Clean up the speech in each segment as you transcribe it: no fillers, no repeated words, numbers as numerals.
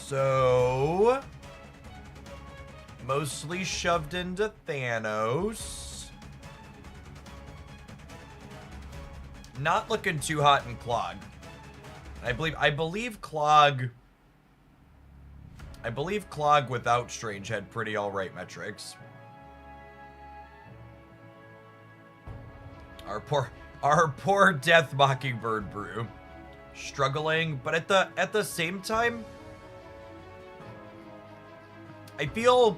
So, mostly shoved into Thanos. Not looking too hot in Clog. I believe Clog without Strange had pretty alright metrics. Our poor Death Mockingbird brew. Struggling, but at the same time, I feel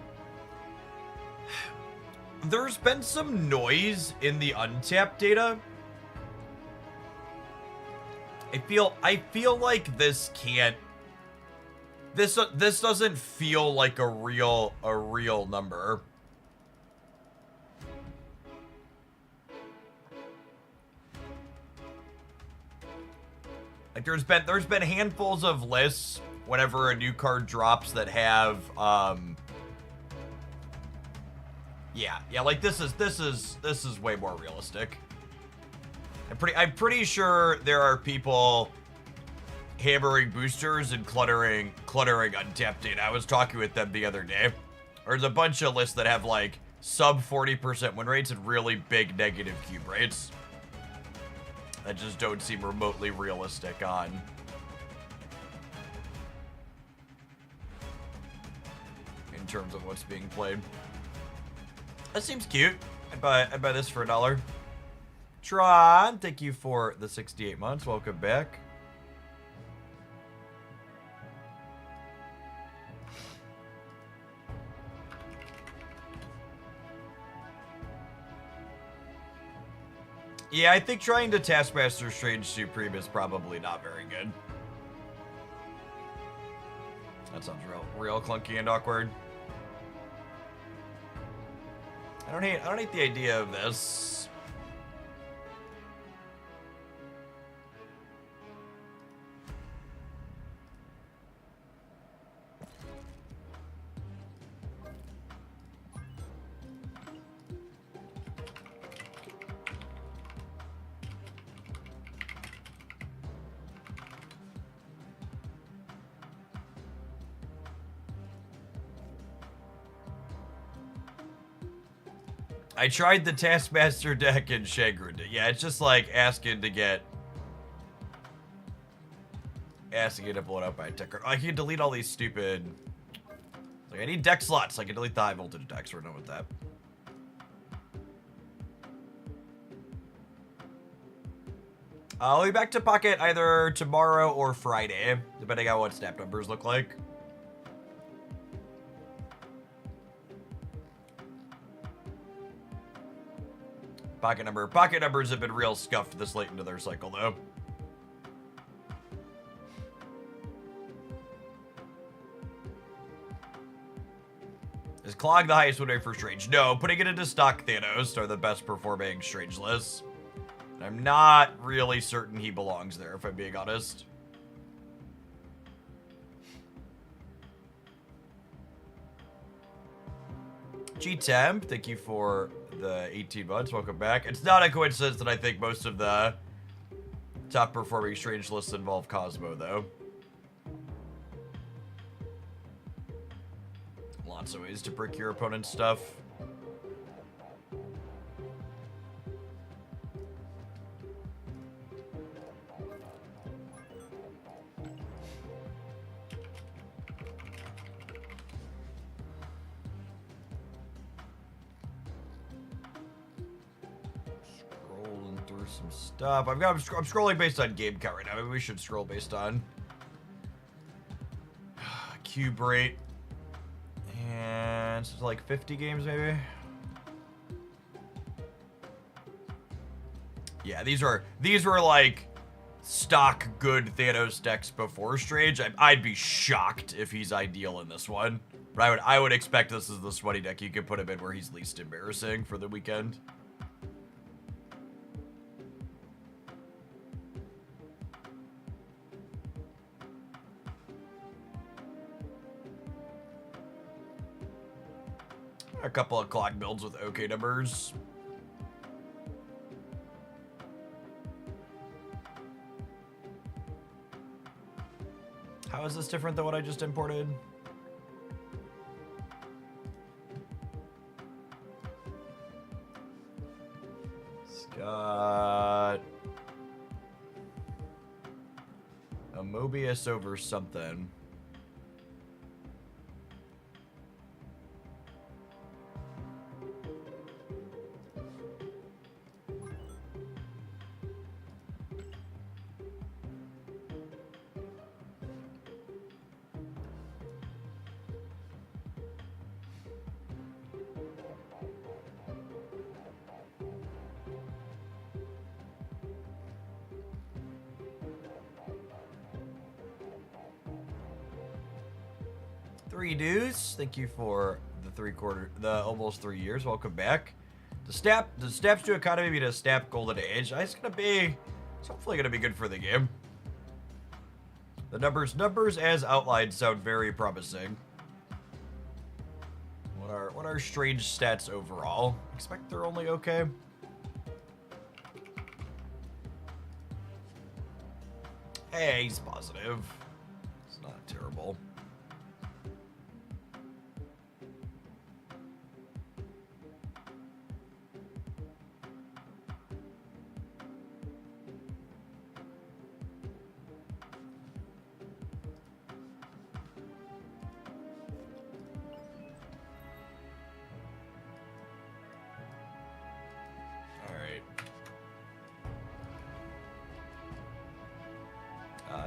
there's been some noise in the untapped data. I feel like this doesn't feel like a real number. Like there's been handfuls of lists whenever a new card drops that have yeah, like this is way more realistic. I'm pretty sure there are people hammering boosters and cluttering untapped data. I was talking with them the other day. There's a bunch of lists that have like sub 40% win rates and really big negative cube rates that just don't seem remotely realistic on in terms of what's being played. That seems cute. I'd buy this for $1. Tron, thank you for the 68 months. Welcome back. Yeah, I think trying to Taskmaster Strange Supreme is probably not very good. That sounds real clunky and awkward. I don't hate the idea of this. I tried the Taskmaster deck and Shagrid. Yeah, it's just like asking to blow it up by a tech card. I can delete all these stupid. Like I need deck slots. I can delete the high voltage decks. We're done with that. I'll be back to Pocket either tomorrow or Friday, depending on what snap numbers look like. Pocket numbers have been real scuffed this late into their cycle, though. Is Clog the highest win rate for Strange? No, putting it into stock Thanos are the best performing Strange lists. And I'm not really certain he belongs there, if I'm being honest. G-Temp, thank you for the 18 months. Welcome back. It's not a coincidence that I think most of the top performing Strange lists involve Cosmo, though. Lots of ways to brick your opponent's stuff. Some stuff. I'm scrolling based on game count right now. Maybe we should scroll based on cube rate. And it's like 50 games maybe. Yeah, these were like stock good Thanos decks before Strange. I'd be shocked if he's ideal in this one. But I would expect this is the sweaty deck you could put him in where he's least embarrassing for the weekend. A couple of clock builds with okay numbers. How is this different than what I just imported? Scott. A Mobius over something. Three dudes, thank you for the almost 3 years. Welcome back. The steps to economy be the snap golden age. It's hopefully gonna be good for the game. The numbers as outlined sound very promising. What are strange stats overall? Expect they're only okay. Hey, he's positive. It's not terrible.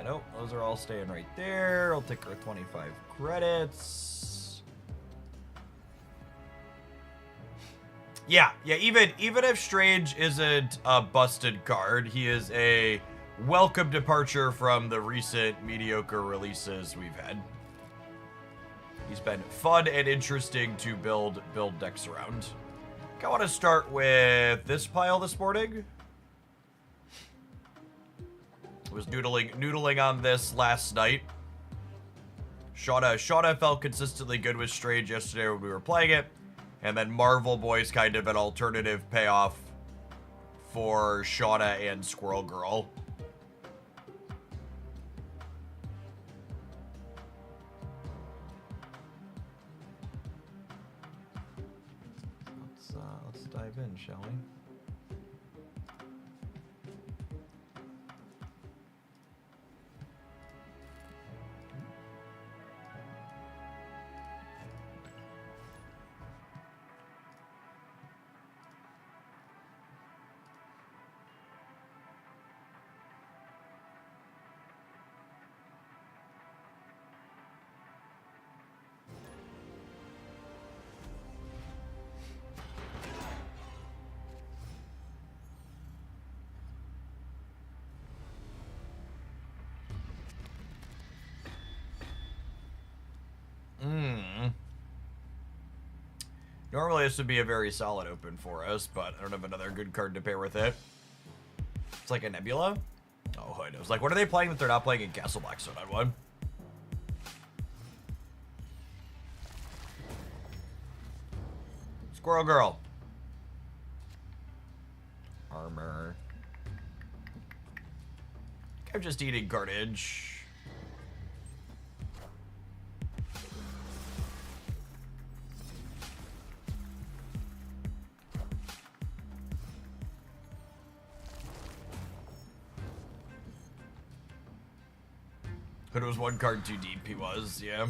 Nope, those are all staying right there. I'll take our 25 credits. Yeah, even if Strange isn't a busted card, he is a welcome departure from the recent mediocre releases we've had. He's been fun and interesting to build decks around. I want to start with this pile this morning. Was noodling on this last night. Shauna felt consistently good with Strange yesterday when we were playing it, and then Marvel Boy's kind of an alternative payoff for Shauna and Squirrel Girl. Let's dive in, shall we? Normally this would be a very solid open for us, but I don't have another good card to pair with it. It's like a Nebula? Oh, Hood. I was like, what are they playing that they're not playing in Castle Blackstone on one? Squirrel Girl. Armor. I'm just eating carnage. But it was one card too deep, he was, yeah.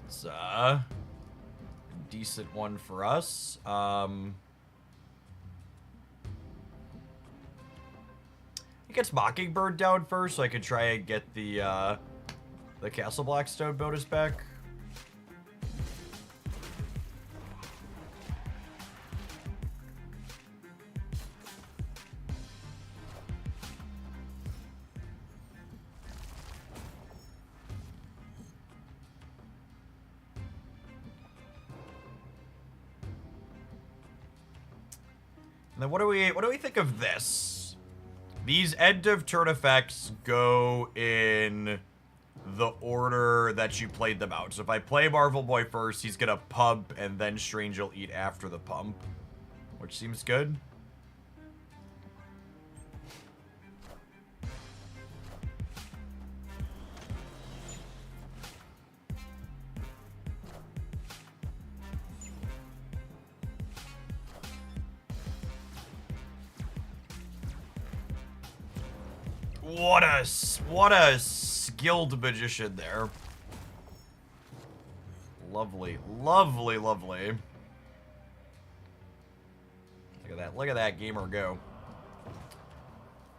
It's a decent one for us. He gets Mockingbird down first, so I could try and get the Castle Blackstone bonus back. And then what do we think of this? These end of turn effects go in the order that you played them out. So if I play Marvel Boy first, he's gonna pump, and then Strange will eat after the pump, which seems good. What a skilled magician there. Lovely, lovely, lovely. Look at that gamer go.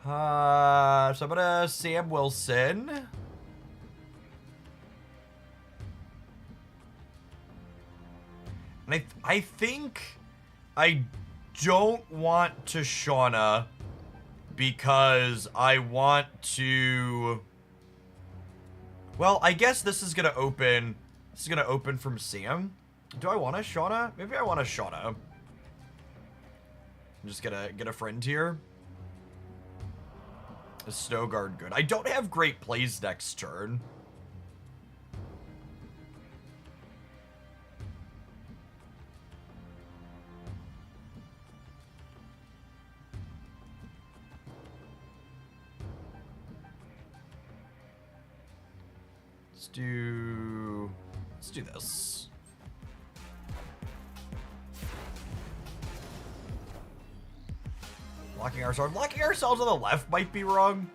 So I'm gonna Sam Wilson. And I think I don't want to Shauna because I want to... Well, I guess this is gonna open... This is gonna open from Sam. Do I want a Shauna? Maybe I want a Shauna. I'm just gonna get a friend here. A Snowguard, good. I don't have great plays next turn. Let's do this. Locking ourselves on the left might be wrong.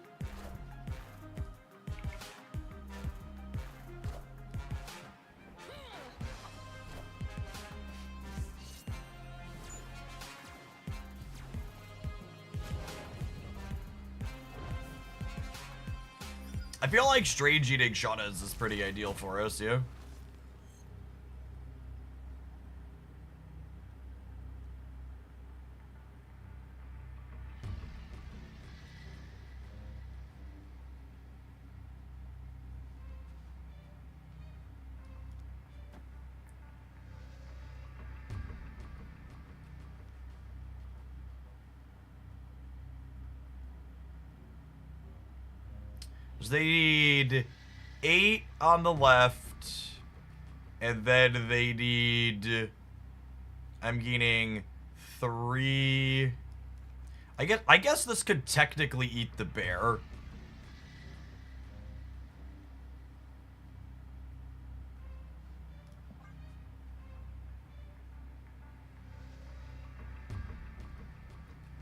I feel like strange eating Shaunas is pretty ideal for us, yeah? They need 8 on the left, and then they need... I'm gaining 3... I guess this could technically eat the bear.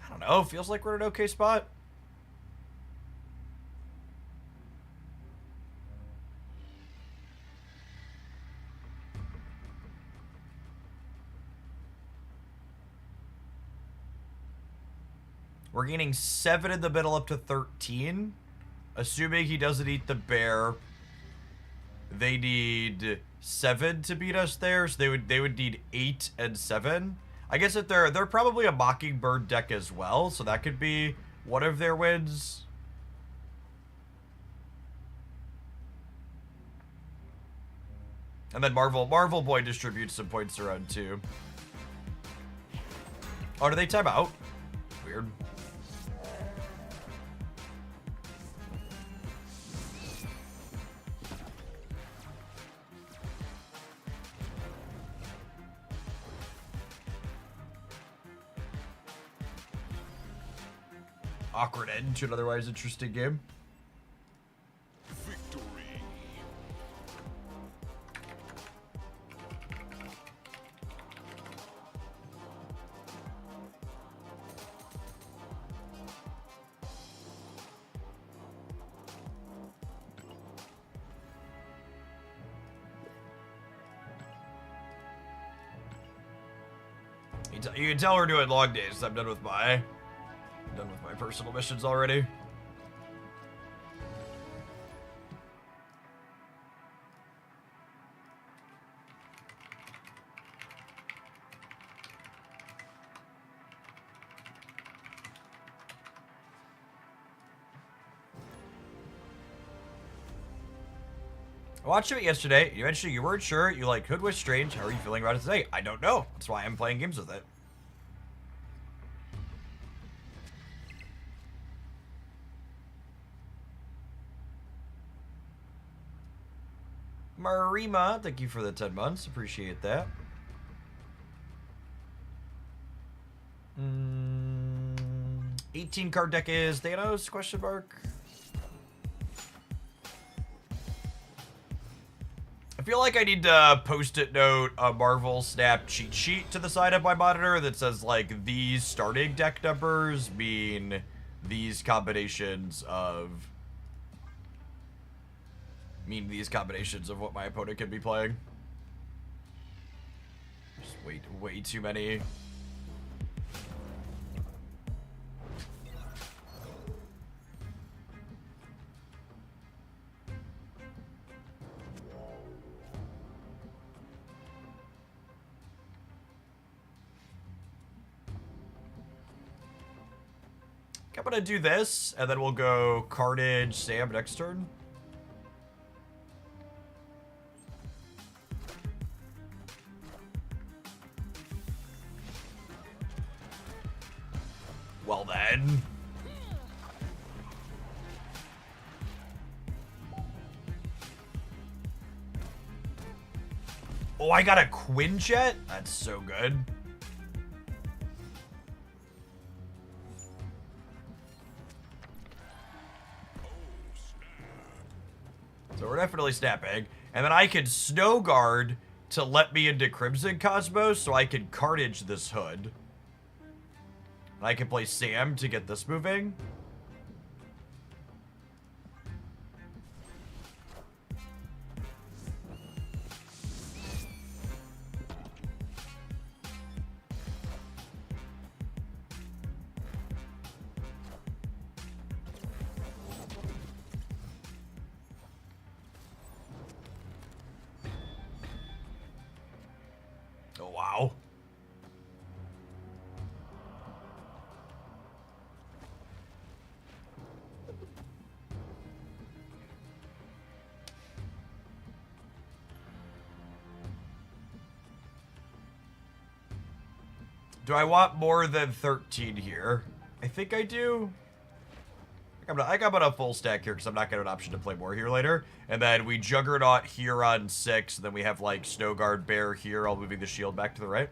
I don't know, feels like we're in an okay spot. We're gaining 7 in the middle up to 13. Assuming he doesn't eat the bear. They need 7 to beat us there, so they would need 8 and 7. I guess if they're probably a Mockingbird deck as well, so that could be one of their wins. And then Marvel Boy distributes some points around too. Oh, do they time out? Weird. Awkward end to an otherwise interesting game. Victory. You can tell we're doing long days. I'm done with my personal missions already. I watched it yesterday. You mentioned you weren't sure. You like Hood was strange. How are you feeling about it today? I don't know. That's why I'm playing games with it. Marima, thank you for the 10 months. Appreciate that. 18 card deck is Thanos? Question mark. I feel like I need to post-it note a Marvel Snap cheat sheet to the side of my monitor that says like these starting deck numbers mean these combinations of what my opponent could be playing. Just way too many. I'm gonna do this, and then we'll go Carnage Sam next turn. Well then. Oh, I got a Quinjet? That's so good. So we're definitely snapping. And then I can Snow Guard to let me into Crimson Cosmos so I can Carnage this Hood. And I can play Sam to get this moving. Oh, wow. Do I want more than 13 here? I think I do. I think I'm gonna full stack here because I'm not gonna have an option to play more here later. And then we Juggernaut here on 6. And then we have like Snow Guard Bear here, all moving the shield back to the right.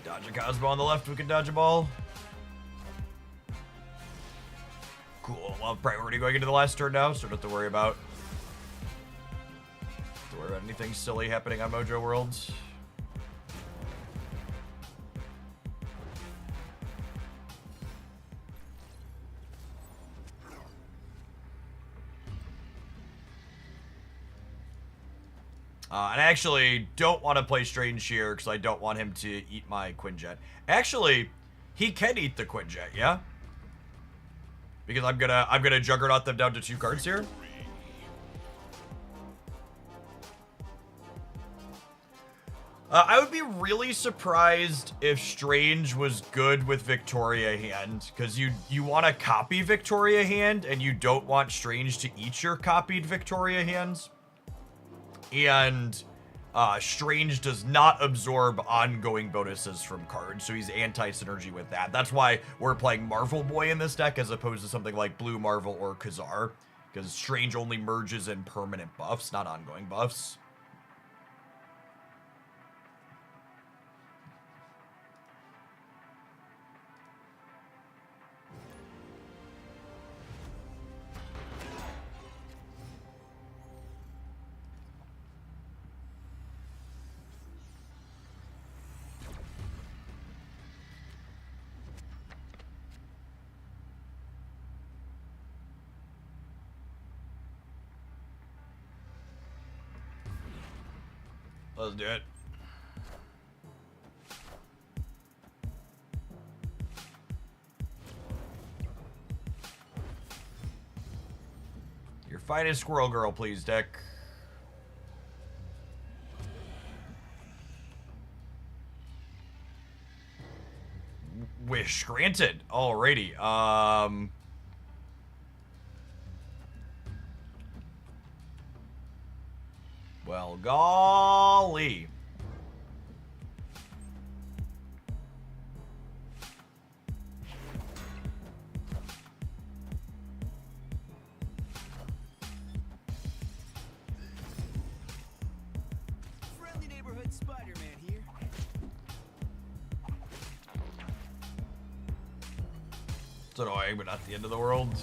Dodge a Cosmo on the left, we can dodge a ball. Cool, we'll have priority going into the last turn now, so don't have to worry about anything silly happening on Mojo Worlds. And I actually don't want to play Strange here because I don't want him to eat my Quinjet. Actually, he can eat the Quinjet, yeah? Because I'm gonna Juggernaut them down to 2 cards here. I would be really surprised if Strange was good with Victoria Hand, because you want to copy Victoria Hand, and you don't want Strange to eat your copied Victoria Hands. And Strange does not absorb ongoing bonuses from cards, so he's anti-synergy with that. That's why we're playing Marvel Boy in this deck as opposed to something like Blue Marvel or Khazar, because Strange only merges in permanent buffs, not ongoing buffs. Let's do it. Your finest Squirrel Girl, please, deck. Wish granted. Alrighty. Golly. Friendly neighborhood Spider-Man here. It's annoying, but not the end of the world.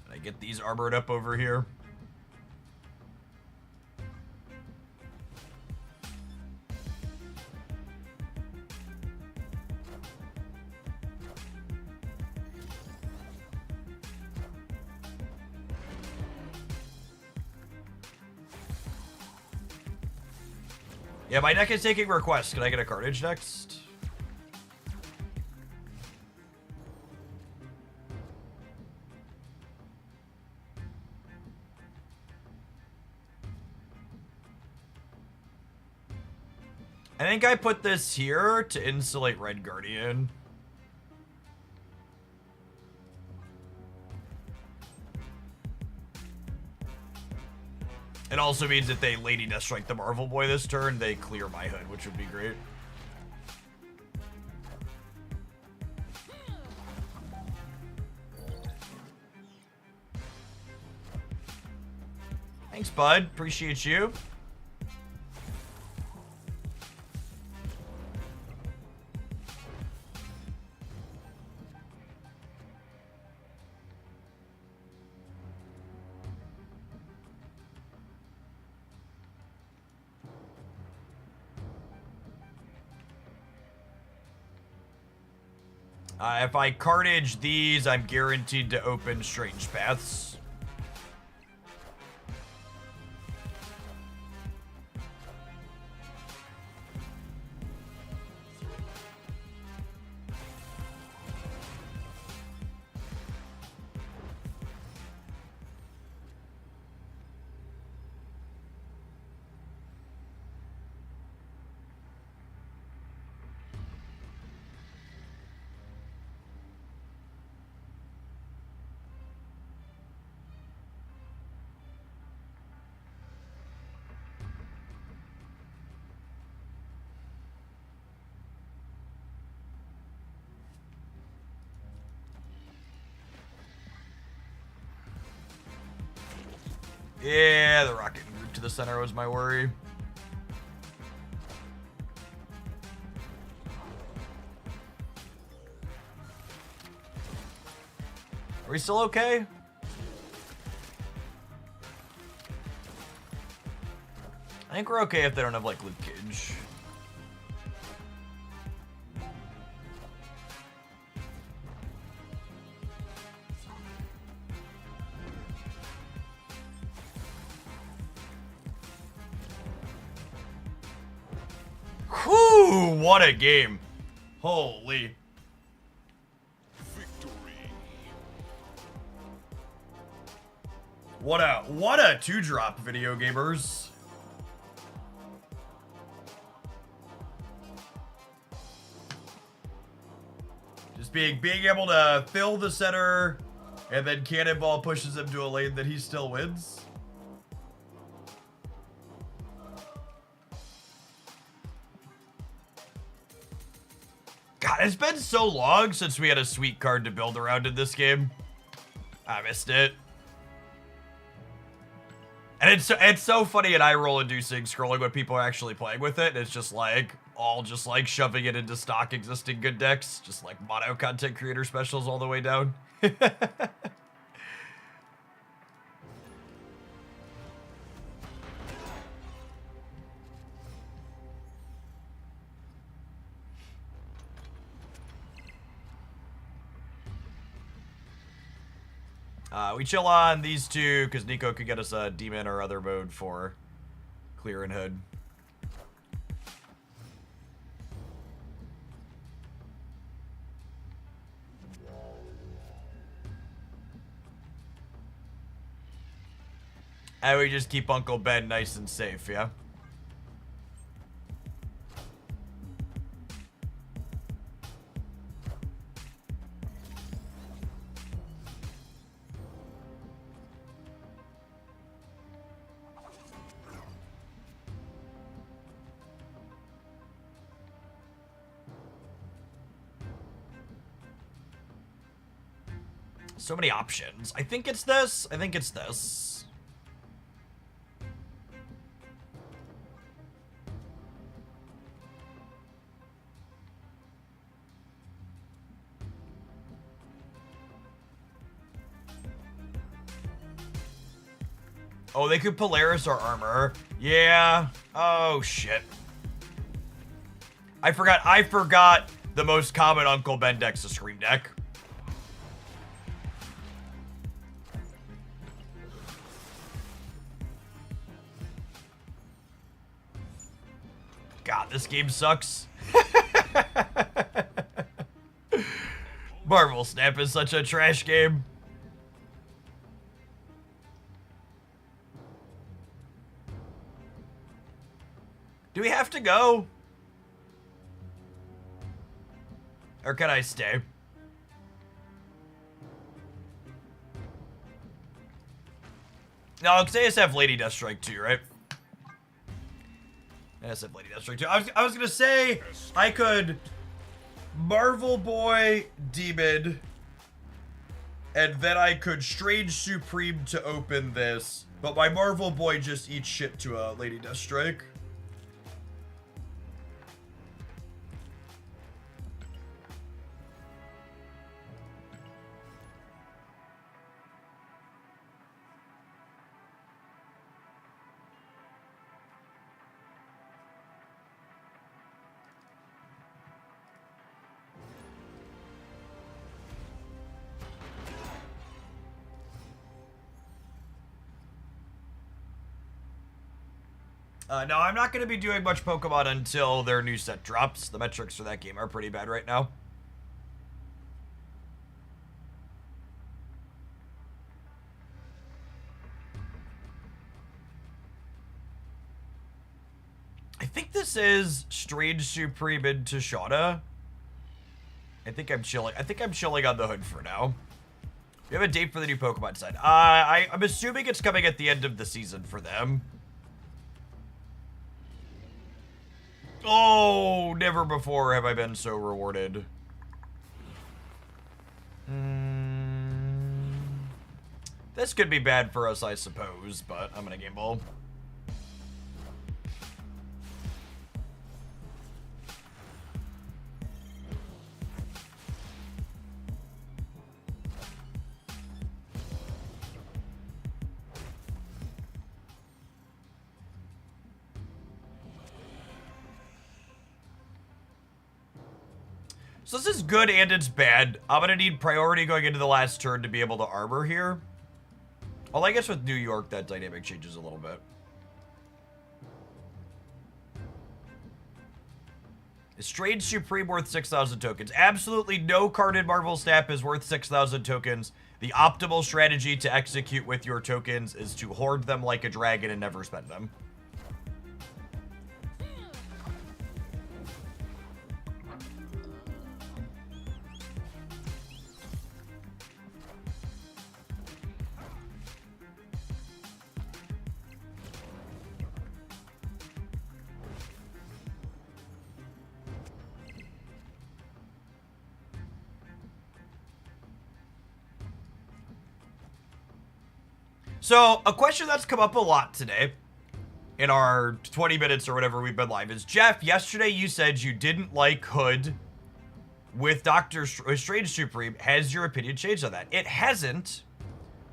Can I get these armored up over here? Yeah, my deck is taking requests. Can I get a carnage next? I think I put this here to insulate Red Guardian. It also means if they Lady Deathstrike the Marvel Boy this turn, they clear my hood, which would be great. Thanks, bud. Appreciate you. If I carnage these, I'm guaranteed to open Strange Paths. Yeah, the rocket group to the center was my worry. Are we still okay? I think we're okay if they don't have, like, Luke Cage. Whew, what a game. Holy. Victory. What a 2-drop, video gamers. Just being able to fill the center, and then Cannonball pushes him to a lane that he still wins. God, it's been so long since we had a sweet card to build around in this game. I missed it. And it's so funny and eye-roll inducing scrolling when people are actually playing with it. It's just like, all just like shoving it into stock existing good decks. Just like mono content creator specials all the way down. We chill on these two because Nico could get us a demon or other mode for clear and hood. And we just keep Uncle Ben nice and safe, yeah? So many options. I think it's this. I think it's this. Oh, they could Polaris our armor. Yeah. Oh, shit. I forgot the most common Uncle Ben deck's a Scream deck. God, this game sucks. Marvel Snap is such a trash game. Do we have to go? Or can I stay? No, because ASF Lady Deathstrike too, right? ASF Lady Deathstrike too. I was gonna say I could Marvel Boy Demon, and then I could Strange Supreme to open this, but my Marvel Boy just eats shit to a Lady Deathstrike. No, I'm not going to be doing much Pokemon until their new set drops. The metrics for that game are pretty bad right now. I think this is Strange Supreme into Shauna. I think I'm chilling on the hood for now. We have a date for the new Pokemon set. I'm assuming it's coming at the end of the season for them. Oh, never before have I been so rewarded. This could be bad for us, I suppose, but I'm gonna gamble. So this is good and it's bad. I'm gonna need priority going into the last turn to be able to armor here. Well, I guess with New York, that dynamic changes a little bit. Is Strange Supreme worth 6,000 tokens? Absolutely no card in Marvel Snap is worth 6,000 tokens. The optimal strategy to execute with your tokens is to hoard them like a dragon and never spend them. So, a question that's come up a lot today in our 20 minutes or whatever we've been live is, Jeff, yesterday you said you didn't like Hood with Strange Supreme. Has your opinion changed on that? It hasn't,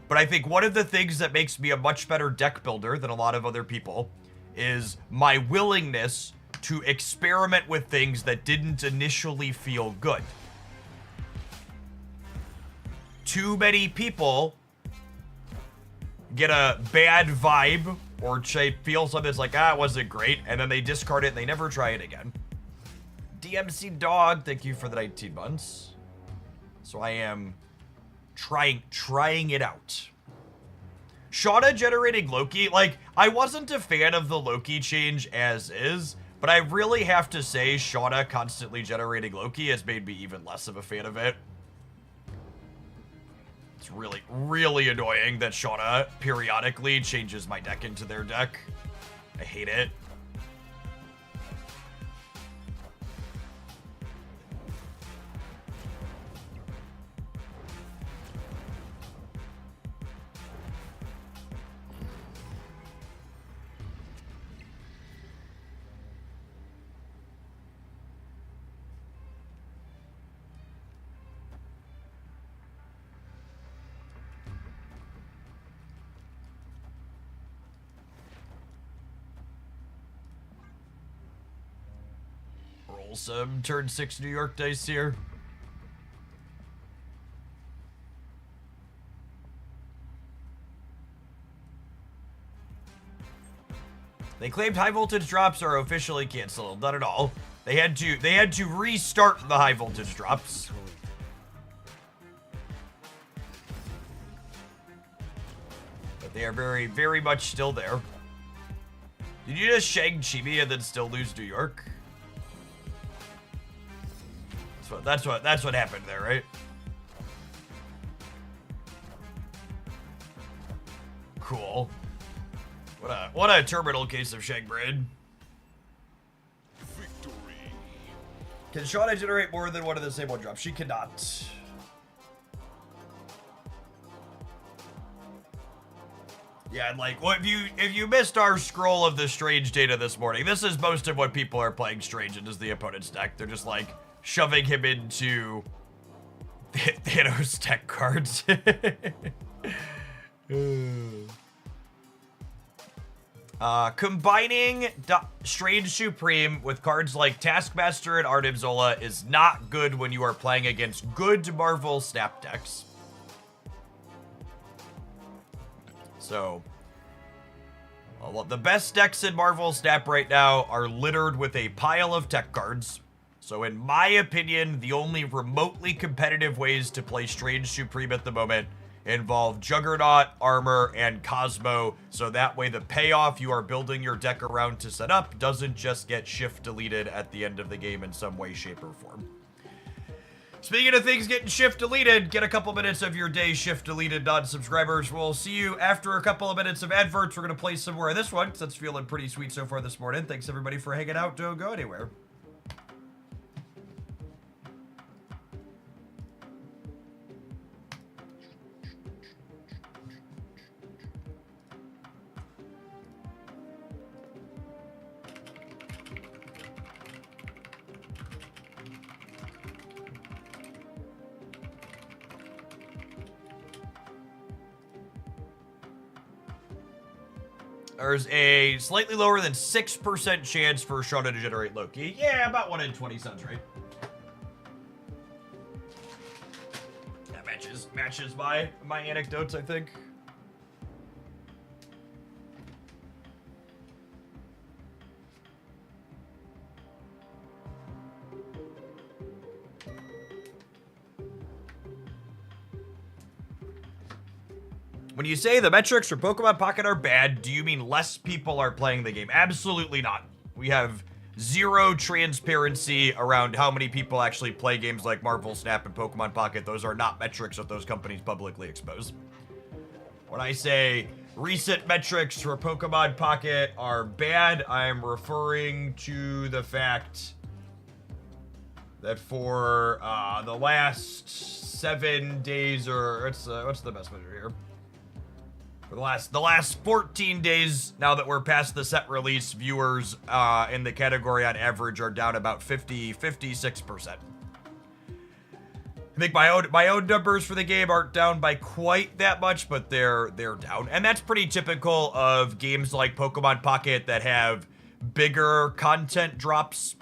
but I think one of the things that makes me a much better deck builder than a lot of other people is my willingness to experiment with things that didn't initially feel good. Too many people get a bad vibe or feel something that's like, it wasn't great, and then they discard it and they never try it again. DMC Dog, thank you for the 19 months. So I am trying it out. Shauna generating Loki, like, I wasn't a fan of the Loki change as is, but I really have to say Shauna constantly generating Loki has made me even less of a fan of it. It's really, really annoying that Shauna periodically changes my deck into their deck. I hate it. roll some turn 6 New York dice here. They claimed high voltage drops are officially canceled. Not at all. They had to restart the high voltage drops. But they are very, very much still there. Did you just shag Chibi and then still lose New York? That's what happened there, right? Cool. What a terminal case of shag brain. Victory. Can Shauna generate more than one of the same one drops? She cannot. Yeah, and like, what if you missed our scroll of the strange data this morning, this is most of what people are playing strange in is the opponent's deck. They're just like shoving him into Thanos deck cards. Combining Strange Supreme with cards like Taskmaster and Arnim Zola is not good when you are playing against good Marvel Snap decks. So, the best decks in Marvel Snap right now are littered with a pile of tech cards. So in my opinion, the only remotely competitive ways to play Strange Supreme at the moment involve Juggernaut, Armor, and Cosmo, so that way the payoff you are building your deck around to set up doesn't just get shift deleted at the end of the game in some way, shape, or form. Speaking of things getting shift deleted, get a couple minutes of your day shift deleted, non-subscribers. We'll see you after a couple of minutes of adverts. We're going to play some more of this one, because that's feeling pretty sweet so far this morning. Thanks everybody for hanging out. Don't go anywhere. There's a slightly lower than 6% chance for Shauna to generate Loki. Yeah, about 1 in 20 sounds right. That matches my anecdotes, I think. When you say the metrics for Pokemon Pocket are bad, do you mean less people are playing the game? Absolutely not. We have zero transparency around how many people actually play games like Marvel Snap and Pokemon Pocket. Those are not metrics that those companies publicly expose. When I say recent metrics for Pokemon Pocket are bad, I'm referring to the fact that for the last 7 days, or what's the best measure here? For the last 14 days, now that we're past the set release, viewers in the category on average are down about 56%. I think my own numbers for the game aren't down by quite that much, but they're down. And that's pretty typical of games like Pokemon Pocket that have bigger content drops.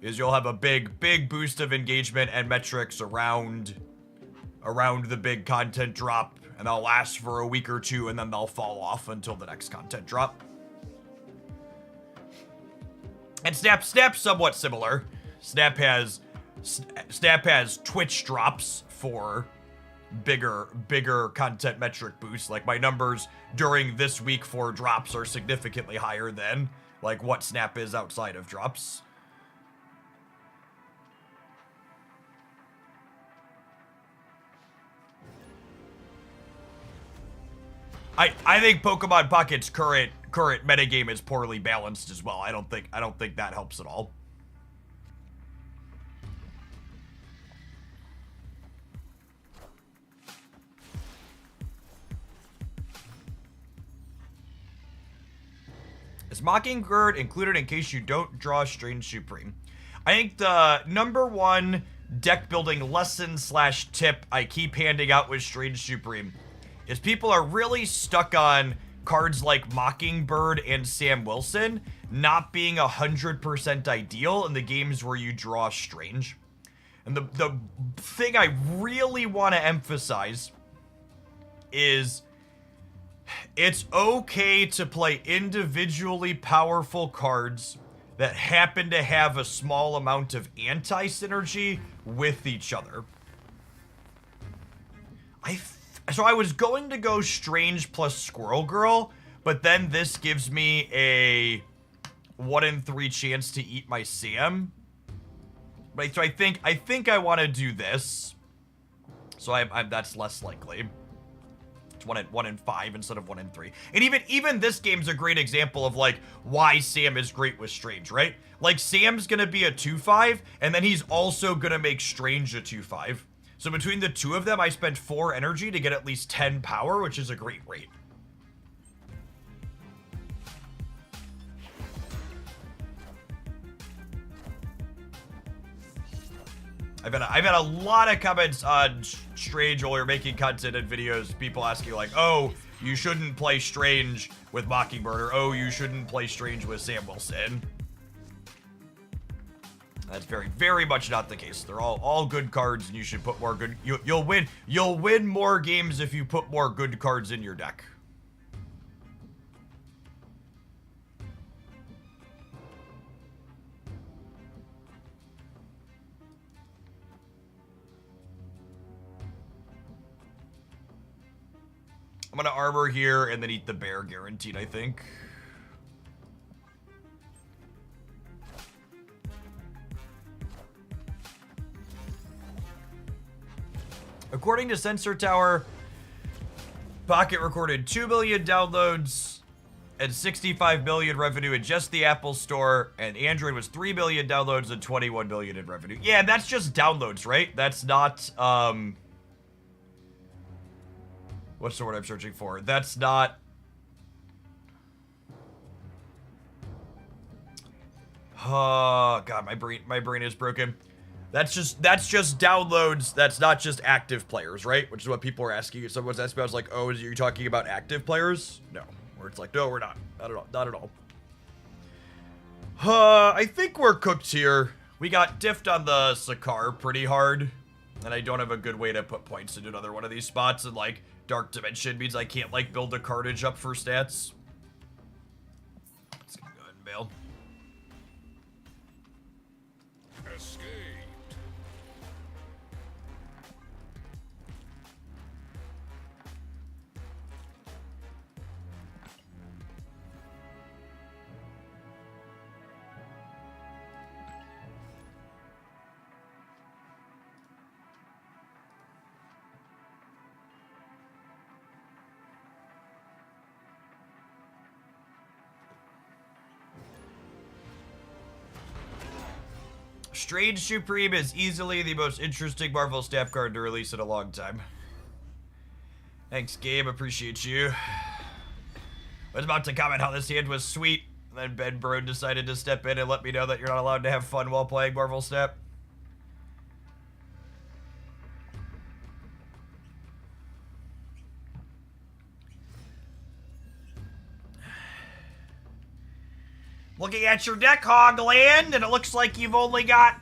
Is you'll have a big boost of engagement and metrics around the big content drop. And they'll last for a week or two, and then they'll fall off until the next content drop. And Snap's somewhat similar. Snap has Twitch drops for bigger content metric boosts. Like my numbers during this week for drops are significantly higher than like what Snap is outside of drops. I think Pokemon Pocket's current metagame is poorly balanced as well. I don't think that helps at all. Is Mockingbird included in case you don't draw Strange Supreme? I think the number one deck building lesson / tip I keep handing out with Strange Supreme is people are really stuck on cards like Mockingbird and Sam Wilson not being 100% ideal in the games where you draw strange. And the thing I really want to emphasize is it's okay to play individually powerful cards that happen to have a small amount of anti-synergy with each other. So I was going to go Strange plus Squirrel Girl, but then this gives me a 1 in 3 chance to eat my Sam. Right, so I think I want to do this. So that's less likely. It's 1 in 5 instead of 1 in 3. And even this game's a great example of like why Sam is great with Strange, right? Like Sam's gonna be a 2/5, and then he's also gonna make Strange a 2/5. So between the two of them, I spent 4 energy to get at least 10 power, which is a great rate. I've had a lot of comments on Strange while we were making content and videos. People asking like, oh, you shouldn't play Strange with Mockingbird, or oh, you shouldn't play Strange with Sam Wilson. That's very, very much not the case. They're all good cards, and you should put more good. You'll win more games if you put more good cards in your deck. I'm gonna armor here and then eat the bear, guaranteed, I think. According to Sensor Tower, Pocket recorded 2 million downloads and 65 million revenue in just the Apple Store, and Android was 3 million downloads and 21 million in revenue. Yeah, that's just downloads, right? That's not, what's the word I'm searching for? That's not... Oh, God, my brain is broken. That's just downloads. That's not just active players, right? Which is what people are asking. Someone's asking me, I was like, oh, are you talking about active players? No. Where it's like, no, we're not. Not at all. Not at all. I think we're cooked here. We got diffed on the Sakar pretty hard. And I don't have a good way to put points into another one of these spots. And, like, Dark Dimension means I can't, like, build a cartage up for stats. Let's go ahead and bail. Strange Supreme is easily the most interesting Marvel staff card to release in a long time. Thanks, Gabe. Appreciate you. I was about to comment how this hand was sweet, and then Ben Brode decided to step in and let me know that you're not allowed to have fun while playing Marvel Snap. Looking at your deck, Hogland, and it looks like you've only got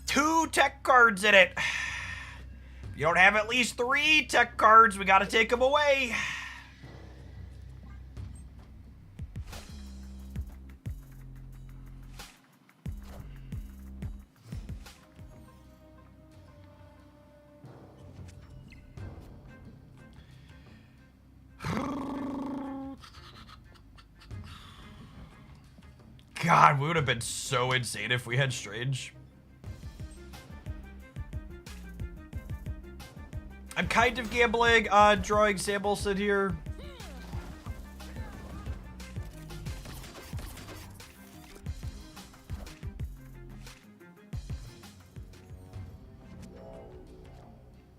2 tech cards in it. If you don't have at least 3 tech cards, we gotta take them away. God, we would have been so insane if we had Strange. I'm kind of gambling on drawing Sam Wilson here.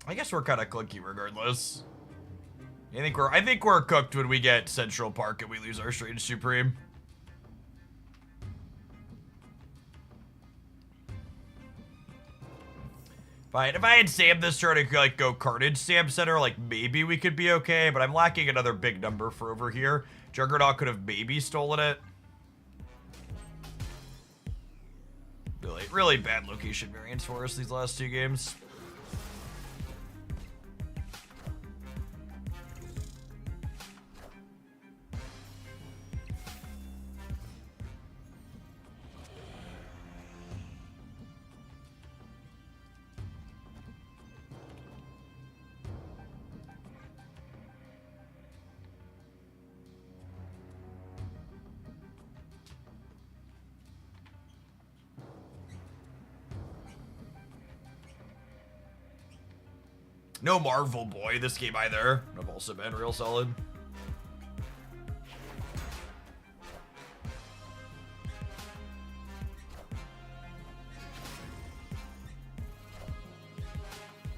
I guess we're kind of clunky regardless. I think we're cooked when we get Central Park and we lose our Strange Supreme. Fine. If I had Sam this turn and like go Carnage Sam Center, like maybe we could be okay, but I'm lacking another big number for over here. Juggernaut could have maybe stolen it. really bad location variance for us these last two games. No Marvel Boy this game either. I've also been real solid.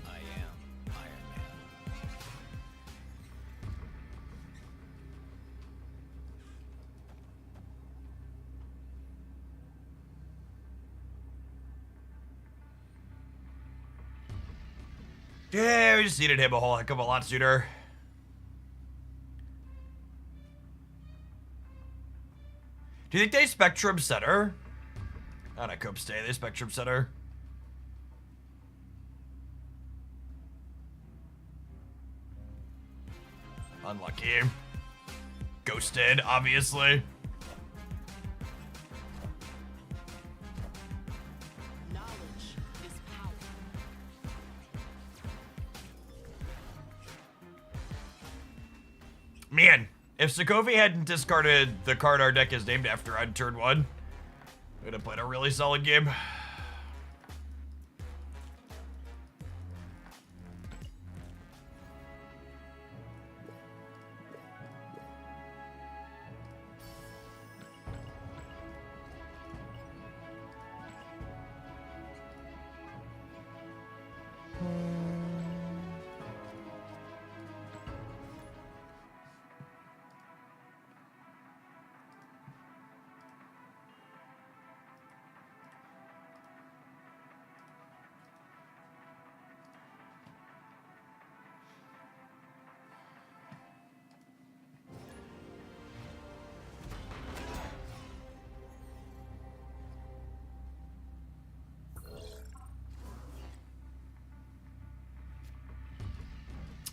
I am Iron Man. Yeah, we just needed him a whole heck of a lot sooner. Do you think they Spectrum Center? On a Cope Stay, they Spectrum Center. Unlucky. Ghosted, obviously. Knowledge is power. Man, if Sokovia hadn't discarded the card our deck is named after on turn 1, we'd have played a really solid game.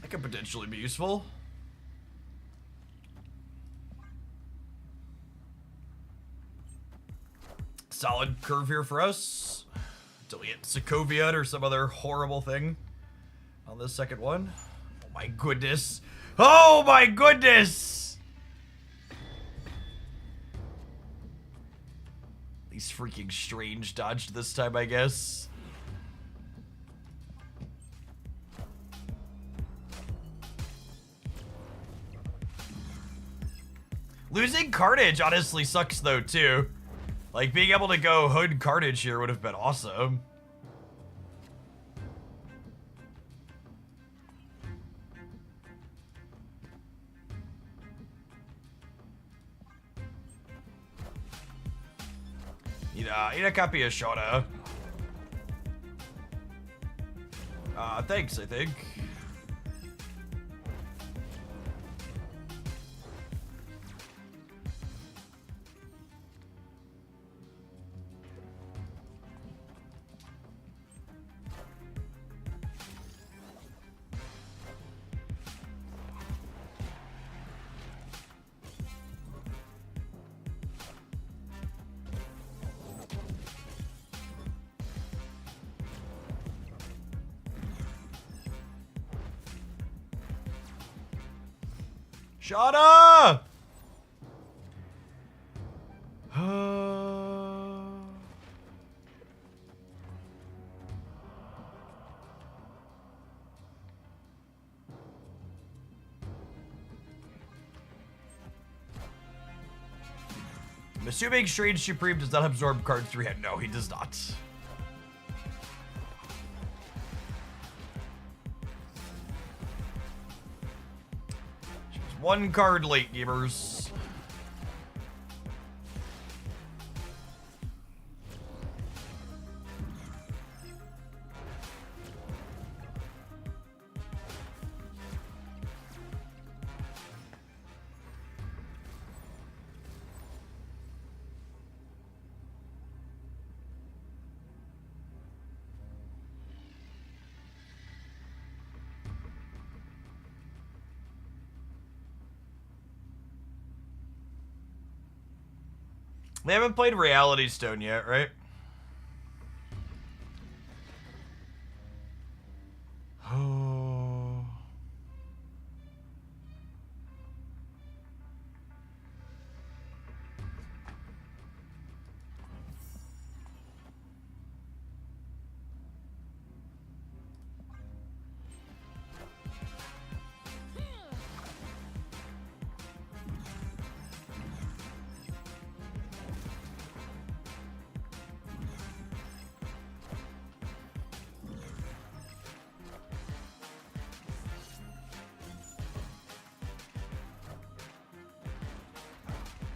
That could potentially be useful. Solid curve here for us. Until we get Sokovia or some other horrible thing on this second one. Oh my goodness. Oh my goodness! These freaking strange dodged this time, I guess. Losing Carnage honestly sucks though too. Like being able to go Hood Carnage here would have been awesome. Need a copy of Shona. Thanks, I think. Shana! I'm assuming Strange Supreme does not absorb card 3. No, he does not. Just one card late, gamers. They haven't played Reality Stone yet, right? Oh.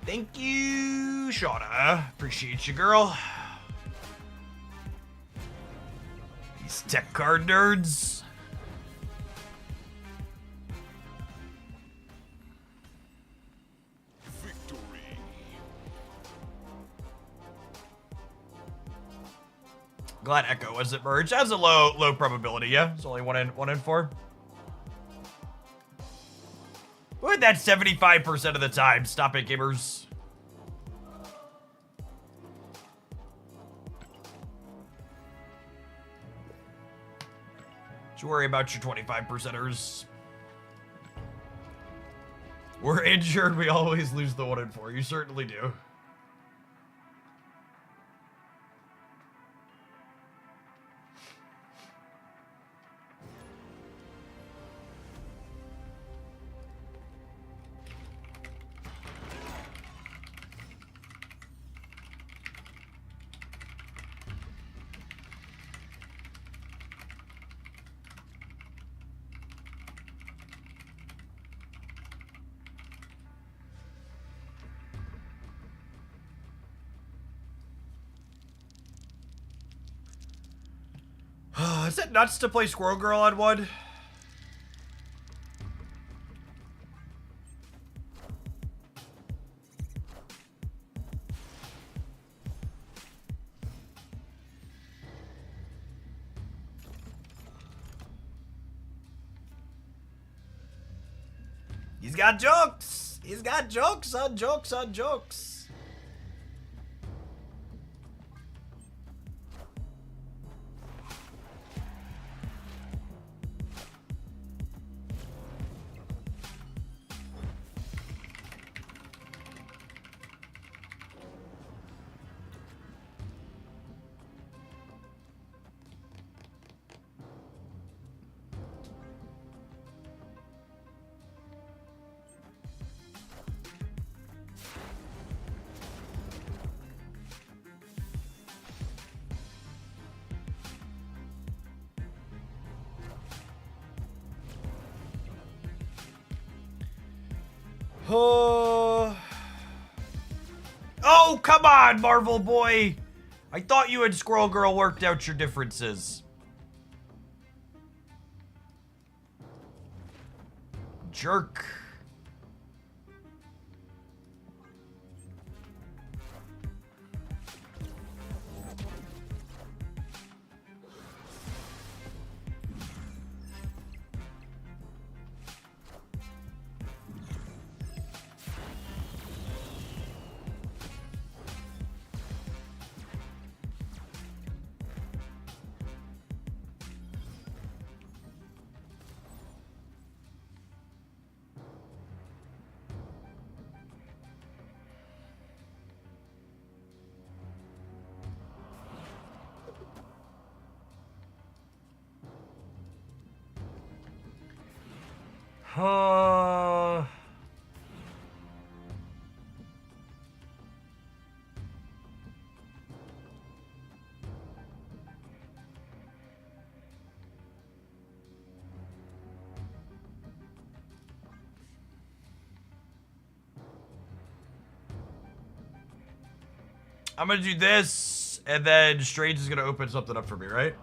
Thank you, Shauna. Appreciate you, girl. These tech card nerds. Victory. Glad Echo wasn't merged. That's a low probability, yeah. It's only one in 4. We're at that 75% of the time. Stop it, gamers. Don't you worry about your 25%ers. We're injured. We always lose the 1 in 4. You certainly do. Is it nuts to play Squirrel Girl on 1? He's got jokes. He's got jokes on jokes on jokes. Oh, come on, Marvel boy. I thought you and Squirrel Girl worked out your differences. Jerk. I'm gonna do this, and then Strange is gonna open something up for me, right?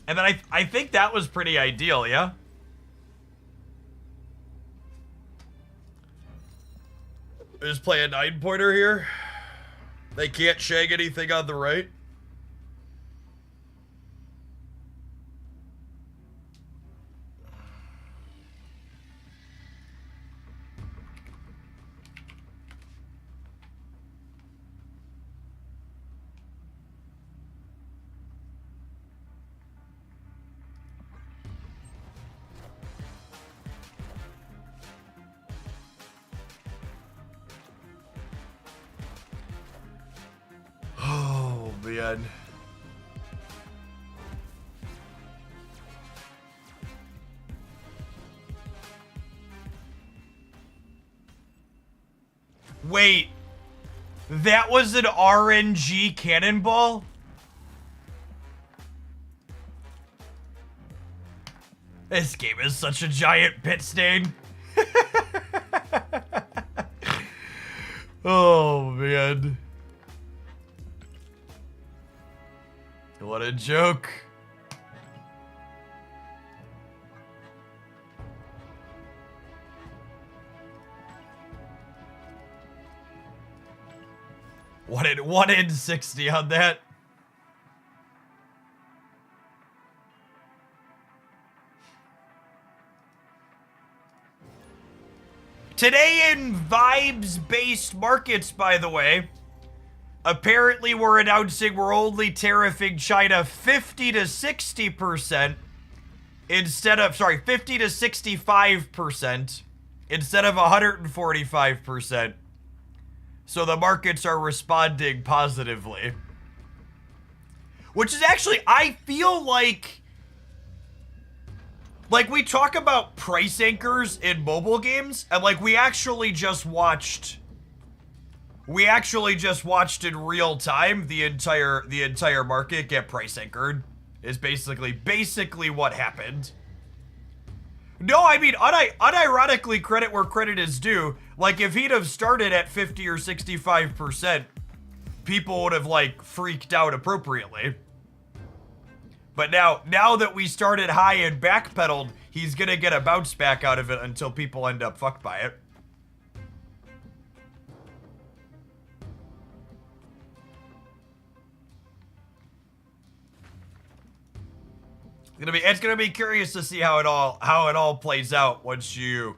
And then I think that was pretty ideal, yeah? Just play a 9-pointer here. They can't shag anything on the right. Oh, man. Wait. That was an RNG cannonball? This game is such a giant pit stain. Oh, man. What a joke. One in 60 on that. Today in vibes-based markets, by the way, apparently we're announcing we're only tariffing China 50 to 60% instead of, sorry, 50 to 65% instead of 145%. So the markets are responding positively. Which is actually, I feel like we talk about price anchors in mobile games, and like we actually just watched in real time the entire market get price anchored. Is basically what happened. No, I mean, unironically, credit where credit is due. Like, if he'd have started at 50 or 65%, people would have, like, freaked out appropriately. But now that we started high and backpedaled, he's gonna get a bounce back out of it until people end up fucked by it. It's gonna be curious to see how it all plays out once you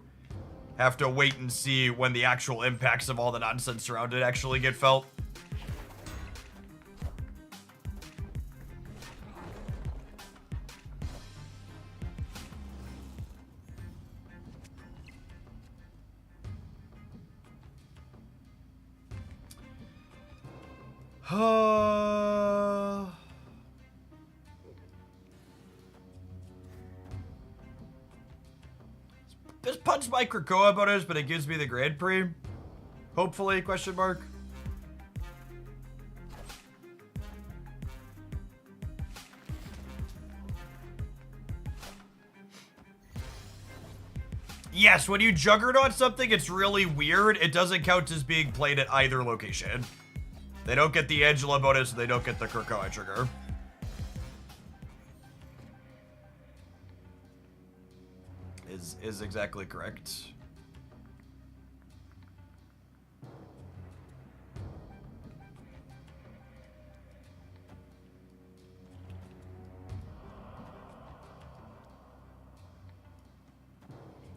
have to wait and see when the actual impacts of all the nonsense around it actually get felt. This punch my Krakoa bonus, but it gives me the Grand Prix. Hopefully, question mark. Yes, when you juggernaut something, it's really weird. It doesn't count as being played at either location. They don't get the Angela bonus, and they don't get the Krakoa trigger. Is exactly correct.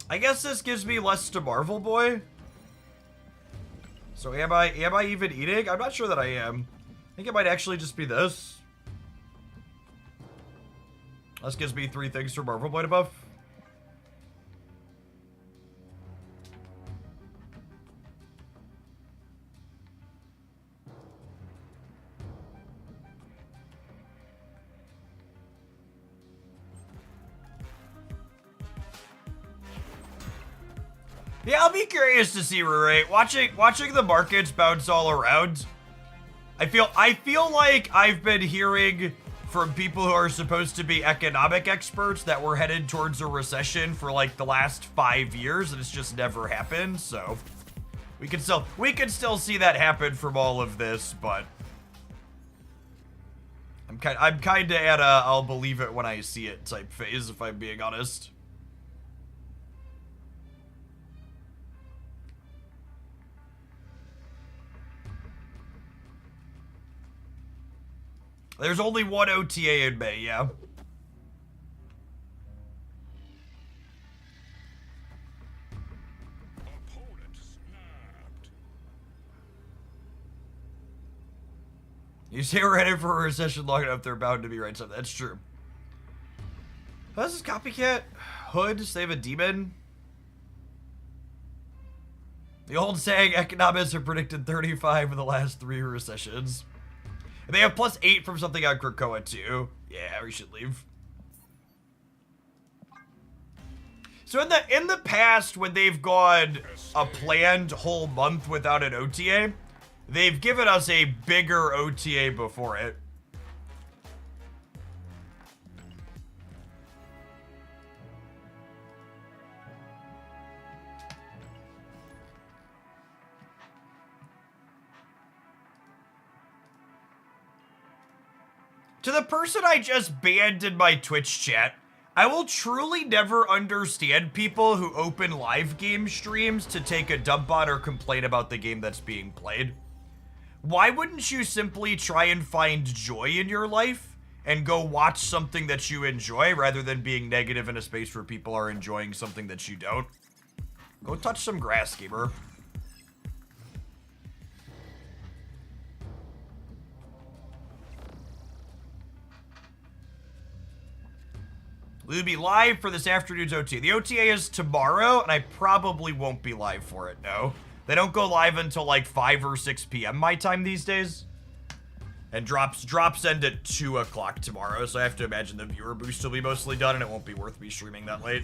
I guess this gives me less to Marvel Boy. So am I even eating? I'm not sure that I am. I think it might actually just be this. This gives me 3 things for Marvel Boy to buff. Yeah, I'll be curious to see, Ruray. Watching the markets bounce all around. I feel like I've been hearing from people who are supposed to be economic experts that we're headed towards a recession for like the last 5 years, and it's just never happened. So we can still see that happen from all of this, but I'm kind of at a I'll believe it when I see it type phase, if I'm being honest. There's only one OTA in May, yeah. You say we're headed for a recession long enough, they're bound to be right. So that's true. This is Copycat. Hood, save a demon. The old saying, economists have predicted 35 of the last 3 recessions. And they have +8 from something on Krakoa too. Yeah, we should leave. So in the past, when they've gone a planned whole month without an OTA, they've given us a bigger OTA before it. To the person I just banned in my Twitch chat, I will truly never understand people who open live game streams to take a dump on or complain about the game that's being played. Why wouldn't you simply try and find joy in your life and go watch something that you enjoy rather than being negative in a space where people are enjoying something that you don't? Go touch some grass, gamer. We'll be live for this afternoon's OTA. The OTA is tomorrow, and I probably won't be live for it, no. They don't go live until like 5 or 6 p.m. my time these days. And drops end at 2 o'clock tomorrow, so I have to imagine the viewer boost will be mostly done, and it won't be worth me streaming that late.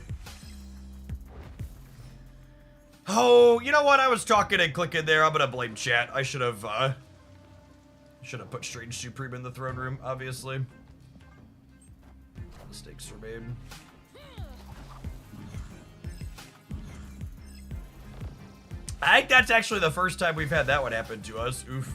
Oh, you know what? I was talking and clicking there. I'm gonna blame chat. I should have put Strange Supreme in the throne room, obviously. Mistakes were made. I think that's actually the first time we've had that one happen to us. Oof.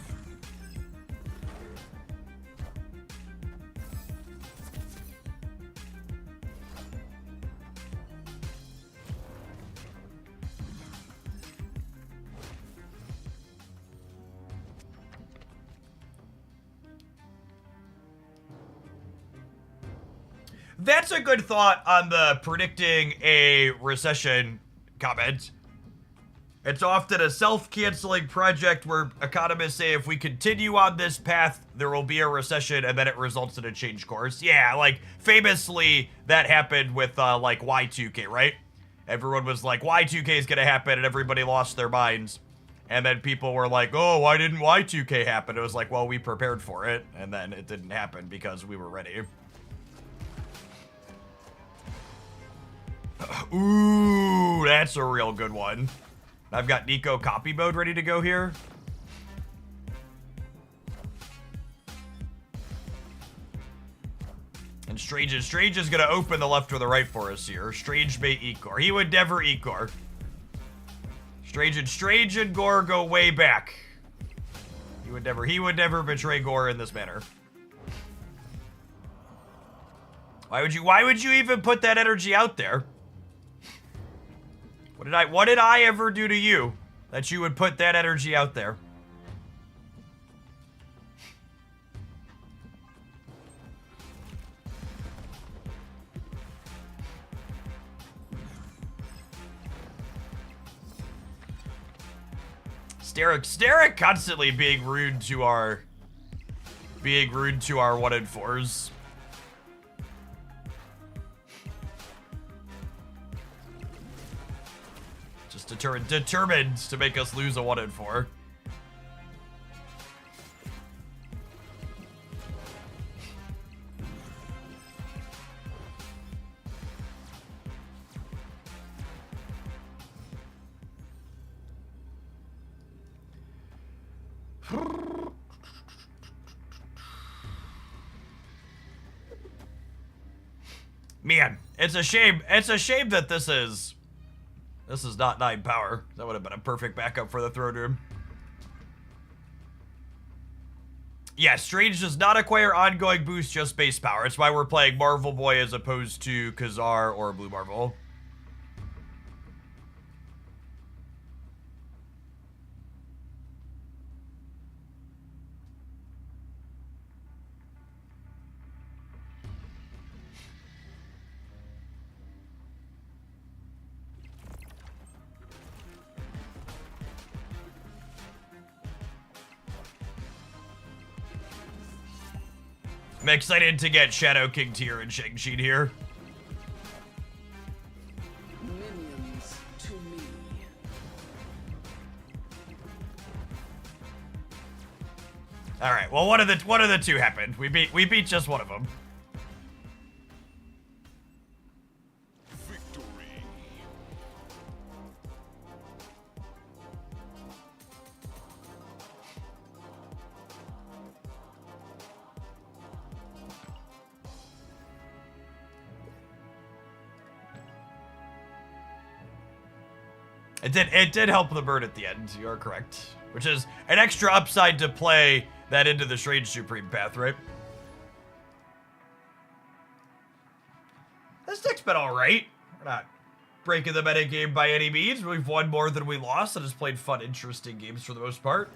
That's a good thought on the predicting a recession comment. It's often a self-canceling project where economists say if we continue on this path, there will be a recession, and then it results in a change course. Yeah, like, famously, that happened with, like, Y2K, right? Everyone was like, Y2K is gonna happen, and everybody lost their minds. And then people were like, oh, why didn't Y2K happen? It was like, well, we prepared for it, and then it didn't happen because we were ready. Ooh, that's a real good one. I've got Nico copy mode ready to go here. And Strange is gonna open the left or the right for us here. Strange may eat Gore. He would never eat Gore. Strange and Gore go way back. He would never betray Gore in this manner. Why would you even put that energy out there? What did I ever do to you that you would put that energy out there? Steric constantly being rude to our 1 and 4s. Just determined to make us lose a 1 and 4. Man, it's a shame that this is not 9 power. That would have been a perfect backup for the throne room. Yeah, Strange does not acquire ongoing boost, just base power. That's why we're playing Marvel Boy as opposed to Khazar or Blue Marvel. I'm excited to get Shadow King tier and Shang-Chi here. Minions to me. All right. Well, one of the two happened. We beat just one of them. Victory. It did help the bird at the end. You are correct. Which is an extra upside to play that into the Strange Supreme path, right? This deck's been alright. We're not breaking the meta game by any means. We've won more than we lost and has played fun, interesting games for the most part.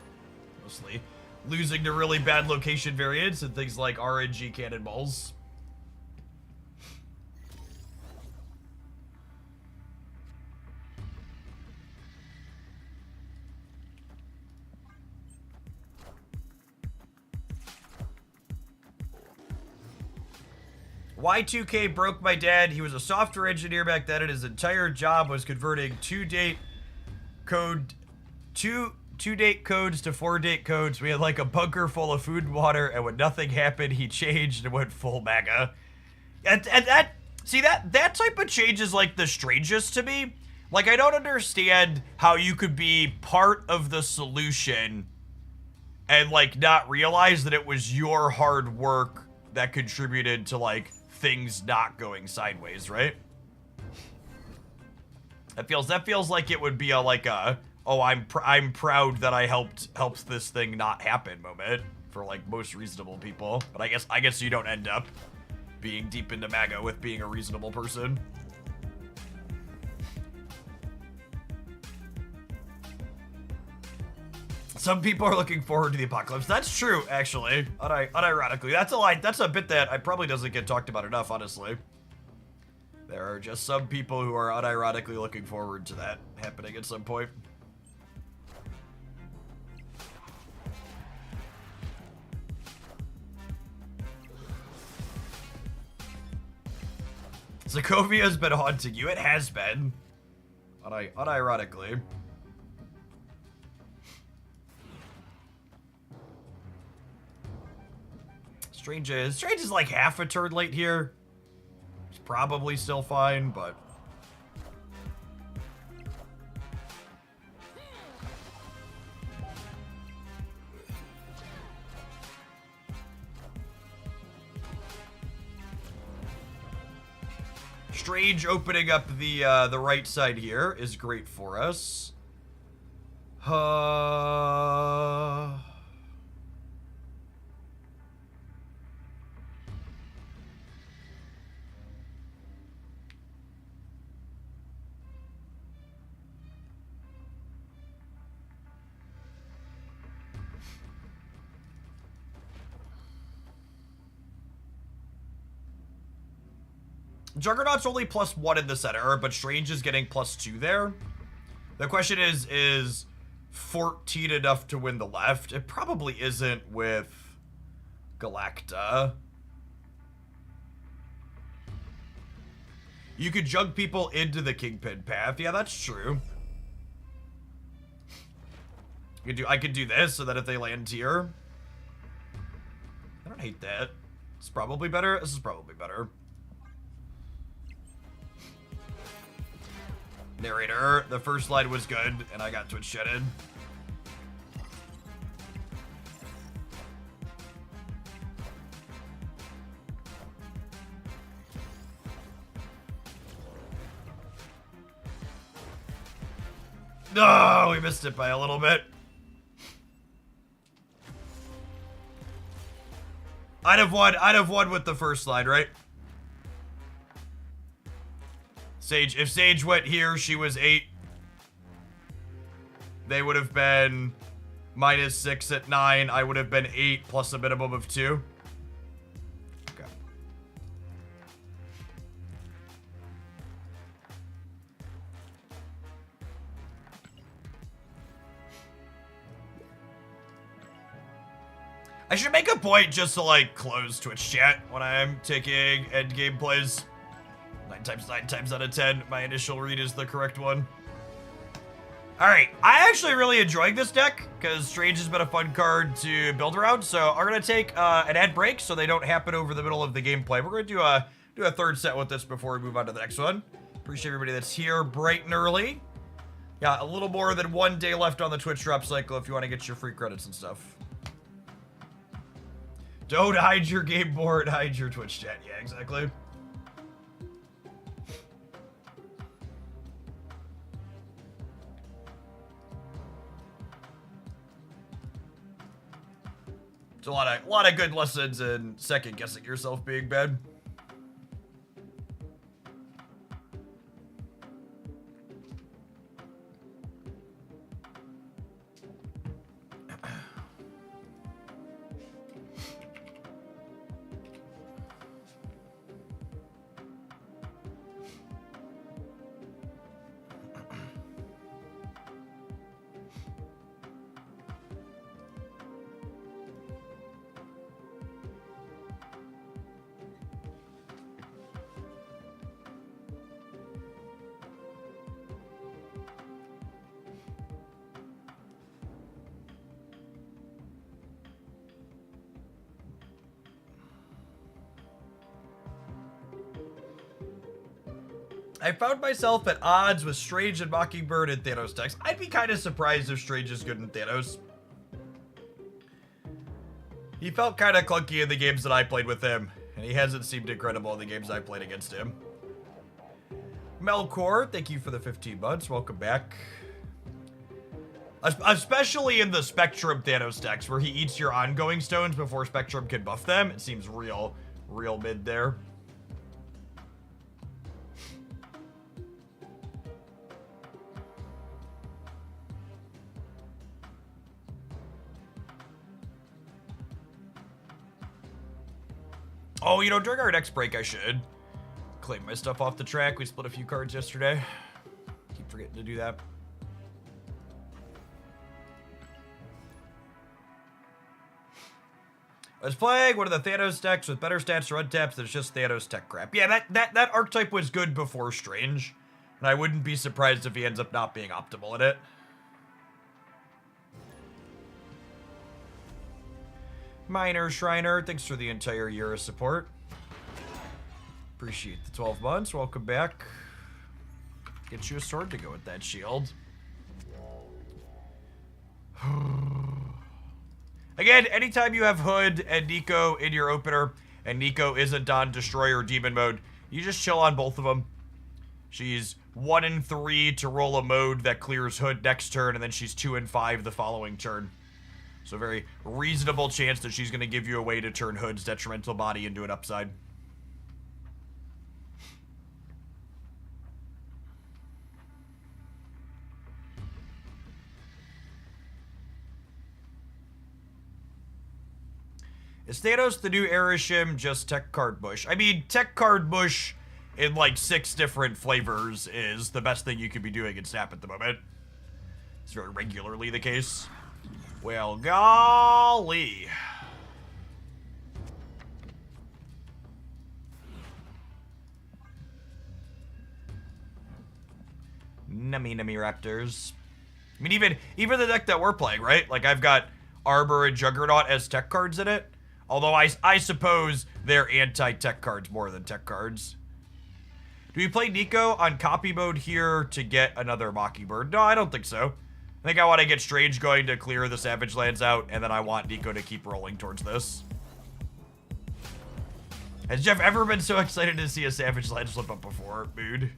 Mostly losing to really bad location variants and things like RNG cannonballs. Y2K broke my dad. He was a software engineer back then, and his entire job was converting two-date codes to 4-date codes. We had like a bunker full of food and water, and when nothing happened, he changed and went full MAGA. And that type of change is like the strangest to me. Like, I don't understand how you could be part of the solution and like not realize that it was your hard work that contributed to like things not going sideways, right? That feels like it would be a like a, oh, I'm proud that I helped this thing not happen moment for like most reasonable people. But I guess you don't end up being deep into MAGA with being a reasonable person. Some people are looking forward to the apocalypse. That's true, actually. Unironically. That's a bit that I probably doesn't get talked about enough, honestly. There are just some people who are unironically looking forward to that happening at some point. Sokovia's been haunting you. It has been. Unironically. Strange is like half a turn late here. It's probably still fine, but... Strange opening up the right side here is great for us. Juggernaut's only +1 in the center, but Strange is getting +2 there. The question is 14 enough to win the left? It probably isn't with Galacta. You could jug people into the Kingpin path. Yeah, that's true. I could do this so that if they land here... I don't hate that. It's probably better. This is probably better. Narrator, the first slide was good, and I got Twitch jetted. No, we missed it by a little bit. I'd have won with the first slide, right? Sage, if Sage went here, she was 8. They would have been -6 at 9. I would have been 8 plus a minimum of 2. Okay. I should make a point just to, like, close Twitch chat when I'm taking endgame plays. 9 times out of 10, my initial read is the correct one. Alright, I actually really enjoying this deck, because Strange has been a fun card to build around, so I'm going to take an ad break so they don't happen over the middle of the gameplay. We're going to do a third set with this before we move on to the next one. Appreciate everybody that's here bright and early. Yeah, a little more than 1 day left on the Twitch drop cycle if you want to get your free credits and stuff. Don't hide your game board, hide your Twitch chat. Yeah, exactly. It's a lot of good lessons in second guessing yourself being bad. I found myself at odds with Strange and Mockingbird and Thanos decks. I'd be kind of surprised if Strange is good in Thanos. He felt kind of clunky in the games that I played with him, and he hasn't seemed incredible in the games I played against him. Melkor, thank you for the 15 months. Welcome back. Especially in the Spectrum Thanos decks, where he eats your ongoing stones before Spectrum can buff them. It seems real mid there. Oh, you know, during our next break, I should claim my stuff off the track. We split a few cards yesterday. Keep forgetting to do that. I was playing one of the Thanos decks with better stats for untaps that's just Thanos tech crap. Yeah, that archetype was good before Strange, and I wouldn't be surprised if he ends up not being optimal in it. Minor Shriner, thanks for the entire year of support. Appreciate the 12 months. Welcome back. Get you a sword to go with that shield. Again, anytime you have Hood and Nico in your opener, and Nico isn't on Destroyer Demon mode, you just chill on both of them. She's 1 and 3 to roll a mode that clears Hood next turn, and then she's 2 and 5 the following turn. So a very reasonable chance that she's going to give you a way to turn Hood's detrimental body into an upside. Is Thanos the new Erishim just tech card bush? I mean, tech card bush in like 6 different flavors is the best thing you could be doing in Snap at the moment. It's very regularly the case. Well, golly. Nummy Raptors. I mean, even the deck that we're playing, right? Like, I've got Arbor and Juggernaut as tech cards in it. Although I suppose they're anti-tech cards more than tech cards. Do we play Nico on copy mode here to get another Mockingbird? No, I don't think so. I think I want to get Strange going to clear the Savage Lands out, and then I want Nico to keep rolling towards this. Has Jeff ever been so excited to see a Savage Land slip up before? Mood.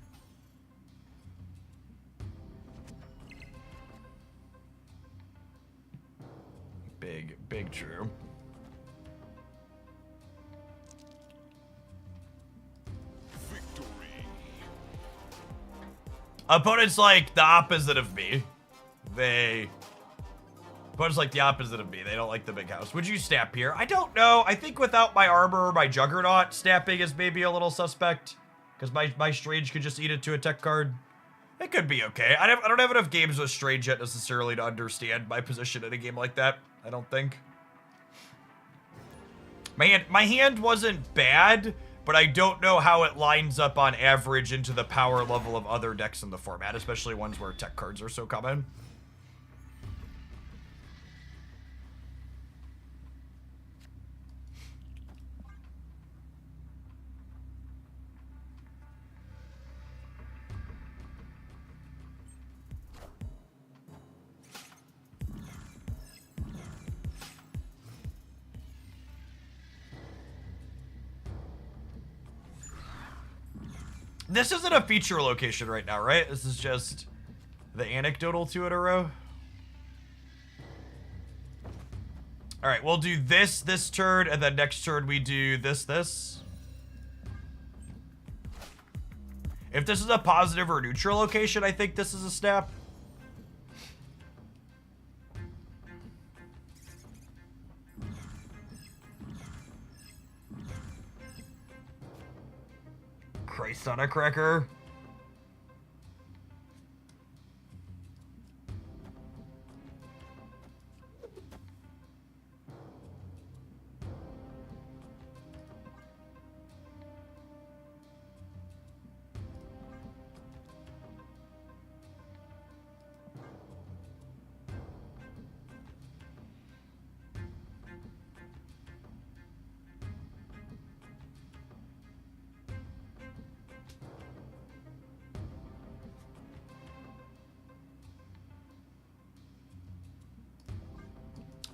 Big true. Opponents like the opposite of me. Opponents like the opposite of me. They don't like the big house. Would you snap here? I don't know. I think without my armor or my juggernaut, snapping is maybe a little suspect. Because my Strange could just eat it to a tech card. It could be okay. I don't have enough games with Strange yet necessarily to understand my position in a game like that. I don't think. My hand wasn't bad, but I don't know how it lines up on average into the power level of other decks in the format, especially ones where tech cards are so common. This isn't a feature location right now, right? This is just the anecdotal 2 in a row. All right, we'll do this turn, and then next turn we do this. If this is a positive or neutral location, I think this is a snap. Christ on a cracker.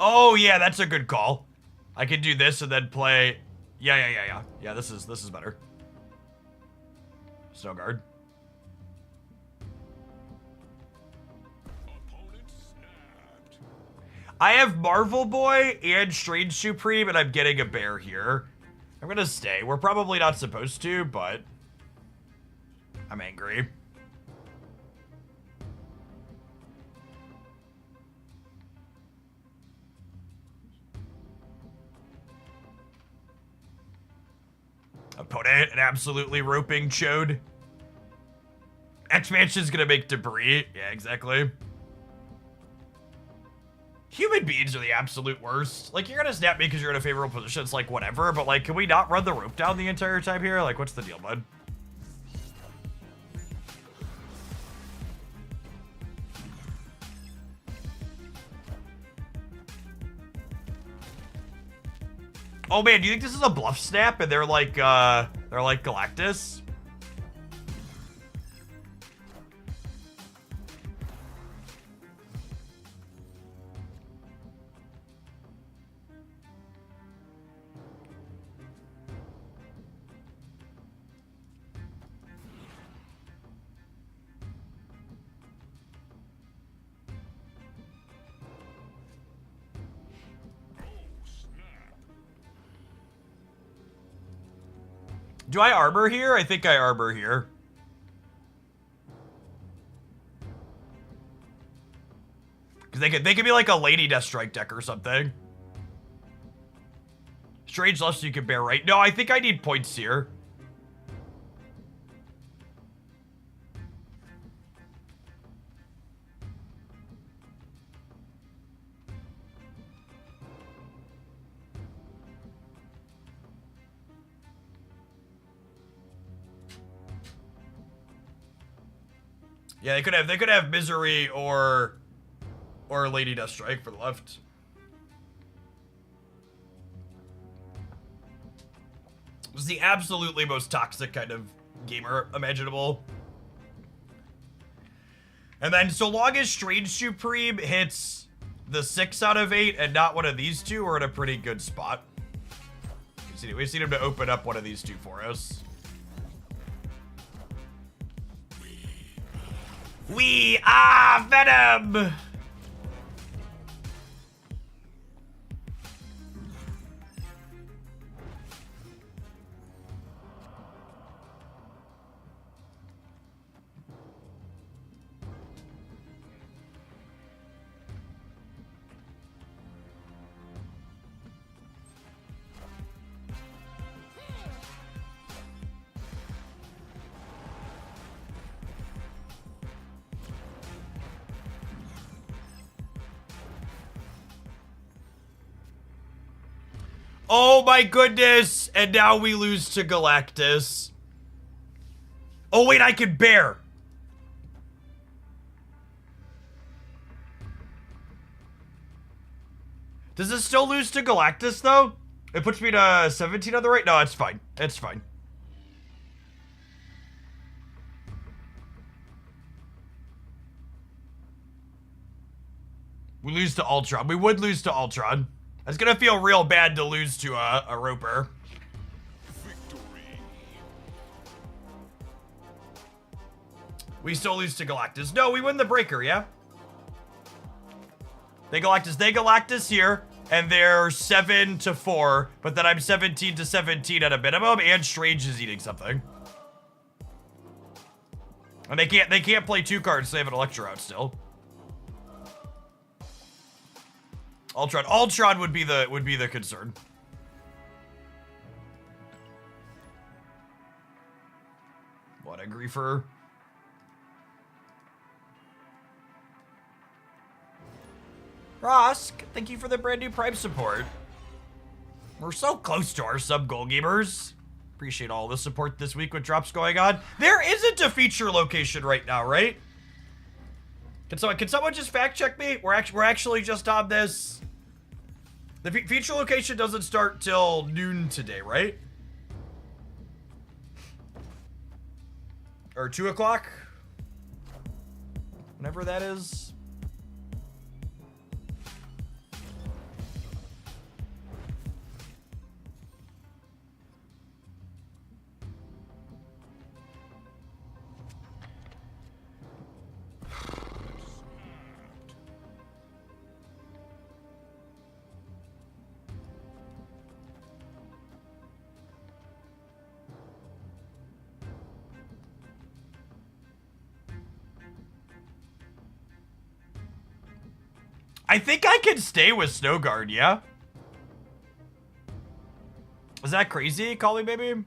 Oh yeah, that's a good call. I can do this and then play. Yeah. Yeah, this is better. Snow guard. I have Marvel Boy and Strange Supreme, and I'm getting a bear here. I'm gonna stay. We're probably not supposed to, but I'm angry. Opponent, an absolutely roping chode. Expansion's gonna make debris. Yeah, exactly. Human beings are the absolute worst. Like, you're gonna snap me because you're in a favorable position. It's like, whatever. But, like, can we not run the rope down the entire time here? Like, what's the deal, bud? Oh, man, do you think this is a bluff snap and they're like Galactus? Do I armor here? I think I armor here. Because they could be like a Lady Deathstrike deck or something. Strange Lust you can bear, right? No, I think I need points here. Yeah, they could have Misery or Lady Deathstrike for the left. This is the absolutely most toxic kind of gamer imaginable. And then so long as Strange Supreme hits the 6 out of 8 and not one of these two, we're in a pretty good spot. We've seen him to open up one of these two for us. We are Venom! Oh my goodness! And now we lose to Galactus. Oh wait, I can bear. Does this still lose to Galactus though? It puts me to 17 on the right? No, it's fine. It's fine. We lose to Ultron. We would lose to Ultron. It's gonna feel real bad to lose to a Roper. Victory. We still lose to Galactus. No, we win the breaker, yeah? They Galactus here, and they're 7-4, but then I'm 17-17 at a minimum, and Strange is eating something. And they can't play 2 cards, so they have an Electro out still. Ultron would be the concern. What a griefer. Rosk, thank you for the brand new Prime support. We're so close to our sub-goal gamers. Appreciate all the support this week with drops going on. There isn't a feature location right now, right? Can someone just fact check me? We're actually just on this. The feature location doesn't start till noon today, right? Or 2 o'clock? Whenever that is. I think I can stay with Snowguard, yeah? Is that crazy, Callie baby?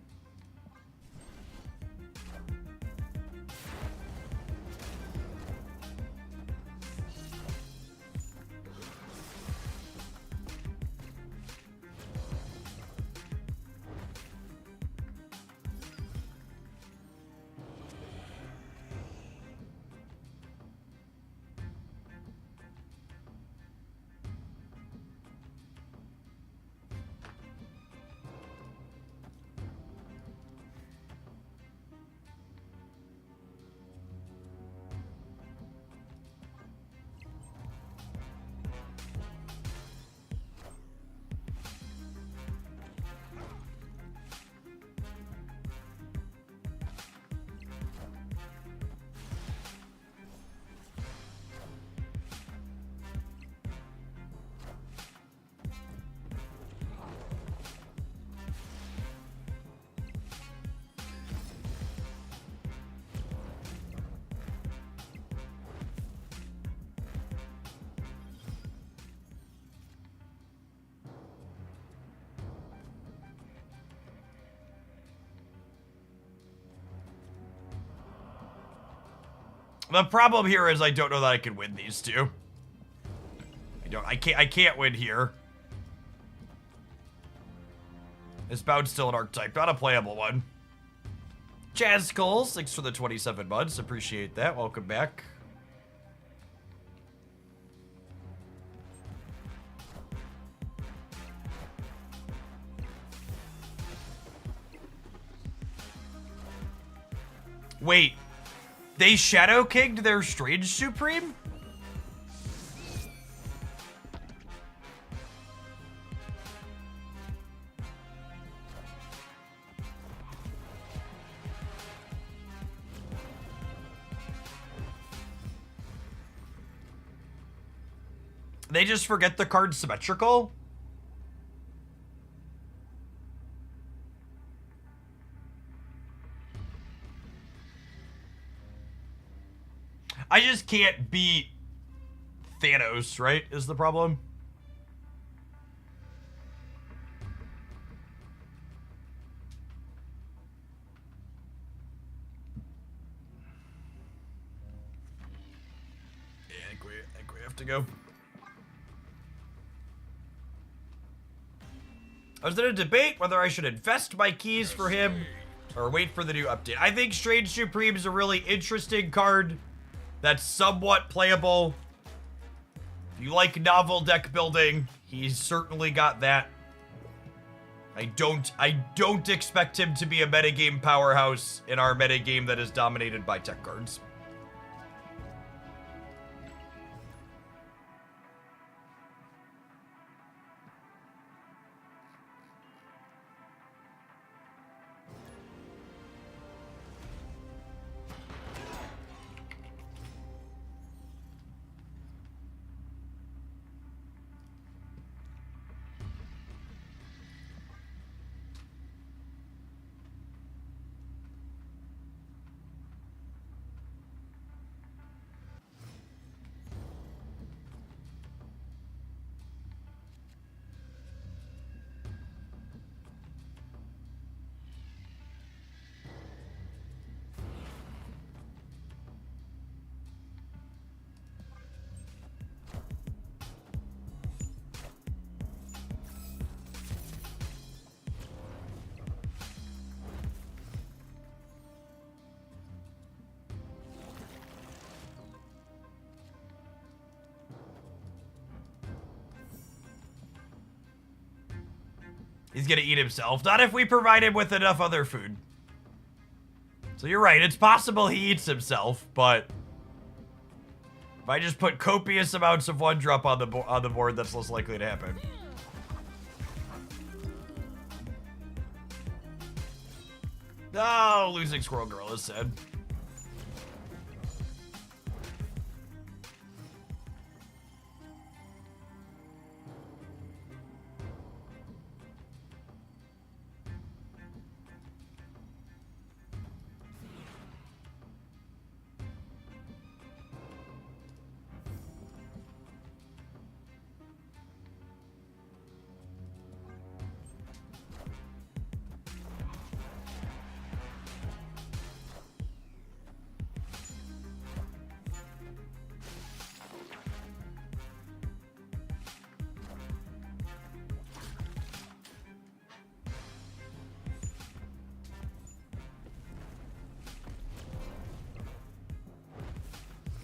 The problem here is I don't know that I can win these two. I can't win here. This bout's still an archetype, not a playable one. Jazz Skulls, thanks for the 27 months. Appreciate that. Welcome back. Wait. They Shadow Kinged their Strange Supreme? They just forget the card's symmetrical? I just can't beat Thanos, right? Is the problem? Yeah, I think we have to go. I was in a debate whether I should invest my keys for him or wait for the new update. I think Strange Supreme is a really interesting card that's somewhat playable. If you like novel deck building, he's certainly got that. I don't expect him to be a metagame powerhouse in our metagame that is dominated by tech cards. He's gonna eat himself. Not if we provide him with enough other food. So you're right, it's possible he eats himself, but if I just put copious amounts of 1-drop on the board, that's less likely to happen. Oh, losing Squirrel Girl is sad.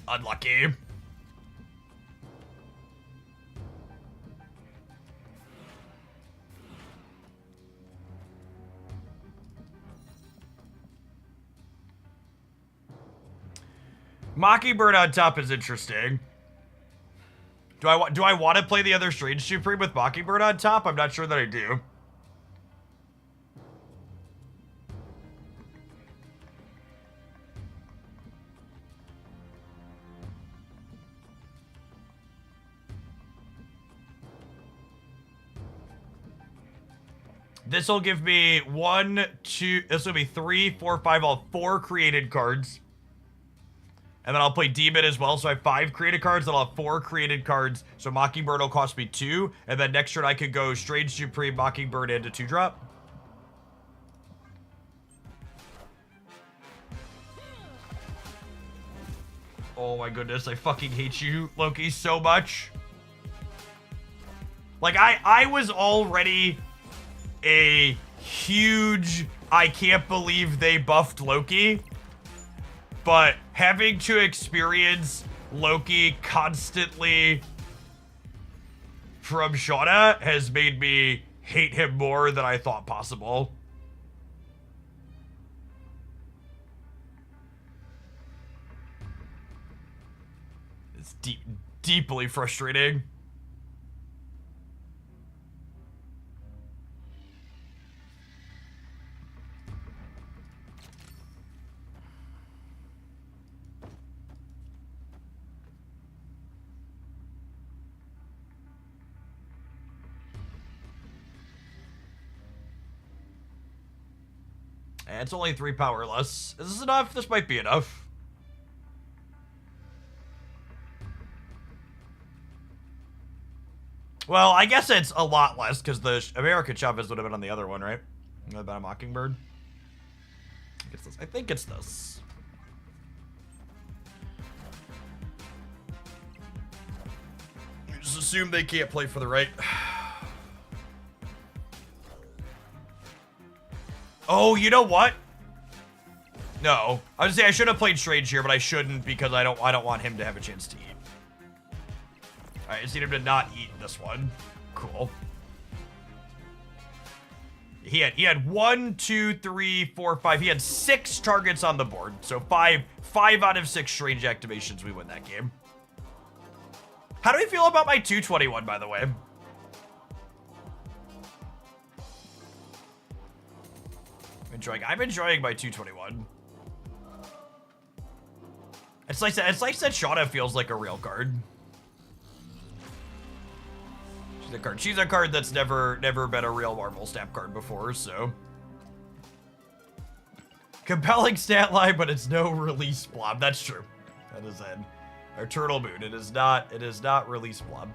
Unlucky. Mockingbird on top is interesting. Do I want to play the other Strange Supreme with Mockingbird on top? I'm not sure that I do. This will give me 1, 2, this will be 3, 4, 5, all 4 created cards. And then I'll play Demon as well, so I have 5 created cards, then I'll have 4 created cards. So Mockingbird will cost me 2, and then next turn I could go Strange Supreme, Mockingbird, and a 2-drop. Oh my goodness, I fucking hate you, Loki, so much. Like, I was already a huge I can't believe they buffed Loki, but having to experience Loki constantly from Shauna has made me hate him more than I thought possible. It's deeply frustrating. And it's only 3 powerless. Is this enough? This might be enough. Well, I guess it's a lot less, because the American Chavez would have been on the other one, right? About a Mockingbird. I think it's this. Just assume they can't play for the right. Oh, you know what? No. I was saying I should have played Strange here, but I shouldn't because I don't want him to have a chance to eat. Alright, I just need him to not eat this one. Cool. He had 1, 2, 3, 4, 5. He had 6 targets on the board. So 5 out of 6 strange activations, we win that game. How do we feel about my 221, by the way? I'm enjoying my 221. It's like that Shauna feels like a real card. She's a card that's never been a real Marvel Snap card before, so. Compelling stat line, but it's no release blob. That's true. That is it. Our Turtle Moon. It is not release blob.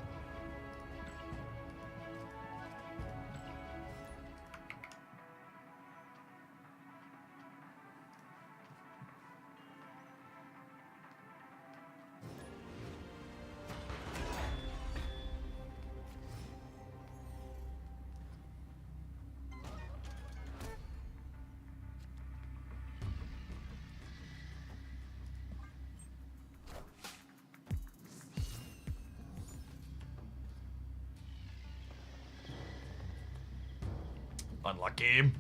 Unlucky.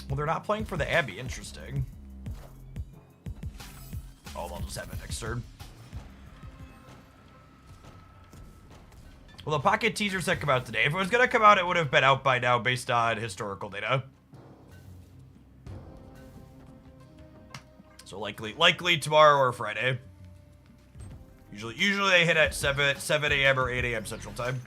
Well, they're not playing for the Abbey. Interesting. Oh, they'll just have it next turn. Well, the pocket teaser set come out today. If it was gonna come out, it would have been out by now based on historical data. So likely tomorrow or Friday. Usually they hit at 7 a.m. or 8 a.m. Central Time.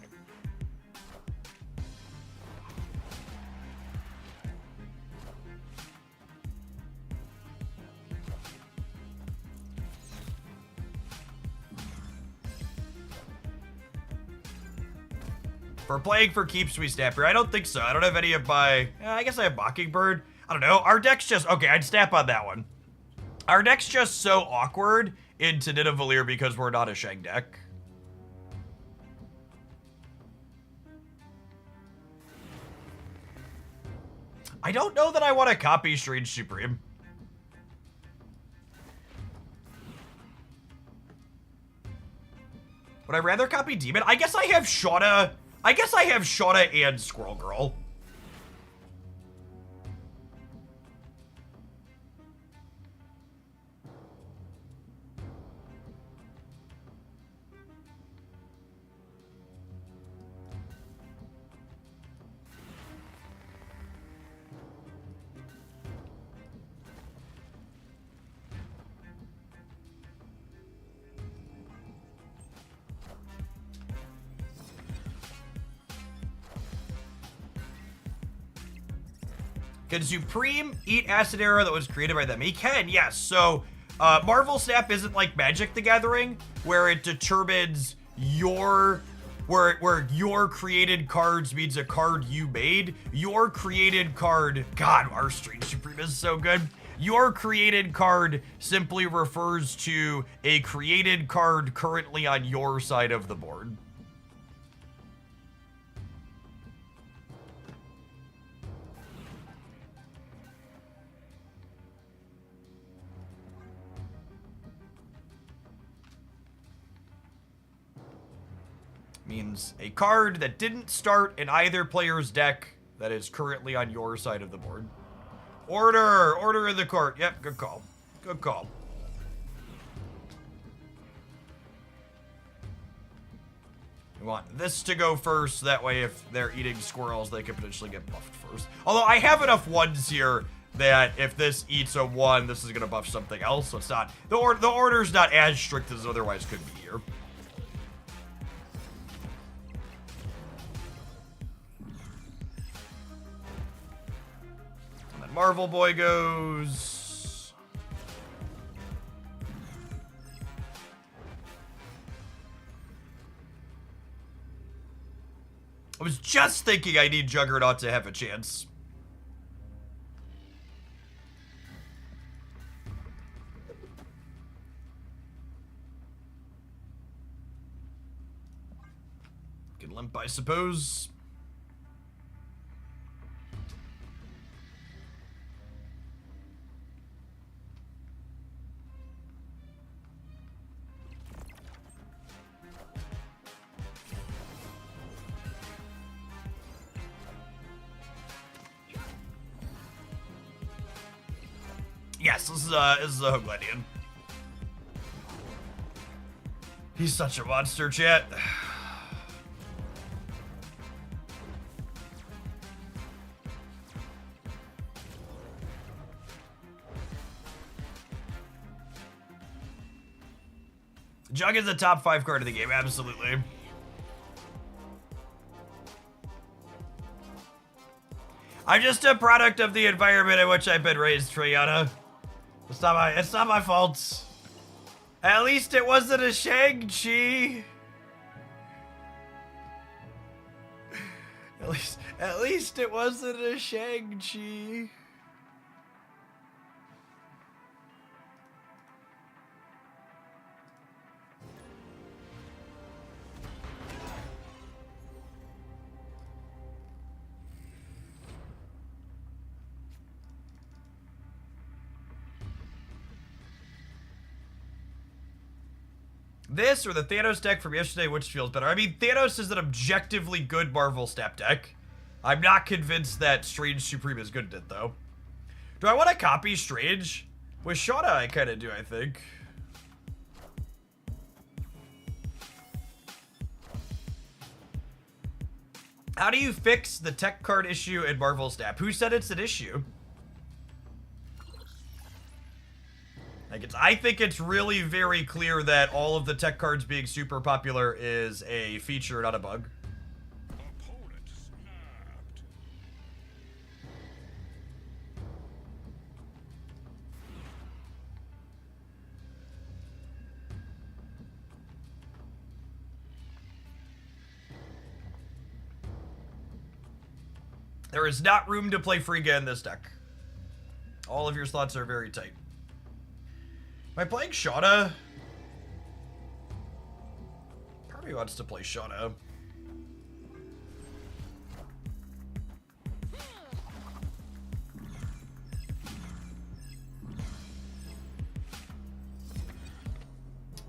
For playing for keeps, we snap here. I don't think so. I don't have any of my... I guess I have Mockingbird. I don't know. Our deck's just... Okay, I'd snap on that one. Our deck's just so awkward into Nidavellir because we're not a Shang deck. I don't know that I want to copy Strange Supreme. Would I rather copy Demon? I guess I have Shauna... and Squirrel Girl. Can Supreme eat Acid Arrow that was created by them? He can, yes. So, Marvel Snap isn't like Magic the Gathering, where it determines where your created cards means a card you made. Your created card, God, our Strange Supreme is so good. Your created card simply refers to a created card currently on your side of the board. Means a card that didn't start in either player's deck that is currently on your side of the board. Order in the court. Yep, good call. Good call. We want this to go first. That way, if they're eating squirrels, they can potentially get buffed first. Although I have enough ones here that if this eats a 1, this is going to buff something else. So it's not... The order's not as strict as it otherwise could be here. Marvel Boy goes. I was just thinking I need Juggernaut to have a chance. Can limp, I suppose. Yes, this is a Hoaglandian. He's such a monster, chat. Jug is the top 5 card of the game, absolutely. I'm just a product of the environment in which I've been raised, Triana. It's not my fault. At least it wasn't a Shang-Chi. At least it wasn't a Shang-Chi. This or the Thanos deck from yesterday, which feels better? I mean, Thanos is an objectively good Marvel Snap deck. I'm not convinced that Strange Supreme is good at it, though. Do I want to copy Strange? With Shauna, I kind of do, I think. How do you fix the tech card issue in Marvel Snap? Who said it's an issue? I think it's really very clear that all of the tech cards being super popular is a feature, not a bug. Opponent snapped. There is not room to play Frigga in this deck. All of your slots are very tight. Am I playing Shauna? Part of me wants to play Shauna.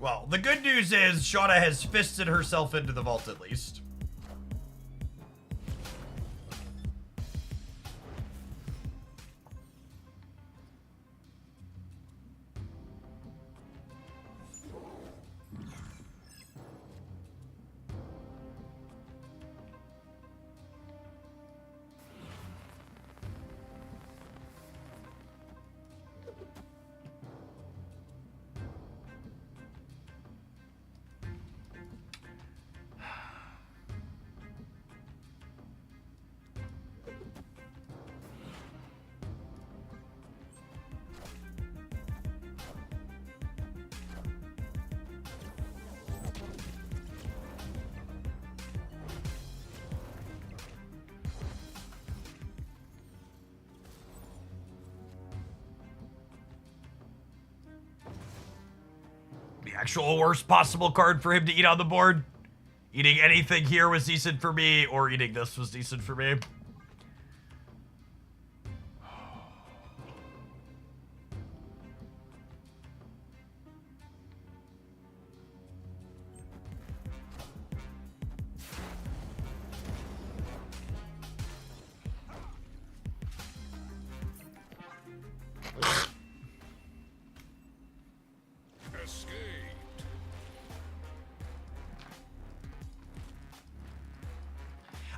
Well, the good news is Shauna has fisted herself into the vault at least. The actual worst possible card for him to eat on the board. Eating anything here was decent for me, or eating this was decent for me. Escaped.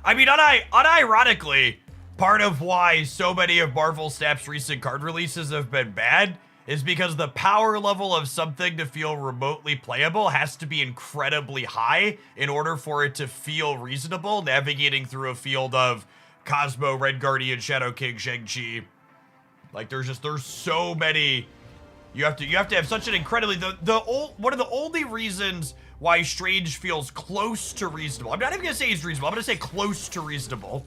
I mean, unironically, part of why so many of Marvel Snap's recent card releases have been bad is because the power level of something to feel remotely playable has to be incredibly high in order for it to feel reasonable, navigating through a field of Cosmo, Red Guardian, Shadow King, Shang-Chi. Like, there's so many. You have to have such an incredibly one of the only reasons why Strange feels close to reasonable. I'm not even gonna say he's reasonable. I'm gonna say close to reasonable.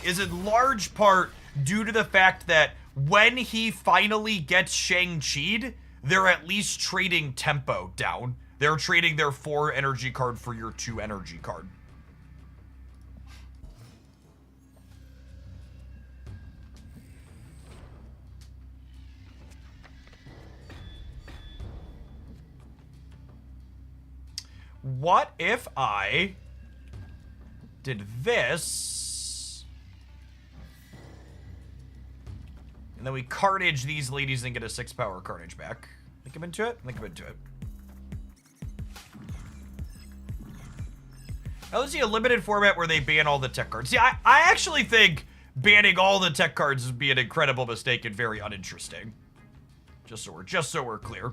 Is in large part due to the fact that when he finally gets Shang-Chi'd, they're at least trading tempo down. They're trading their 4 energy card for your 2 energy card. What if I did this? And then we carnage these ladies and get a 6 power carnage back. Think I'm into it? I think I'm into it. Now let's see a limited format where they ban all the tech cards. See, I actually think banning all the tech cards would be an incredible mistake and very uninteresting. Just so we're clear.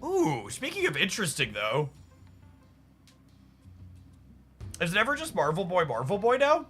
Ooh, speaking of interesting though. Is it ever just Marvel Boy now?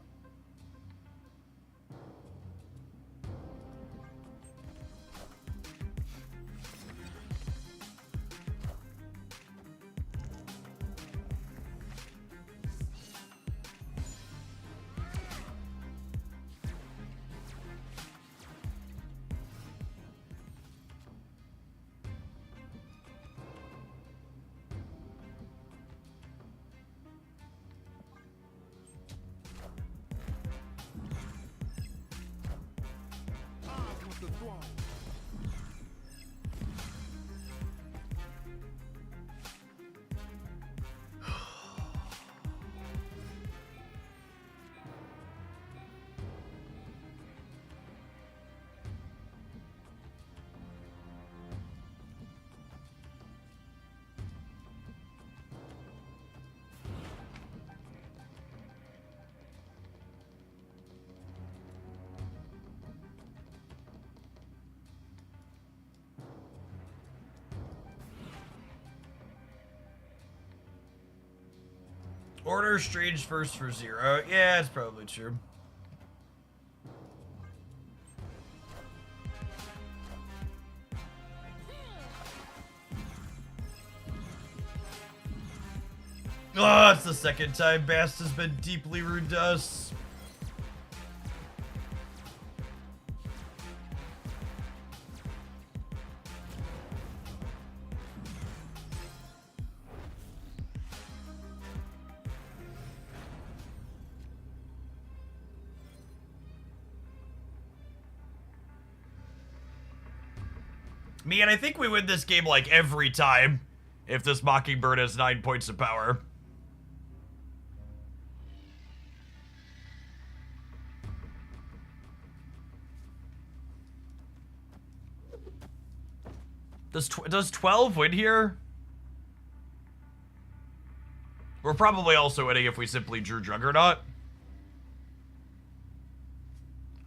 Order Strange first for 0. Yeah, it's probably true. Oh, it's the second time Bast has been deeply rude to us. Man, I think we win this game like every time if this Mockingbird has 9 points of power. Does 12 win here? We're probably also winning if we simply drew Juggernaut.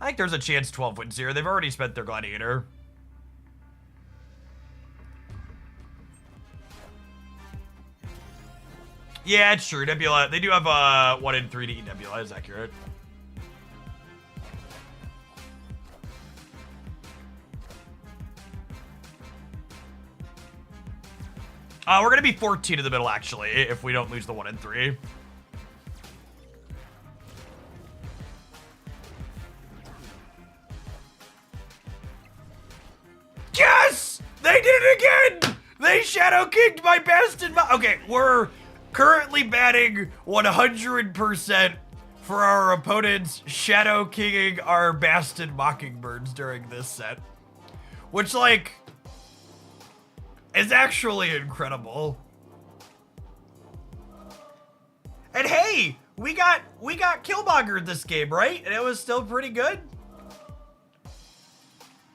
I think there's a chance 12 wins here. They've already spent their Gladiator. Yeah, it's true. Nebula, they do have a 1 in 3 to eat Nebula, is accurate. We're gonna be 14 in the middle, actually, if we don't lose the 1 in 3. Yes! They did it again! They Shadow Kicked my best in my... Okay, we're currently batting 100% for our opponents Shadow Kinging our Bastion Mockingbirds during this set. Which, like, is actually incredible. And hey, we got Killmongered this game, right? And it was still pretty good.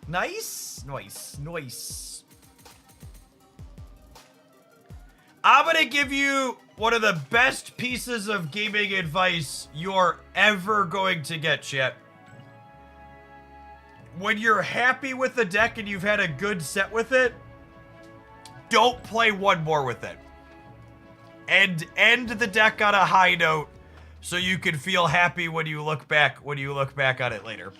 Nice, nice, nice. I'm gonna give you one of the best pieces of gaming advice you're ever going to get, chat. When you're happy with the deck and you've had a good set with it, don't play one more with it. And end the deck on a high note so you can feel happy when you look back on it later.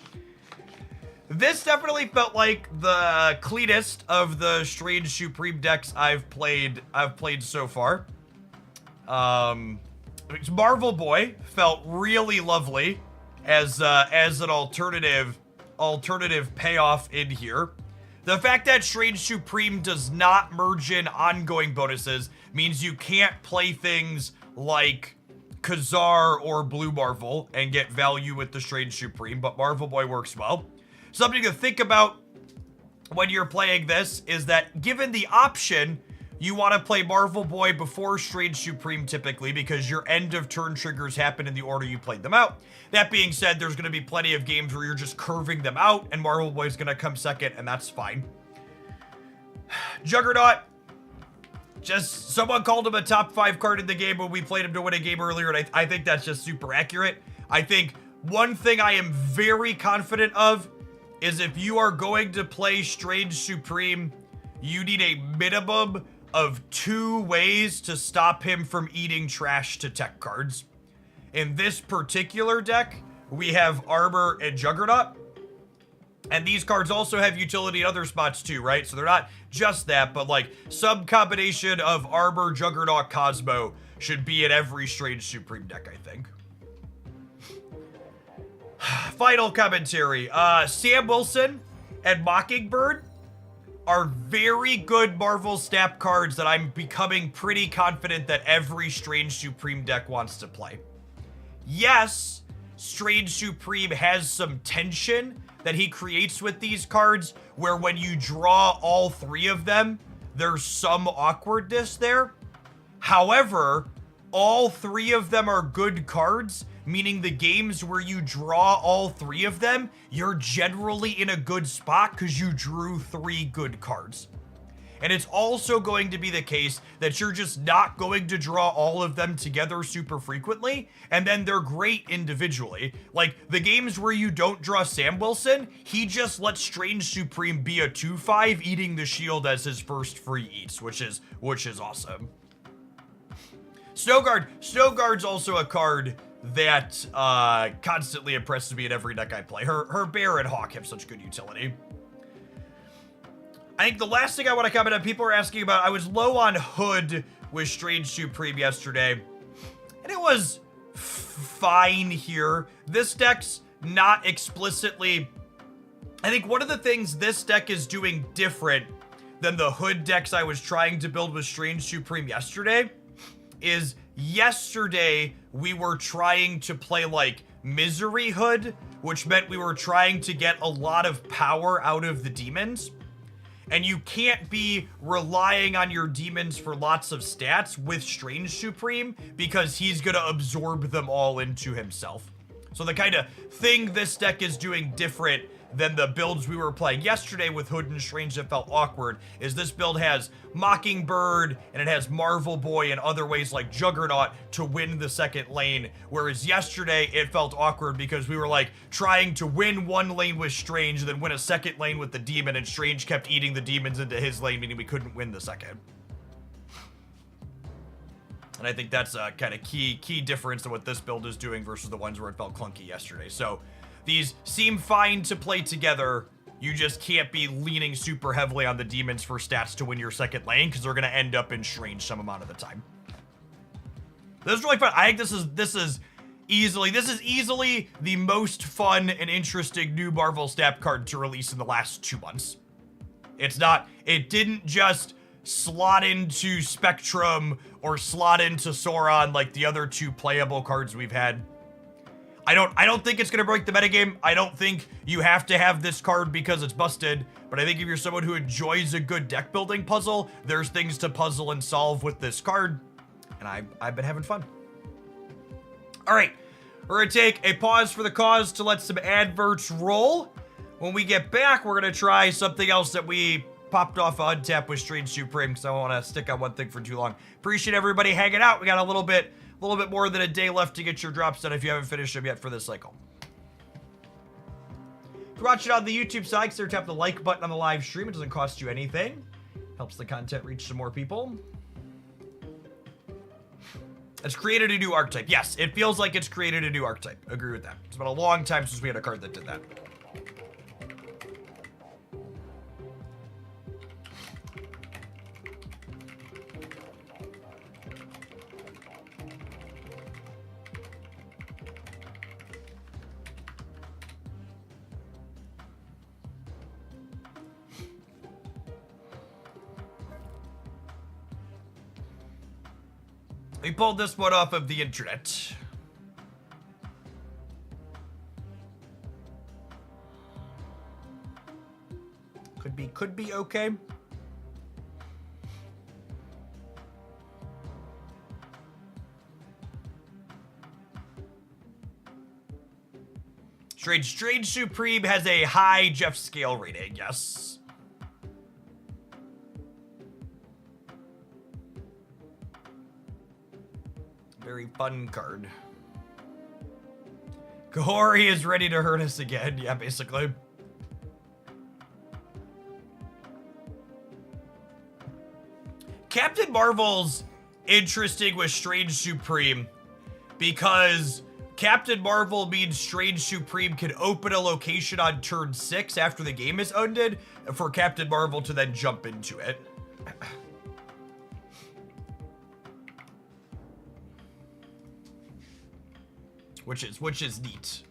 This definitely felt like the cleanest of the Strange Supreme decks I've played so far. Marvel Boy felt really lovely as an alternative payoff in here. The fact that Strange Supreme does not merge in ongoing bonuses means you can't play things like Khazar or Blue Marvel and get value with the Strange Supreme, but Marvel Boy works well. Something to think about when you're playing this is that given the option, you want to play Marvel Boy before Strange Supreme typically because your end of turn triggers happen in the order you played them out. That being said, there's going to be plenty of games where you're just curving them out and Marvel Boy is going to come second, and that's fine. Juggernaut. Just someone called him a top 5 card in the game when we played him to win a game earlier, and I think that's just super accurate. I think one thing I am very confident of is if you are going to play Strange Supreme, you need a minimum of 2 ways to stop him from eating trash to tech cards. In this particular deck, we have Armor and Juggernaut. And these cards also have utility in other spots too, right? So they're not just that, but like some combination of Armor, Juggernaut, Cosmo should be in every Strange Supreme deck, I think. Final commentary. Sam Wilson and Mockingbird are very good Marvel Snap cards that I'm becoming pretty confident that every Strange Supreme deck wants to play. Yes, Strange Supreme has some tension that he creates with these cards where when you draw all 3 of them, there's some awkwardness there. However, all 3 of them are good cards, meaning the games where you draw all 3 of them, you're generally in a good spot because you drew 3 good cards. And it's also going to be the case that you're just not going to draw all of them together super frequently, and then they're great individually. Like, the games where you don't draw Sam Wilson, he just lets Strange Supreme be a 2/5, eating the shield as his first free eats, which is awesome. Snowguard's also a card that constantly impresses me in every deck I play. Her Bear and Hawk have such good utility. I think the last thing I want to comment on, people are asking about, I was low on Hood with Strange Supreme yesterday, and it was fine here. This deck's not explicitly... I think one of the things this deck is doing different than the Hood decks I was trying to build with Strange Supreme yesterday is yesterday we were trying to play like Misery Hood, which meant we were trying to get a lot of power out of the demons. And you can't be relying on your demons for lots of stats with Strange Supreme because he's going to absorb them all into himself. So the kind of thing this deck is doing different than the builds we were playing yesterday with Hood and Strange that felt awkward is this build has Mockingbird and it has Marvel Boy and other ways like Juggernaut to win the second lane, whereas yesterday it felt awkward because we were like trying to win one lane with Strange and then win a second lane with the demon, and Strange kept eating the demons into his lane, meaning we couldn't win the second. And I think that's a kind of key difference in what this build is doing versus the ones where it felt clunky yesterday. So these seem fine to play together. You just can't be leaning super heavily on the demons for stats to win your second lane because they're going to end up in Strange some amount of the time. This is really fun. I think this is easily the most fun and interesting new Marvel Snap card to release in the last 2 months. It didn't just slot into Spectrum or slot into Sauron like the other 2 playable cards we've had. I don't think it's going to break the metagame. I don't think you have to have this card because it's busted, but I think if you're someone who enjoys a good deck building puzzle, there's things to puzzle and solve with this card, and I've been having fun. All right, we're going to take a pause for the cause to let some adverts roll. When we get back, we're going to try something else that we popped off of Untap with Strange Supreme, because I don't want to stick on one thing for too long. Appreciate everybody hanging out. We got a little bit more than a day left to get your drops done if you haven't finished them yet for this cycle. If you're watching on the YouTube side, consider tap the like button on the live stream. It doesn't cost you anything. Helps the content reach some more people. It's created a new archetype. Yes, it feels like it's created a new archetype. Agree with that. It's been a long time since we had a card that did that. We pulled this one off of the internet. Could be okay. Strange Supreme has a high Jeff Scale rating, yes. Very fun card. Kahori is ready to hurt us again. Yeah, basically. Captain Marvel's interesting with Strange Supreme because Captain Marvel means Strange Supreme can open a location on turn 6 after the game is ended for Captain Marvel to then jump into it. Which is neat.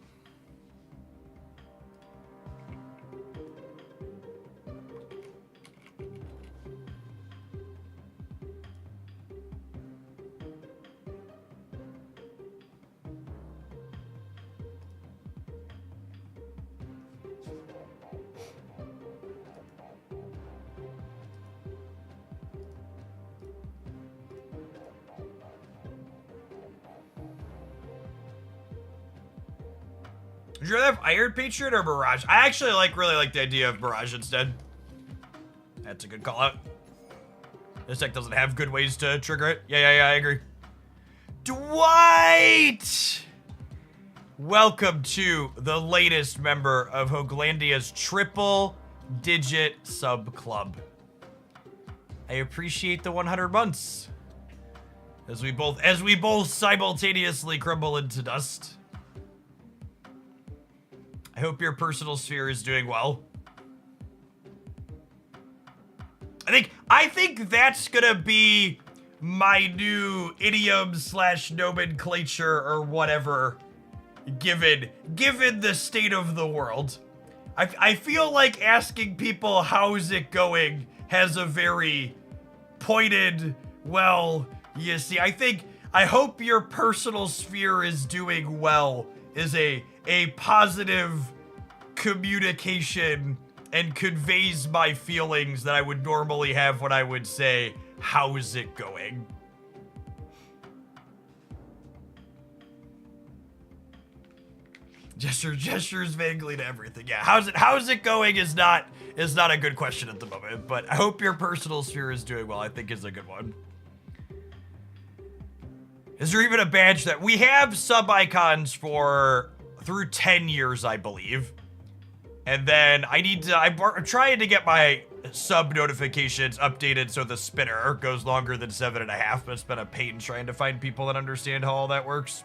Would you rather have Iron Patriot or Mirage? I actually really like the idea of Mirage instead. That's a good call out. This deck doesn't have good ways to trigger it. Yeah, I agree. Dwight! Welcome to the latest member of Hoaglandia's triple-digit sub club. I appreciate the 100 months. As we both simultaneously crumble into dust. I hope your personal sphere is doing well. I think that's gonna be my new idiom / nomenclature or whatever, given the state of the world. I feel like asking people how's it going has a very pointed, well, you see, I hope your personal sphere is doing well is a positive communication and conveys my feelings that I would normally have when I would say, how's it going? Gestures vaguely to everything. Yeah, how's it going is not a good question at the moment, but I hope your personal sphere is doing well, I think is a good one. Is there even a badge that we have sub icons through 10 years, I believe. And then I'm trying to get my sub notifications updated so the spinner goes longer than 7.5, but it's been a pain trying to find people that understand how all that works.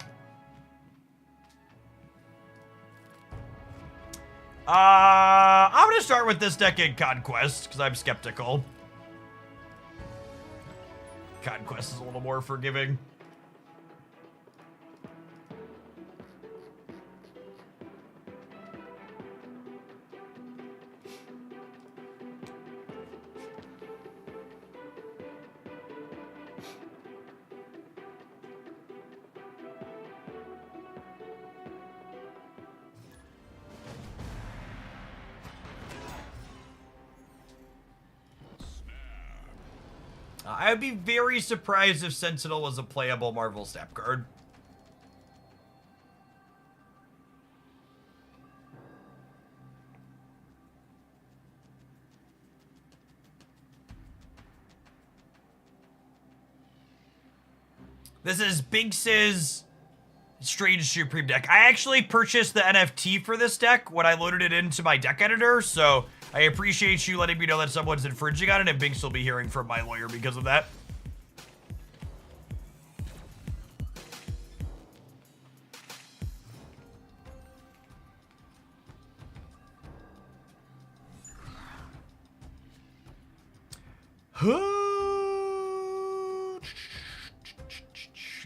I'm gonna start with this deck in Conquest, because I'm skeptical. Conquest is a little more forgiving. I would be very surprised if Sentinel was a playable Marvel Snap card. This is Binks's Strange Supreme deck. I actually purchased the NFT for this deck when I loaded it into my deck editor, so I appreciate you letting me know that someone's infringing on it, and Binks will be hearing from my lawyer because of that.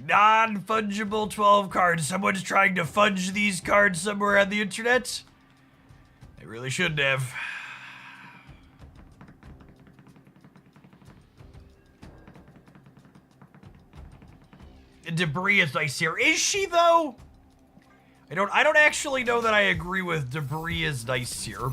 Non-fungible 12 cards. Someone's trying to fudge these cards somewhere on the internet. They really shouldn't have. Debris is nice here. Is she though? I don't actually know that I agree with Debris is nice here.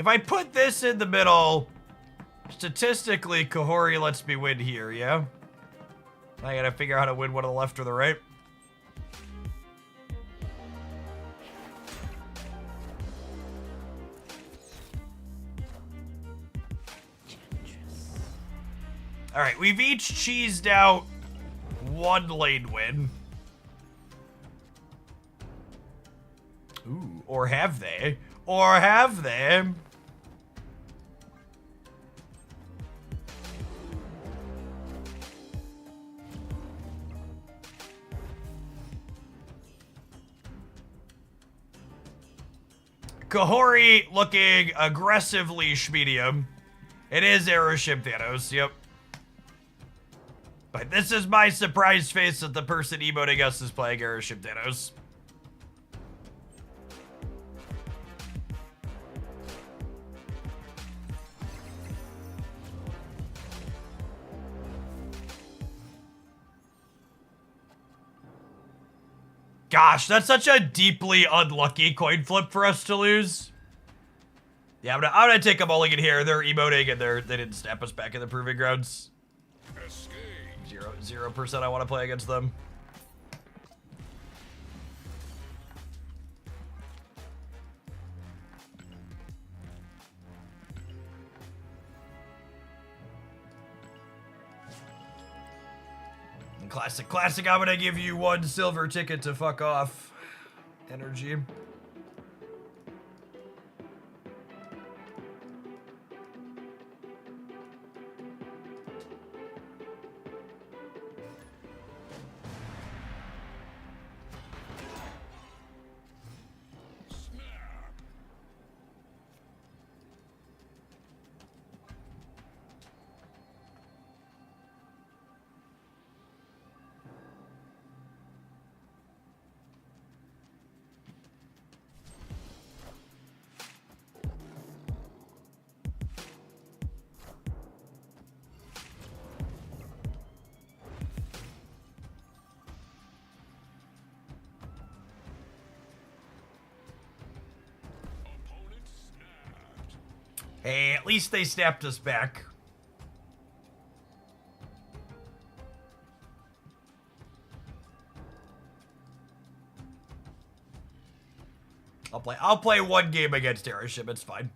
If I put this in the middle, statistically, Kahori lets me win here, yeah? I gotta figure out how to win one on the left or the right. All right, we've each cheesed out one lane win. Ooh, or have they? Or have they? Kahori looking aggressively schmedium. It is Aeroship Thanos, yep. But this is my surprise face that the person emoting us is playing Aeroship Thanos. Gosh, that's such a deeply unlucky coin flip for us to lose. Yeah, I'm gonna take a mulligan here. They're emoting and they didn't snap us back in the proving grounds. Escape. 0% I want to play against them. Classic, I'm gonna give you one silver ticket to fuck off. Energy. Hey, at least they snapped us back. I'll play one game against Aeroship, it's fine.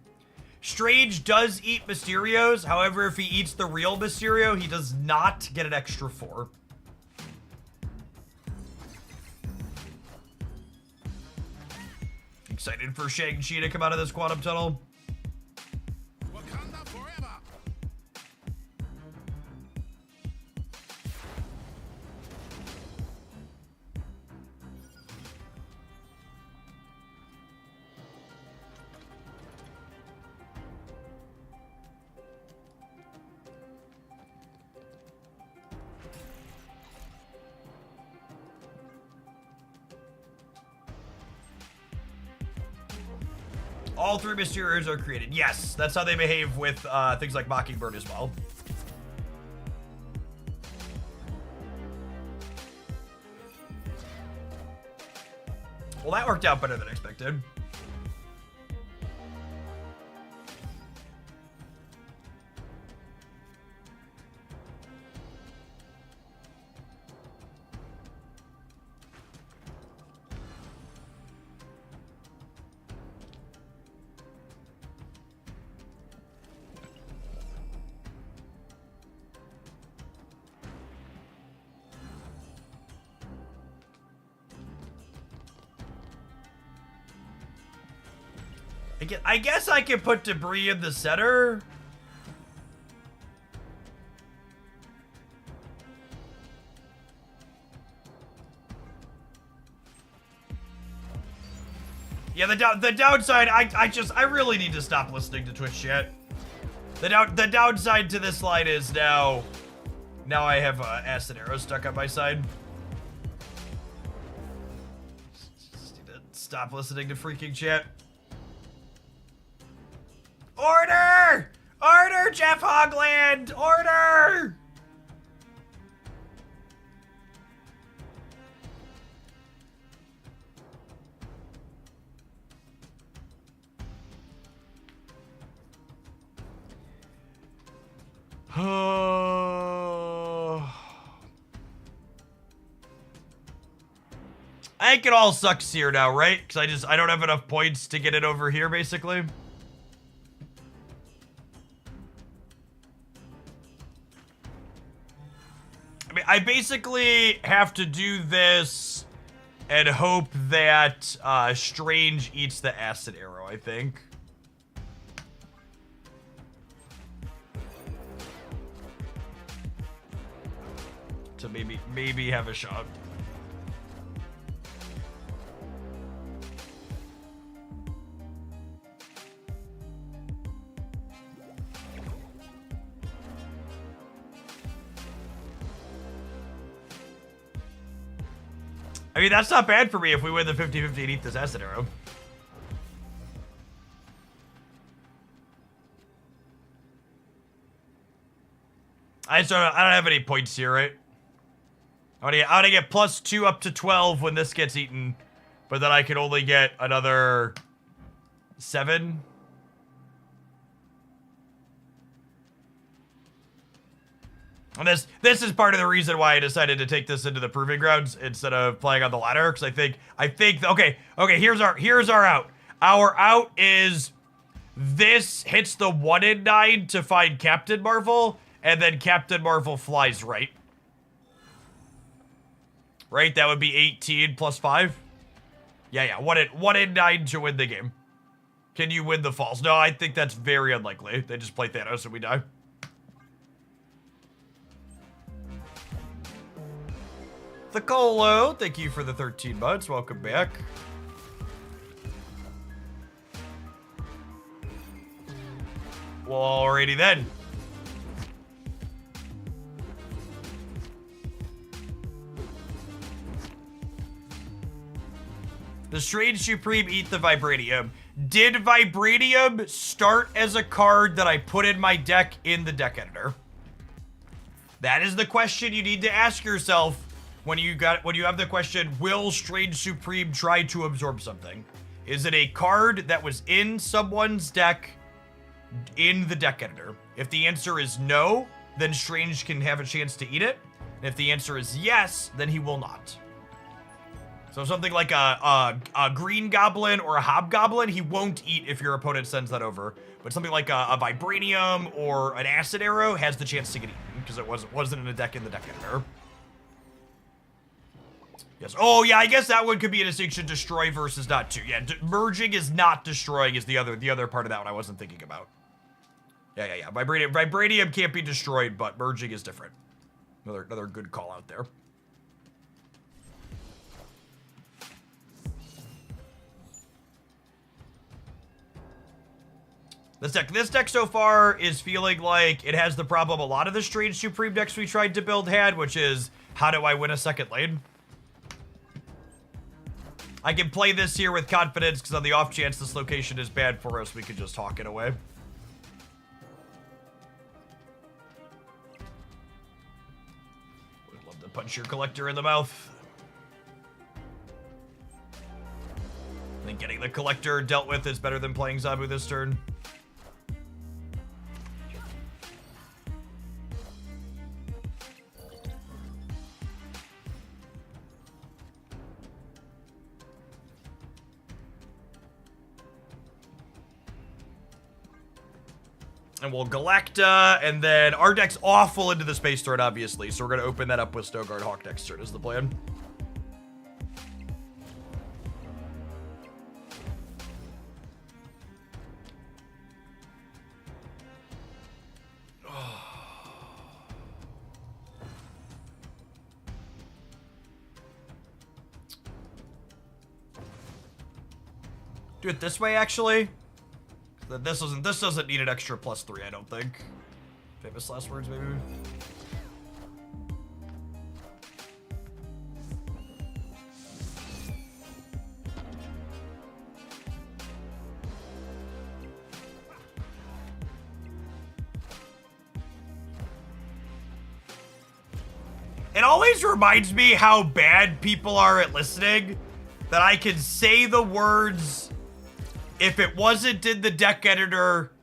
Strange does eat Mysterios, however, if he eats the real Mysterio, he does not get an extra 4. Excited for Shang-Chi to come out of this quantum tunnel. Wakanda forever. All 3 Mysterios are created. Yes, that's how they behave with things like Mockingbird as well. Well, that worked out better than expected. I guess I can put debris in the center. Yeah, the downside, I really need to stop listening to Twitch chat. The downside to this line is now I have acid arrow stuck on my side. Just need to stop listening to freaking chat. Order! Order, Jeff Hogland! Order! I think it all sucks here now, right? Because I don't have enough points to get it over here, basically. I mean, I basically have to do this and hope that Strange eats the acid arrow, I think. To maybe have a shot. I mean, that's not bad for me if we win the 50-50 and eat this acid arrow. I don't have any points here, right? I want to get +2 up to 12 when this gets eaten, but then I can only get another 7. And this is part of the reason why I decided to take this into the proving grounds instead of playing on the ladder, because I think okay, here's our out. Our out is this hits the 1 in 9 to find Captain Marvel, and then Captain Marvel flies right. Right? That would be 18 plus 5. Yeah, 1 in 9 to win the game. Can you win the falls? No, I think that's very unlikely. They just play Thanos and we die. The Colo, thank you for the 13 months. Welcome back. Well, alrighty then. The Strange Supreme eat the Vibranium. Did Vibranium start as a card that I put in my deck in the deck editor? That is the question you need to ask yourself when you have the question, will Strange Supreme try to absorb something? Is it a card that was in someone's deck in the deck editor? If the answer is no, then Strange can have a chance to eat it. And if the answer is yes, then he will not. So something like a green goblin or a hobgoblin, he won't eat if your opponent sends that over. But something like a vibranium or an acid arrow has the chance to get eaten because it wasn't in a deck in the deck editor. Yes. Oh yeah, I guess that one could be a distinction: destroy versus not to. Yeah, merging is not destroying is the other part of that one I wasn't thinking about. Yeah. Vibranium can't be destroyed, but merging is different. Another good call out there. This deck so far is feeling like it has the problem a lot of the Strange Supreme decks we tried to build had, which is, how do I win a second lane? I can play this here with confidence, because on the off chance this location is bad for us, we can just hawk it away. Would love to punch your collector in the mouth. I think getting the collector dealt with is better than playing Zabu this turn. And we'll Galacta, and then our deck's awful into the space turn, obviously, so we're going to open that up with Stogard Hawk next turn is the plan. Do it this way, actually. This doesn't need an extra +3, I don't think. Famous last words, maybe. It always reminds me how bad people are at listening, that I can say the words, if it wasn't in the deck editor,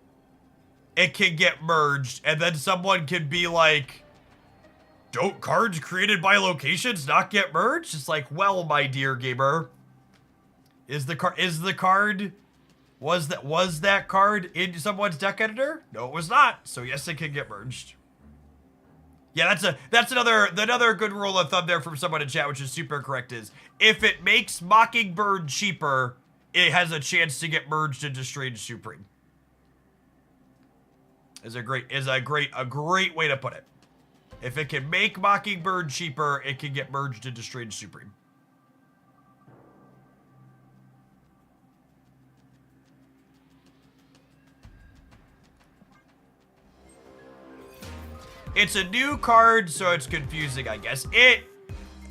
it can get merged, and then someone can be like, don't cards created by locations not get merged? It's like, well, my dear gamer, was that card in someone's deck editor? No, it was not. So yes, it can get merged. Yeah, that's another good rule of thumb there from someone in chat, which is super correct, is if it makes Mockingbird cheaper, it has a chance to get merged into Strange Supreme. Is a great way to put it. If it can make Mockingbird cheaper, it can get merged into Strange Supreme. It's a new card, so it's confusing, I guess. It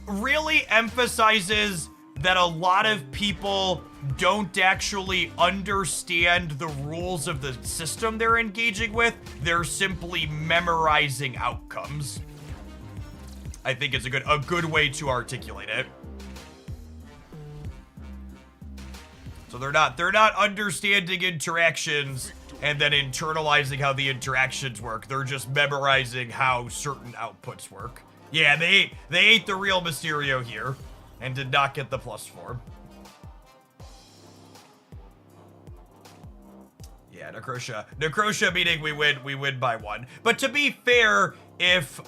really emphasizes that a lot of people don't actually understand the rules of the system they're engaging with. They're simply memorizing outcomes. I think it's a good way to articulate it. So they're not understanding interactions and then internalizing how the interactions work. They're just memorizing how certain outputs work. Yeah, they ate the real Mysterio here and did not get the +4. Yeah, Necrotia meaning we win by 1. But to be fair, if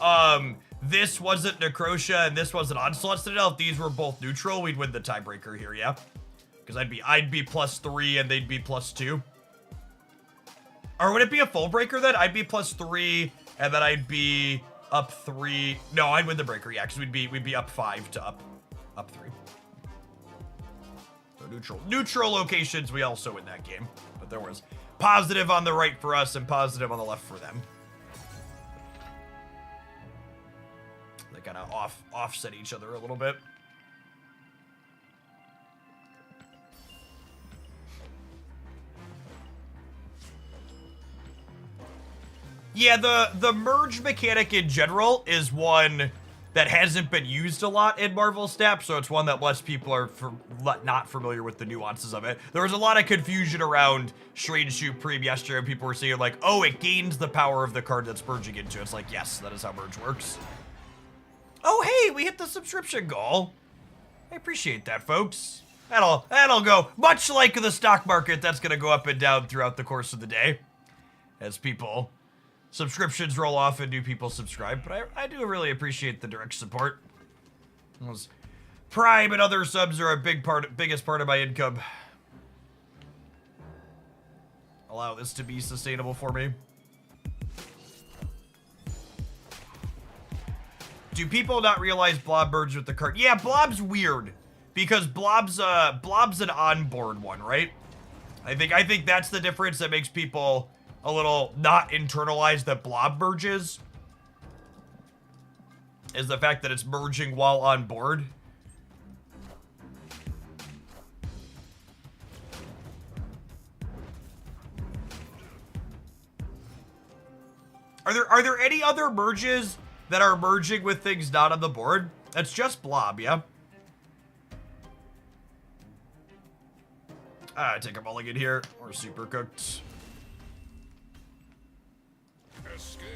this wasn't Necrotia and this wasn't Onslaught Citadel, if these were both neutral, we'd win the tiebreaker here, yeah? Because I'd be +3 and they'd be +2. Or would it be a full breaker then? I'd be +3 and then I'd be up 3. No, I'd win the breaker, yeah, because we'd be up 5 to up 3. So neutral locations, we also win that game. But there was positive on the right for us and positive on the left for them. They kind of offset each other a little bit. Yeah, the merge mechanic in general is one that hasn't been used a lot in Marvel Snap, so it's one that less people are not familiar with the nuances of it. There was a lot of confusion around Strange Supreme yesterday, and people were saying like, oh, it gains the power of the card that's merging into it. It's like, yes, that is how merge works. Oh, hey, we hit the subscription goal. I appreciate that, folks. That'll go, much like the stock market, that's gonna go up and down throughout the course of the day as subscriptions roll off and new people subscribe, but I do really appreciate the direct support. Those Prime and other subs are biggest part of my income. Allow this to be sustainable for me. Do people not realize Blob merged with the card? Yeah, Blob's weird because Blob's an onboard one, right? I think that's the difference that makes people a little not internalize that Blob merges, is the fact that it's merging while on board. Are there any other merges that are merging with things not on the board? That's just Blob, yeah? Take a mulligan here. Or super cooked. Escape.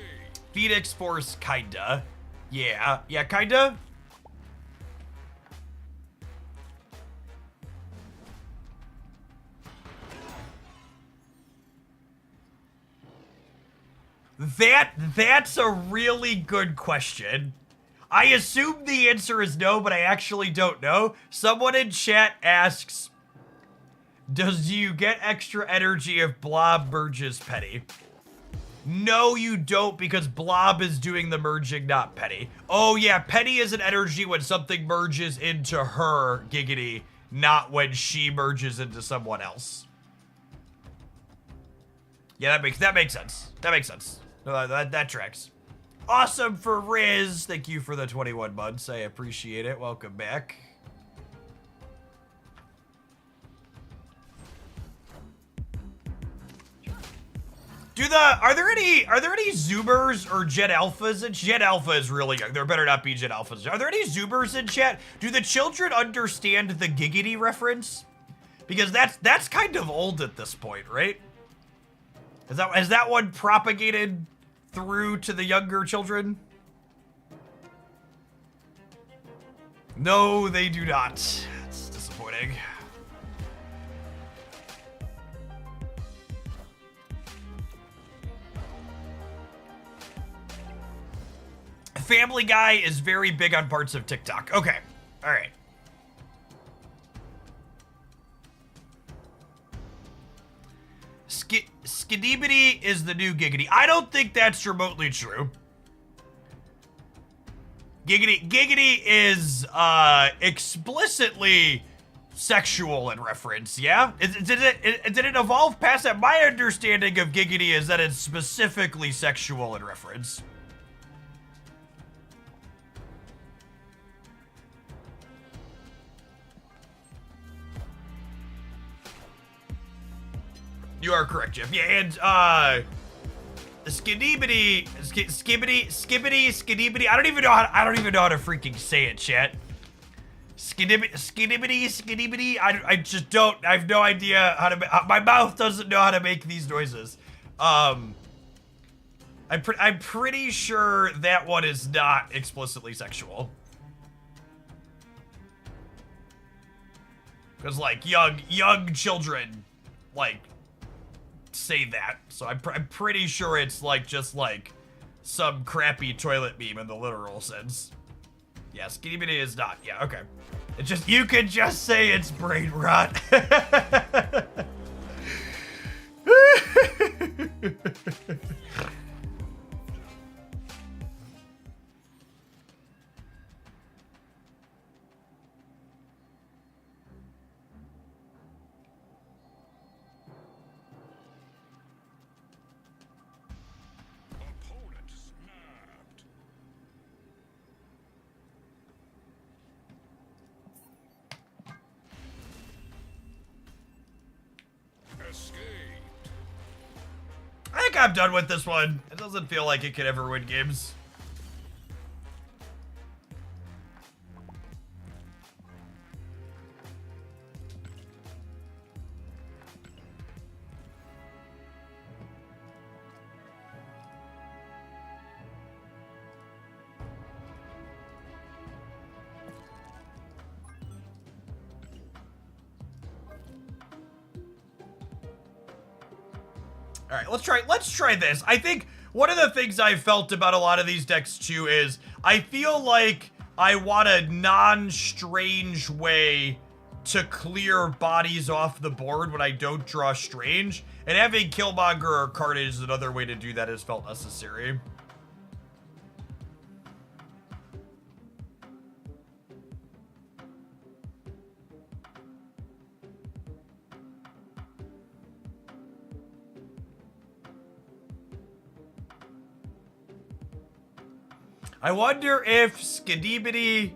Phoenix Force, kinda. Yeah, kinda. That's a really good question. I assume the answer is no, but I actually don't know. Someone in chat asks, do you get extra energy if Blob merges Petty? No, you don't, because Blob is doing the merging, not Petty. Oh yeah, Petty is an energy when something merges into her, giggity, not when she merges into someone else. Yeah, that makes sense. That makes sense. No, that tracks. Awesome for Riz. Thank you for the 21 months. I appreciate it. Welcome back. Are there any Zoomers or Jet Alphas? Jet Alpha is really young. There better not be Jet Alphas. Are there any Zoomers in chat? Do the children understand the giggity reference? Because that's kind of old at this point, right? Is that one propagated through to the younger children? No, they do not. It's disappointing. Family Guy is very big on parts of TikTok. Okay. All right. Skidibity is the new giggity. I don't think that's remotely true. Giggity is explicitly sexual in reference, yeah? Did it evolve past that? My understanding of giggity is that it's specifically sexual in reference. You are correct, Jeff. Yeah, and skidibity, skidibity. I don't even know how to freaking say it, chat. Skidibity. I just don't. I have no idea how to. My mouth doesn't know how to make these noises. I'm pretty sure that one is not explicitly sexual. Because like young children, like, say that. So I'm pretty sure it's like just like some crappy toilet meme in the literal sense. Yeah, skidibity is not. Yeah, okay. It's just, you could just say it's brain rot. Opponent snapped. Escaped. I think I'm done with this one. It doesn't feel like it could ever win games. All right, let's try this. I think one of the things I've felt about a lot of these decks too is I feel like I want a non-strange way to clear bodies off the board when I don't draw strange, and having Killmonger or Carnage is another way to do that has felt necessary. I wonder if Skidibity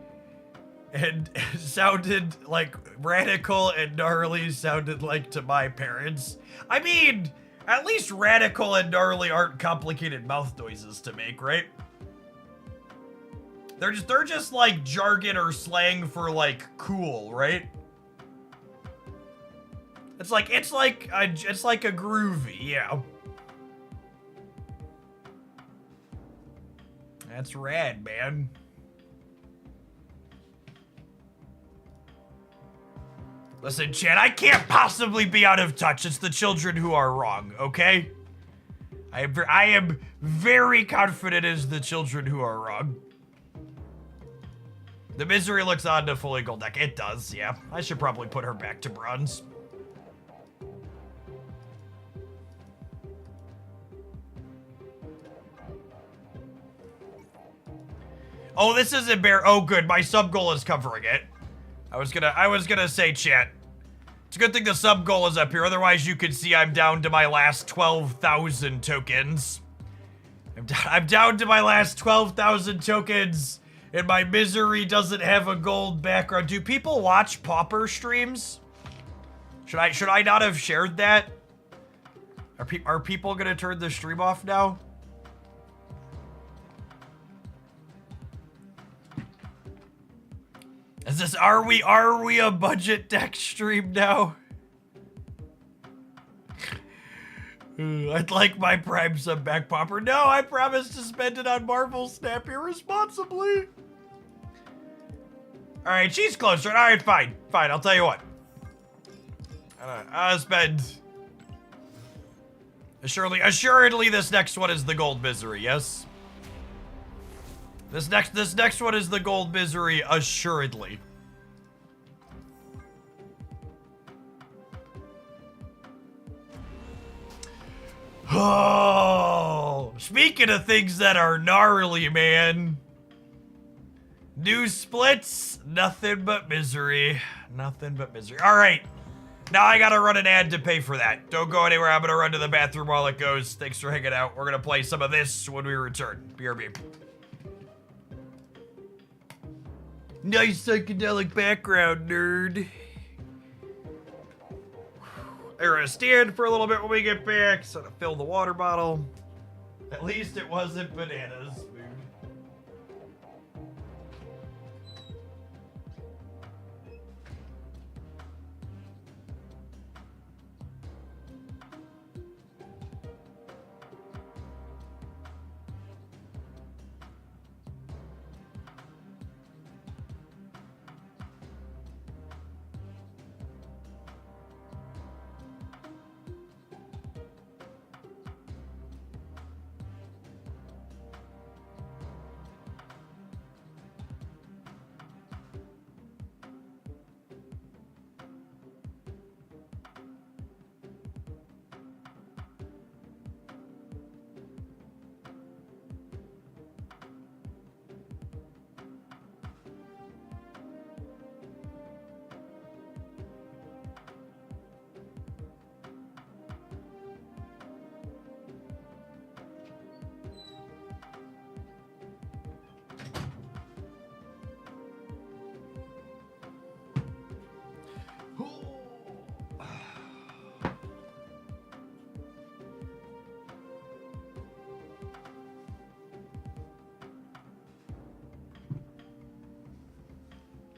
and sounded like Radical and Gnarly sounded like to my parents. I mean, at least Radical and Gnarly aren't complicated mouth noises to make, right? They're just like jargon or slang for like cool, right? It's like a groovy, yeah. That's rad, man. Listen, Chad, I can't possibly be out of touch. It's the children who are wrong, okay? I am very confident it's the children who are wrong. The Misery looks on to fully gold deck. It does, yeah. I should probably put her back to bronze. Oh, this isn't bear. Oh, good. My sub goal is covering it. I was gonna say, chat. It's a good thing the sub goal is up here. Otherwise, you could see I'm down to my last 12,000 tokens. I'm down to my last 12,000 tokens, and my Misery doesn't have a gold background. Do people watch Pauper streams? Should I not have shared that? Are people gonna turn the stream off now? Is this, are we a budget deck stream now? I'd like my Prime sub back, Popper. No, I promise to spend it on Marvel Snap irresponsibly. All right, she's closer. All right, fine. Fine, I'll tell you what. I'll spend... Assuredly, this next one is the gold misery, yes? This next one is the gold misery, assuredly. Oh, speaking of things that are gnarly, man. New splits, nothing but misery. Nothing but misery. All right, now I gotta run an ad to pay for that. Don't go anywhere, I'm gonna run to the bathroom while it goes. Thanks for hanging out. We're gonna play some of this when we return. BRB. Nice psychedelic background, nerd. We're gonna stand for a little bit when we get back, so to fill the water bottle. At least it wasn't bananas.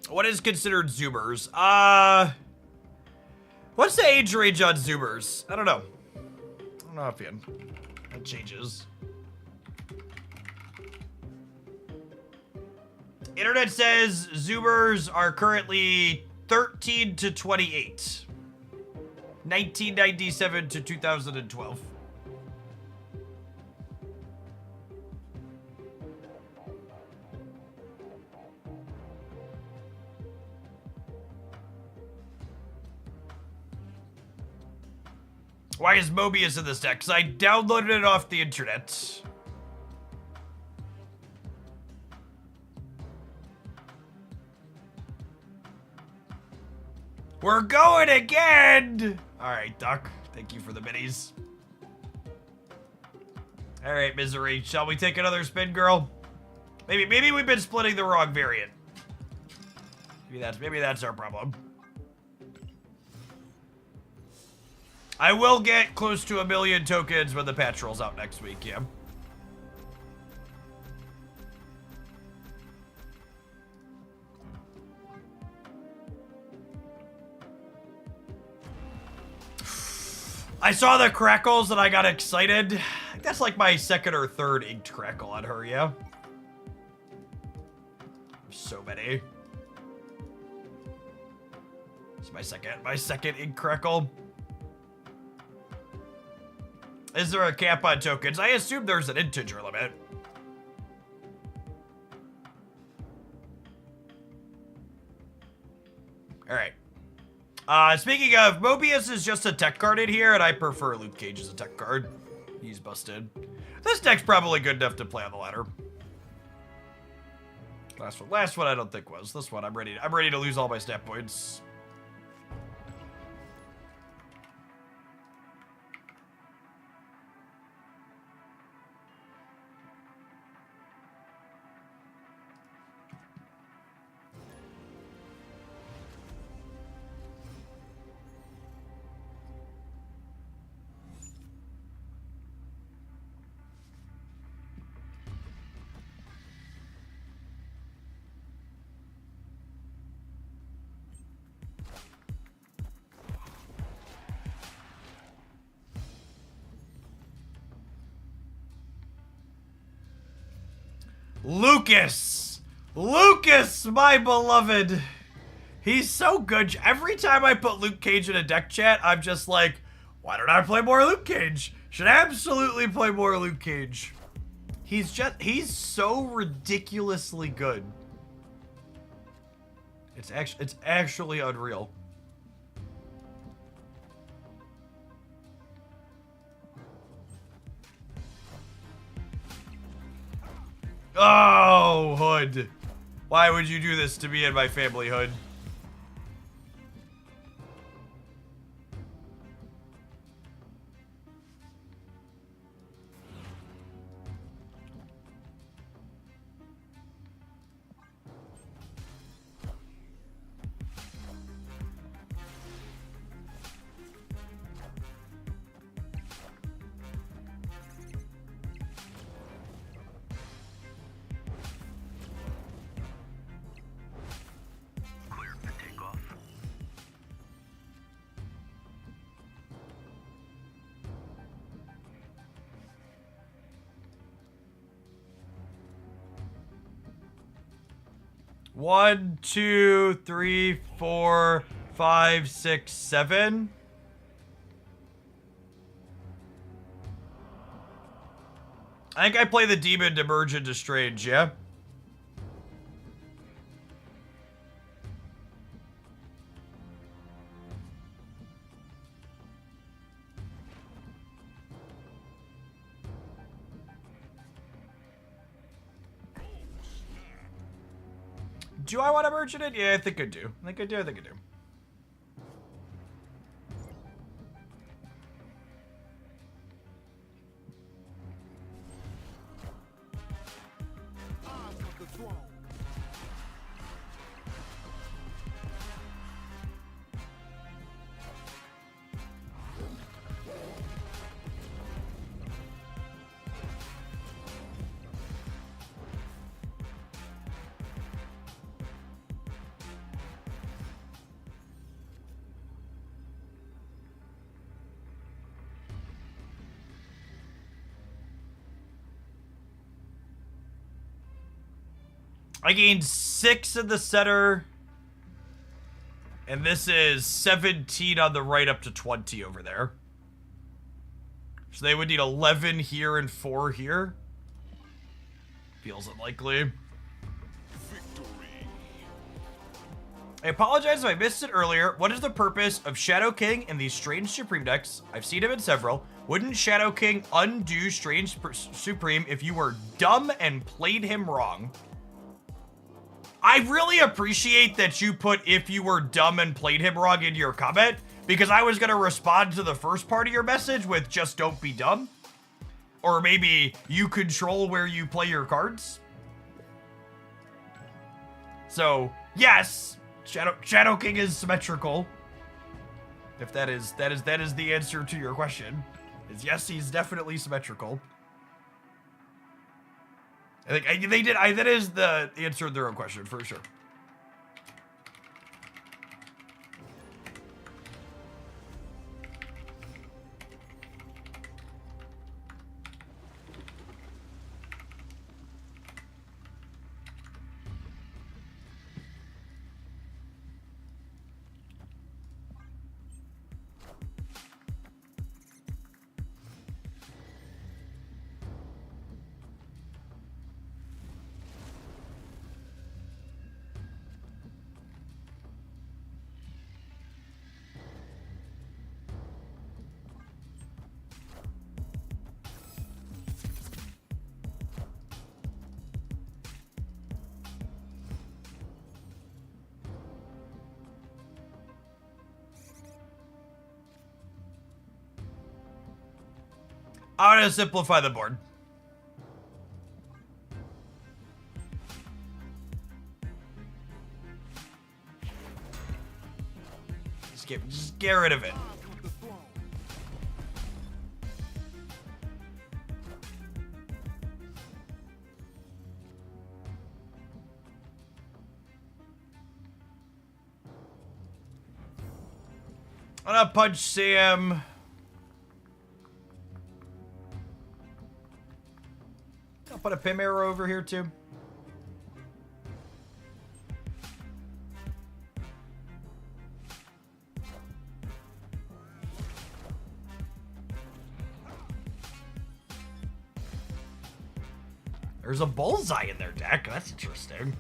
What is considered Zoomers? What's the age range on Zoomers? I don't know. I don't know offhand. That changes. Internet says Zoomers are currently 13 to 28. 1997 to 2012. Why is Mobius in this deck? Because I downloaded it off the internet. We're going again! Alright, Duck. Thank you for the minis. Alright, Misery. Shall we take another spin, girl? Maybe we've been splitting the wrong variant. Maybe that's our problem. I will get close to 1 million tokens when the patch rolls out next week, yeah. I saw the crackles and I got excited. I think that's like my second or third inked crackle on her, yeah? So many. It's my second ink crackle. Is there a cap on tokens? I assume there's an integer limit. All right. Speaking of, Mobius is just a tech card in here, and I prefer Luke Cage as a tech card. He's busted. This deck's probably good enough to play on the ladder. Last one I don't think was. This one I'm ready to lose all my stat points. Lucas! Lucas, my beloved! He's so good. Every time I put Luke Cage in a deck chat, I'm just like, why don't I play more Luke Cage? Should absolutely play more Luke Cage. He's so ridiculously good. It's actually unreal. Oh, Hood. Why would you do this to me and my family, Hood? One, two, three, 4, 5, 6, 7. I think I play the demon to merge into Strange, yeah? Do I want to merge it in? Yeah, I think I do. I think I do. I gained 6 in the center. And this is 17 on the right up to 20 over there. So they would need 11 here and 4 here. Feels unlikely. Victory. I apologize if I missed it earlier. What is the purpose of Shadow King in these Strange Supreme decks? I've seen him in several. Wouldn't Shadow King undo Strange Supreme if you were dumb and played him wrong? I really appreciate that you put "if you were dumb and played him wrong" into your comment, because I was going to respond to the first part of your message with "just don't be dumb." Or maybe "you control where you play your cards." So, yes, Shadow King is symmetrical. If that is the answer to your question. Is yes, he's definitely symmetrical. I think they did. That is the answer to their own question for sure. I'm gonna simplify the board. Just get rid of it. I'm gonna punch Sam. I'll put a Pim arrow over here too. There's a bullseye in their deck. That's interesting.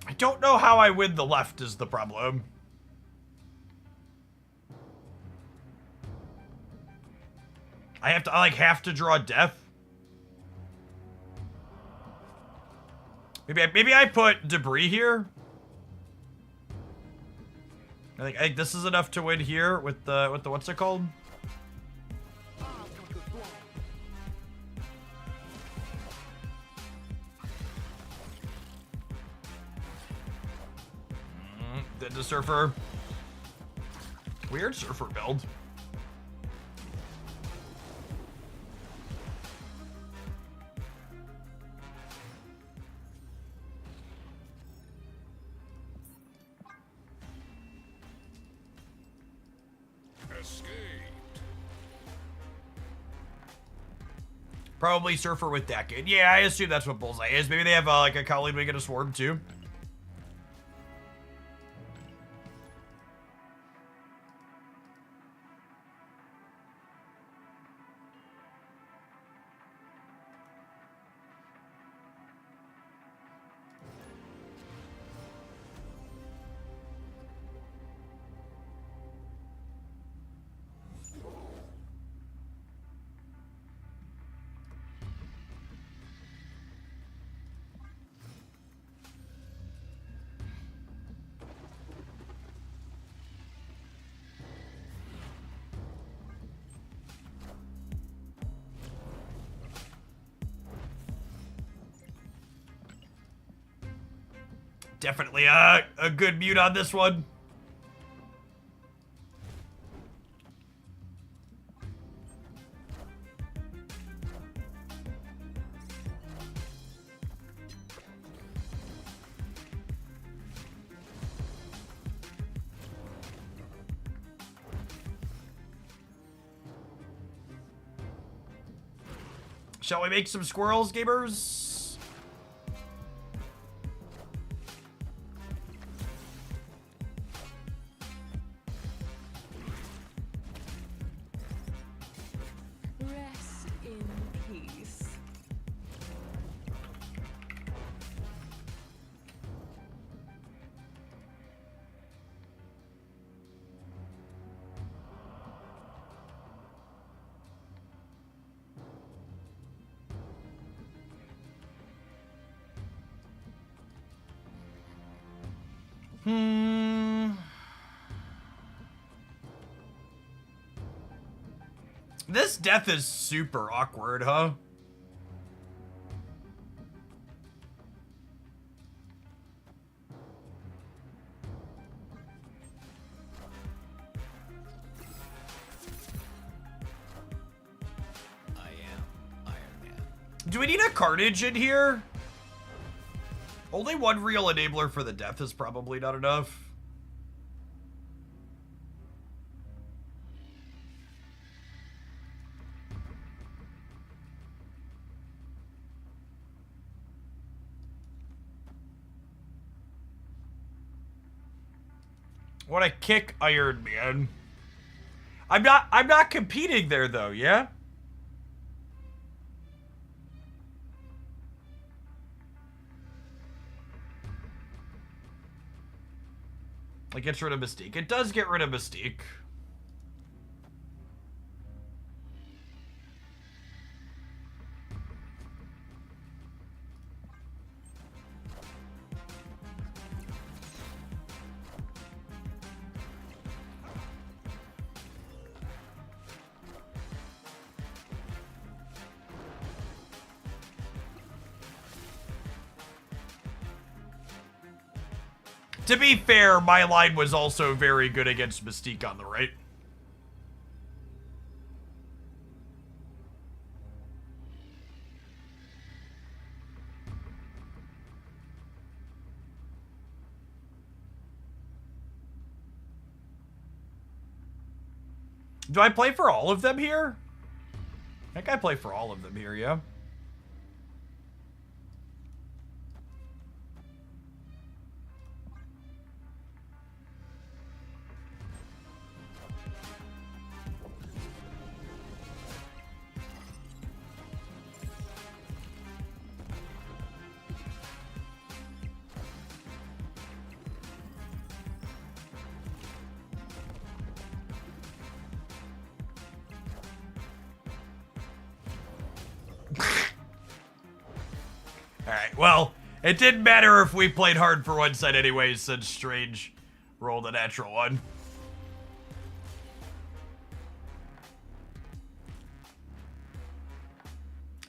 I don't know how I win the left is the problem. I have to draw death. Maybe I put debris here. I think this is enough to win here with the what's it called? The surfer. Weird surfer build. Escaped. Probably surfer with Decade. Yeah, I assume that's what Bullseye is. Maybe they have like a colleague making a swarm too. Definitely a good mute on this one. Shall we make some squirrels, gamers? Rest in peace. This death is super awkward, huh? I am Iron Man. Do we need a Carnage in here? Only one real enabler for the death is probably not enough. Want to kick Iron Man? I'm not competing there though, yeah? It gets rid of Mystique. It does get rid of Mystique. To be fair, my line was also very good against Mystique on the right. Do I play for all of them here? I think I play for all of them here, yeah. Alright, well, it didn't matter if we played hard for one side anyways, since Strange rolled a natural one.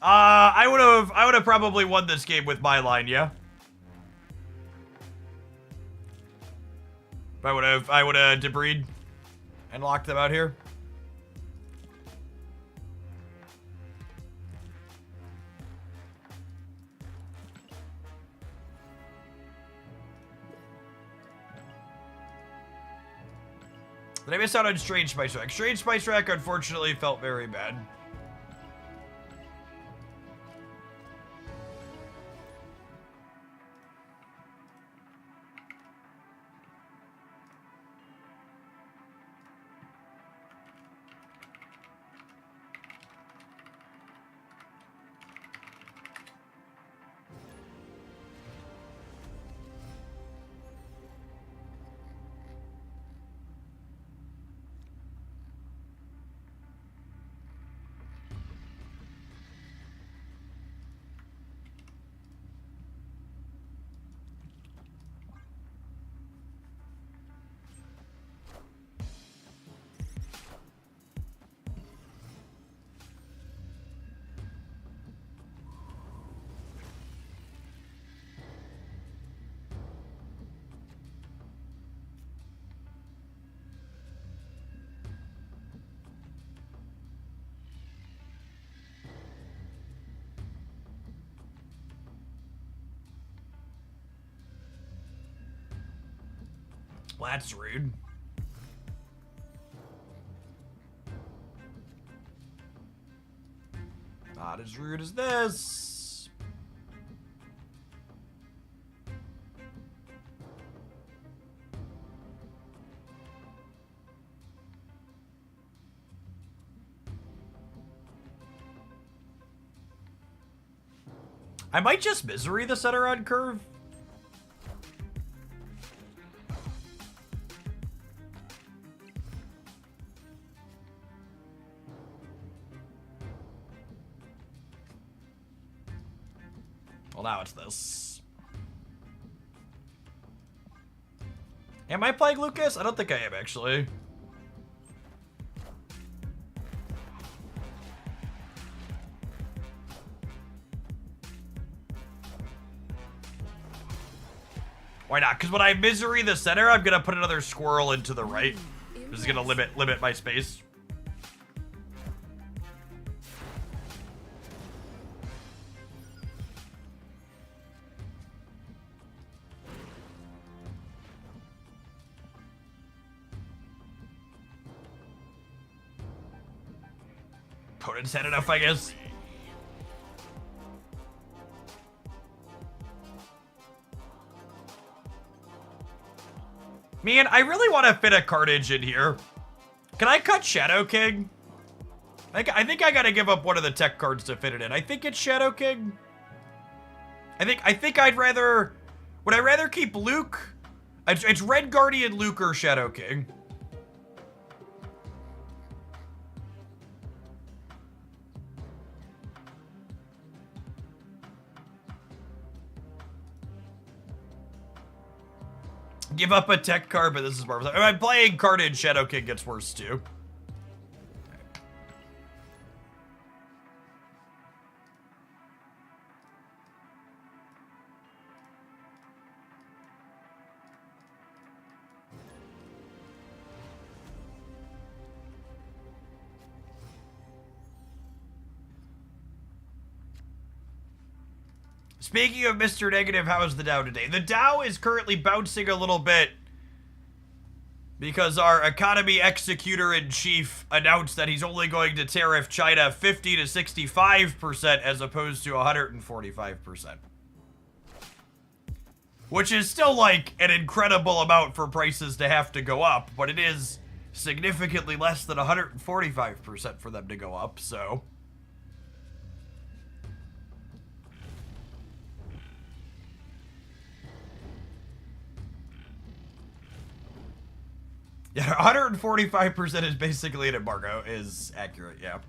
I would have probably won this game with my line, yeah. I would have debris and locked them out here. Did I miss out on Strange Spice Rack? Strange Spice Rack, unfortunately, felt very bad. Well, that's rude. Not as rude as this. I might just misery the center on curve. Well, now it's this. Am I playing Lucas? I don't think I am, actually. Why not? Because when I misery the center, I'm gonna put another squirrel into the right. This is gonna limit my space. Opponent's had enough, I guess. Man, I really want to fit a Carnage in here. Can I cut Shadow King? I think I gotta give up one of the tech cards to fit it in. I think it's Shadow King. I think I'd rather... Would I rather keep Luke? It's Red Guardian, Luke, or Shadow King. Give up a tech card, but this is more... If I'm playing Carnage, Shadow King gets worse too. Speaking of Mr. Negative, how is the Dow today? The Dow is currently bouncing a little bit Because our economy executor-in-chief announced that he's only going to tariff China 50 to 65% as opposed to 145%. Which is still, like, an incredible amount for prices to have to go up, but it is significantly less than 145% for them to go up, so... Yeah, 145% is basically an embargo, is accurate, yeah.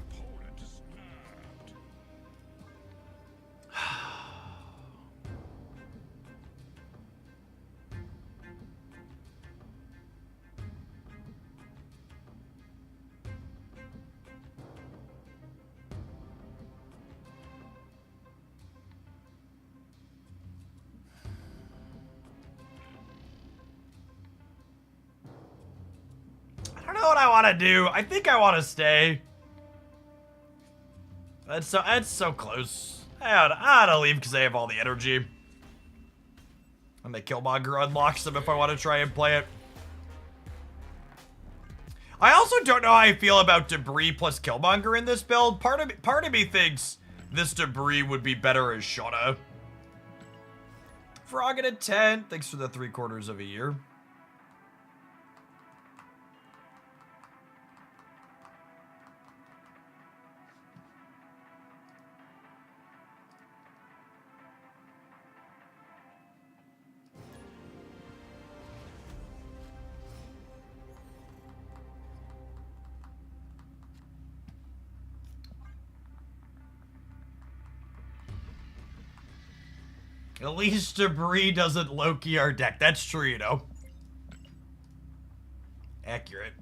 Opponent snapped. I don't know what I want to do. I think I want to stay. That's so close. I ought to leave because I have all the energy. And the Killmonger unlocks them if I want to try and play it. I also don't know how I feel about Debris plus Killmonger in this build. Part of me thinks this Debris would be better as Shauna. Frog at a 10. Thanks for the 3/4 of a year. At least Debris doesn't Loki our deck. That's true, you know. Accurate.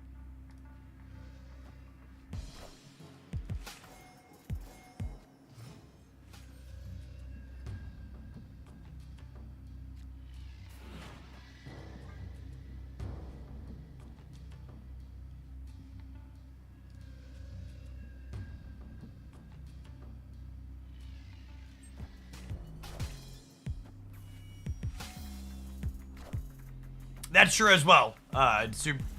That's true as well.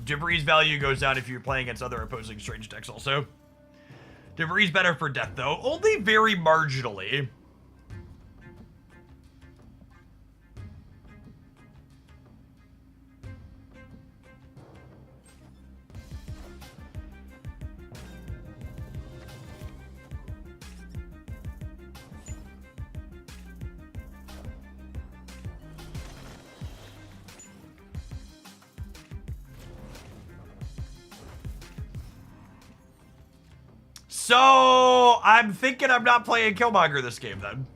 Debris' value goes down if you're playing against other opposing strange decks also. Debris' better for death though, only very marginally. So, I'm thinking I'm not playing Killmonger this game then.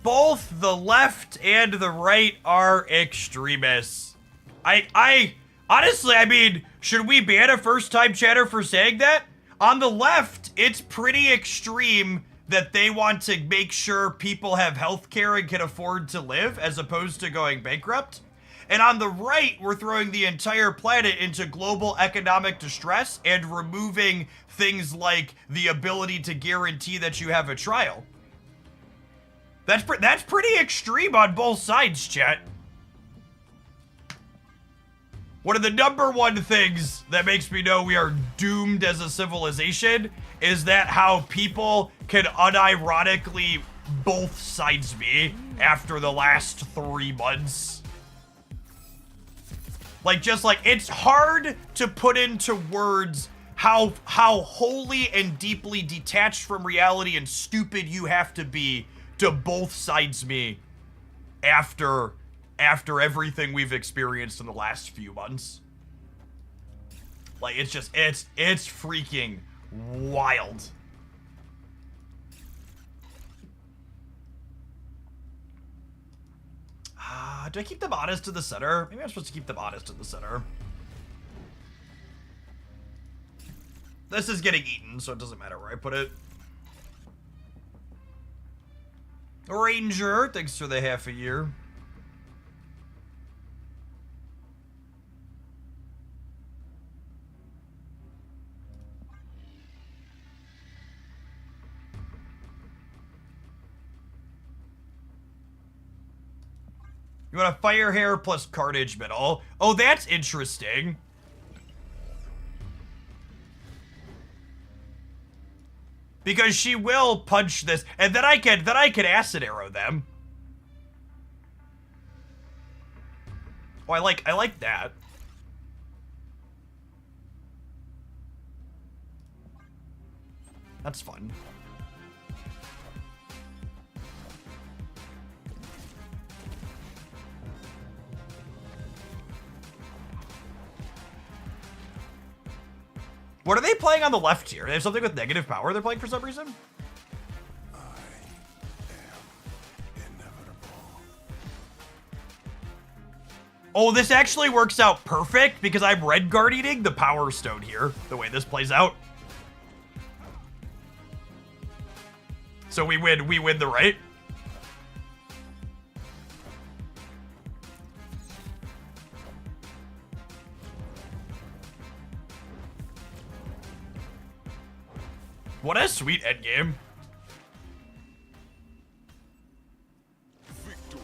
Both the left and the right are extremists. I honestly, I mean, should we ban a first-time chatter for saying that? On the left, it's pretty extreme that they want to make sure people have health care and can afford to live as opposed to going bankrupt. And on the right, we're throwing the entire planet into global economic distress and removing things like the ability to guarantee that you have a trial. That's pretty extreme on both sides, chat. One of the #1 things that makes me know we are doomed as a civilization is that how people can unironically both sides me after the last 3 months. Like, just like, it's hard to put into words how wholly and deeply detached from reality and stupid you have to be to both sides me after everything we've experienced in the last few months. Like, it's just, it's freaking wild. Do I keep them honest to the center? Maybe I'm supposed to keep them honest to the center. This is getting eaten, so it doesn't matter where I put it. Ranger, thanks for the half a year. You want a fire hair plus carnage middle. Oh, that's interesting. Because she will punch this, and then I can acid arrow them. Oh, I like that. That's fun. What are they playing on the left here? They have something with negative power they're playing for some reason? I am inevitable. Oh, this actually works out perfect because I'm red guarding the power stone here, the way this plays out. So we win the right. What a sweet endgame. Victory.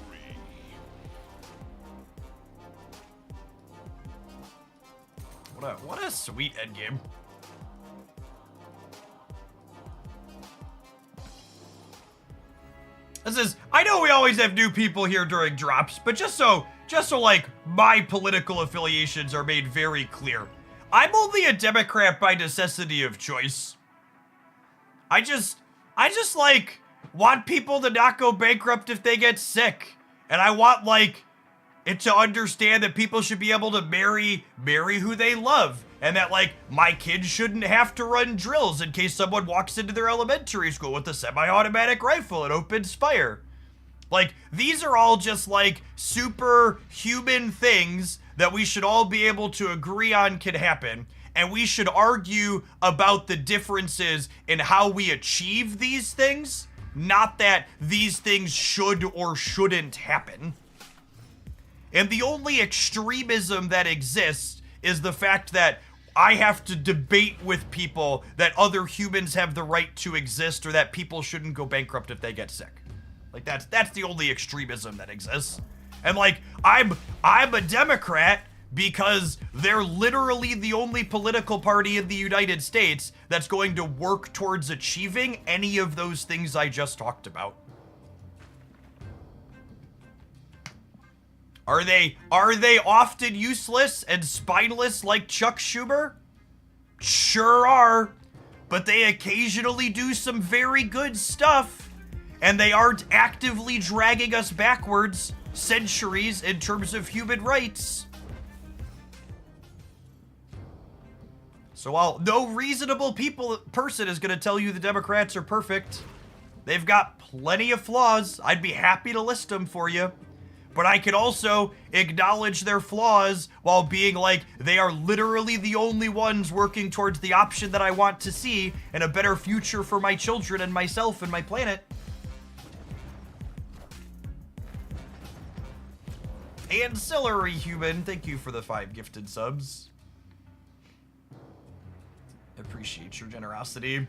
What a sweet endgame. This is, I know we always have new people here during drops, but just so like my political affiliations are made very clear. I'm only a Democrat by necessity of choice. I just like want people to not go bankrupt if they get sick. And I want like it to understand that people should be able to marry who they love. And that like my kids shouldn't have to run drills in case someone walks into their elementary school with a semi-automatic rifle and opens fire. Like, these are all just like superhuman things that we should all be able to agree on can happen. And we should argue about the differences in how we achieve these things, not that these things should or shouldn't happen. And the only extremism that exists is the fact that I have to debate with people that other humans have the right to exist or that people shouldn't go bankrupt if they get sick. Like, that's the only extremism that exists. And like, I'm a Democrat because they're literally the only political party in the United States that's going to work towards achieving any of those things I just talked about. Are they often useless and spineless like Chuck Schumer? Sure are, but they occasionally do some very good stuff, and they aren't actively dragging us backwards centuries in terms of human rights. So while no reasonable person is going to tell you the Democrats are perfect, they've got plenty of flaws. I'd be happy to list them for you. But I could also acknowledge their flaws while being like, they are literally the only ones working towards the option that I want to see and a better future for my children and myself and my planet. Ancillary Human, thank you for the 5 gifted subs. Appreciate your generosity.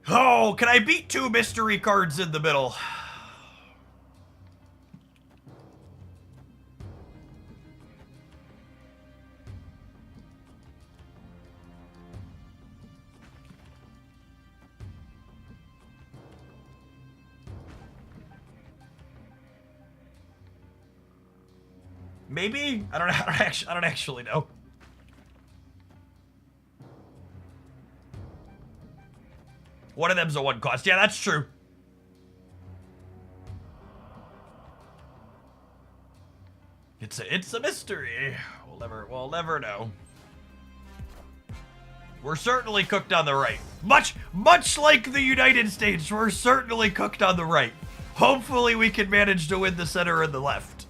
Oh, can I beat 2 mystery cards in the middle? Maybe? I don't actually know. One of them's a 1 cost. Yeah, that's true. It's a mystery. We'll never know. We're certainly cooked on the right. Much like the United States, we're certainly cooked on the right. Hopefully we can manage to win the center and the left.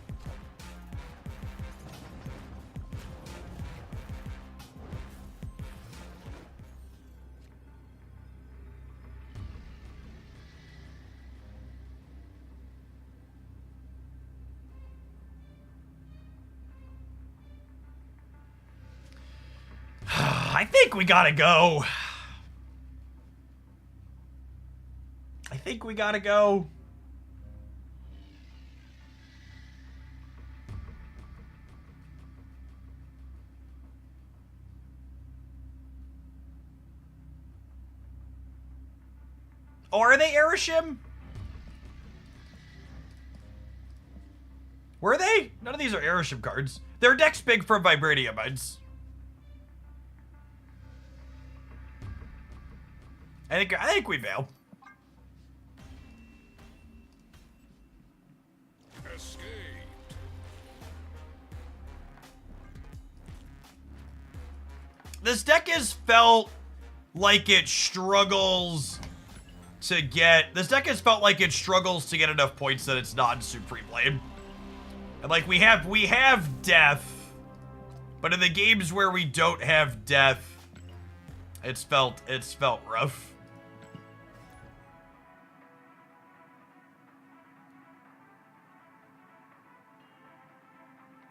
I think we gotta go. I think we gotta go. Oh, are they Erishim? Were they? None of these are Erishim cards. Their deck's big for Vibranium Mines. I think we bail. Escaped. This deck has felt like it struggles to get... This deck has felt like it struggles to get enough points that it's not in Supreme Lane. And like, we have death, but in the games where we don't have death, it's felt rough.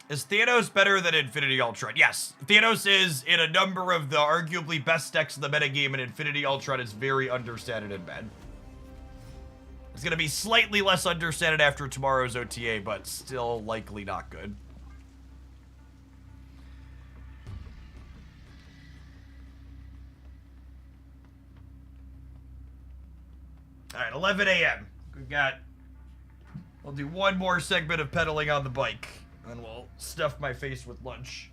Is Thanos better than Infinity Ultron? Yes, Thanos is in a number of the arguably best decks in the metagame, and Infinity Ultron is very understated and bad. It's going to be slightly less understated after tomorrow's OTA, but still likely not good. All right, 11 a.m. We'll do one more segment of pedaling on the bike. And we'll stuff my face with lunch.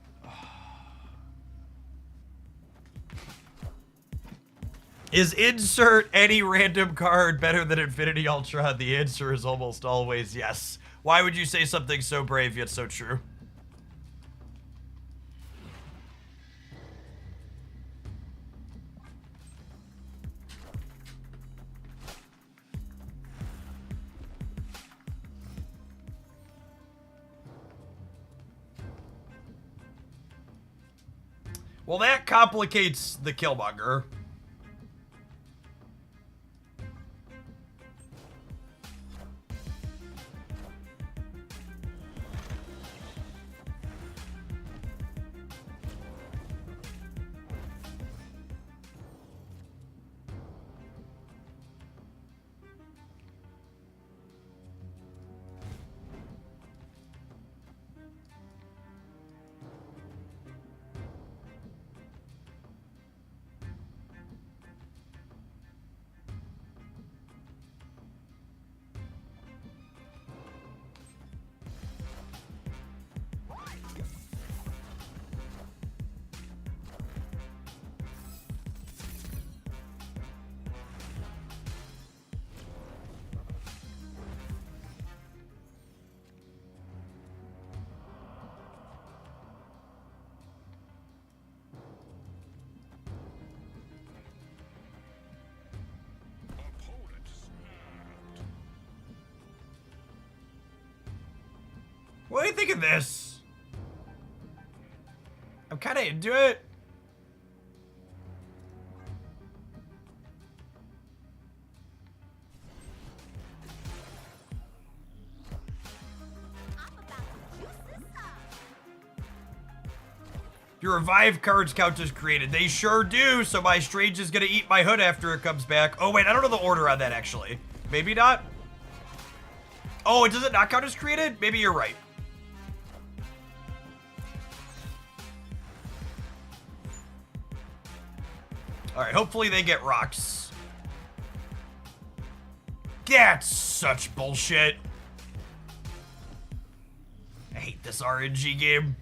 Is insert any random card better than Infinity Ultron? The answer is almost always yes. Why would you say something so brave yet so true? Well, that complicates the Killmonger. What do you think of this? I'm kind of into it. Your revive cards count as created. They sure do, so my Strange is gonna eat my hood after it comes back. Oh wait, I don't know the order on that actually. Maybe not. Oh, does it not count as created? Maybe you're right. Alright, hopefully they get rocks. That's such bullshit. I hate this RNG game.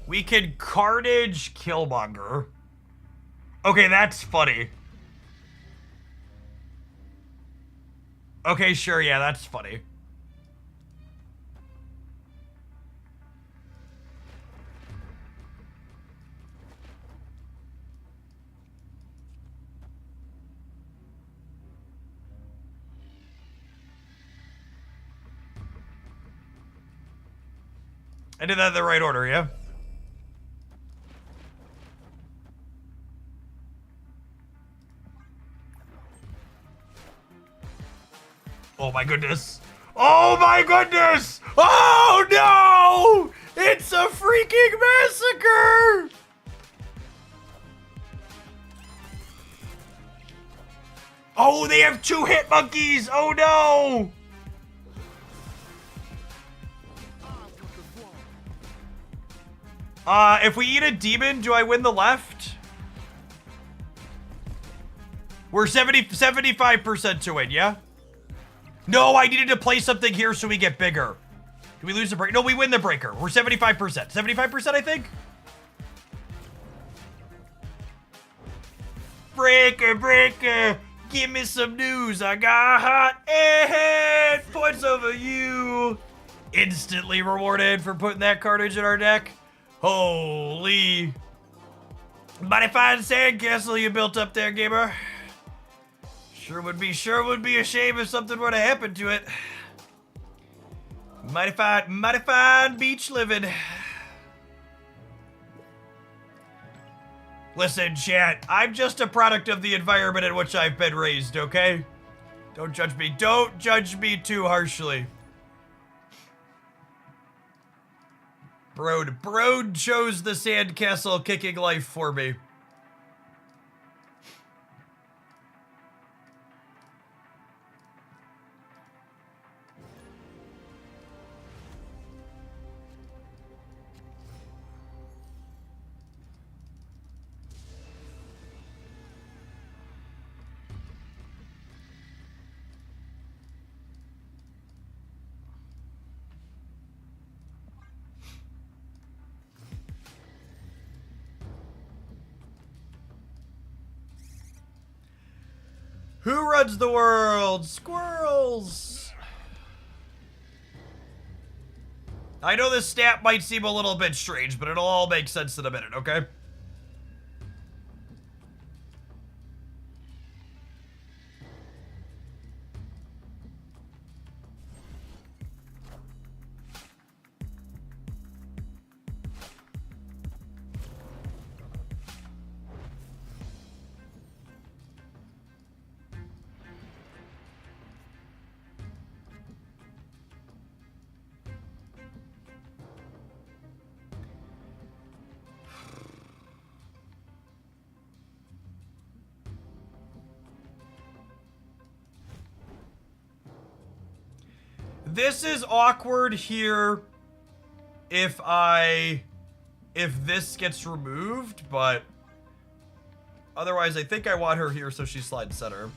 We can Carnage Killmonger. Okay, that's funny. Okay, sure, yeah, that's funny. I did that in the right order, yeah? Oh my goodness. Oh my goodness! Oh no! It's a freaking massacre! Oh, they have 2 hit monkeys! Oh no! If we eat a demon, do I win the left? We're 75% to win, yeah? No, I needed to play something here so we get bigger. Do we lose the break? No, we win the breaker. We're 75%. 75%, I think? Breaker, breaker. Give me some news. I got hot and points over you. Instantly rewarded for putting that cartridge in our deck. Holy. Mighty fine sandcastle you built up there, gamer. Sure would be a shame if something were to happen to it. Mighty fine beach living. Listen, chat, I'm just a product of the environment in which I've been raised, okay? Don't judge me. Don't judge me too harshly. Brode chose the sandcastle kicking life for me. Who runs the world? Squirrels! I know this stat might seem a little bit strange, but it'll all make sense in a minute, okay? This is awkward here if this gets removed, but otherwise I think I want her here so she slides center.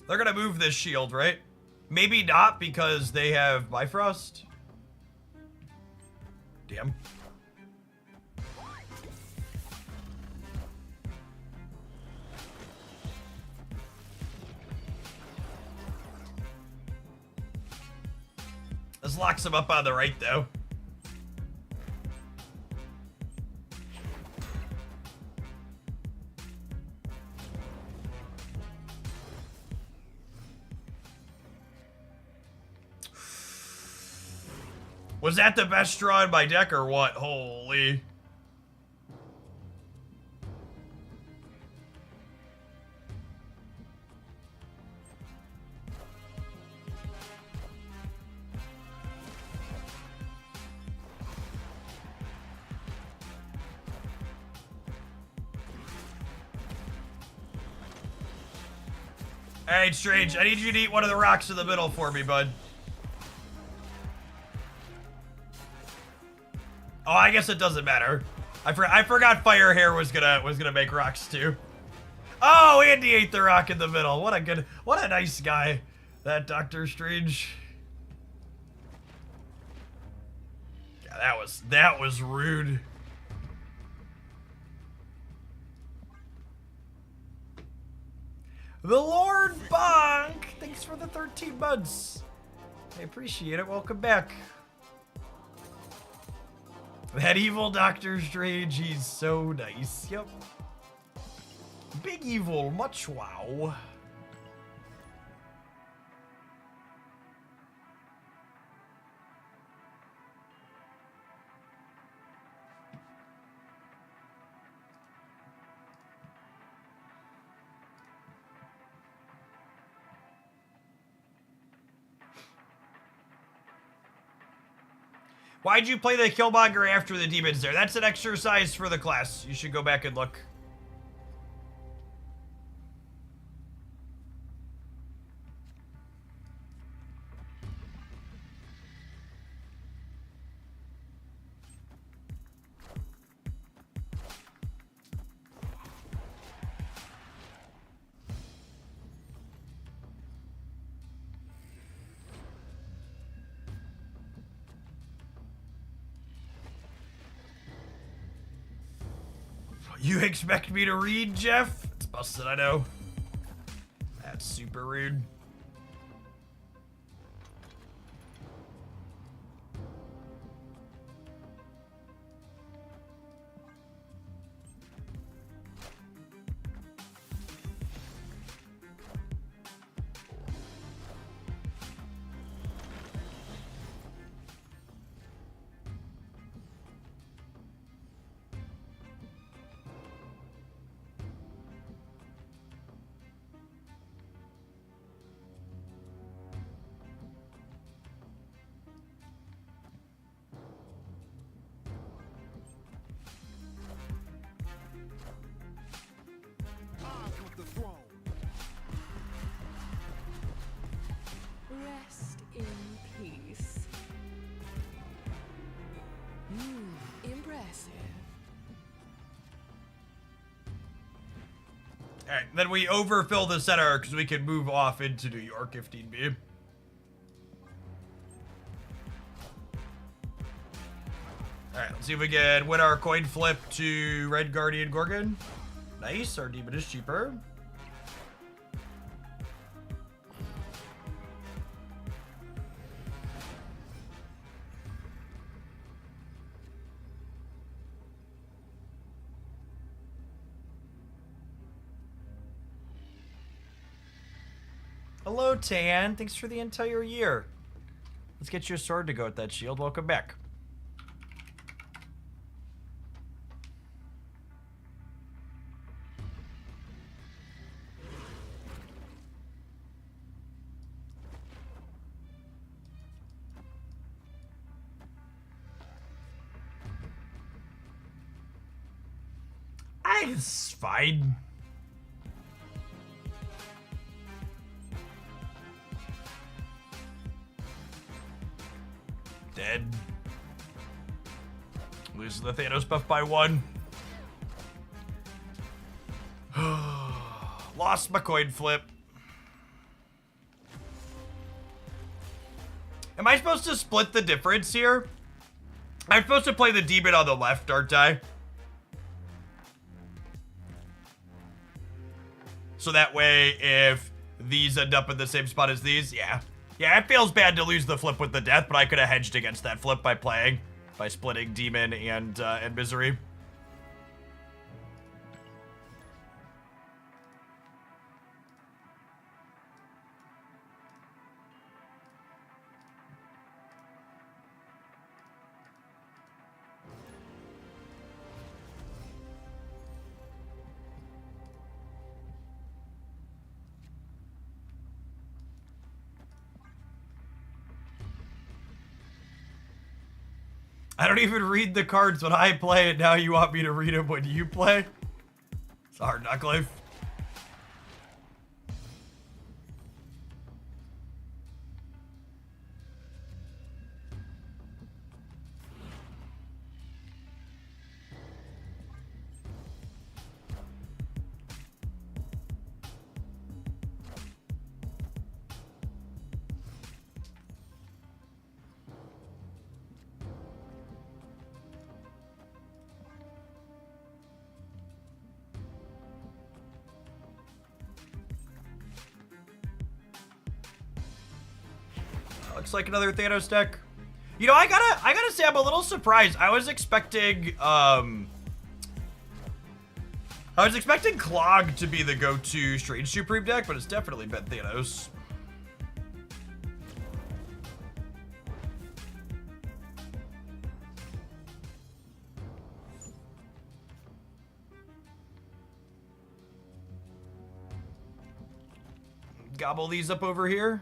They're gonna move this shield, right? Maybe not because they have Bifrost. Damn. This locks him up on the right, though. Was that the best straw in my deck or what? Holy. Alright, Strange, I need you to eat one of the rocks in the middle for me, bud. Oh, I guess it doesn't matter. I forgot Fire Hair was gonna make rocks too. Oh, and he ate the rock in the middle. What a nice guy, that Doctor Strange. Yeah, that was rude. The Lord Bonk! Thanks for the 13 months. I appreciate it. Welcome back. That evil Doctor Strange, he's so nice. Yep. Big evil, much wow. Why'd you play the Killmonger after the demons there? That's an exercise for the class. You should go back and look. You expect me to read, Jeff? It's busted, I know. That's super rude. Rest in peace. Impressive. Alright, then we overfill the center because we can move off into New York if need be. Alright, let's see if we can win our coin flip to Red Guardian Gorgon. Nice, our demon is cheaper. Hello, Tan. Thanks for the entire year. Let's get you a sword to go with that shield. Welcome back. It's fine. Dead. Loses the Thanos buff by 1. Lost my coin flip. Am I supposed to split the difference here? I'm supposed to play the demon on the left, aren't I? So that way, if these end up in the same spot as these, yeah. Yeah, it feels bad to lose the flip with the death, but I could have hedged against that flip by splitting Demon and Misery. I don't even read the cards when I play, and now you want me to read them when you play? It's a hard knock life. Looks like another Thanos deck. You know, I gotta say I'm a little surprised. I was expecting Clog to be the go-to Strange Supreme deck, but it's definitely been Thanos. Gobble these up over here.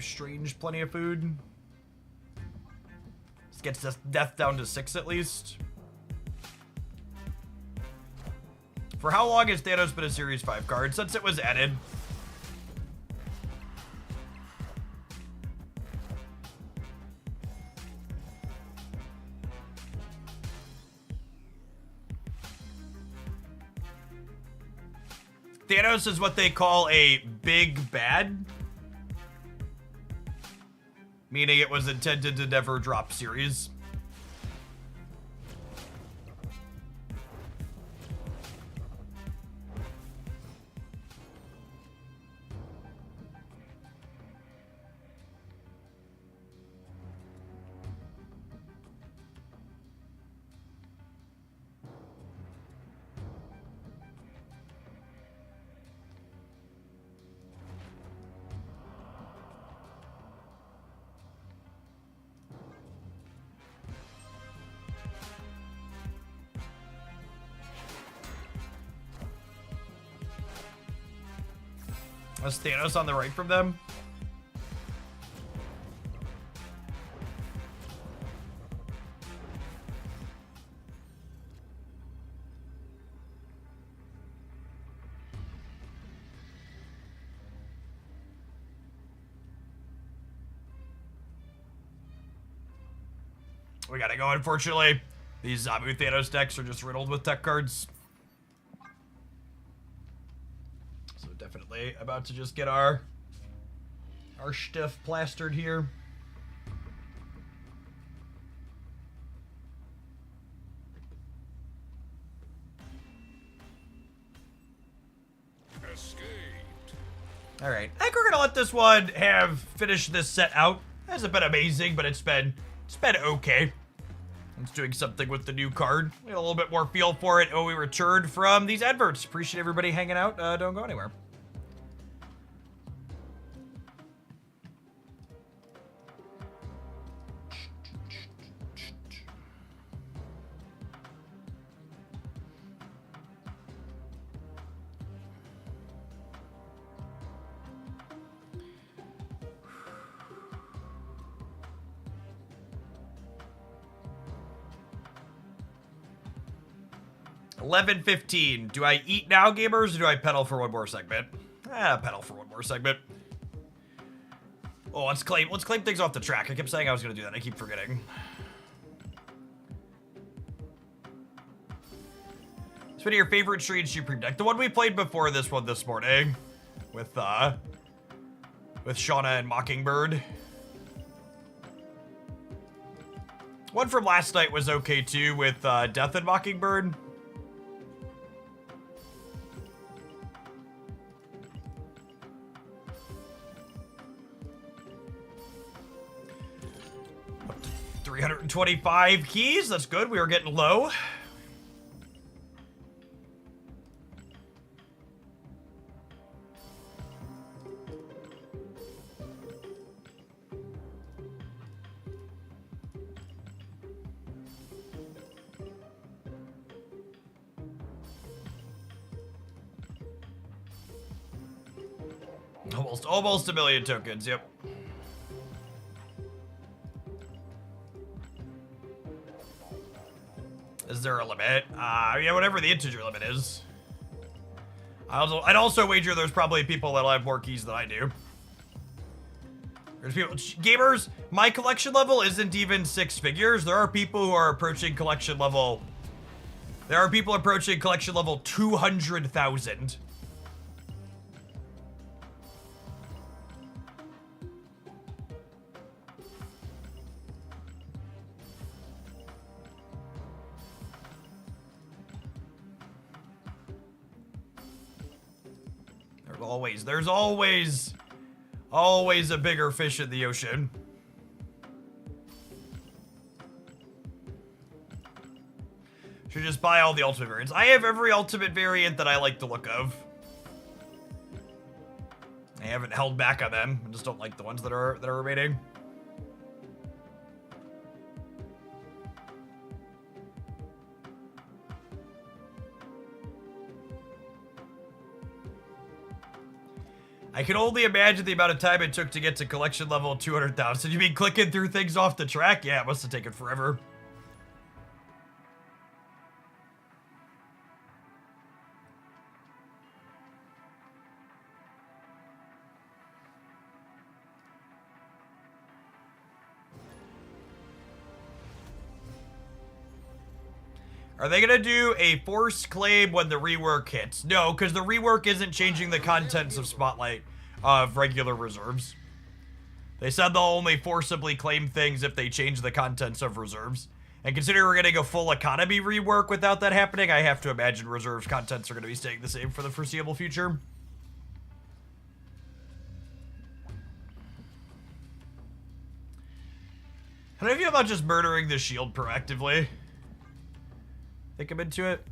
Strange plenty of food. This gets us death down to 6 at least. For how long has Thanos been a Series 5 card? Since it was added. Thanos is what they call a big bad. Meaning it was intended to never drop series. Was Thanos on the right from them? We gotta go, unfortunately. These Zabu Thanos decks are just riddled with tech cards. Definitely about to just get our stuff plastered here. Escaped. All right, I think we're gonna let this one have finished this set out. It hasn't been amazing, but it's been okay. It's doing something with the new card. We had a little bit more feel for it when we returned from these adverts. Appreciate everybody hanging out. Don't go anywhere. $11.15. Do I eat now, gamers, or do I pedal for one more segment? Pedal for one more segment. Oh, let's claim things off the track. I kept saying I was gonna do that. I keep forgetting. What's been your favorite Strange Supreme deck? The one we played before this one this morning, with Shauna and Mockingbird. One from last night was okay too, with Death and Mockingbird. Up to 325 keys. That's good. We were getting low. Almost a million tokens, yep. Is there a limit? Yeah, whatever the integer limit is. I'd also wager there's probably people that'll have more keys than I do. There's people, gamers, my collection level isn't even 6 figures. There are people who are approaching collection level. There are people approaching collection level 200,000. There's always a bigger fish in the ocean. Should just buy all the ultimate variants. I have every ultimate variant that I like the look of. I haven't held back on them. I just don't like the ones that are remaining. I can only imagine the amount of time it took to get to collection level 200,000. You mean clicking through things off the track? Yeah, it must have taken forever. Are they gonna do a force claim when the rework hits? No, because the rework isn't changing the contents of Spotlight of regular reserves. They said they'll only forcibly claim things if they change the contents of reserves. And considering we're getting a full economy rework without that happening, I have to imagine reserves contents are gonna be staying the same for the foreseeable future. How do you feel about just murdering the shield proactively? Think I'm into it.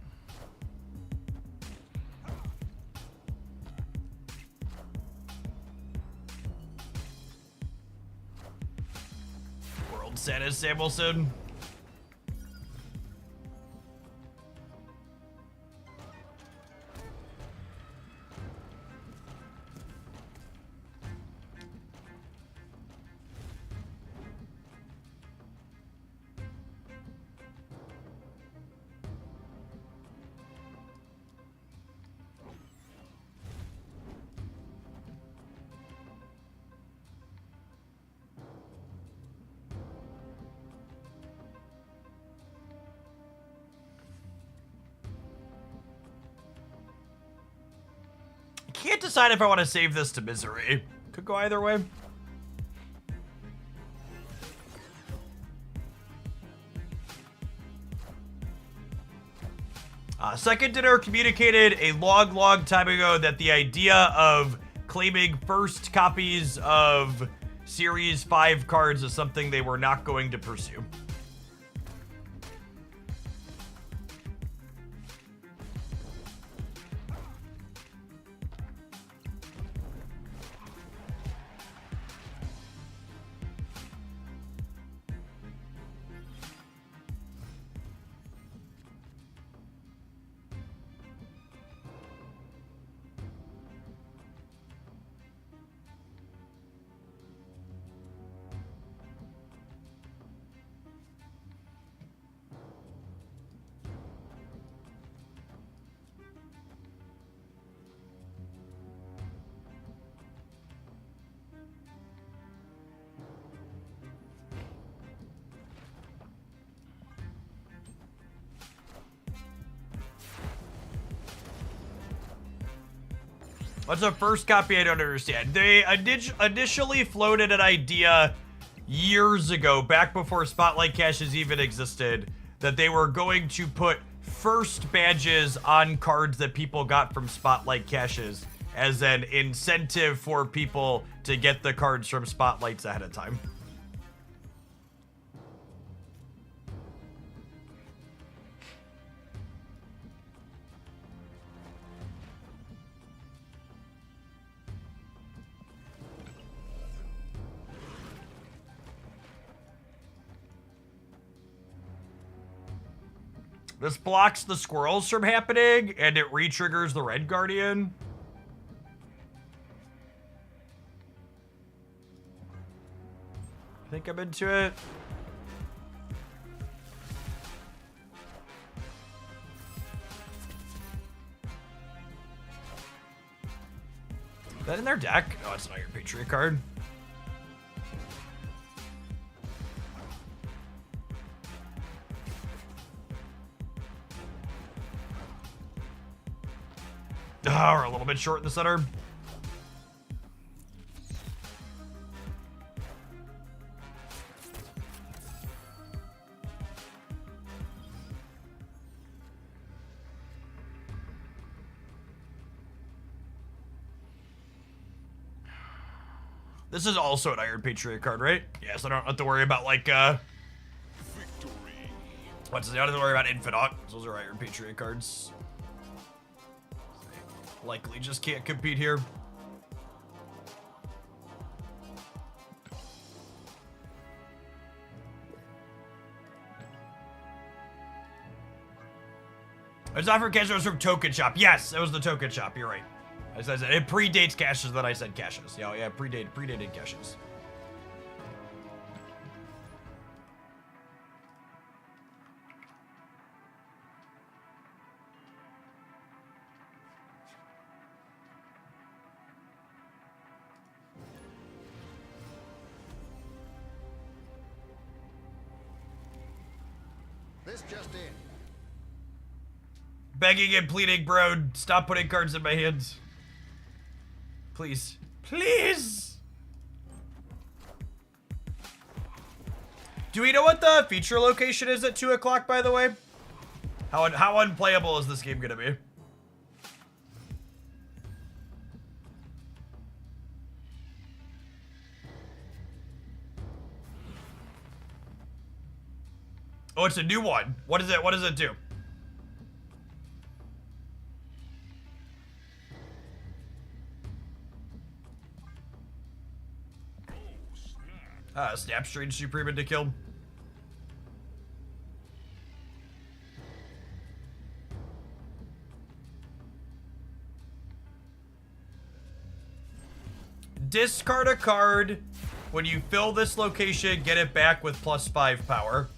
World Santa Samuelson. Can't decide if I want to save this to Misery. Could go either way. Second Dinner communicated a long time ago that the idea of claiming first copies of Series 5 cards is something they were not going to pursue. What's the first copy? I don't understand. They initially floated an idea years ago, back before Spotlight caches even existed, that they were going to put first badges on cards that people got from Spotlight caches as an incentive for people to get the cards from Spotlights ahead of time. This blocks the squirrels from happening, and it re-triggers the Red Guardian. I think I'm into it. that in their deck? Oh, it's an Iron Patriot card. Oh, we're a little bit short in the center. This is also an Iron Patriot card, right? Yeah, so I don't have to worry about, like, Victory. what's it? I don't have to worry about Infinite. Those are Iron Patriot cards. Likely just can't compete here. It's not for cash, it was from Token Shop. Yes, it was the Token Shop, you're right. As I said, it predates caches that I said caches. Yeah, predated caches. This just in. Begging and pleading, bro. Stop putting cards in my hands. Please. Please! Do we know what the feature location is at 2 o'clock, by the way? How unplayable is this game gonna be? Oh, it's a new one. What is it? What does it do? Snap Strange Supreme into kill. Discard a card. When you fill this location, get it back with +5 power.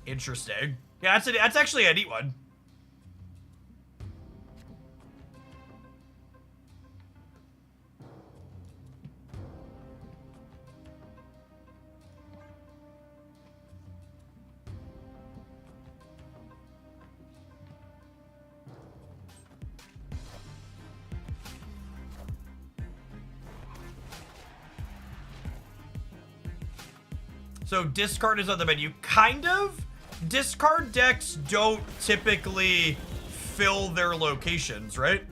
Interesting. Yeah, that's actually a neat one. So discard is on the menu. Kind of. Discard decks don't typically fill their locations, right?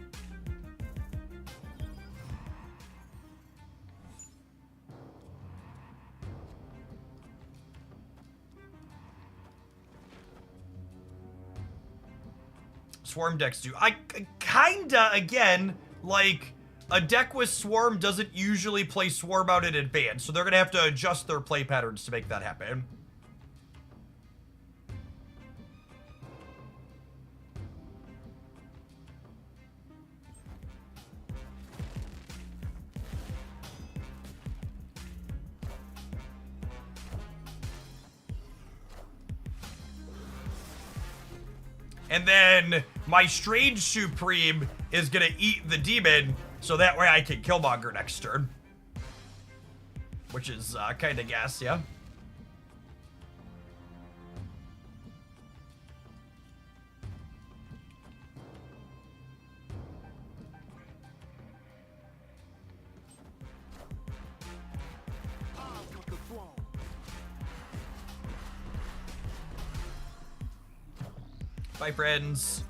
Swarm decks do. I kinda, again, like, a deck with Swarm doesn't usually play Swarm out in advance, so they're gonna have to adjust their play patterns to make that happen. And then my Strange Supreme is gonna eat the demon, so that way I can Killmonger next turn. Which is kind of gas, yeah. I've got the throne. Bye, friends.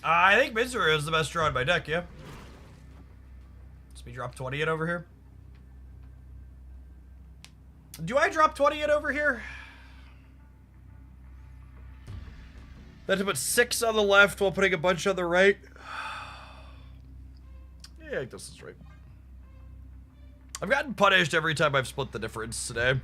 I think Mizuru is the best draw in my deck, yeah. Let me drop 20 it over here. Do I drop 20 it over here? Then to put 6 on the left while putting a bunch on the right. Yeah, I think this is right. I've gotten punished every time I've split the difference today.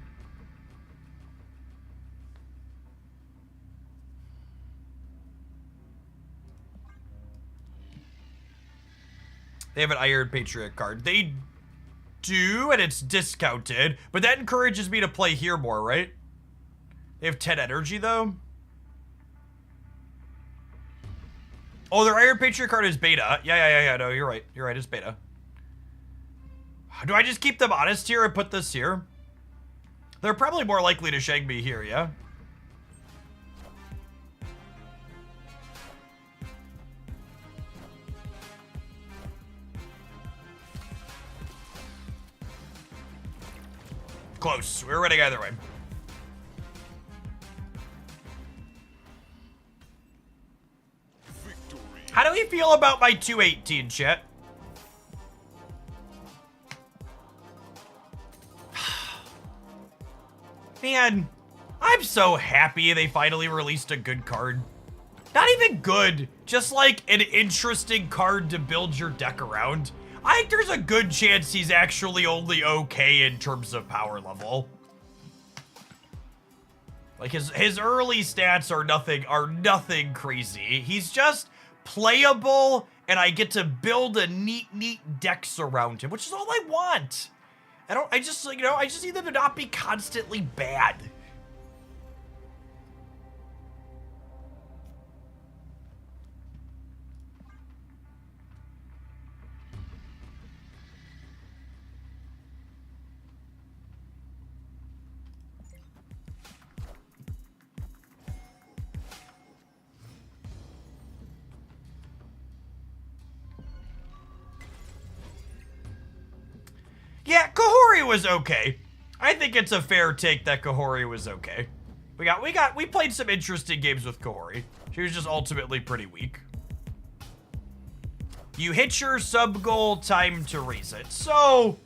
They have an Iron Patriot card. They do, and it's discounted, but that encourages me to play here more, right? They have 10 energy, though. Oh, their Iron Patriot card is beta. Yeah. No, you're right. You're right, it's beta. Do I just keep them honest here and put this here? They're probably more likely to shag me here, yeah? Close. We're winning either way. Victory. How do we feel about my 218, chat? Man, I'm so happy they finally released a good card. Not even good, just like an interesting card to build your deck around. I think there's a good chance he's actually only okay in terms of power level. Like his early stats are nothing crazy. He's just playable, and I get to build a neat decks around him, which is all I want. I just need them to not be constantly bad. Yeah, Kahori was okay. I think it's a fair take that Kahori was okay. We played some interesting games with Kahori. She was just ultimately pretty weak. You hit your sub goal, time to raise it. So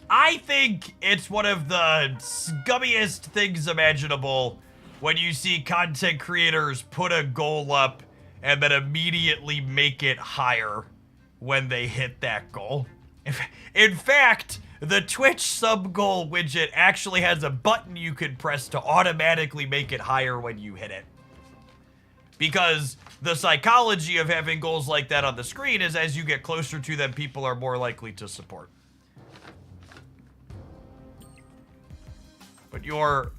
I think it's one of the scummiest things imaginable when you see content creators put a goal up and then immediately make it higher when they hit that goal. In fact, the Twitch sub goal widget actually has a button you can press to automatically make it higher when you hit it. Because the psychology of having goals like that on the screen is as you get closer to them, people are more likely to support. But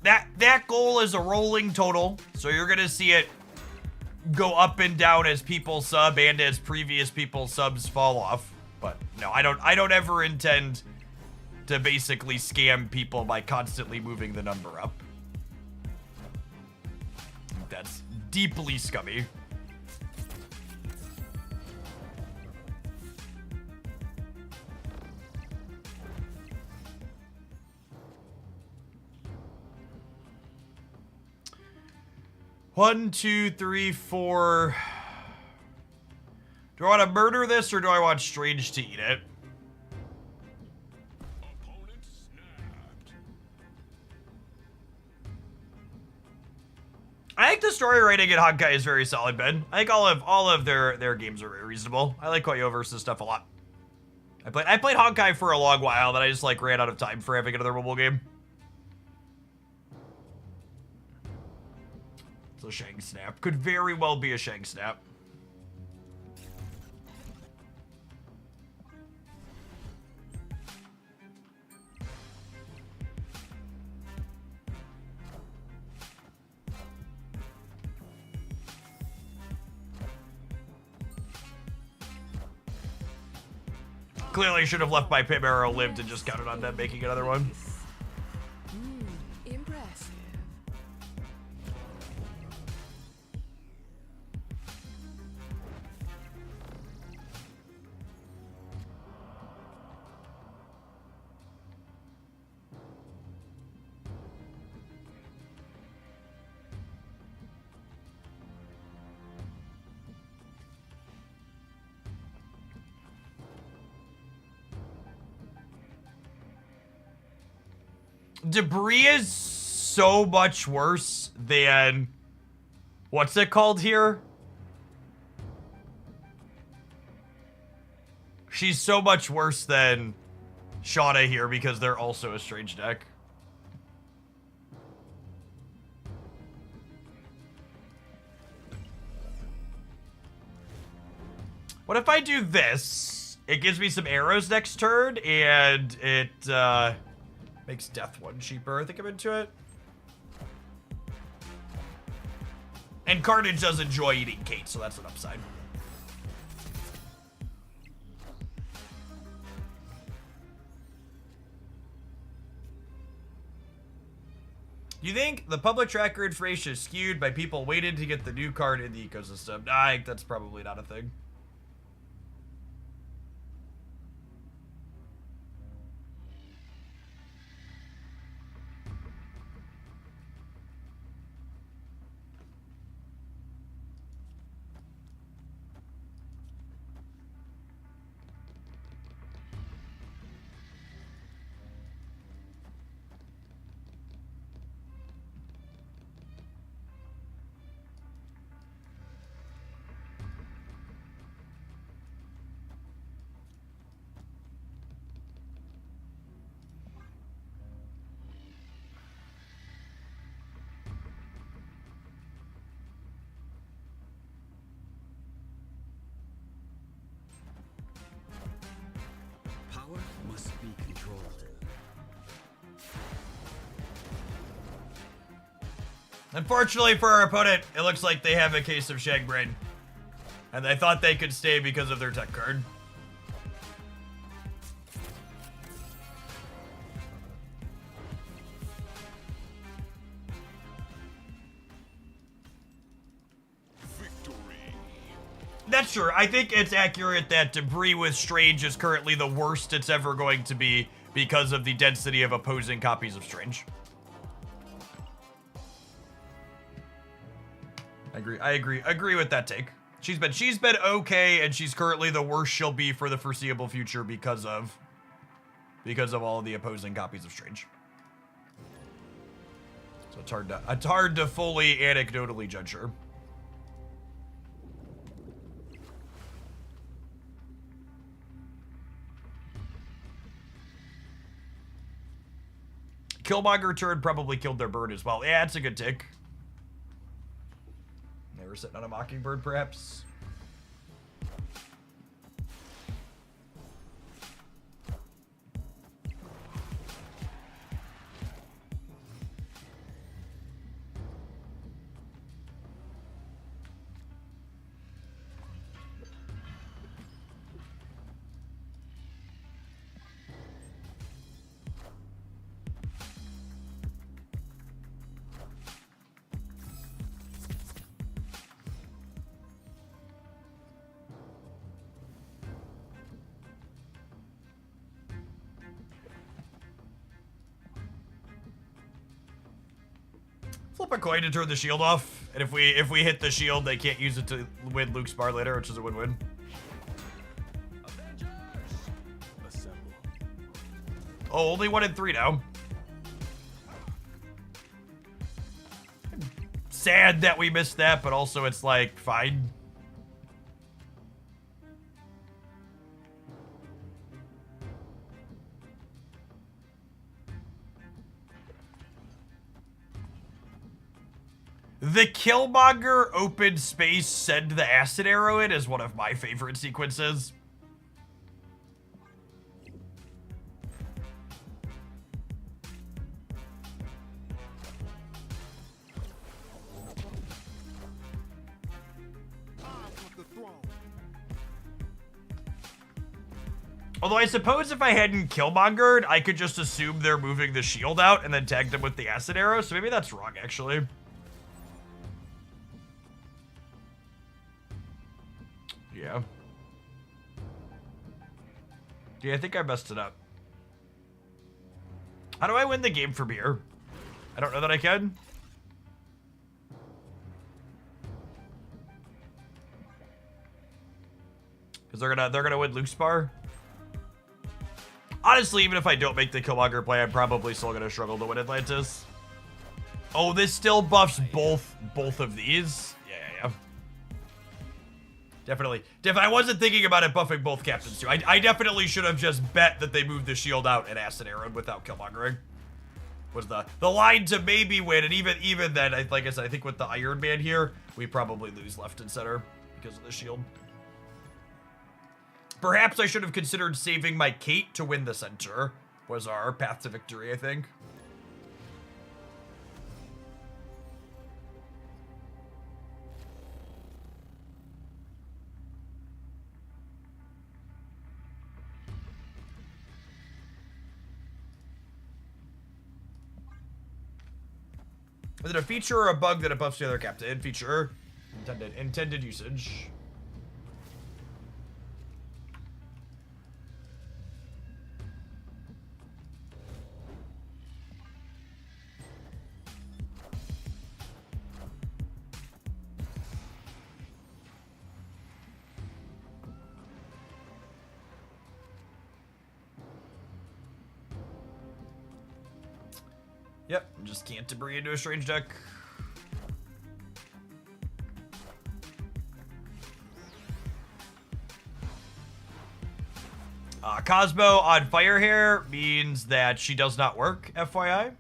that goal is a rolling total, so you're gonna see it go up and down as people sub and as previous people's subs fall off. But no, I don't ever intend to basically scam people by constantly moving the number up. That's deeply scummy. One, two, three, four. Do I want to murder this or do I want Strange to eat it? Opponent snapped. I think the story writing in Honkai is very solid, Ben. I think all of their games are very reasonable. I like Koyo versus stuff a lot. I played Honkai for a long while, then I just like ran out of time for having another mobile game. So Shang Snap could very well be a Shang Snap. Clearly should have left my Pim Arrow lived and just counted on them making another one. Impressive. Debris is so much worse than... What's it called here? She's so much worse than Shauna here because they're also a strange deck. What if I do this? It gives me some arrows next turn, and it makes death 1 cheaper. I think I'm into it. And Carnage does enjoy eating Kate, so that's an upside. You think the public tracker information is skewed by people waiting to get the new card in the ecosystem? I think that's probably not a thing. Power must be controlled. Unfortunately for our opponent, it looks like they have a case of Shag Brain. And they thought they could stay because of their tech card. Victory. That's true. I think it's accurate that Debris with Strange is currently the worst it's ever going to be because of the density of opposing copies of Strange. I agree with that take. She's been okay, and she's currently the worst she'll be for the foreseeable future because of all of the opposing copies of Strange. So it's hard to fully anecdotally judge her. Killmonger turn probably killed their bird as well. Yeah, it's a good tick. They were sitting on a Mockingbird, perhaps. Flip a coin to turn the shield off, and if we hit the shield, they can't use it to win Luke's bar later, which is a win-win. Avengers. Assemble. Oh, only 1 in 3 now. Sad that we missed that, but also it's like, fine. The Killmonger open space send the acid arrow in is one of my favorite sequences. Although I suppose if I hadn't Killmongered, I could just assume they're moving the shield out and then tag them with the acid arrow, so maybe that's wrong, actually. Yeah. Yeah, I think I messed it up. How do I win the game from here? I don't know that I can. Because they're gonna win Luke's bar. Honestly, even if I don't make the Killmonger play, I'm probably still gonna struggle to win Atlantis. Oh, this still buffs both of these. Yeah. Definitely. I wasn't thinking about it buffing both captains too. I definitely should have just bet that they moved the shield out and acid arrowed without Killmongering. Was the line to maybe win, and even then, like I said, I think with the Iron Man here, we probably lose left and center because of the shield. Perhaps I should have considered saving my Kate to win the center, was our path to victory, I think. Is it a feature or a bug that it buffs the other captain? Feature. Intended usage. Yep, just can't debris into a strange deck. Cosmo on fire hair means that she does not work, FYI.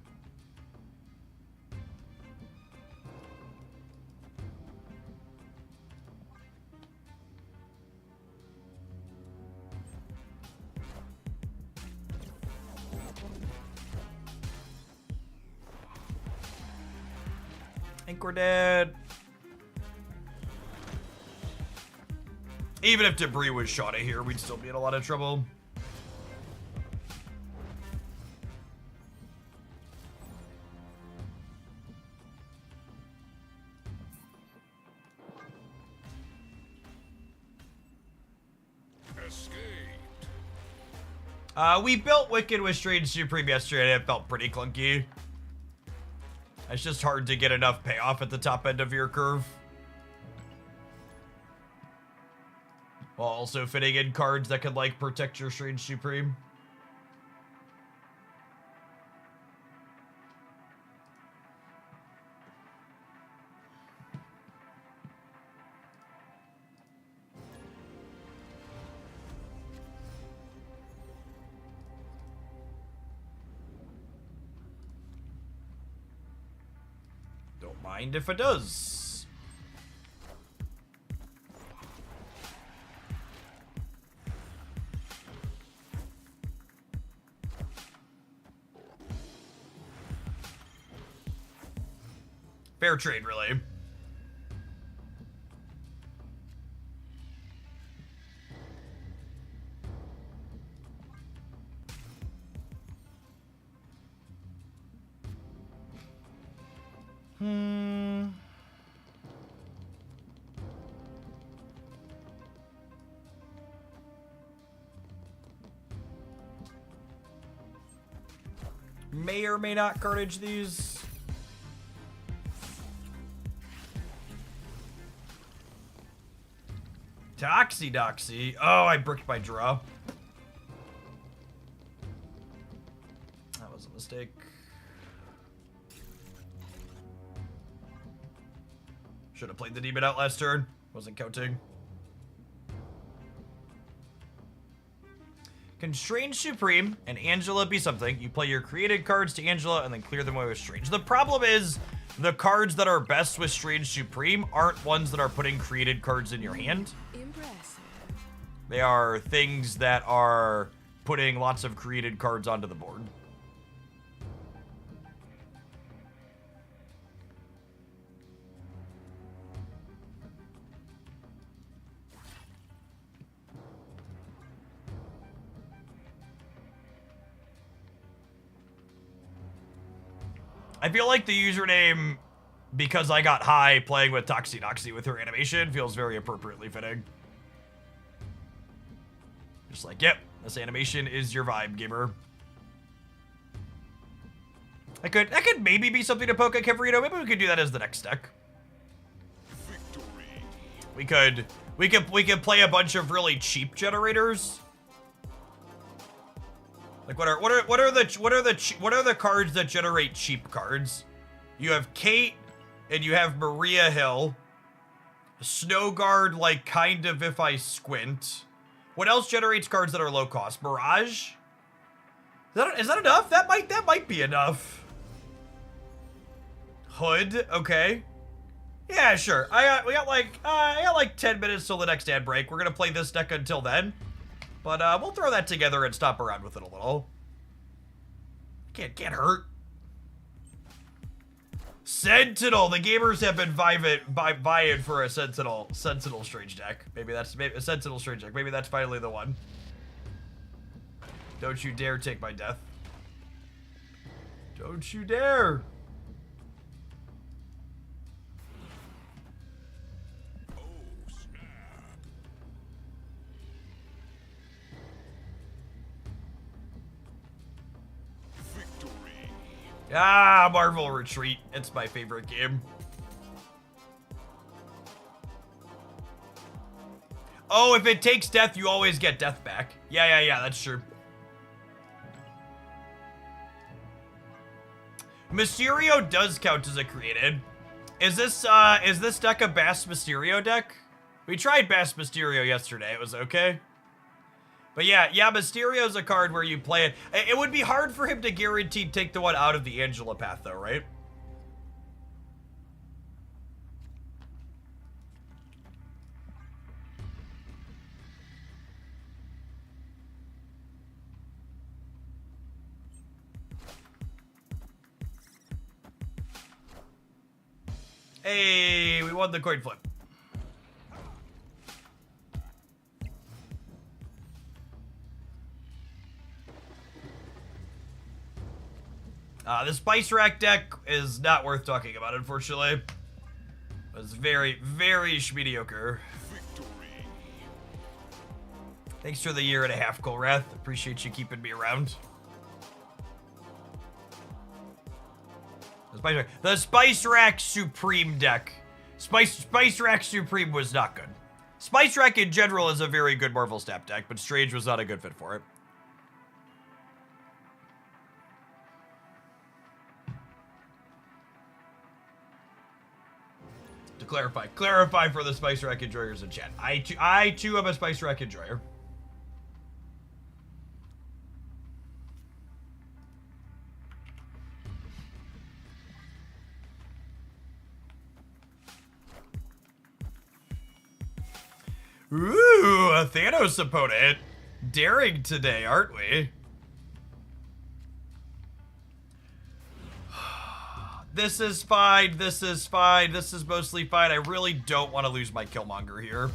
I think we're dead. Even if debris was shot at here, we'd still be in a lot of trouble. We built Wicked with Strange Supreme yesterday and it felt pretty clunky. It's just hard to get enough payoff at the top end of your curve, while also fitting in cards that could, like, protect your Strange Supreme. Don't mind if it does. Fair trade, really. May or may not carnage these. Doxy. Oh, I bricked my draw. That was a mistake. Should have played the demon out last turn. Wasn't counting. Can Strange Supreme and Angela be something? You play your created cards to Angela and then clear them away with Strange. The problem is the cards that are best with Strange Supreme aren't ones that are putting created cards in your hand. Impressive. They are things that are putting lots of created cards onto the board. I feel like the username, because I got high playing with Toxinoxy with her animation, feels very appropriately fitting. Just like, yep, this animation is your vibe, gamer. That could maybe be something to poke at Keverito. Maybe we could do that as the next deck. Victory. We could play a bunch of really cheap generators. Like what are the cards that generate cheap cards? You have Kate and you have Maria Hill. Snowguard, like, kind of if I squint. What else generates cards that are low cost? Mirage? Is that enough? That might be enough. Hood, okay. Yeah, sure. I got like 10 minutes till the next ad break. We're gonna play this deck until then. But we'll throw that together and stomp around with it a little. Can't hurt. Sentinel. The gamers have been vying for a Sentinel Strange deck. Maybe a Sentinel Strange deck. Maybe that's finally the one. Don't you dare take my death. Don't you dare. Ah, Marvel Retreat. It's my favorite game. Oh, if it takes death, you always get death back. Yeah, that's true. Mysterio does count as a created. Is this deck a Bass Mysterio deck? We tried Bass Mysterio yesterday. It was okay. But yeah, Mysterio's a card where you play it. It would be hard for him to guaranteed take the one out of the Angela path, though, right? Hey, we won the coin flip. The Spice Rack deck is not worth talking about, unfortunately. It's very, very mediocre. Thanks for the year and a half, Colrath. Appreciate you keeping me around. The Spice Rack Supreme deck. Spice Rack Supreme was not good. Spice Rack in general is a very good Marvel Snap deck, but Strange was not a good fit for it. To clarify for the Spice Rack enjoyers in chat. I too am a Spice Rack enjoyer. Ooh, a Thanos opponent. Daring today, aren't we? This is fine. This is fine. This is mostly fine. I really don't want to lose my Killmonger here.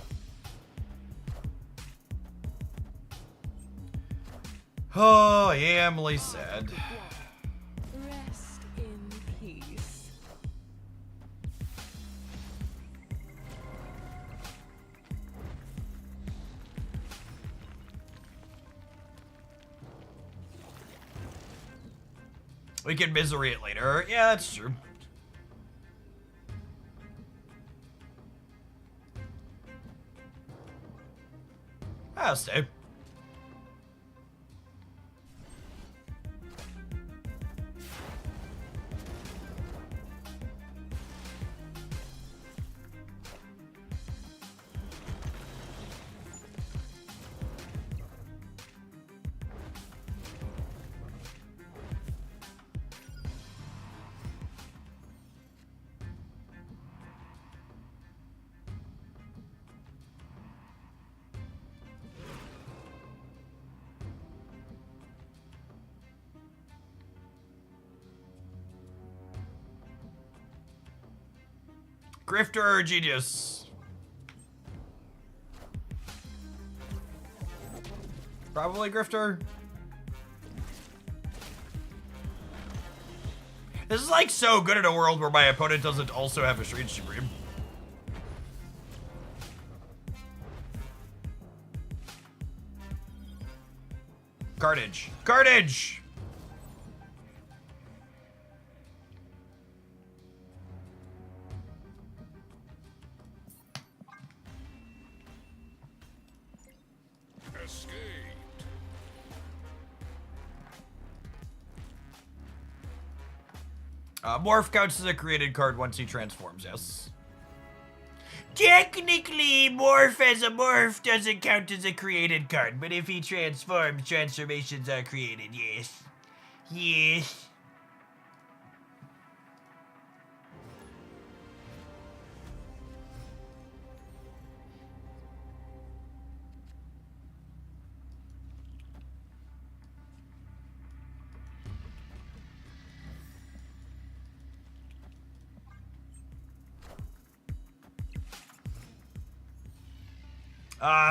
Oh, I am really sad. Rest in peace. We can misery it later. Yeah, that's true. I'll stay. Grifter or Genius? Probably Grifter. This is like so good in a world where my opponent doesn't also have a Strange Supreme. Carnage. Carnage! Morph counts as a created card once he transforms, yes. Technically, Morph as a morph doesn't count as a created card, but if he transforms, transformations are created, yes. Yes.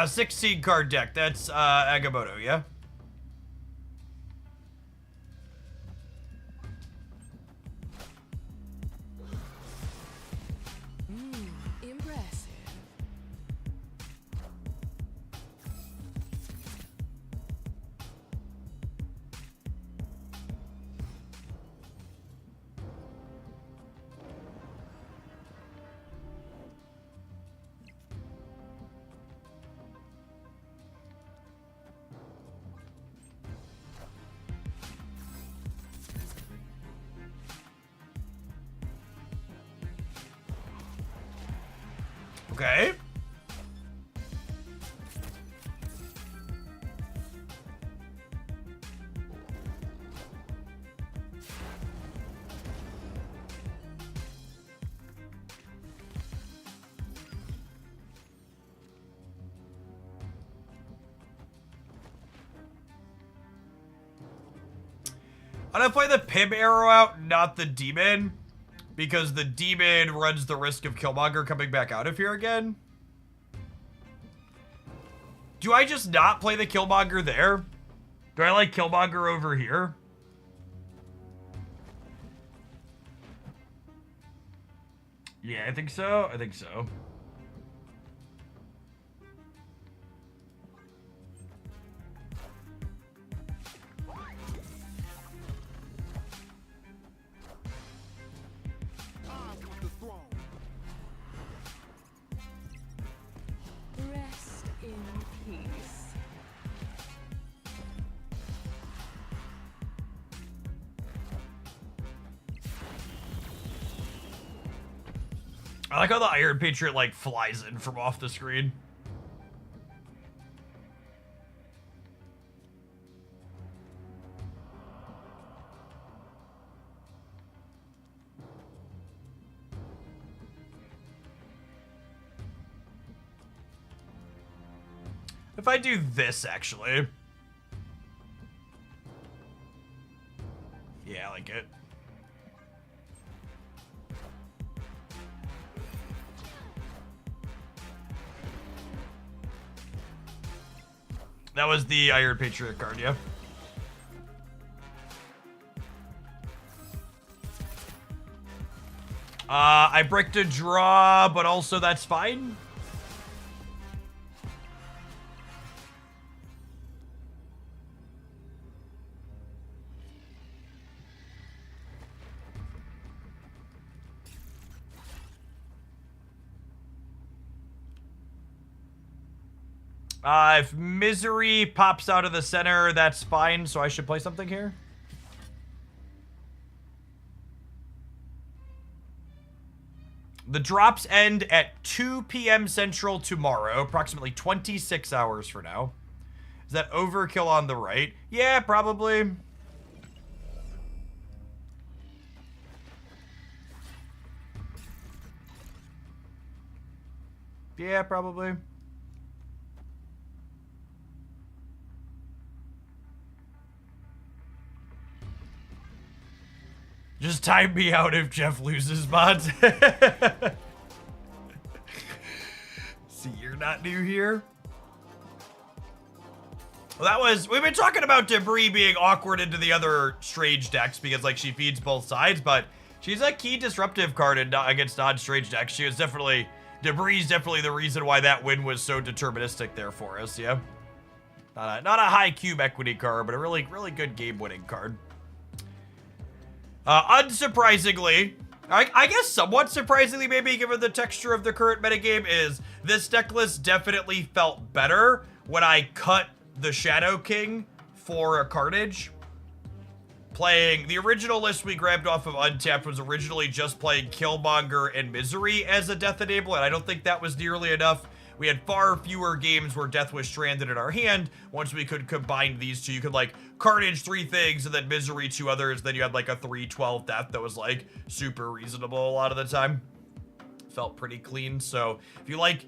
16 card deck. That's Agamotto, yeah? Impressive. Okay. I'm gonna play the Pim arrow out, not the demon. Because the demon runs the risk of Killmonger coming back out of here again. Do I just not play the Killmonger there? Do I like Killmonger over here? Yeah, I think so. I think so. Rest in peace. I like how the Iron Patriot, like, flies in from off the screen. If I do this, actually. Yeah, I like it. That was the Iron Patriot card, yeah. I bricked a draw, but also that's fine. If Misery pops out of the center, that's fine, so I should play something here. The drops end at 2 p.m. Central tomorrow, approximately 26 hours for now. Is that overkill on the right? Yeah, probably. Yeah, probably. Just time me out if Jeff loses, mods. See, you're not new here. Well, that was... We've been talking about Debris being awkward into the other Strange decks because, like, she feeds both sides, but she's a key disruptive card against non-Strange decks. She was definitely... Debris is definitely the reason why that win was so deterministic there for us, yeah? Not a high cube equity card, but a really, really good game-winning card. Unsurprisingly, I guess somewhat surprisingly maybe given the texture of the current metagame, is this deck list definitely felt better when I cut the Shadow King for a Carnage. Playing the original list we grabbed off of Untapped was originally just playing Killmonger and Misery as a death enabler, and I don't think that was nearly enough. We had far fewer games where death was stranded in our hand. Once we could combine these two, you could like Carnage 3 things and then Misery 2 others. Then you had like a 3/12 death that was like super reasonable a lot of the time. Felt pretty clean. So if you like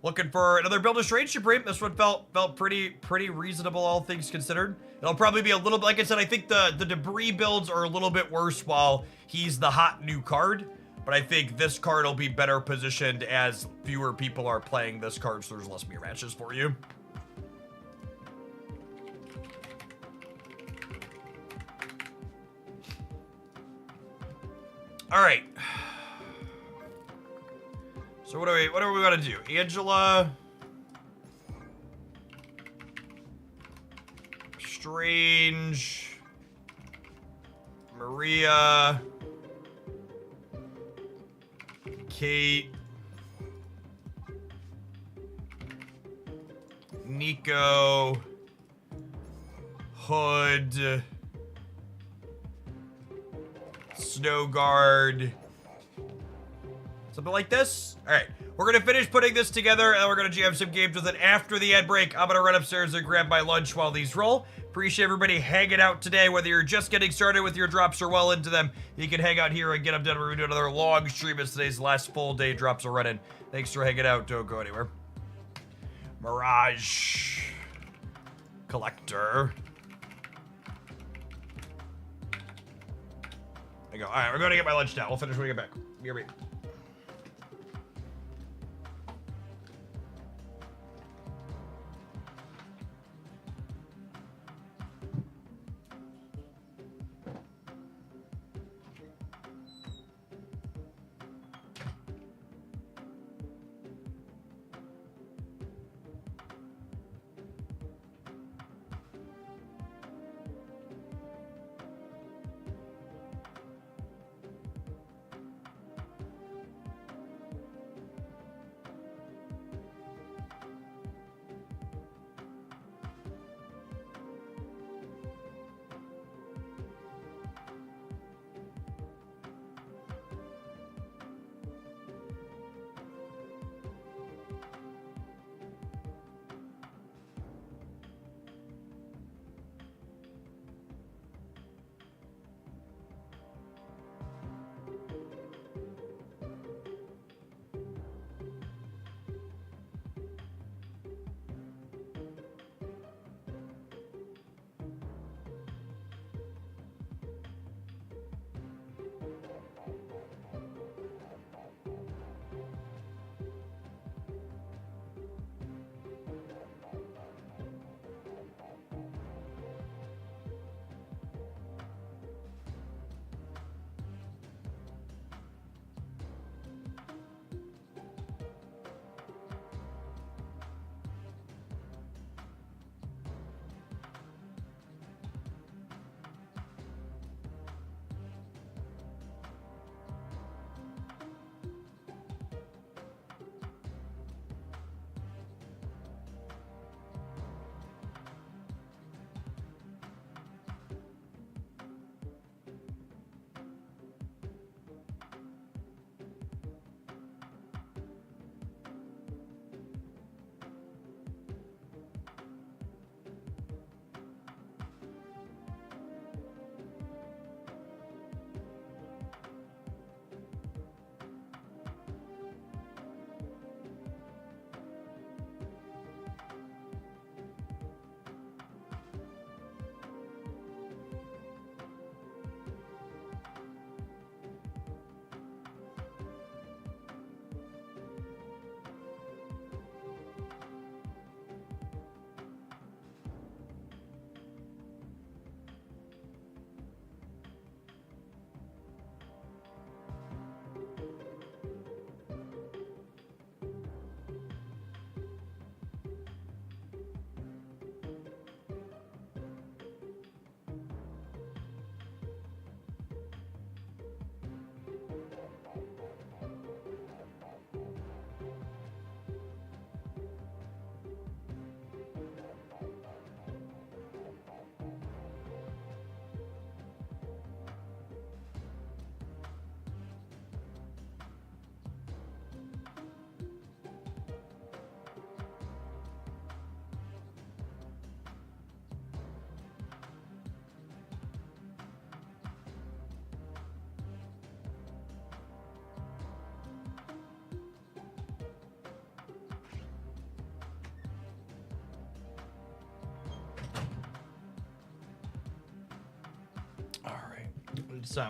looking for another build of Strange Supreme, this one felt pretty reasonable, all things considered. It'll probably be a little bit, like I said, I think the Debris builds are a little bit worse while he's the hot new card. but I think this card will be better positioned as fewer people are playing this card, so there's less mirror matches for you. All right. So what are we gonna do? Angela, Strange, Maria, Kate, Nico, Hood, Snowguard, something like this. All right, we're gonna finish putting this together, and we're gonna jam some games with it after the ad break. I'm gonna run upstairs and grab my lunch while these roll. Appreciate everybody hanging out today, whether you're just getting started with your drops or well into them. You can hang out here and get them done. We're gonna do another long stream as today's last full day drops are running. Thanks for hanging out. Don't go anywhere. Mirage Collector. There you go. All right, we're gonna get my lunch now. We'll finish when we get back. Be right back.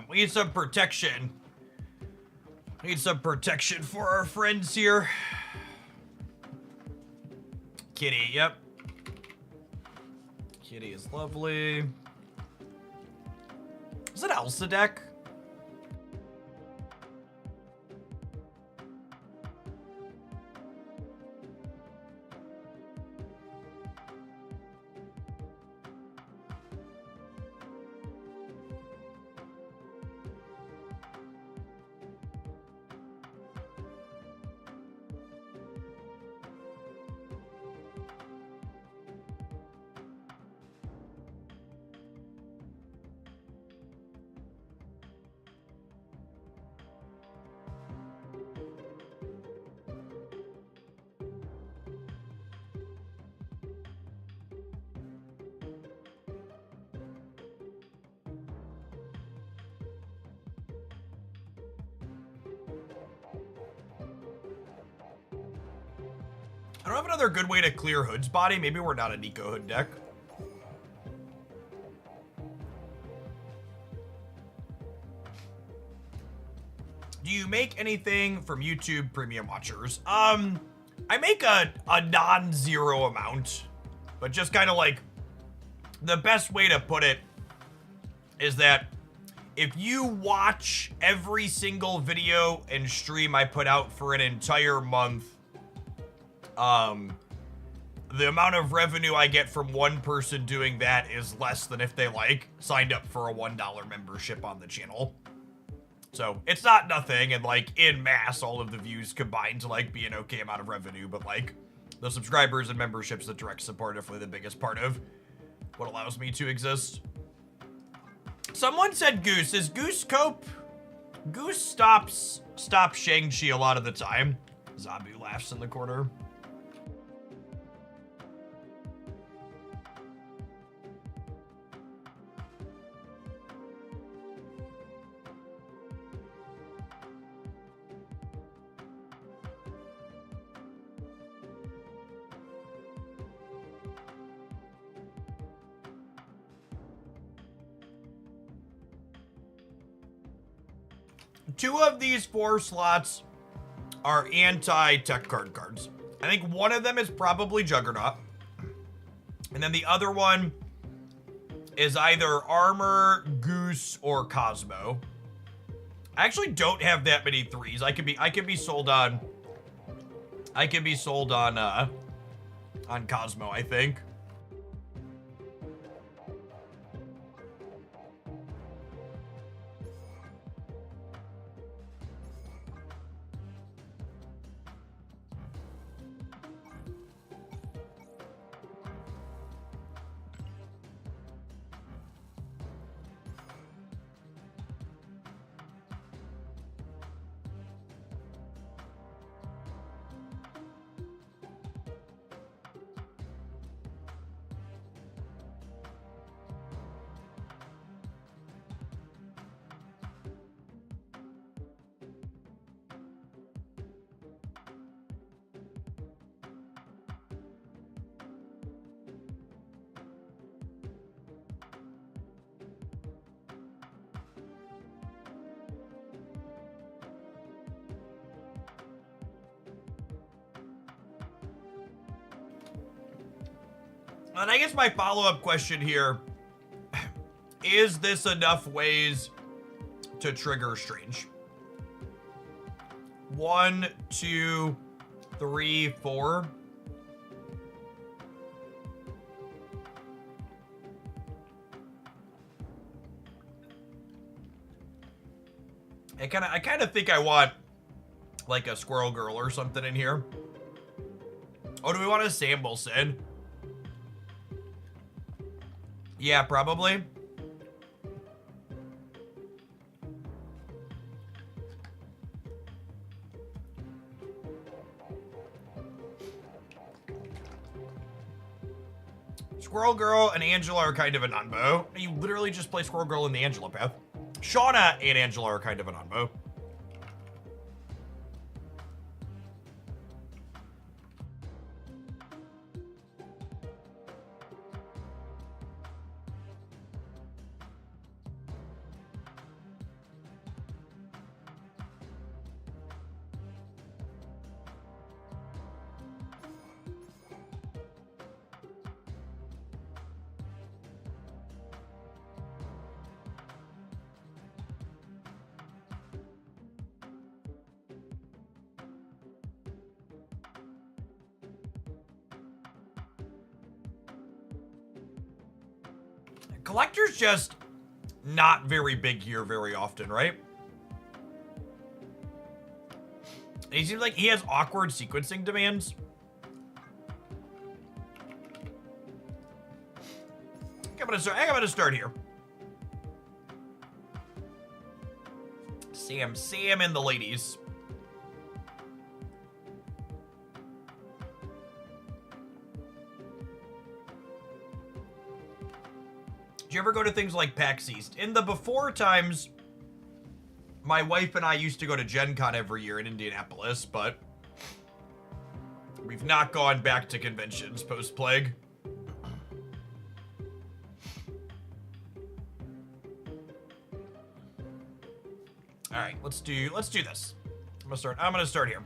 We need some protection Need some protection for our friends here. Kitty, yep. Kitty is lovely. Is it Elsa deck? I don't have another good way to clear Hood's body. Maybe we're not a Nico Hood deck. Do you make anything from YouTube Premium watchers? I make a non-zero amount, but just kind of like the best way to put it is that if you watch every single video and stream I put out for an entire month, the amount of revenue I get from one person doing that is less than if they like signed up for a $1 membership on the channel. So it's not nothing, and like in mass, all of the views combined to like be an okay amount of revenue, but like the subscribers and memberships, the direct support, are definitely the biggest part of what allows me to exist. Someone said Goose. Is Goose cope? Goose stops Shang-Chi a lot of the time. Zombie laughs in the corner. Two of these 4 slots are anti-tech card cards. I think one of them is probably Juggernaut. And then the other one is either Armor, Goose, or Cosmo. I actually don't have that many 3s. I could be sold on Cosmo, I think. And I guess my follow-up question here, is this enough ways to trigger Strange? 1, 2, 3, 4. I kind of think I want like a Squirrel Girl or something in here. Oh, do we want a Sam Wilson? Yeah, probably. Squirrel Girl and Angela are kind of a non-bo. You literally just play Squirrel Girl in the Angela path. Shauna and Angela are kind of a non-bo. Collector's just not very big here very often, right? He seems like he has awkward sequencing demands. I'm gonna start here. Sam and the ladies. Do you ever go to things like PAX East? In the before times, my wife and I used to go to Gen Con every year in Indianapolis, but we've not gone back to conventions post-plague. All right, let's do this. I'm gonna start here.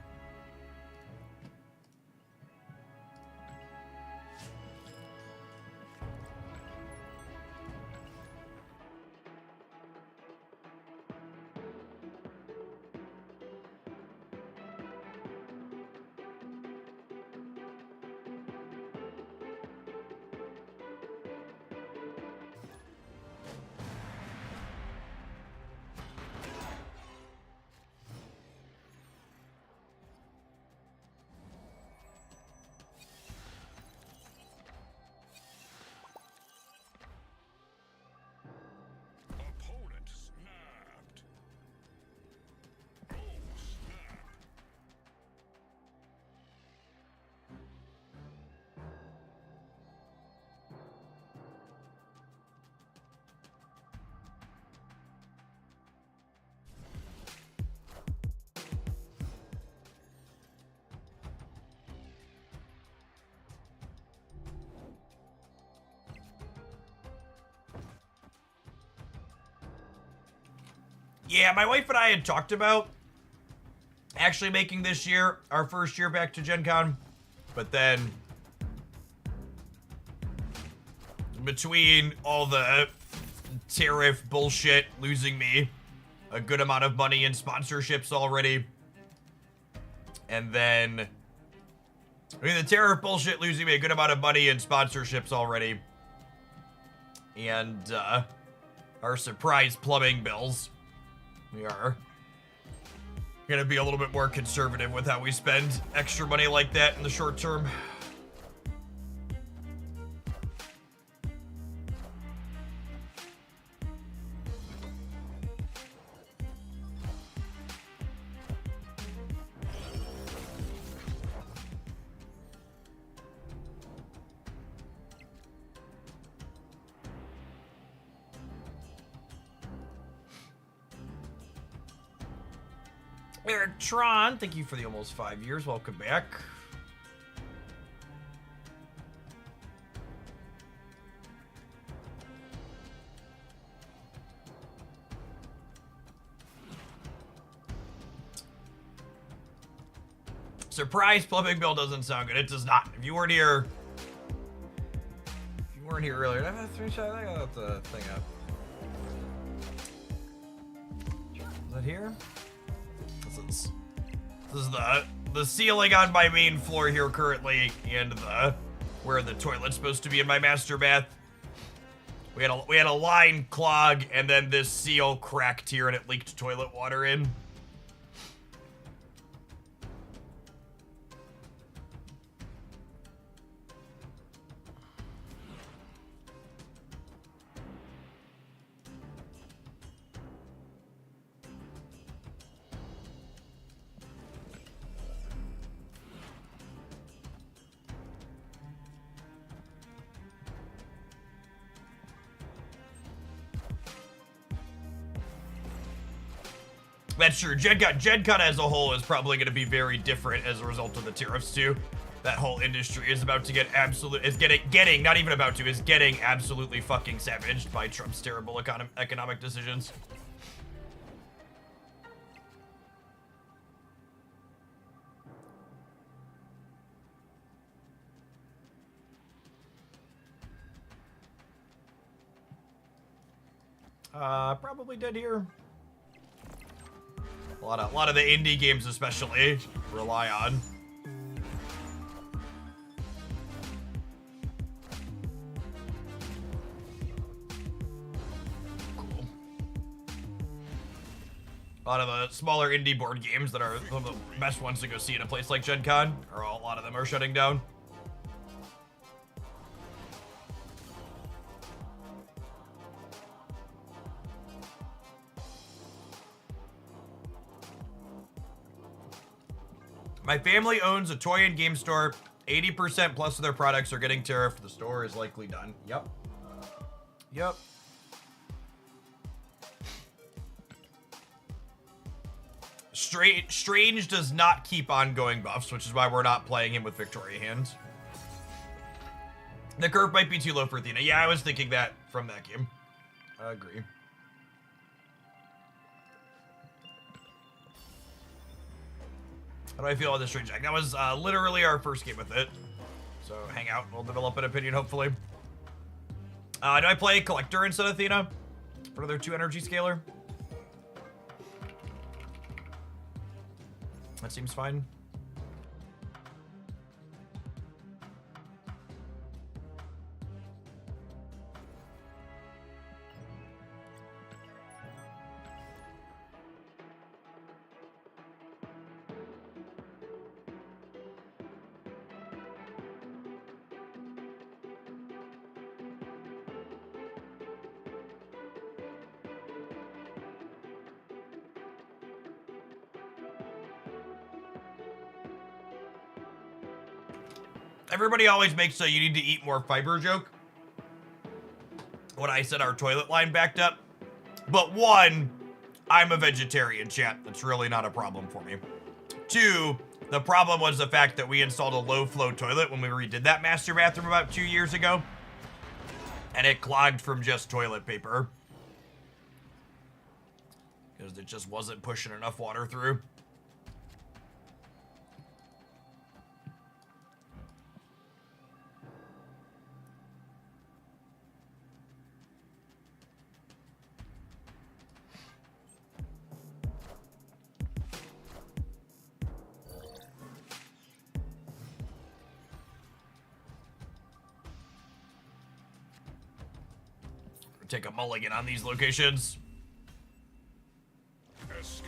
Opponent snapped. Oh, snap. Yeah, my wife and I had talked about actually making this year our first year back to Gen Con, but then between all the tariff bullshit losing me a good amount of money in sponsorships already, and then the tariff bullshit losing me a good amount of money in sponsorships already, and our surprise plumbing bills. We are gonna be a little bit more conservative with how we spend extra money like that in the short term. Eric Tron, thank you for the almost 5 years. Welcome back. Surprise plumbing bill doesn't sound good. It does not. If you weren't here earlier, I got the thing up. Is that here? This is the ceiling on my main floor here currently, and where the toilet's supposed to be in my master bath. We had a line clog, and then this seal cracked here, and it leaked toilet water in. That's true. Gen Con as a whole is probably going to be very different as a result of the tariffs too. That whole industry is about to get getting absolutely fucking savaged by Trump's terrible economic decisions. Probably dead here. A lot of the indie games especially rely on. A lot of the smaller indie board games that are some of the best ones to go see in a place like Gen Con, or a lot of them are shutting down. My family owns a toy and game store. 80% plus of their products are getting tariffed. The store is likely done. Yep. Yep. Strange does not keep ongoing buffs, which is why we're not playing him with Victoria hands. The curve might be too low for Athena. Yeah, I was thinking that from that game. I agree. How do I feel about this Strange Jack? That was literally our first game with it. So hang out. We'll develop an opinion, hopefully. Do I play Collector instead of Athena? For their 2 energy scaler? That seems fine. Everybody always makes a you need to eat more fiber joke when I said our toilet line backed up. But 1, I'm a vegetarian, chat. That's really not a problem for me. 2, the problem was the fact that we installed a low flow toilet when we redid that master bathroom about 2 years ago. And it clogged from just toilet paper. Because it just wasn't pushing enough water through. Take a mulligan on these locations. Escaped.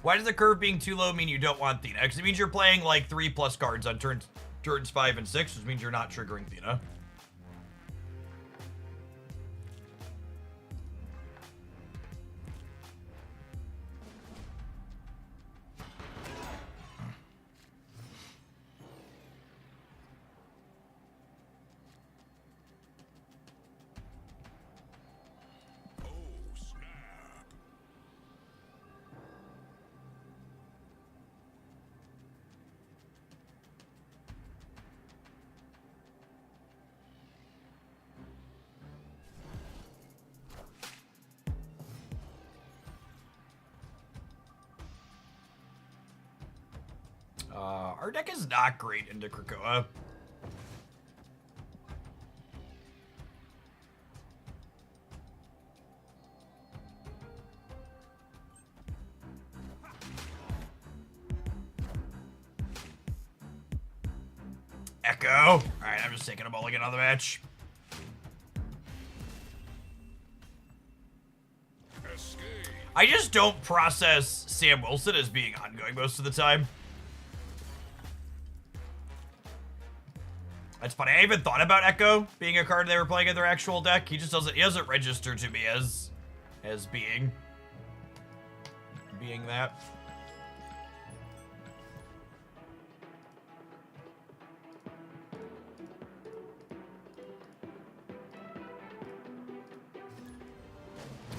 Why does the curve being too low mean you don't want Thena? Because it means you're playing like 3+ cards on turns 5 and 6, which means you're not triggering Thena. Our deck is not great into Krakoa. Echo. All right, I'm just taking a mulligan on the match. Escape. I just don't process Sam Wilson as being ongoing most of the time. That's funny. I even thought about Echo being a card they were playing in their actual deck. He doesn't register to me as being that.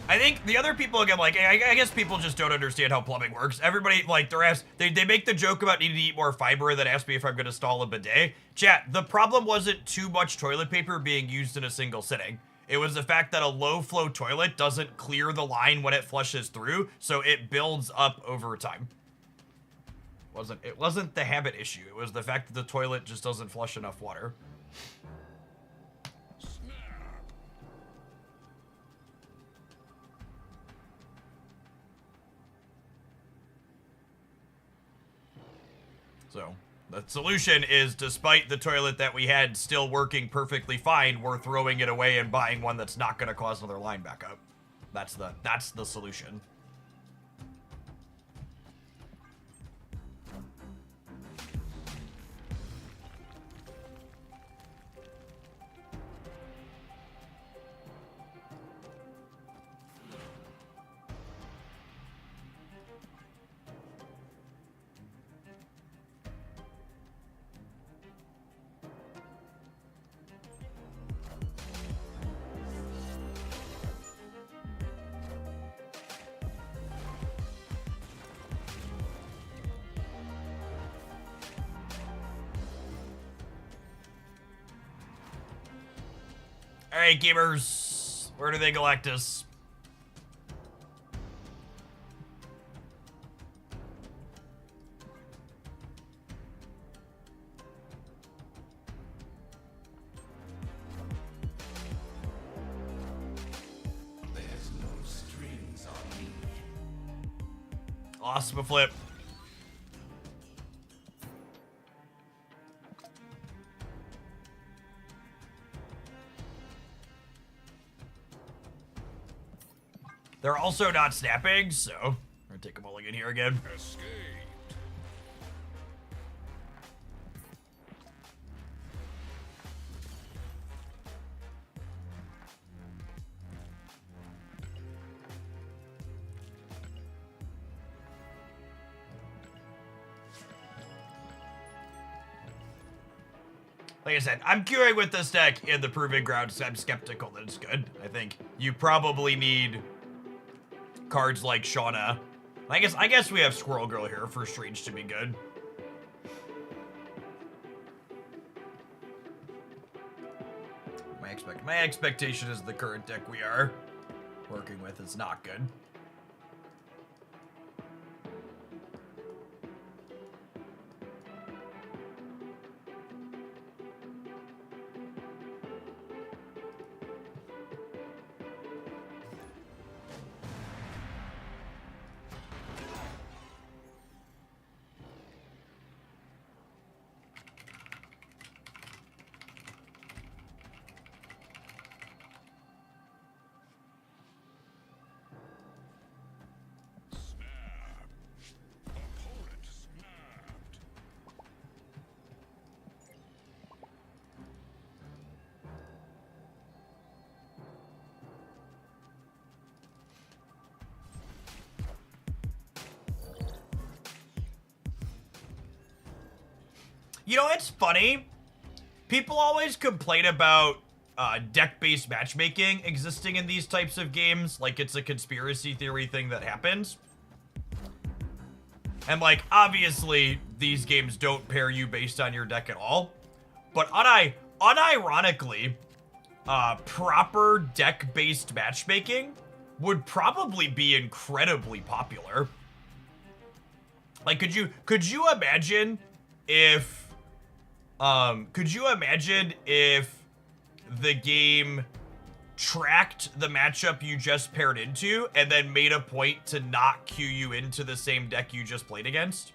I think the other people, again, like, I guess people just don't understand how plumbing works. Everybody, like, they make the joke about needing to eat more fiber and then ask me if I'm going to install a bidet. Chat, the problem wasn't too much toilet paper being used in a single sitting. It was the fact that a low-flow toilet doesn't clear the line when it flushes through, so it builds up over time. It wasn't the habit issue. It was the fact that the toilet just doesn't flush enough water. So, the solution is, despite the toilet that we had still working perfectly fine, we're throwing it away and buying one that's not going to cause another line back up. That's the solution. All right, gamers, where do they collect us? There's no strings on me. Awesome flip. They're also not snapping, so we're gonna take a mulligan here again. Escaped. Like I said, I'm queuing with this deck in the proving grounds. I'm skeptical that it's good. I think you probably need cards like Shauna. I guess we have Squirrel Girl here for Strange to be good. My expectation is the current deck we are working with is not good. Opponent snapped. You know, it's funny. People always complain about deck-based matchmaking existing in these types of games, like it's a conspiracy theory thing that happens. And like, obviously, these games don't pair you based on your deck at all. But unironically, proper deck-based matchmaking would probably be incredibly popular. Like, could you imagine if the game tracked the matchup you just paired into and then made a point to not queue you into the same deck you just played against?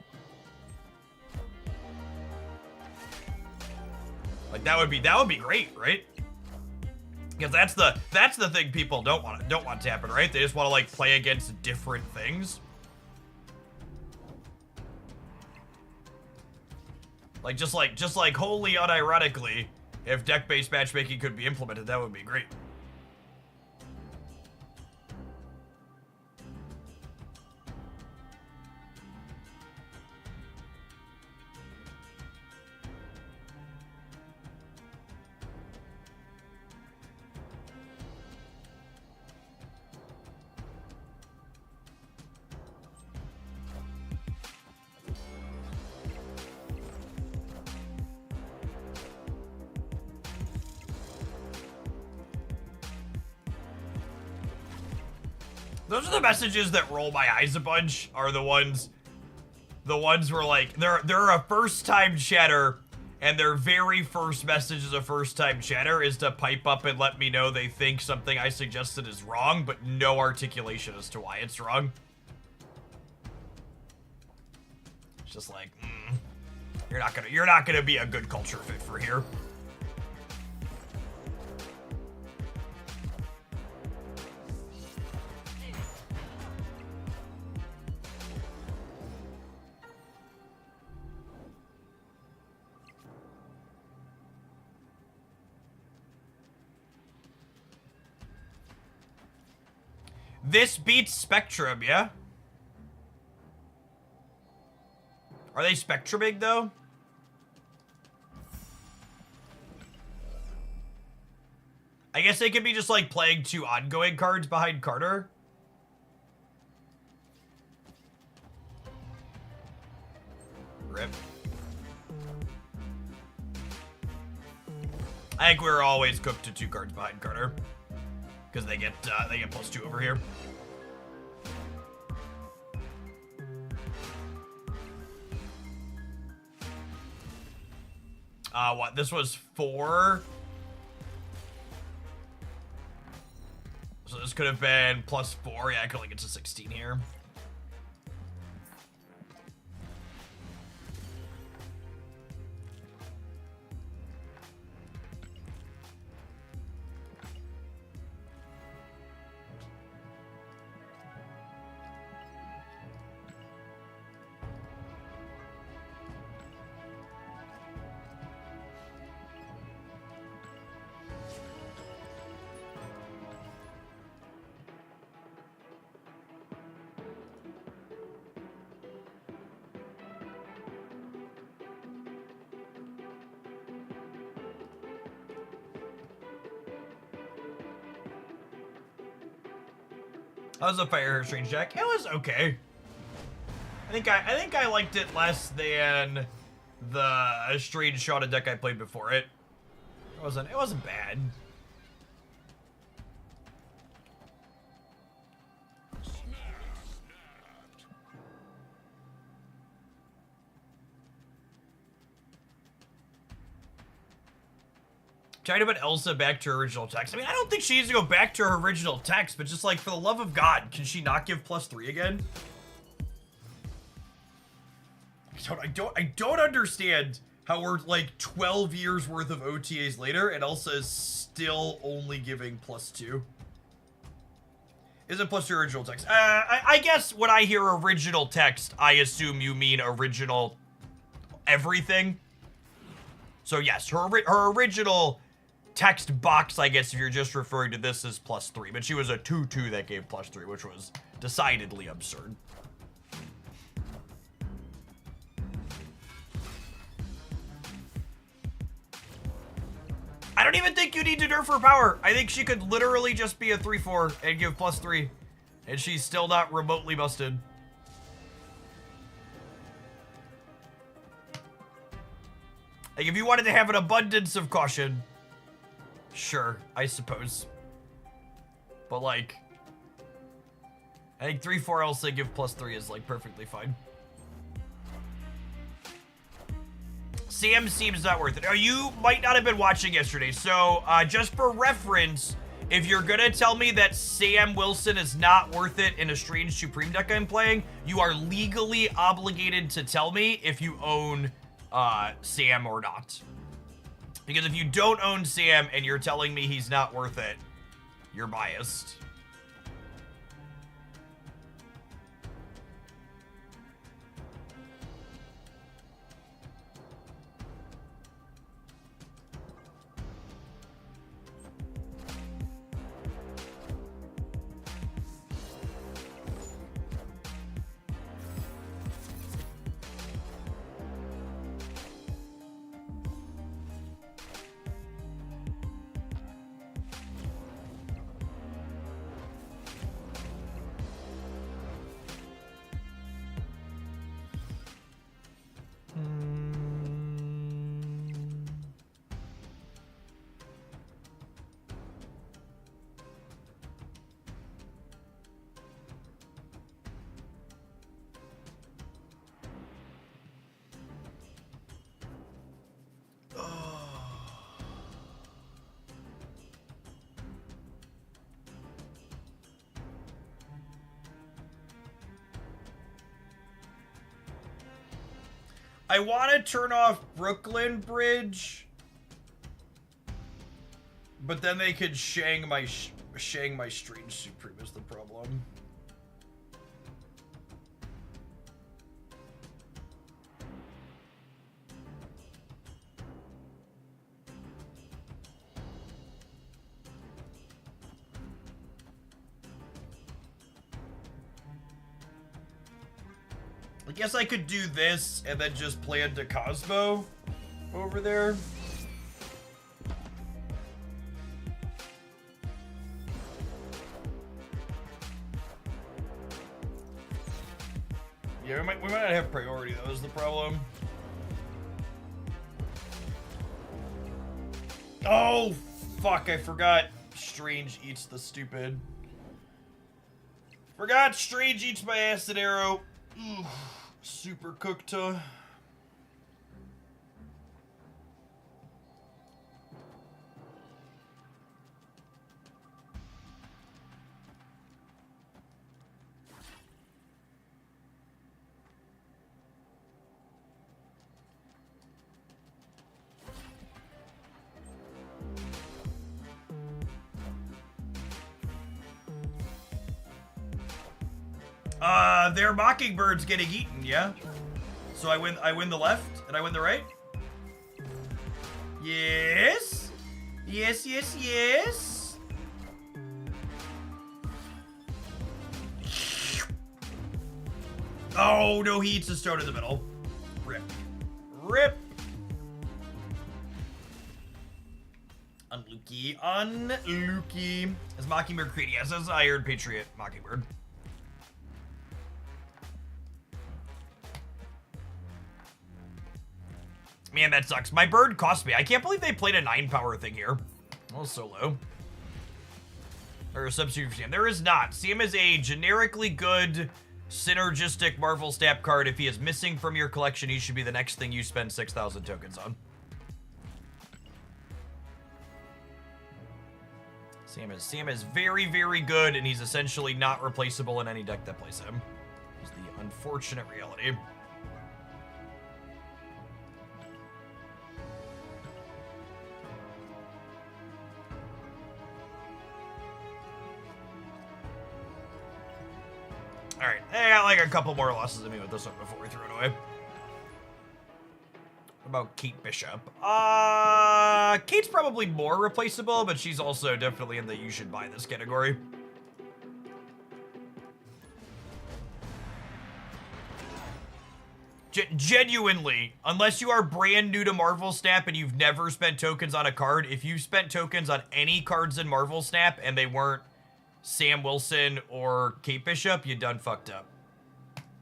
Like that would be great, right? Because that's the thing people don't want to happen, right? They just want to like play against different things. Like just like wholly unironically, if deck-based matchmaking could be implemented, that would be great. Those are the messages that roll my eyes a bunch, are the ones where like they're a first-time chatter, and their very first message as a first-time chatter is to pipe up and let me know they think something I suggested is wrong, but no articulation as to why it's wrong. It's just like, you're not gonna be a good culture fit for here. This beats Spectrum, yeah? Are they Spectruming, though? I guess they could be just, like, playing 2 ongoing cards behind Carter. Rip. I think we're always cooked to 2 cards behind Carter. Because they get +2 over here. What? This was 4? So this could have been +4. Yeah, I could only get to 16 here. That was a fire strange deck. It was okay. I think I liked it less than the strange shot deck I played before it. It wasn't bad. Trying to put Elsa back to her original text. I mean, I don't think she needs to go back to her original text, but just like, for the love of God, can she not give +3 again? I don't understand how we're like 12 years worth of OTAs later and Elsa is still only giving +2. Isn't +2 original text? I guess when I hear original text, I assume you mean original everything. So yes, her original text box, I guess if you're just referring to this, is +3, but she was a 2/2 that gave +3, which was decidedly absurd. I don't even think you need to nerf her power. I think she could literally just be a 3/4 and give +3, and she's still not remotely busted. Like, if you wanted to have an abundance of caution, sure, I suppose. But, like, I think 3/4 Elsa give +3 is, like, perfectly fine. Sam seems not worth it. Oh, you might not have been watching yesterday. So, just for reference, if you're gonna tell me that Sam Wilson is not worth it in a Strange Supreme deck I'm playing, you are legally obligated to tell me if you own Sam or not. Because if you don't own Sam and you're telling me he's not worth it, you're biased. I want to turn off Brooklyn Bridge, but then they could Shang my Strange Supreme is the problem. I guess I could do this and then just plan to Cosmo over there. Yeah, we might not have priority, though, is the problem. Oh, fuck, I forgot Strange eats the stupid. Forgot Strange eats my acid arrow. Ugh, super cooked. Their mockingbird's getting eaten, yeah? So I win the left, and I win the right? Yes? Yes, yes, yes. Oh, no, he eats the stone in the middle. Rip. Rip. Unlucky. Unlucky. Is Mockingbird greedy? Yes, as Iron Patriot Mockingbird. Man, that sucks. My bird cost me. I can't believe they played a 9-power thing here. Oh, so low. Or a substitute for Sam. There is not. Sam is a generically good, synergistic Marvel Snap card. If he is missing from your collection, he should be the next thing you spend 6,000 tokens on. Sam is very, very good, and he's essentially not replaceable in any deck that plays him. Is the unfortunate reality. Alright, I got like a couple more losses in me with this one before we throw it away. What about Kate Bishop? Kate's probably more replaceable, but she's also definitely in the you should buy this category. Genuinely, unless you are brand new to Marvel Snap and you've never spent tokens on a card, if you've spent tokens on any cards in Marvel Snap and they weren't Sam Wilson or Kate Bishop, you done fucked up.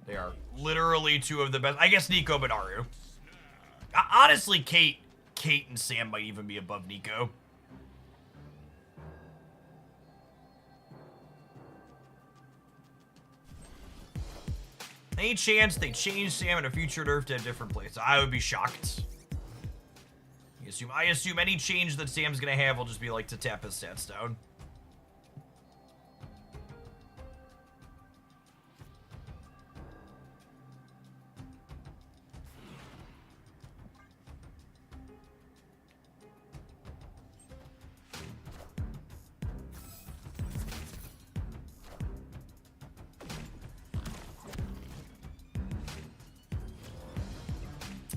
They are literally two of the best. I guess Nico Banaru. Honestly, Kate and Sam might even be above Nico. Any chance they change Sam in a future nerf to a different place? I would be shocked. I assume any change that Sam's gonna have will just be like to tap his stats down.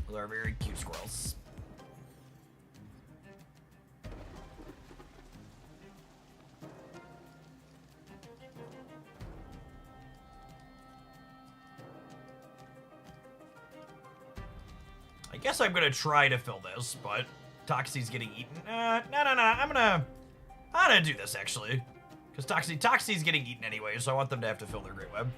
Those are very cute squirrels. I guess I'm gonna try to fill this, but Toxie's getting eaten. No. I'm gonna do this actually, because Toxie's getting eaten anyway, so I want them to have to fill their Great Web.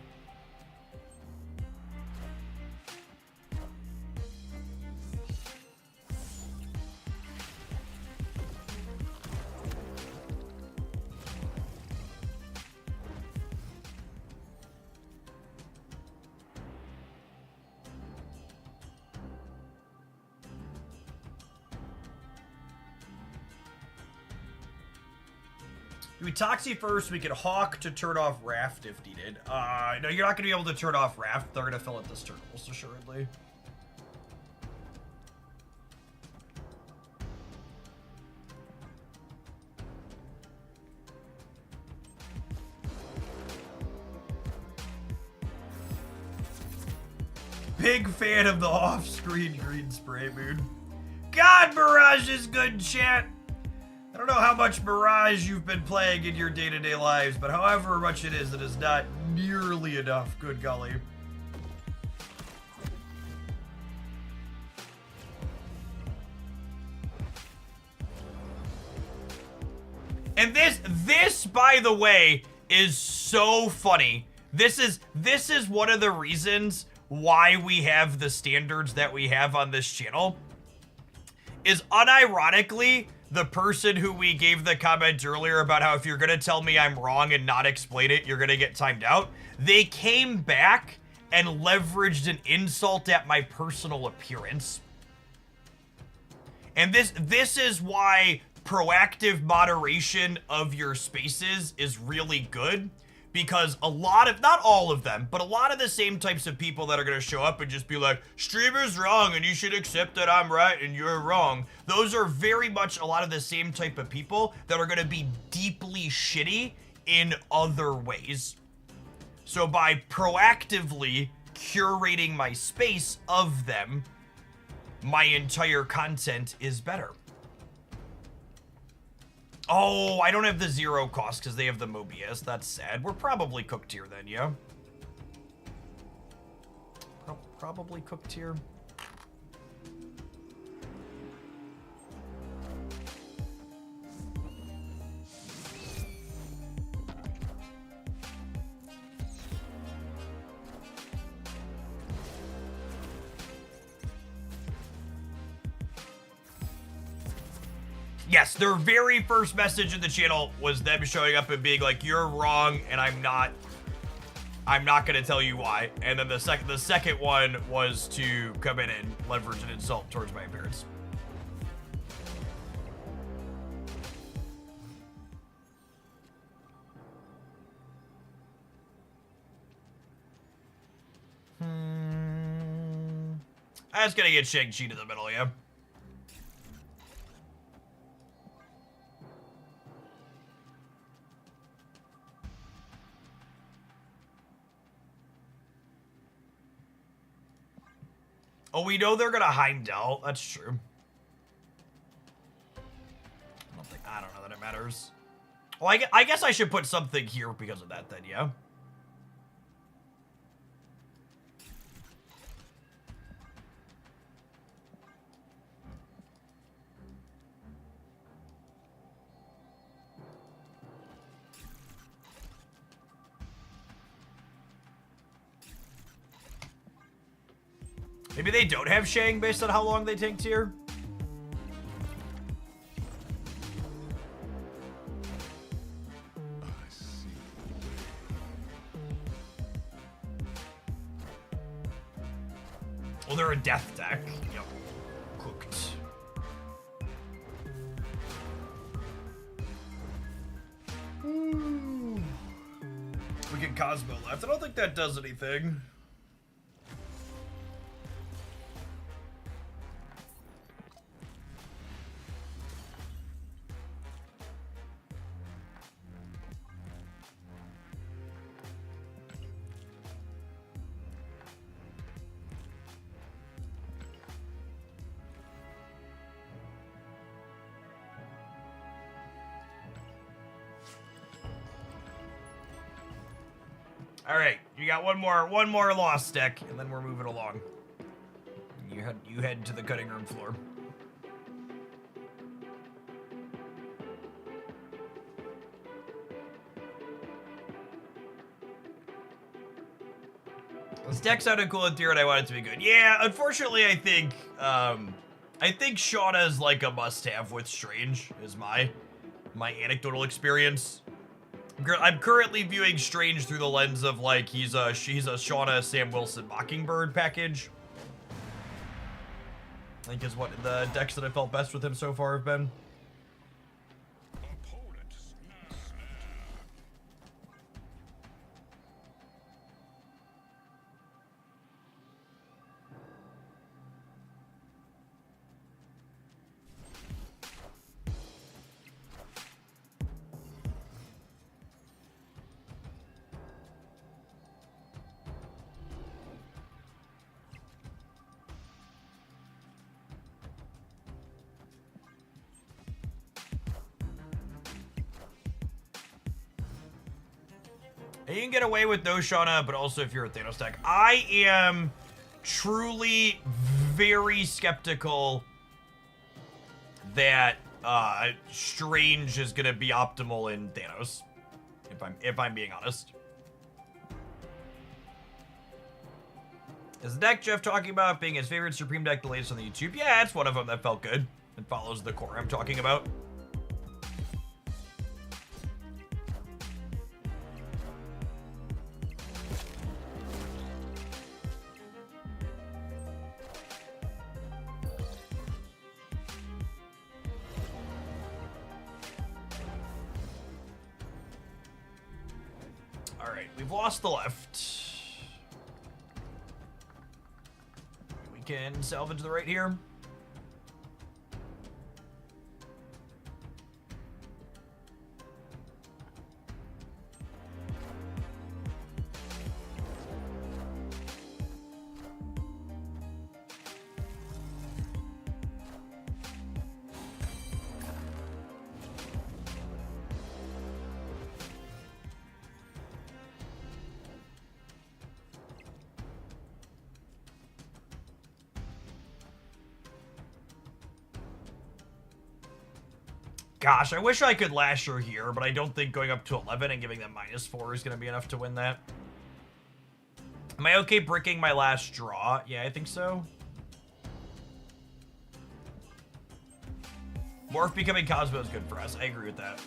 Do we Toxie first? We could Hawk to turn off Raft if needed. No, you're not going to be able to turn off Raft. They're going to fill it this turn, most assuredly. Big fan of the off-screen green spray mood. God, Mirage is good, chat. I don't know how much Mirage you've been playing in your day-to-day lives, but however much it is not nearly enough. Good golly. And this, by the way, is so funny. This is one of the reasons why we have the standards that we have on this channel. Is unironically, the person who we gave the comment earlier about how if you're gonna tell me I'm wrong and not explain it, you're gonna get timed out. They came back and leveraged an insult at my personal appearance. And this is why proactive moderation of your spaces is really good, because a lot of, not all of them, but a lot of the same types of people that are going to show up and just be like, streamer's wrong and you should accept that I'm right and you're wrong. Those are very much a lot of the same type of people that are going to be deeply shitty in other ways. So by proactively curating my space of them, my entire content is better. Oh, I don't have the 0 cost because they have the Mobius. That's sad. We're probably cooked here then, yeah? Probably cooked here. Yes, their very first message in the channel was them showing up and being like, "You're wrong, and I'm not gonna tell you why." And then the second one was to come in and leverage an insult towards my appearance. I was gonna get Shang-Chi to the middle, yeah. Oh, we know they're gonna Heimdall. That's true. I don't know that it matters. Well, I guess I should put something here because of that then, yeah? Maybe they don't have Shang based on how long they take tier? I see. Well, they're a death deck. Yep. Cooked. We get Cosmo left. I don't think that does anything. All right, you got one more lost deck, and then we're moving along. You head to the cutting room floor. This deck sounded cool in theory, and I want it to be good. Yeah, unfortunately, I think Shauna is like a must-have with Strange. Is my anecdotal experience. I'm currently viewing Strange through the lens of like she's a Shauna Sam Wilson Mockingbird package. I think is what the decks that I felt best with him so far have been. And you can get away with no Shauna, but also if you're a Thanos deck. I am truly very skeptical that Strange is gonna be optimal in Thanos. If I'm being honest. Is the deck Jeff talking about being his favorite Supreme deck the latest on the YouTube? Yeah, it's one of them that felt good. It follows the core I'm talking about. Alright, we've lost the left. We can salvage the right here. Gosh, I wish I could Lasher here, but I don't think going up to 11 and giving them -4 is going to be enough to win that. Am I okay bricking my last draw? Yeah, I think so. Morph becoming Cosmo is good for us. I agree with that.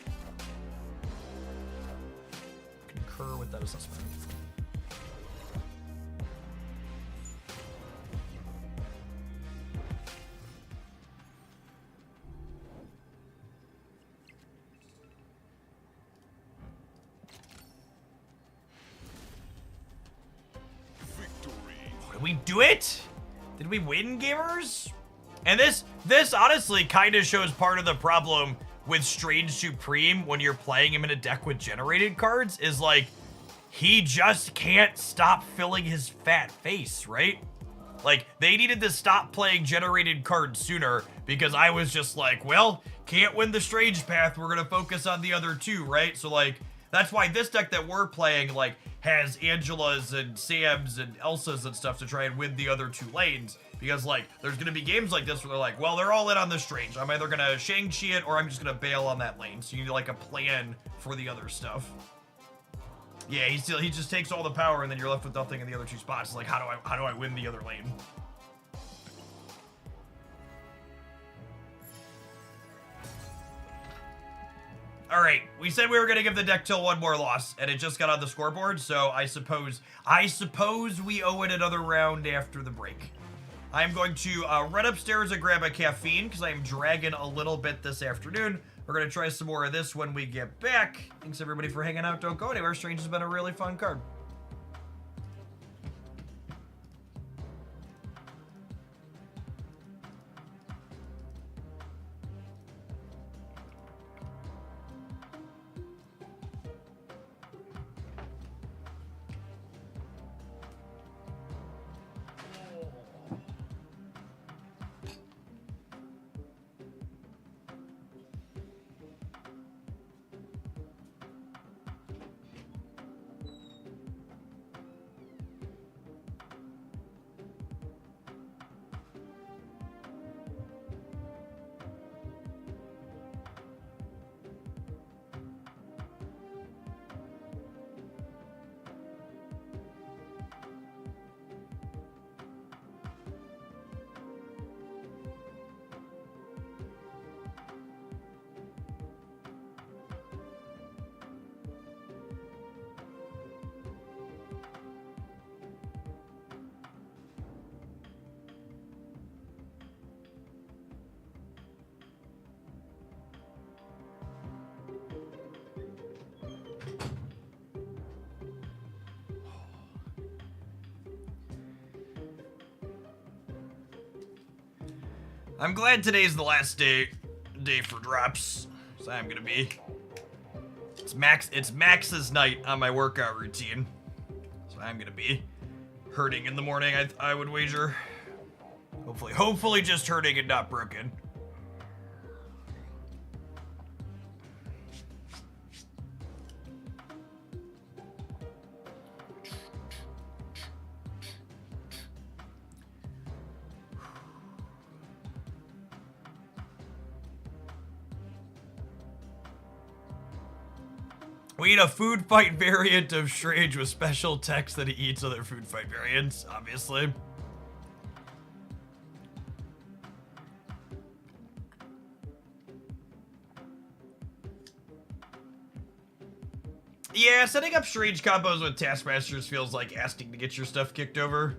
Concur with that assessment. Did we do it? Did we win, gamers? And this honestly kind of shows part of the problem with Strange Supreme when you're playing him in a deck with generated cards is like, he just can't stop filling his fat face, right? Like, they needed to stop playing generated cards sooner because I was just like, well, can't win the Strange path, we're gonna focus on the other two, right? So like, that's why this deck that we're playing, like, has Angelas and Sams and Elsas and stuff to try and win the other two lanes. Because, like, there's going to be games like this where they're like, well, they're all in on the Strange. I'm either going to Shang-Chi it or I'm just going to bail on that lane. So you need, like, a plan for the other stuff. Yeah, he just takes all the power and then you're left with nothing in the other two spots. It's like, how do I win the other lane? All right, we said we were gonna give the deck till one more loss, and it just got on the scoreboard. So I suppose we owe it another round after the break. I'm going to run upstairs and grab a caffeine because I am dragging a little bit this afternoon. We're gonna try some more of this when we get back. Thanks everybody for hanging out. Don't go anywhere. Strange has been a really fun card. I'm glad today's the last day for drops. So I'm gonna be. It's Max's night on my workout routine. So I'm gonna be hurting in the morning, I would wager. Hopefully just hurting and not broken. We need a food fight variant of Strange with special text that he eats other food fight variants, obviously. Yeah, setting up Strange combos with Taskmasters feels like asking to get your stuff kicked over.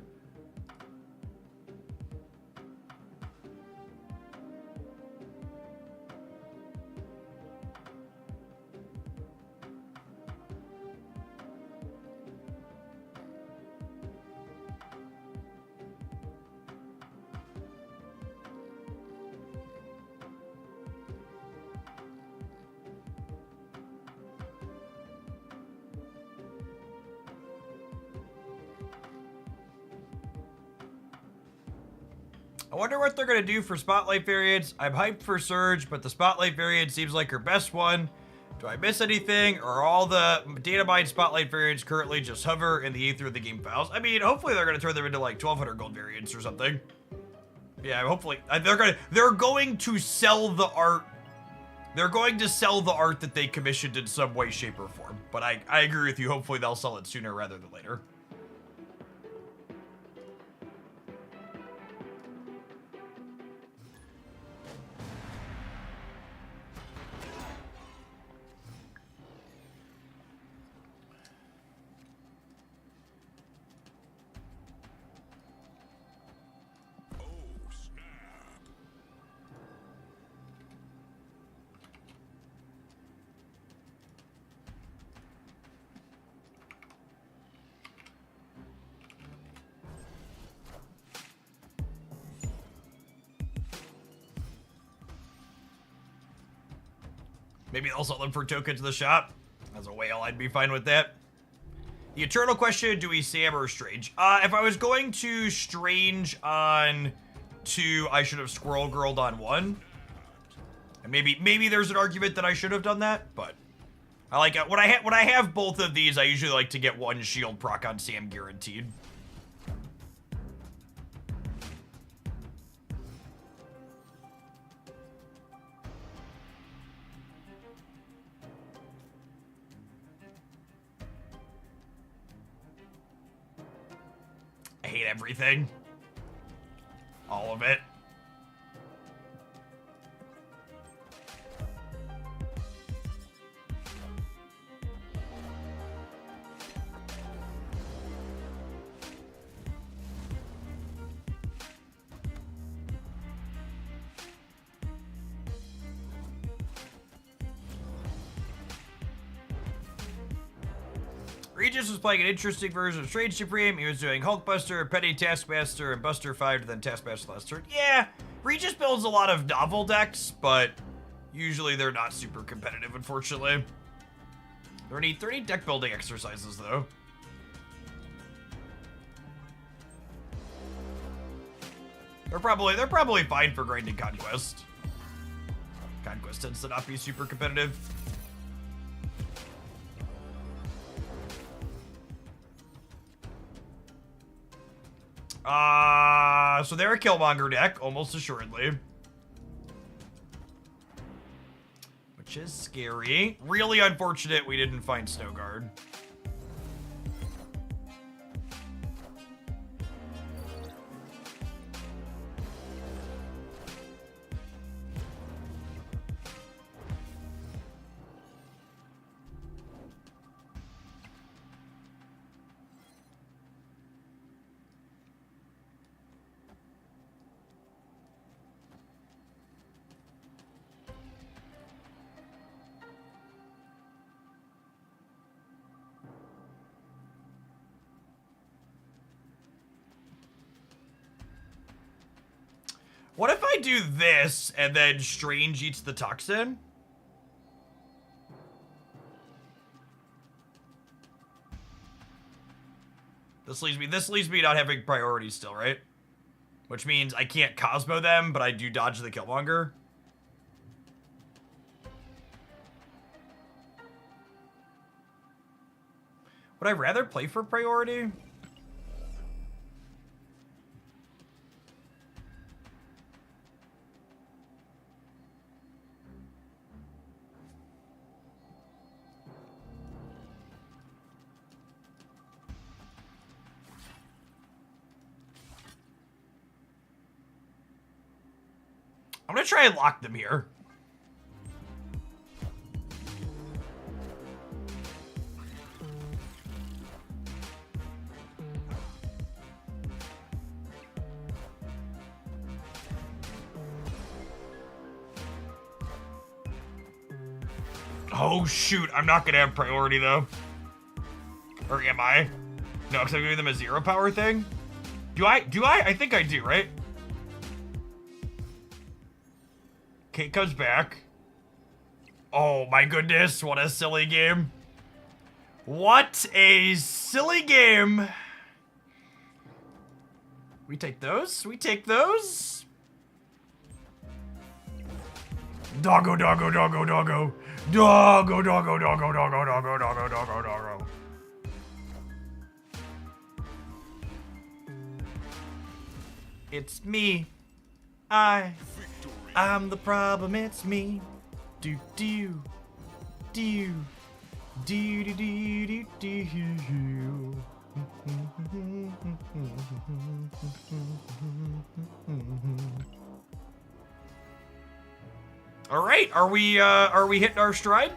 I wonder what they're going to do for Spotlight variants. I'm hyped for Surge, but the Spotlight variant seems like her best one. Do I miss anything, or all the data mine Spotlight variants currently just hover in the ether of the game files? I mean, hopefully they're going to turn them into like 1200 gold variants or something. Yeah, hopefully. They're going to sell the art. They're going to sell the art that they commissioned in some way, shape, or form. But I agree with you. Hopefully they'll sell it sooner rather than later. Maybe they'll sell them for tokens to the shop. As a whale, I'd be fine with that. The eternal question, do we Sam or Strange? If I was going to Strange on 2, I should have Squirrel Girled on 1. And maybe there's an argument that I should have done that, but I like it. When I have both of these, I usually like to get 1 shield proc on Sam guaranteed. I hate everything. All of it. Regis was playing an interesting version of Strange Supreme. He was doing Hulkbuster, Petty Taskmaster, and Buster 5 to then Taskmaster last turn. Yeah, Regis builds a lot of novel decks, but usually they're not super competitive, unfortunately. There need deck building exercises, though. They're probably fine for grinding Conquest. Conquest tends to not be super competitive. So they're a Killmonger deck, almost assuredly. Which is scary. Really unfortunate we didn't find Snowguard. What if I do this and then Strange eats the toxin? This leaves me not having priority still, right? Which means I can't Cosmo them, but I do dodge the Killmonger. Would I rather play for priority? gonna try and lock them here. Oh shoot, I'm not gonna have priority though. Or am I? No, because I'm giving them a 0 power thing. Do I? I think I do, right? Kate comes back. Oh my goodness, what a silly game. What a silly game. We take those? We take those? Doggo, doggo, doggo, doggo. Doggo, doggo, doggo, doggo, doggo, doggo, doggo, doggo. It's me. I'm the problem, it's me. Do do do do do do do do. All right, are we hitting our stride?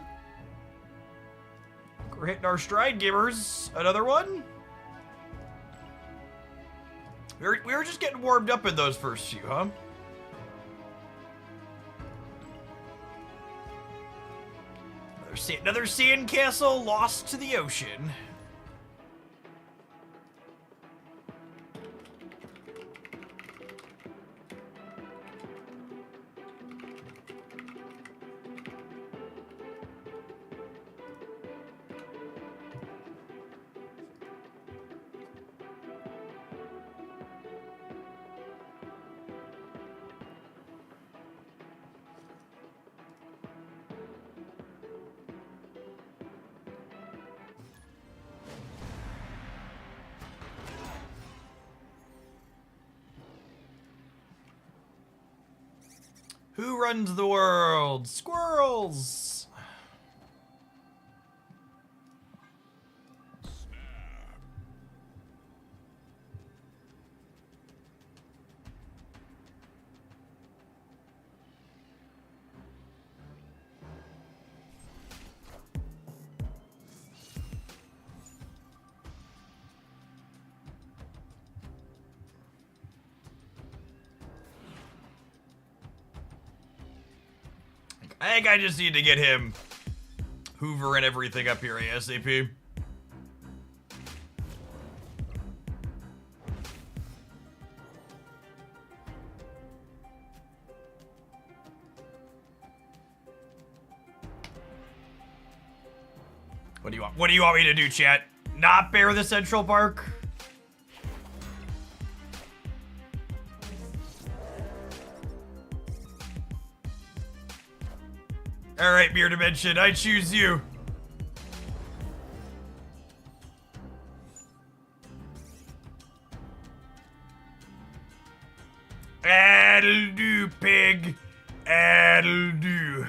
We're hitting our stride, gamers. Another one. We were just getting warmed up in those first few, huh? Another sand castle lost to the ocean. Who runs the world? Squirrels! I think I just need to get him hoovering everything up here ASAP. What do you want? What do you want me to do, chat? Not bear the Central Park? Alright, Beer Dimension, I choose you. That'll do, pig. That'll do.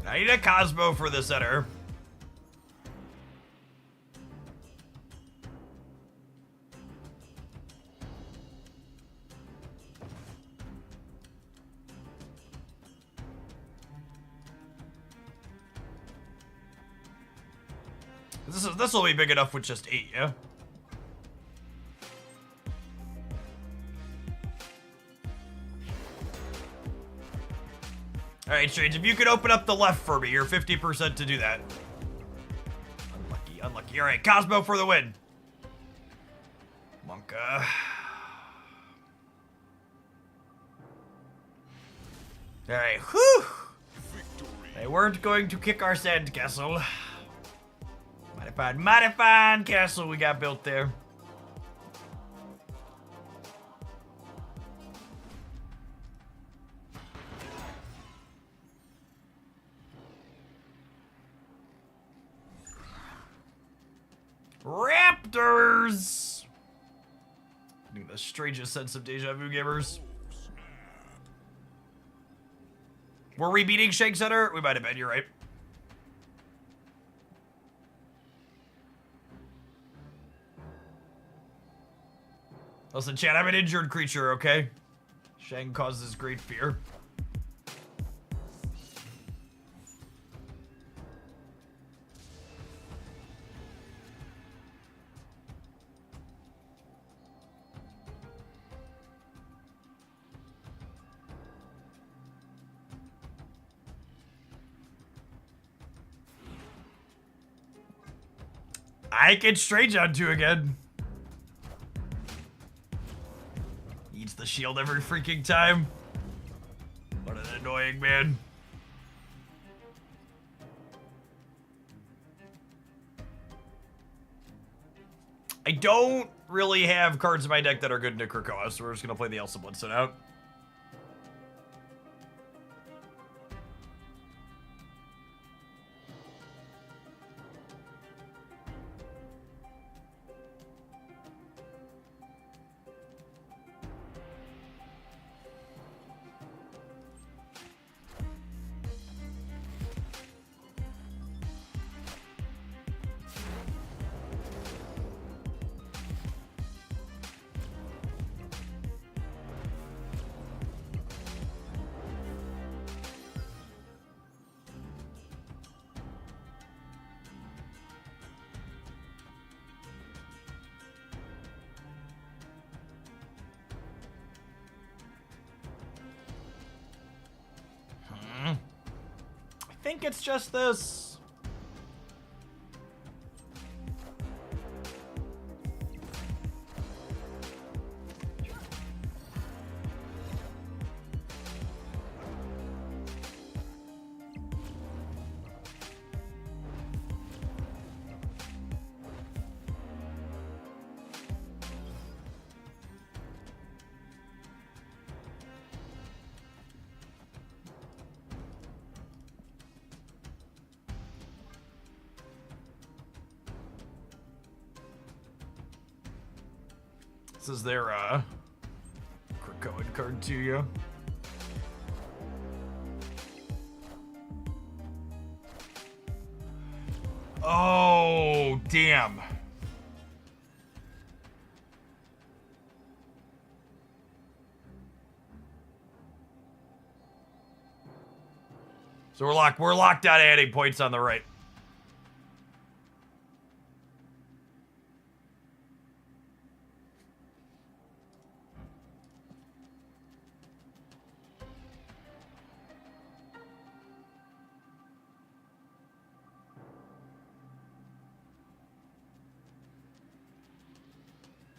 I need a Cosmo for the center. This will be big enough with just 8, yeah? Alright, Strange, if you could open up the left for me, you're 50% to do that. Unlucky, unlucky. Alright, Cosmo for the win. Monka. Alright, whew! They weren't going to kick our sand castle. Mighty fine castle we got built there. Raptors! The strangest sense of deja vu, gamers. Were we beating Shank Center? We might have been, you're right. Listen, chat, I'm an injured creature, okay? Shang causes great fear. I get strange on 2 again. Eats the shield every freaking time. What an annoying man. I don't really have cards in my deck that are good into Krakoa, so we're just gonna play the Elsa Blitzen out. I think it's just this. This is their Krakoan card to you. Oh, damn. So we're locked out adding points on the right.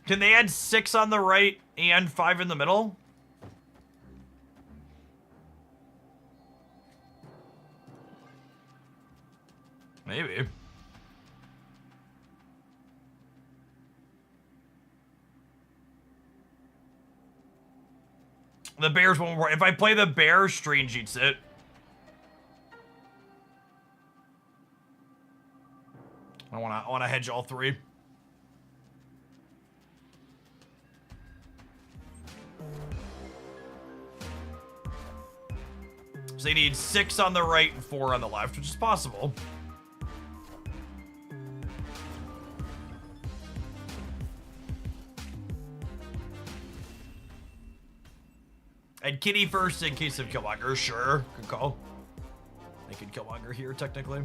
Can they add 6 on the right and 5 in the middle? Maybe. The bears won't work. If I play the bear, Strange eats it. I wanna hedge all 3. So they need 6 on the right and 4 on the left, which is possible. And Kitty first in case of Killmonger, sure. Good call. They could Killmonger here, technically.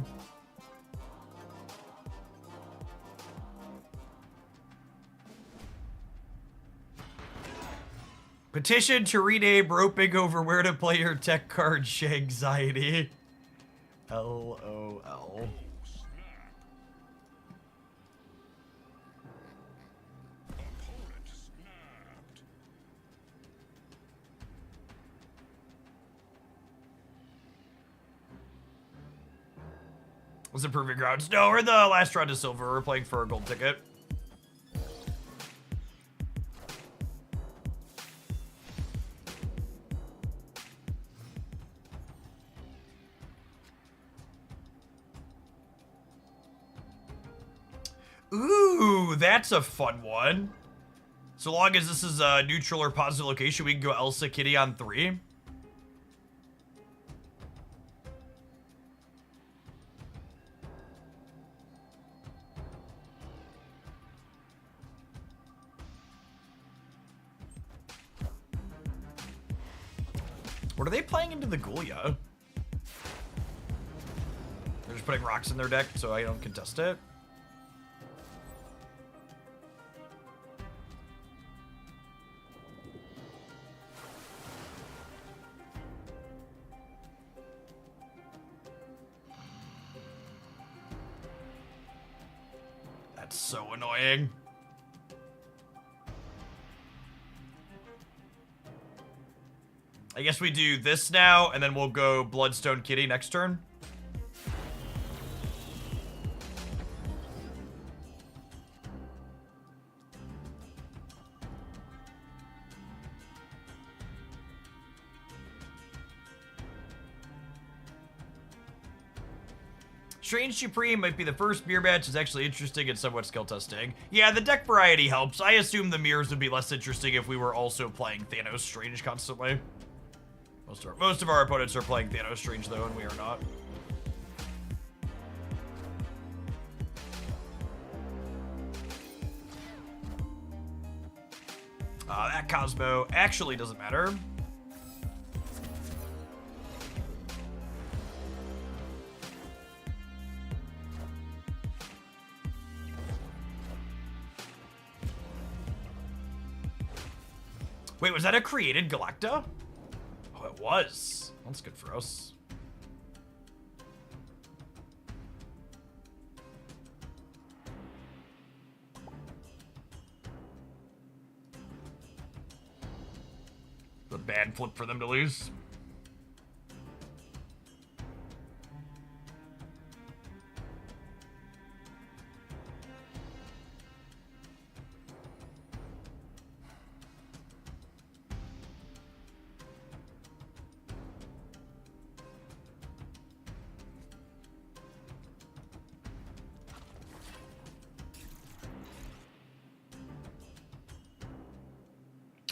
Petition to rename roping over where to play your tech card Shangxiety. LOL. Was it Proving Grounds? No, we're in the last round of silver. We're playing for a gold ticket. Ooh, that's a fun one. So long as this is a neutral or positive location, we can go Elsa Kitty on 3. What are they playing into the Gulia? They're just putting rocks in their deck so I don't contest it. That's so annoying. I guess we do this now, and then we'll go Bloodstone Kitty next turn. Strange Supreme might be the first mirror match. Is actually interesting and somewhat skill testing. Yeah, the deck variety helps. I assume the mirrors would be less interesting if we were also playing Thanos Strange constantly. Most of our opponents are playing Thanos Strange though, and we are not. That Cosmo actually doesn't matter. Wait, was that a created Galacta? Oh, it was. That's good for us. The bad flip for them to lose.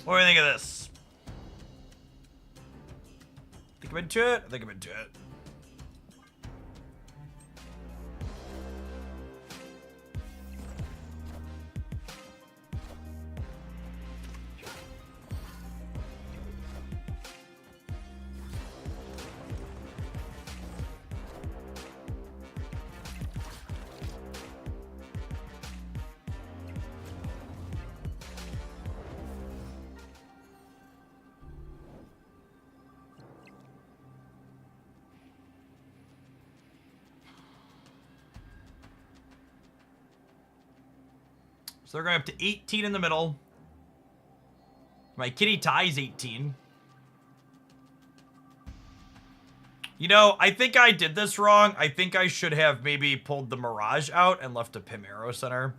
What do you think of this? Think I'm into it? I think I'm into it. So they're going up to 18 in the middle. My kitty ties 18. You know, I think I did this wrong. I think I should have maybe pulled the Mirage out and left a Pim Arrow Center.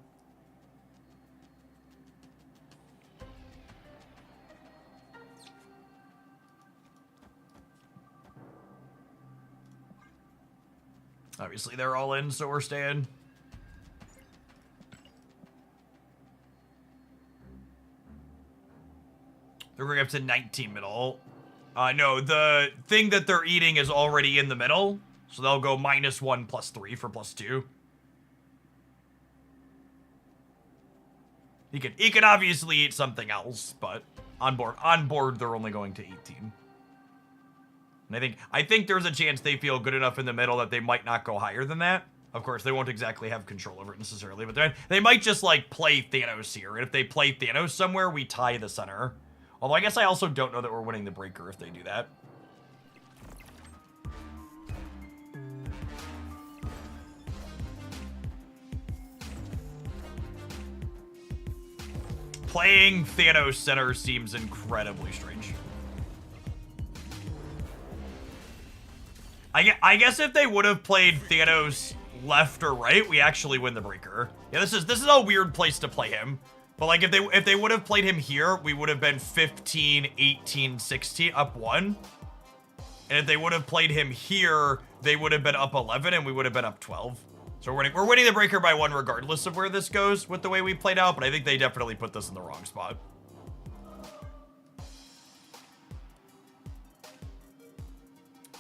Obviously, they're all in, so we're staying. They're going up to 19 middle. No, the thing that they're eating is already in the middle. So they'll go -1 +3 for +2. He could obviously eat something else, but on board they're only going to 18. And I think there's a chance they feel good enough in the middle that they might not go higher than that. Of course, they won't exactly have control over it necessarily, but they might just like play Thanos here. And if they play Thanos somewhere, we tie the center. Although I guess I also don't know that we're winning the breaker if they do that. Playing Thanos center seems incredibly strange. I guess if they would have played Thanos left or right, we actually win the breaker. Yeah, this is a weird place to play him. But like if they would have played him here, we would have been 15, 18, 16, up 1. And if they would have played him here, they would have been up 11 and we would have been up 12. So we're winning the breaker by 1 regardless of where this goes with the way we played out, but I think they definitely put this in the wrong spot.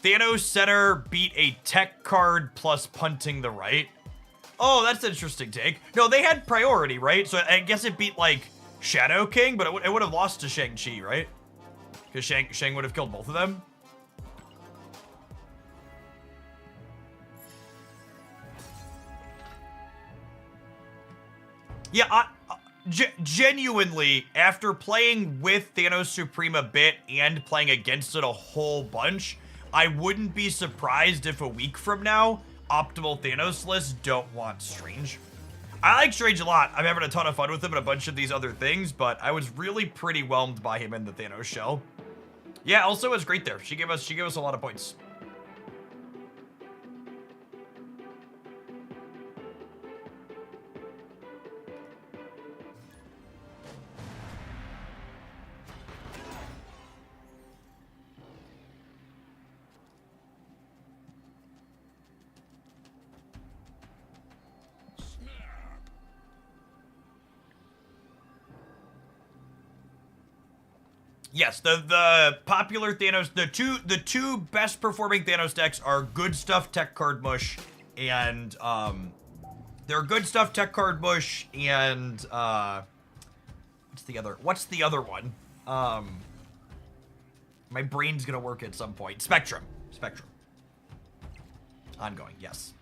Thanos center beat a tech card plus punting the right. Oh, that's an interesting take. No, they had priority, right? So I guess it beat, like, Shadow King, but it would have lost to Shang-Chi, right? Because Shang would have killed both of them. Yeah, genuinely, after playing with Thanos Supreme a bit and playing against it a whole bunch, I wouldn't be surprised if a week from now, optimal Thanos lists don't want Strange. I like Strange a lot. I'm having a ton of fun with him and a bunch of these other things, but I was really pretty whelmed by him in the Thanos shell. Yeah, Elsa was great there. She gave us a lot of points. Yes, the popular Thanos, the two best performing Thanos decks are Good Stuff Tech Card Mush and they're Good Stuff Tech Card Mush and what's the other one? My brain's gonna work at some point. Spectrum. Ongoing, yes.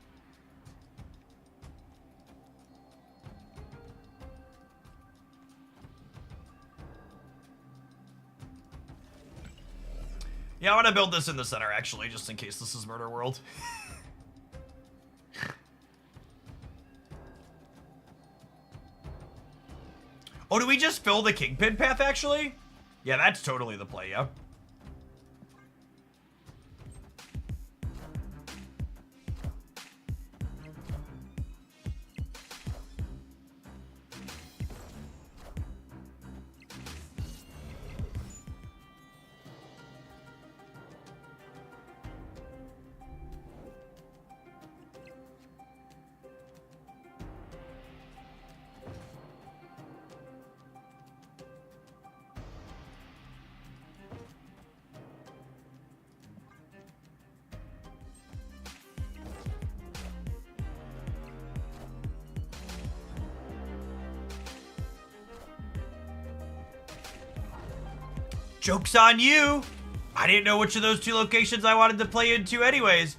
Yeah, I want to build this in the center, actually, just in case this is Murder World. Oh, do we just fill the Kingpin path, actually? Yeah, that's totally the play, yeah. Joke's on you! I didn't know which of those two locations I wanted to play into anyways.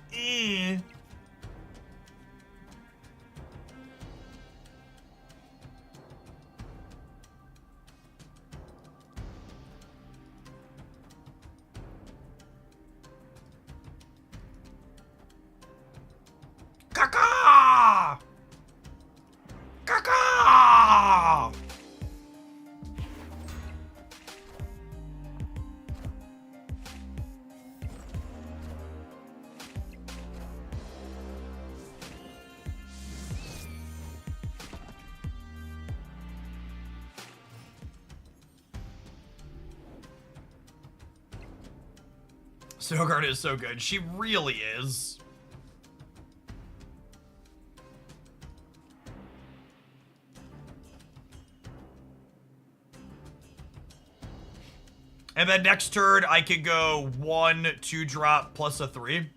Caca! Caca! Snowguard is so good. She really is. And then next turn, I could go 1, 2 drop plus a 3.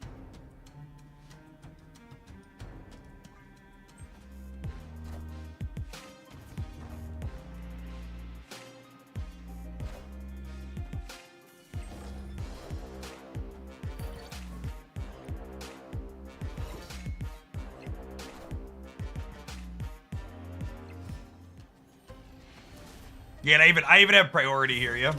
Yeah, and I even have priority here, yeah.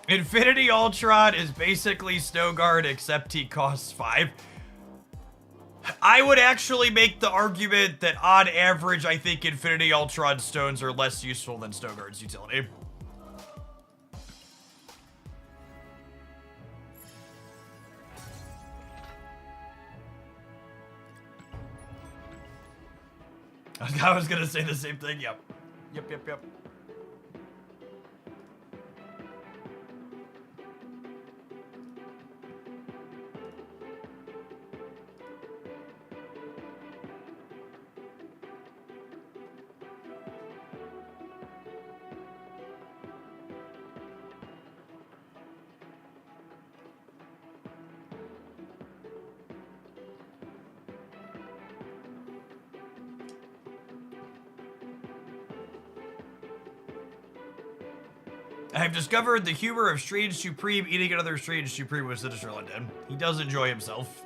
Infinity Ultron is basically Snowguard, except he costs 5. I would actually make the argument that on average, I think Infinity Ultron stones are less useful than Snowguard's utility. I was gonna say the same thing, yep. Yep. I've discovered the humor of Strange Supreme eating another Strange Supreme with Sinister London. He does enjoy himself.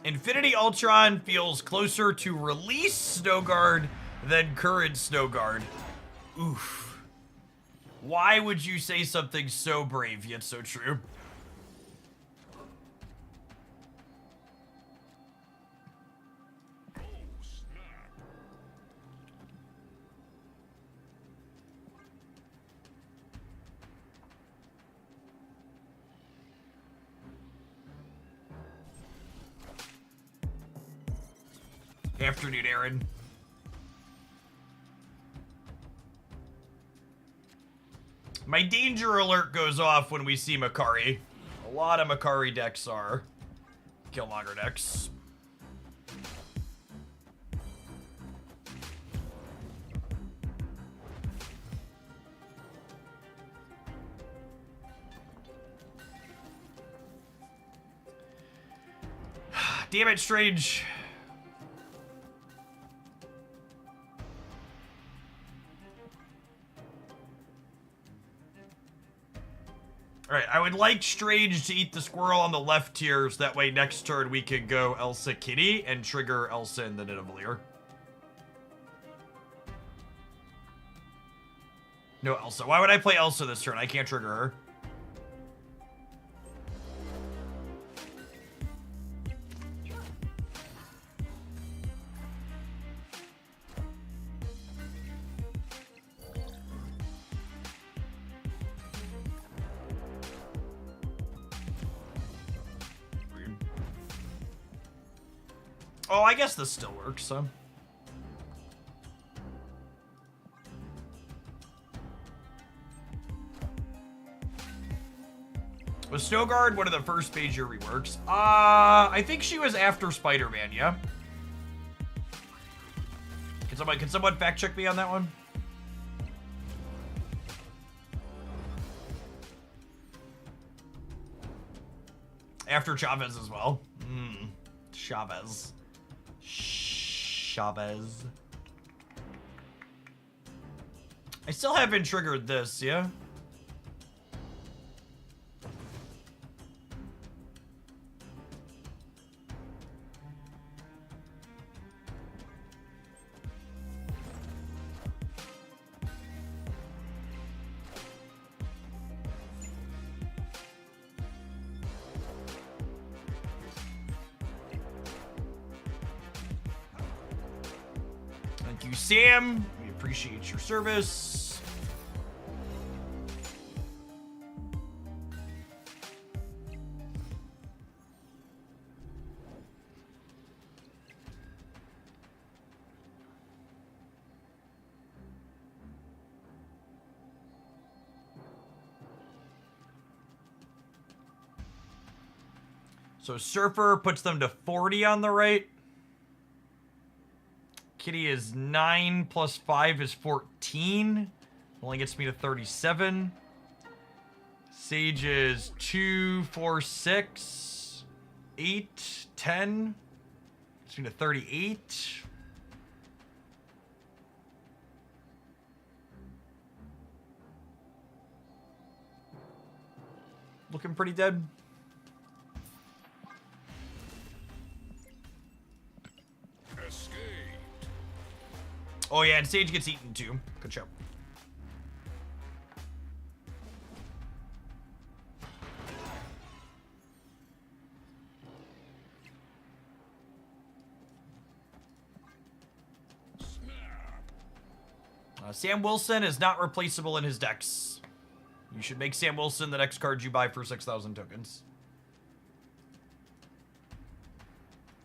Infinity Ultron feels closer to release Snowguard than current Snowguard. Oof. Why would you say something so brave yet so true? Afternoon, Aaron. My danger alert goes off when we see Makari. A lot of Makari decks are Killmonger decks. Damn it, Strange. Alright, I would like Strange to eat the squirrel on the left tier, so that way next turn we can go Elsa Kitty and trigger Elsa in the Nidavellir. No Elsa. Why would I play Elsa this turn? I can't trigger her. Oh, I guess this still works, so. Was Snowguard one of the first major reworks? I think she was after Spider-Man, yeah? Can someone fact check me on that one? After Chavez as well. Chavez. Chavez. I still haven't triggered this, yeah? Thank you, Sam. We appreciate your service. So Surfer puts them to 40 on the right. Kitty is 9 plus 5 is 14. Only gets me to 37. Sage is 2, 4, 6, 8, 10. Gets me to 38. Looking pretty dead. Oh yeah, and Sage gets eaten too. Good show. Sam Wilson is not replaceable in his decks. You should make Sam Wilson the next card you buy for 6,000 tokens.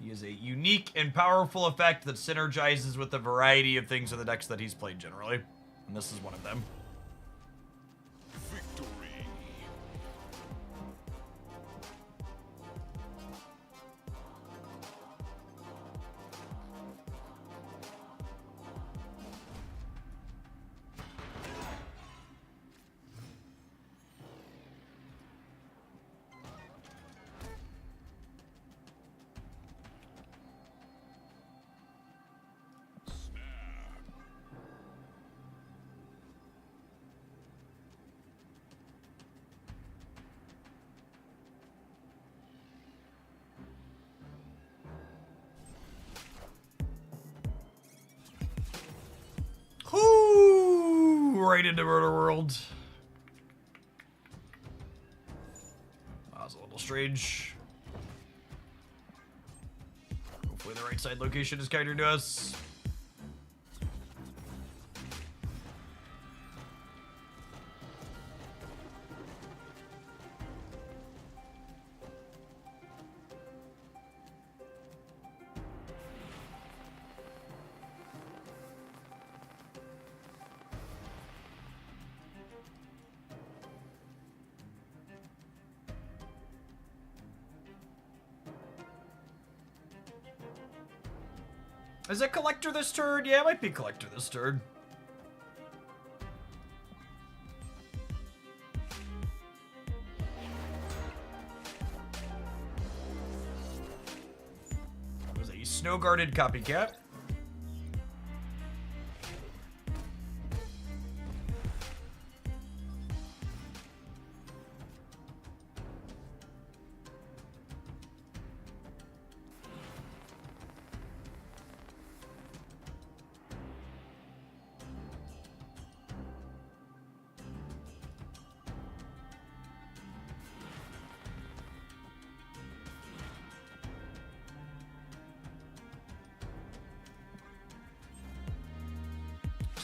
He is a unique and powerful effect that synergizes with a variety of things in the decks that he's played generally. And this is one of them. Victory. Snap. right into Murder World. That was a little strange. Hopefully the right side location is kinder to us. Is it collector this turn? Yeah, it might be collector this turn. It was a snow-guarded copycat.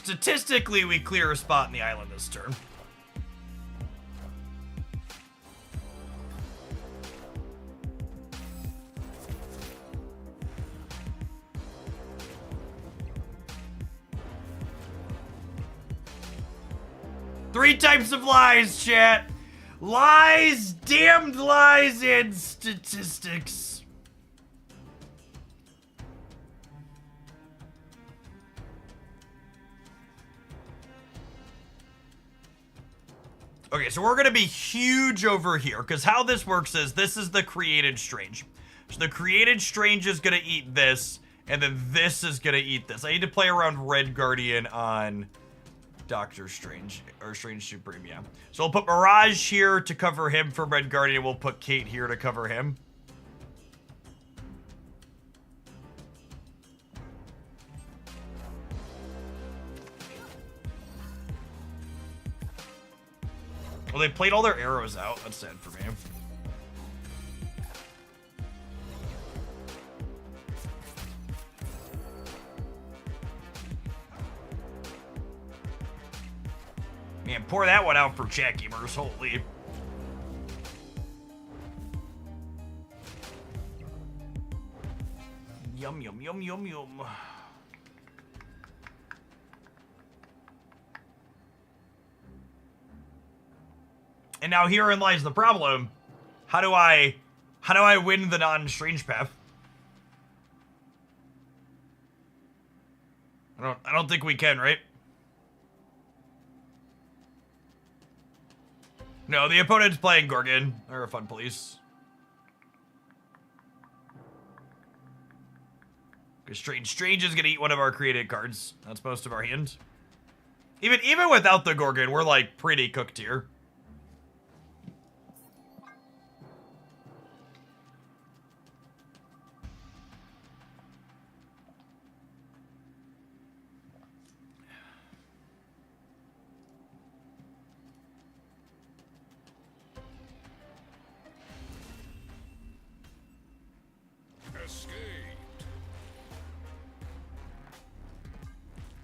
Statistically, we clear a spot in the island this turn. Three types of lies, chat. Lies, damned lies, and statistics. Okay, so we're gonna be huge over here, because how this works is this is the created strange. So the created strange is gonna eat this, and then this is gonna eat this. I need to play around Red Guardian on Doctor Strange, or Strange Supreme, yeah. So we'll put Mirage here to cover him from Red Guardian. We'll put Kate here to cover him. Well, they played all their arrows out. That's sad for me. Man, pour that one out for chat gamers. Holy. Yum, yum, yum, yum, yum. And now herein lies the problem. How do I win the non-strange path? I don't think we can, right? No, the opponent's playing Gorgon. They're a fun police. Because Strange is gonna eat one of our created cards. That's most of our hand. Even without the Gorgon, we're like pretty cooked here.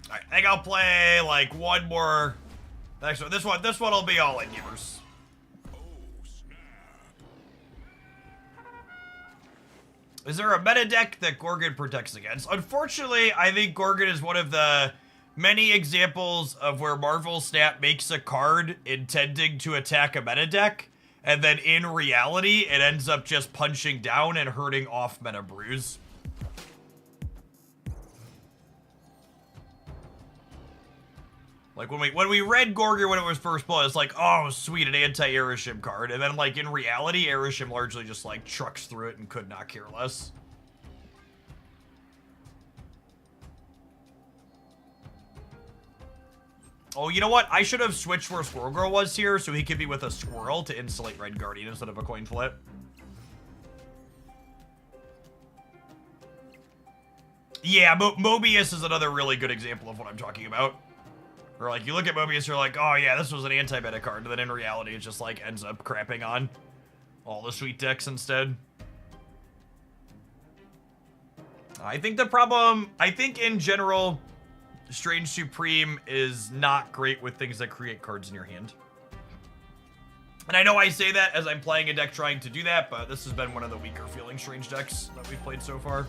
Alright, I think I'll play like one more. Actually, this one will be all in gamers. Is there a meta deck that Gorgon protects against? Unfortunately, I think Gorgon is one of the many examples of where Marvel Snap makes a card intending to attack a meta deck, and then in reality, it ends up just punching down and hurting off meta brews. Like when we read Gorgon when it was first pulled, it's like, oh sweet, an anti-Aerishim card, and then like in reality, Aerishim largely just like trucks through it and could not care less. Oh, you know what? I should have switched where Squirrel Girl was here, so he could be with a squirrel to insulate Red Guardian instead of a coin flip. Yeah, Mobius is another really good example of what I'm talking about. Or like you look at Mobius, you're like, oh yeah, this was an anti-meta card, and then in reality it just like ends up crapping on all the sweet decks instead. I think in general, Strange Supreme is not great with things that create cards in your hand. And I know I say that as I'm playing a deck trying to do that, but this has been one of the weaker feeling Strange decks that we've played so far.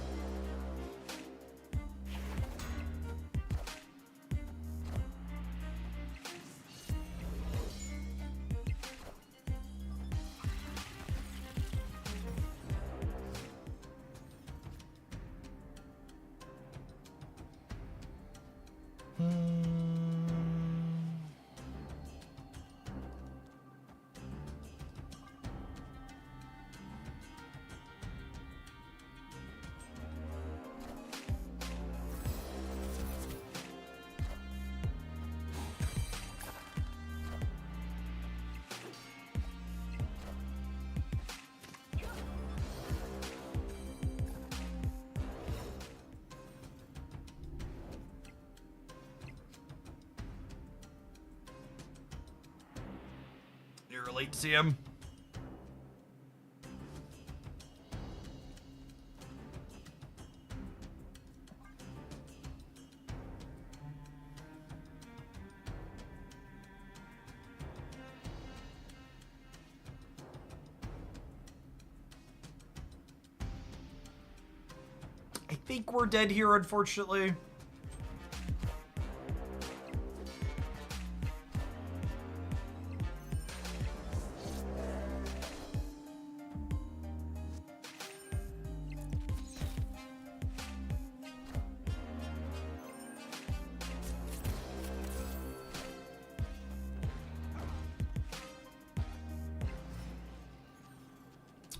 You're late to see him. I think we're dead here, unfortunately.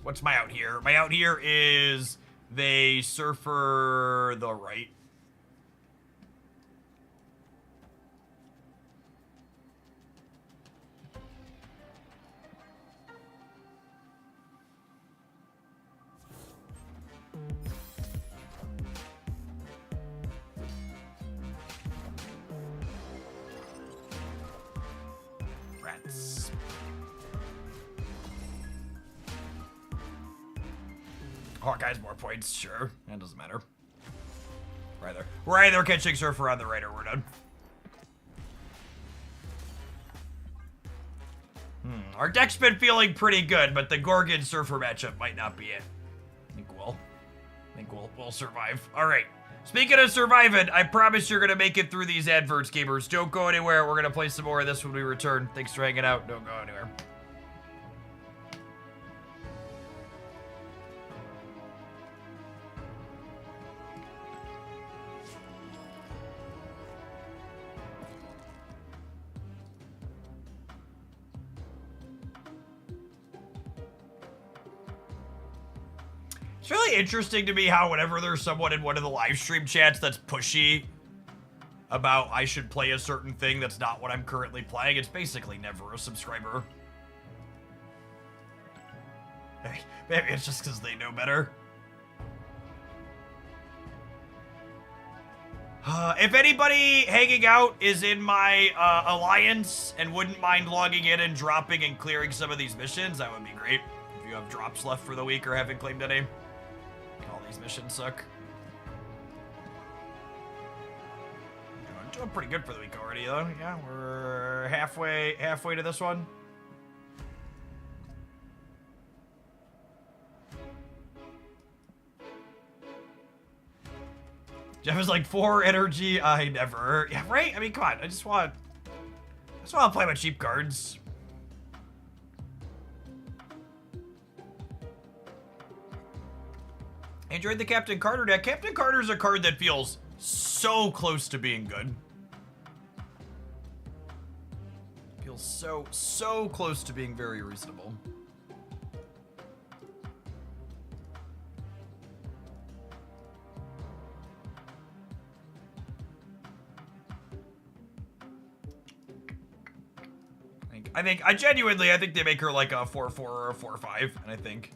What's my out here? My out here is they surfer the right. Rats. Hawkeye's more points, sure. That doesn't matter. We're either catching Surfer on the right or we're done. Our deck's been feeling pretty good, but the Gorgon Surfer matchup might not be it. I think we'll survive. All right. Speaking of surviving, I promise you're gonna make it through these adverts, gamers. Don't go anywhere. We're gonna play some more of this when we return. Thanks for hanging out. Don't go anywhere. It's really interesting to me how whenever there's someone in one of the live stream chats that's pushy about I should play a certain thing that's not what I'm currently playing, it's basically never a subscriber. Maybe it's just because they know better. If anybody hanging out is in my alliance and wouldn't mind logging in and dropping and clearing some of these missions, that would be great. If you have drops left for the week or haven't claimed any. All these missions suck. Doing pretty good for the week already, though. Yeah, we're halfway to this one. Jeff is like 4 energy. I never. Yeah, right. I mean, come on. I just want to play my cheap cards. Enjoyed the Captain Carter deck. Captain Carter's a card that feels so close to being good. Feels so close to being very reasonable. I think they make her like a 4/4 or a 4/5, and I think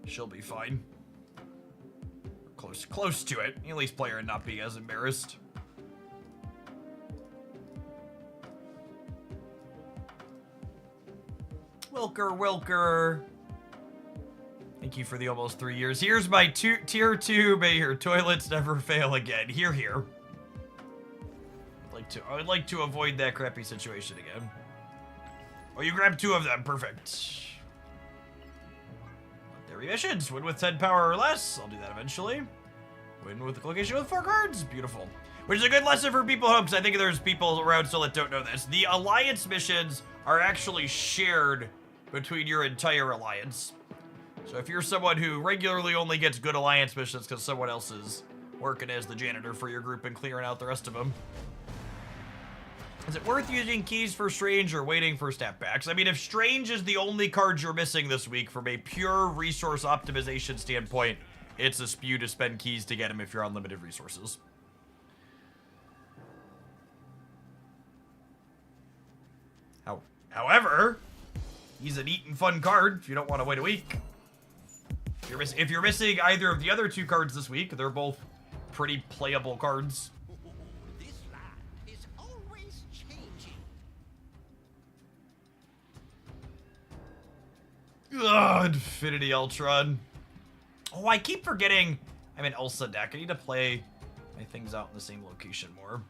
she'll be fine. Close to it. At least play her and not be as embarrassed. Wilker. Thank you for the almost 3 years. Here's my tier 2. May your toilets never fail again. Here. I would like to avoid that crappy situation again. Oh, you grabbed 2 of them. Perfect. There missions. Win with 10 power or less. I'll do that eventually. Win with the location with 4 cards. Beautiful. Which is a good lesson for people at home, because I think there's people around still that don't know this. The alliance missions are actually shared between your entire alliance. So if you're someone who regularly only gets good alliance missions because someone else is working as the janitor for your group and clearing out the rest of them. Is it worth using keys for Strange or waiting for stat packs? I mean, if Strange is the only card you're missing this week from a pure resource optimization standpoint, it's a spew to spend keys to get him if you're on limited resources. However, he's a neat and fun card if you don't want to wait a week. If you're missing either of the other 2 cards this week, they're both pretty playable cards. This land is always changing. Ugh, Infinity Ultron. Oh, I keep forgetting I'm an Elsa deck. I need to play my things out in the same location more.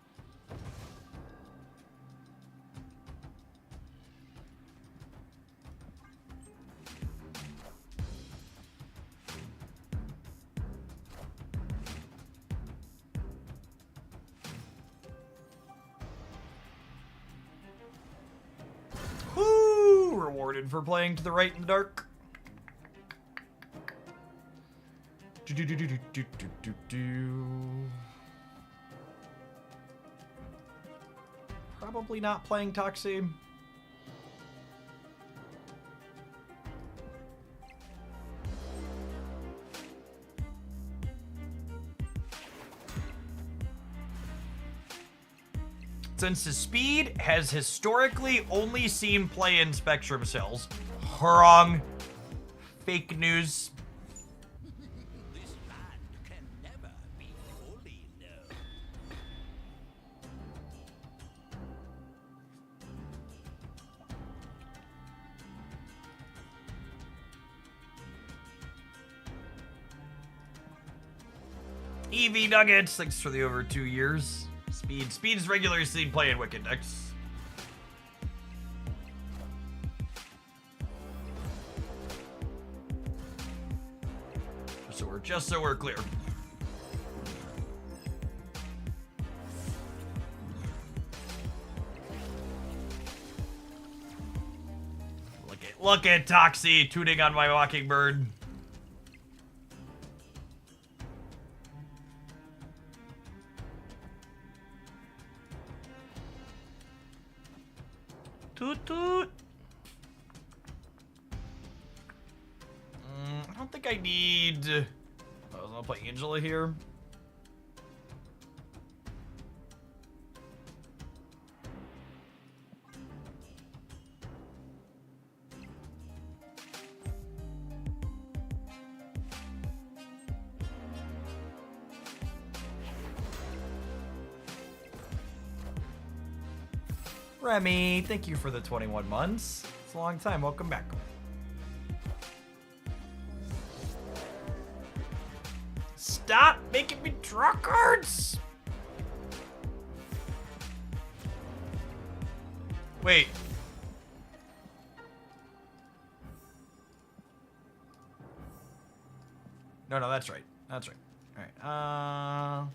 Woo! Rewarded for playing to the right in the dark. Probably not playing Toxie. Since his speed has historically only seen play in Spectrum cells. Wrong. Fake news. This land can never be fully known. EV Nuggets, thanks for the over 2 years. Speed's regularly seen play in Wicked decks. Just so we're clear. Look at Toxie tooting on my Mockingbird. Toot toot. I don't think I need... I'll play Angela here. Remy, thank you for the 21 months. It's a long time. Welcome back. Stop making me draw cards! Wait. No, that's right. That's right. Alright,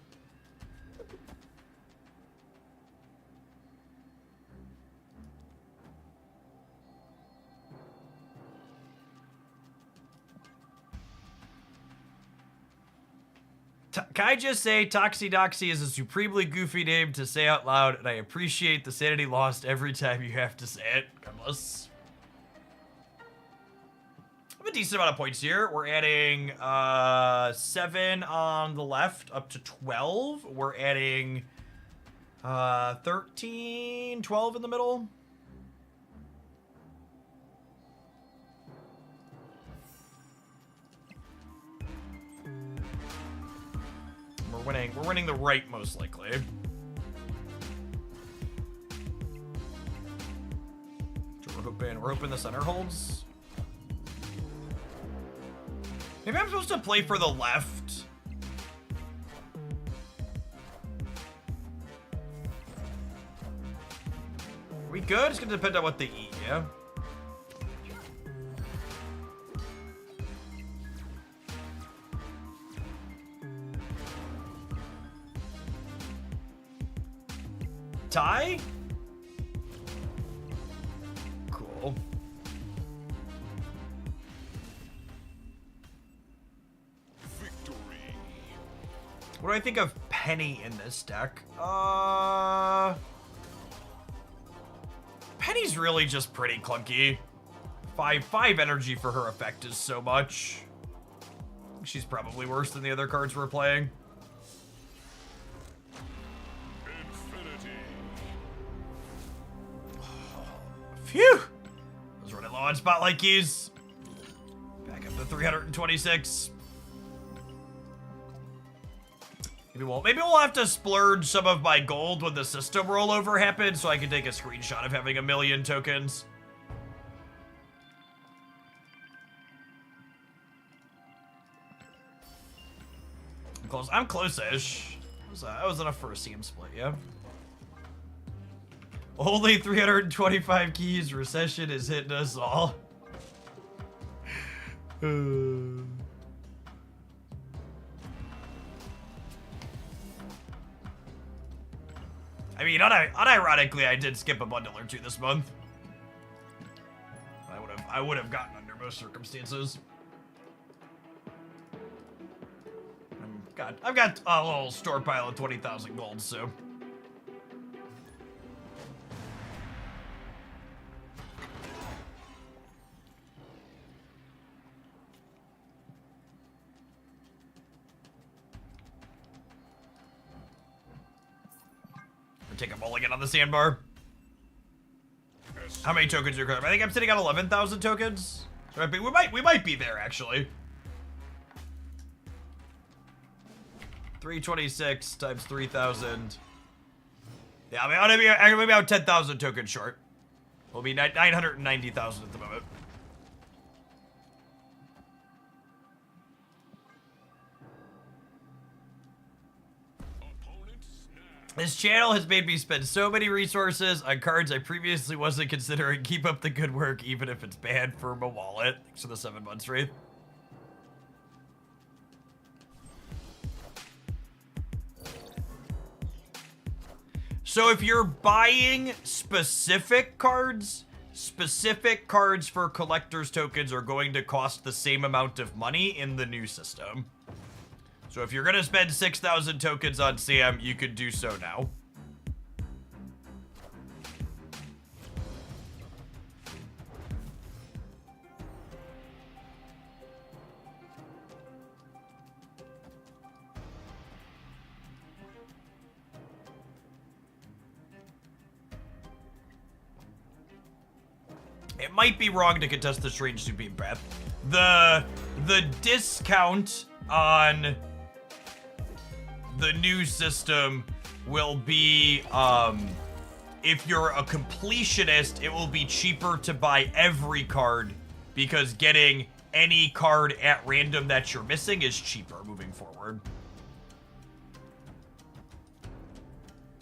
Can I just say Toxie Doxie is a supremely goofy name to say out loud, and I appreciate the sanity lost every time you have to say it. Gunless. I have a decent amount of points here. We're adding 7 on the left up to 12. We're adding 13, 12 in the middle. We're winning the right, most likely. open. We're hoping the center holds. Maybe I'm supposed to play for the left. Are we good? It's gonna depend on what they eat, yeah? Tie? Cool. Victory. What do I think of Penny in this deck? Penny's really just pretty clunky. Five energy for her effect is so much. She's probably worse than the other cards we're playing. Infinity. Phew! I was running low on spotlight keys. Back up to 326. Maybe we'll have to splurge some of my gold when the system rollover happens so I can take a screenshot of having 1,000,000 tokens. I'm close. I'm close-ish. I was enough for a CM split, yeah? Only 325 keys. Recession is hitting us all. I mean, unironically, I did skip a bundle or two this month. I would have gotten under most circumstances. I've got a little store pile of 20,000 gold, so. Take a mulligan on the sandbar. How many tokens are current? I think I'm sitting on 11,000 tokens. We might be there actually. 326 times 3,000. Yeah, I mean, I'm gonna be about 10,000 tokens short. We'll be 990,000 at the moment. This channel has made me spend so many resources on cards I previously wasn't considering. Keep up the good work, even if it's bad for my wallet. Thanks for the 7 months, Wraith. So if you're buying specific cards for collector's tokens are going to cost the same amount of money in the new system. So if you're gonna spend 6,000 tokens on Sam, you could do so now. It might be wrong to contest the Strange Supreme Path. The discount on the new system will be, if you're a completionist, it will be cheaper to buy every card because getting any card at random that you're missing is cheaper moving forward.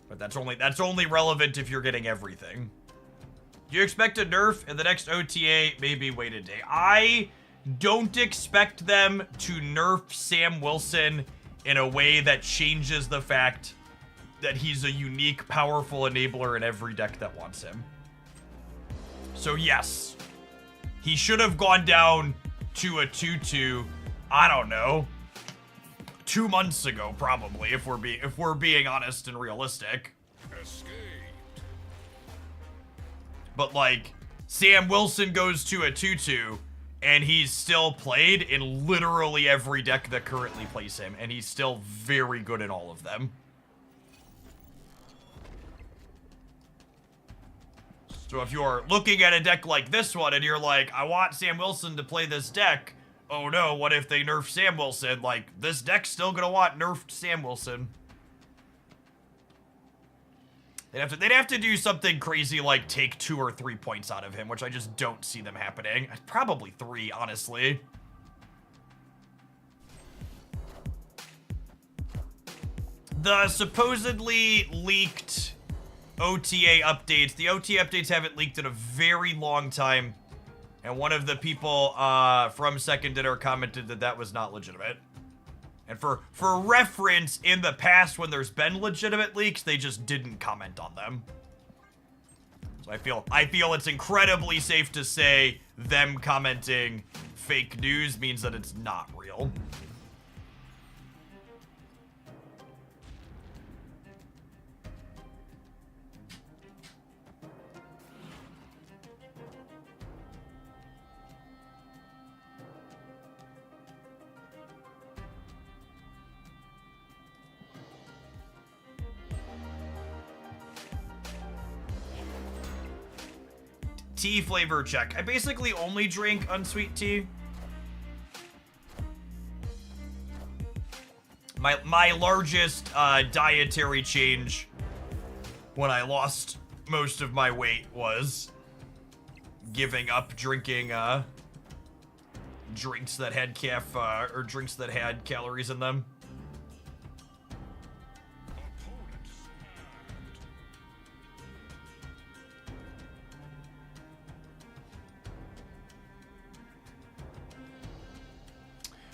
But that's only relevant if you're getting everything. Do you expect a nerf in the next OTA? Maybe wait a day. I don't expect them to nerf Sam Wilson in a way that changes the fact that he's a unique, powerful enabler in every deck that wants him. So yes, he should have gone down to a 2/2, I don't know, 2 months ago probably, if we're being honest and realistic. Escaped. But like, Sam Wilson goes to a 2/2, and he's still played in literally every deck that currently plays him, and he's still very good in all of them. So if you're looking at a deck like this one, and you're like, I want Sam Wilson to play this deck, oh no, what if they nerf Sam Wilson? Like, this deck's still gonna want nerfed Sam Wilson. They'd have to do something crazy like take 2 or 3 points out of him, which I just don't see them happening. Probably 3, honestly. The supposedly leaked OTA updates. The OTA updates haven't leaked in a very long time. And one of the people from Second Dinner commented that that was not legitimate. And for reference, in the past when there's been legitimate leaks, they just didn't comment on them. So I feel it's incredibly safe to say them commenting fake news means that it's not real. Tea flavor check. I basically only drink unsweet tea. My largest dietary change when I lost most of my weight was giving up drinking drinks that had drinks that had calories in them.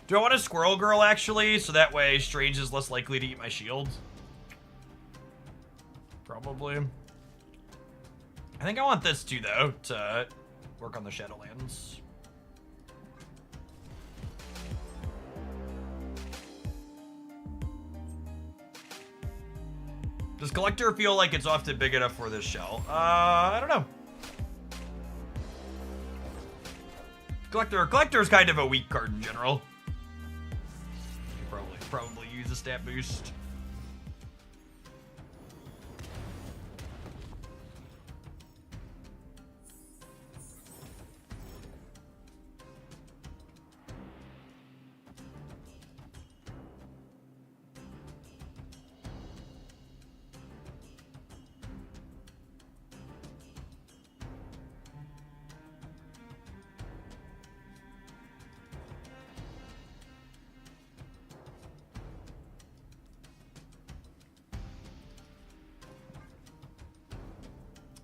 Do I want a squirrel girl, actually? So that way Strange is less likely to eat my shield. Probably. I think I want this too, though, to work on the Shadowlands. Does Collector feel like it's often big enough for this shell? I don't know. Collector's kind of a weak card in general. Probably use a stat boost.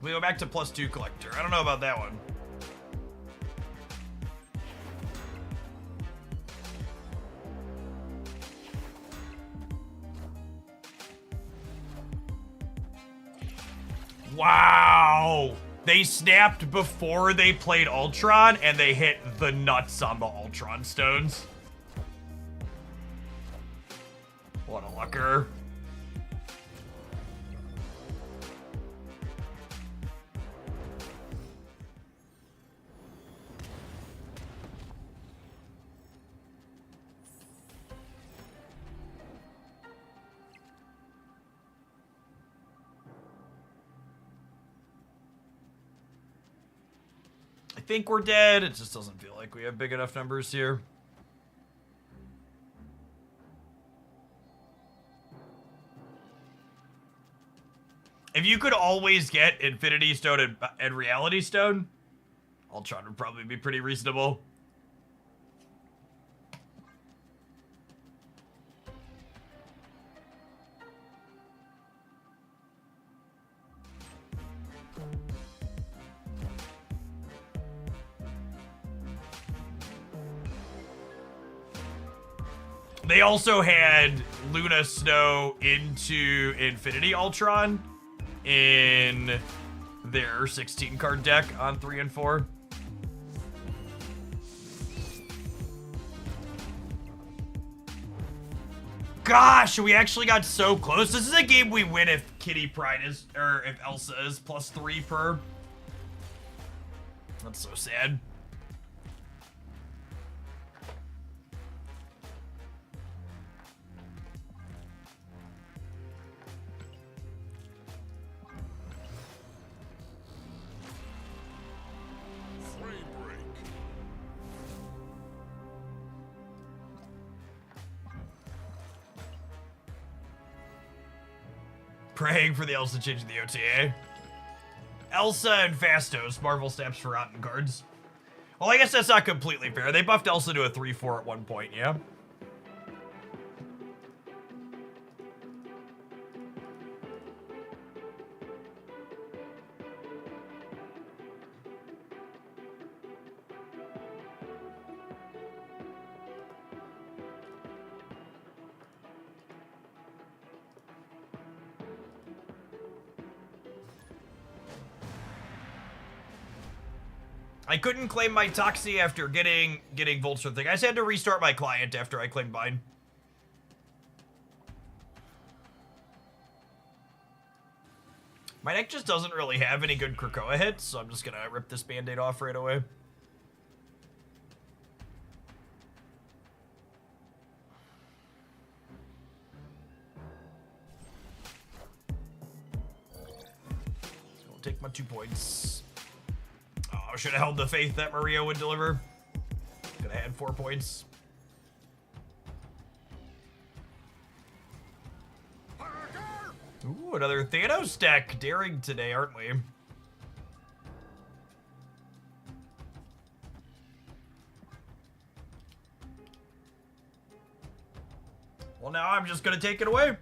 We go back to +2 Collector. I don't know about that one. Wow! They snapped before they played Ultron, and they hit the nuts on the Ultron stones. What a lucker. I think we're dead. It just doesn't feel like we have big enough numbers here. If you could always get Infinity Stone and Reality Stone, Ultron would probably be pretty reasonable. They also had Luna Snow into Infinity Ultron in their 16 card deck on 3 and 4. Gosh, we actually got so close. This is a game we win if Kitty Pryde is, or if Elsa is +3 per. That's so sad. praying for the Elsa change in the OTA. Elsa and Fastos, Marvel Snap's Forgotten cards. Well, I guess that's not completely fair. They buffed Elsa to a 3/4 at one point, yeah? I couldn't claim my Toxie after getting Vulture thing. I just had to restart my client after I claimed mine. My deck just doesn't really have any good Krakoa hits, so I'm just gonna rip this Band-Aid off right away. So I'll take my 2 points. Oh, should have held the faith that Maria would deliver. Could have had 4 points. Ooh, another Thanos deck. Daring today, aren't we? Well, now I'm just gonna take it away.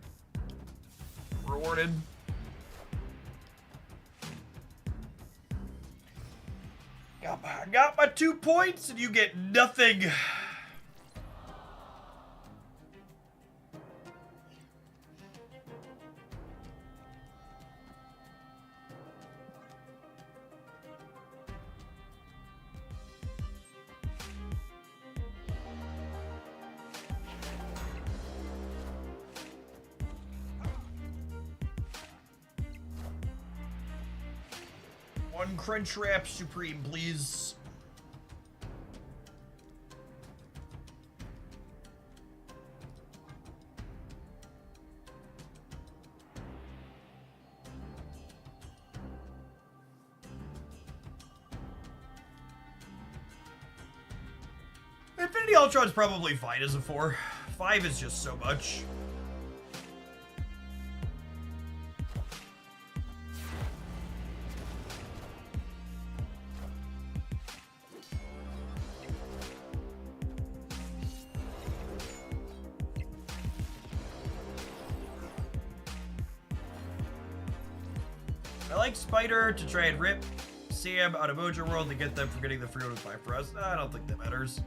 Rewarded. Got my 2 points and you get nothing. One Crunch Wrap Supreme, please. Infinity Ultron's probably fine as a 4. 5 is just so much. I like Spider to try and rip Sam out of Mojo World to get them from getting the free 1 with 5 for us. I don't think that matters.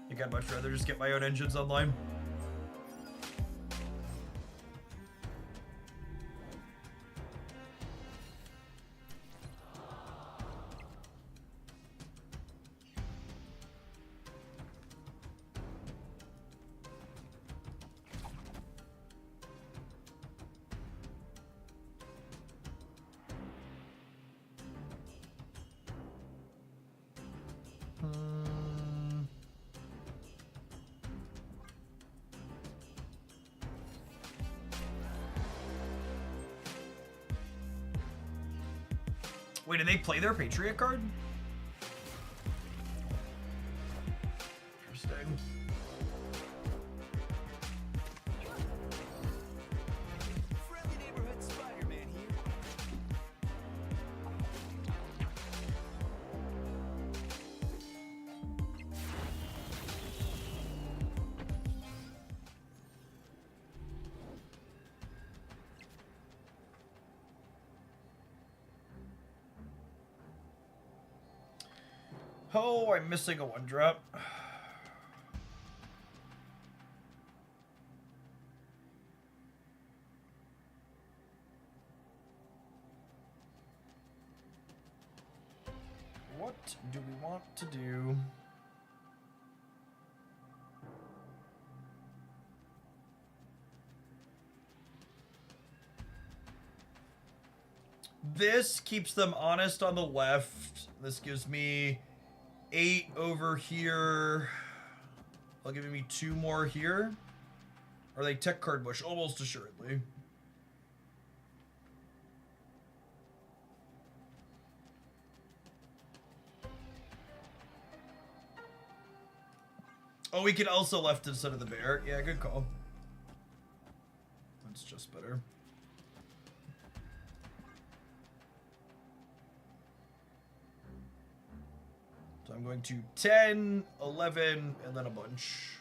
I think I'd much rather just get my own engines online. Wait, did they play their Patriot card? Interesting. Friendly neighborhood Spider-Man here. Oh, I'm missing a 1-drop. What do we want to do? This keeps them honest on the left. This gives me 8 over here. They'll give me 2 more here. Or they tech card bush, almost assuredly. Oh, we could also left instead of the bear. Yeah, good call. That's just better. I'm going to 10, 11, and then a bunch.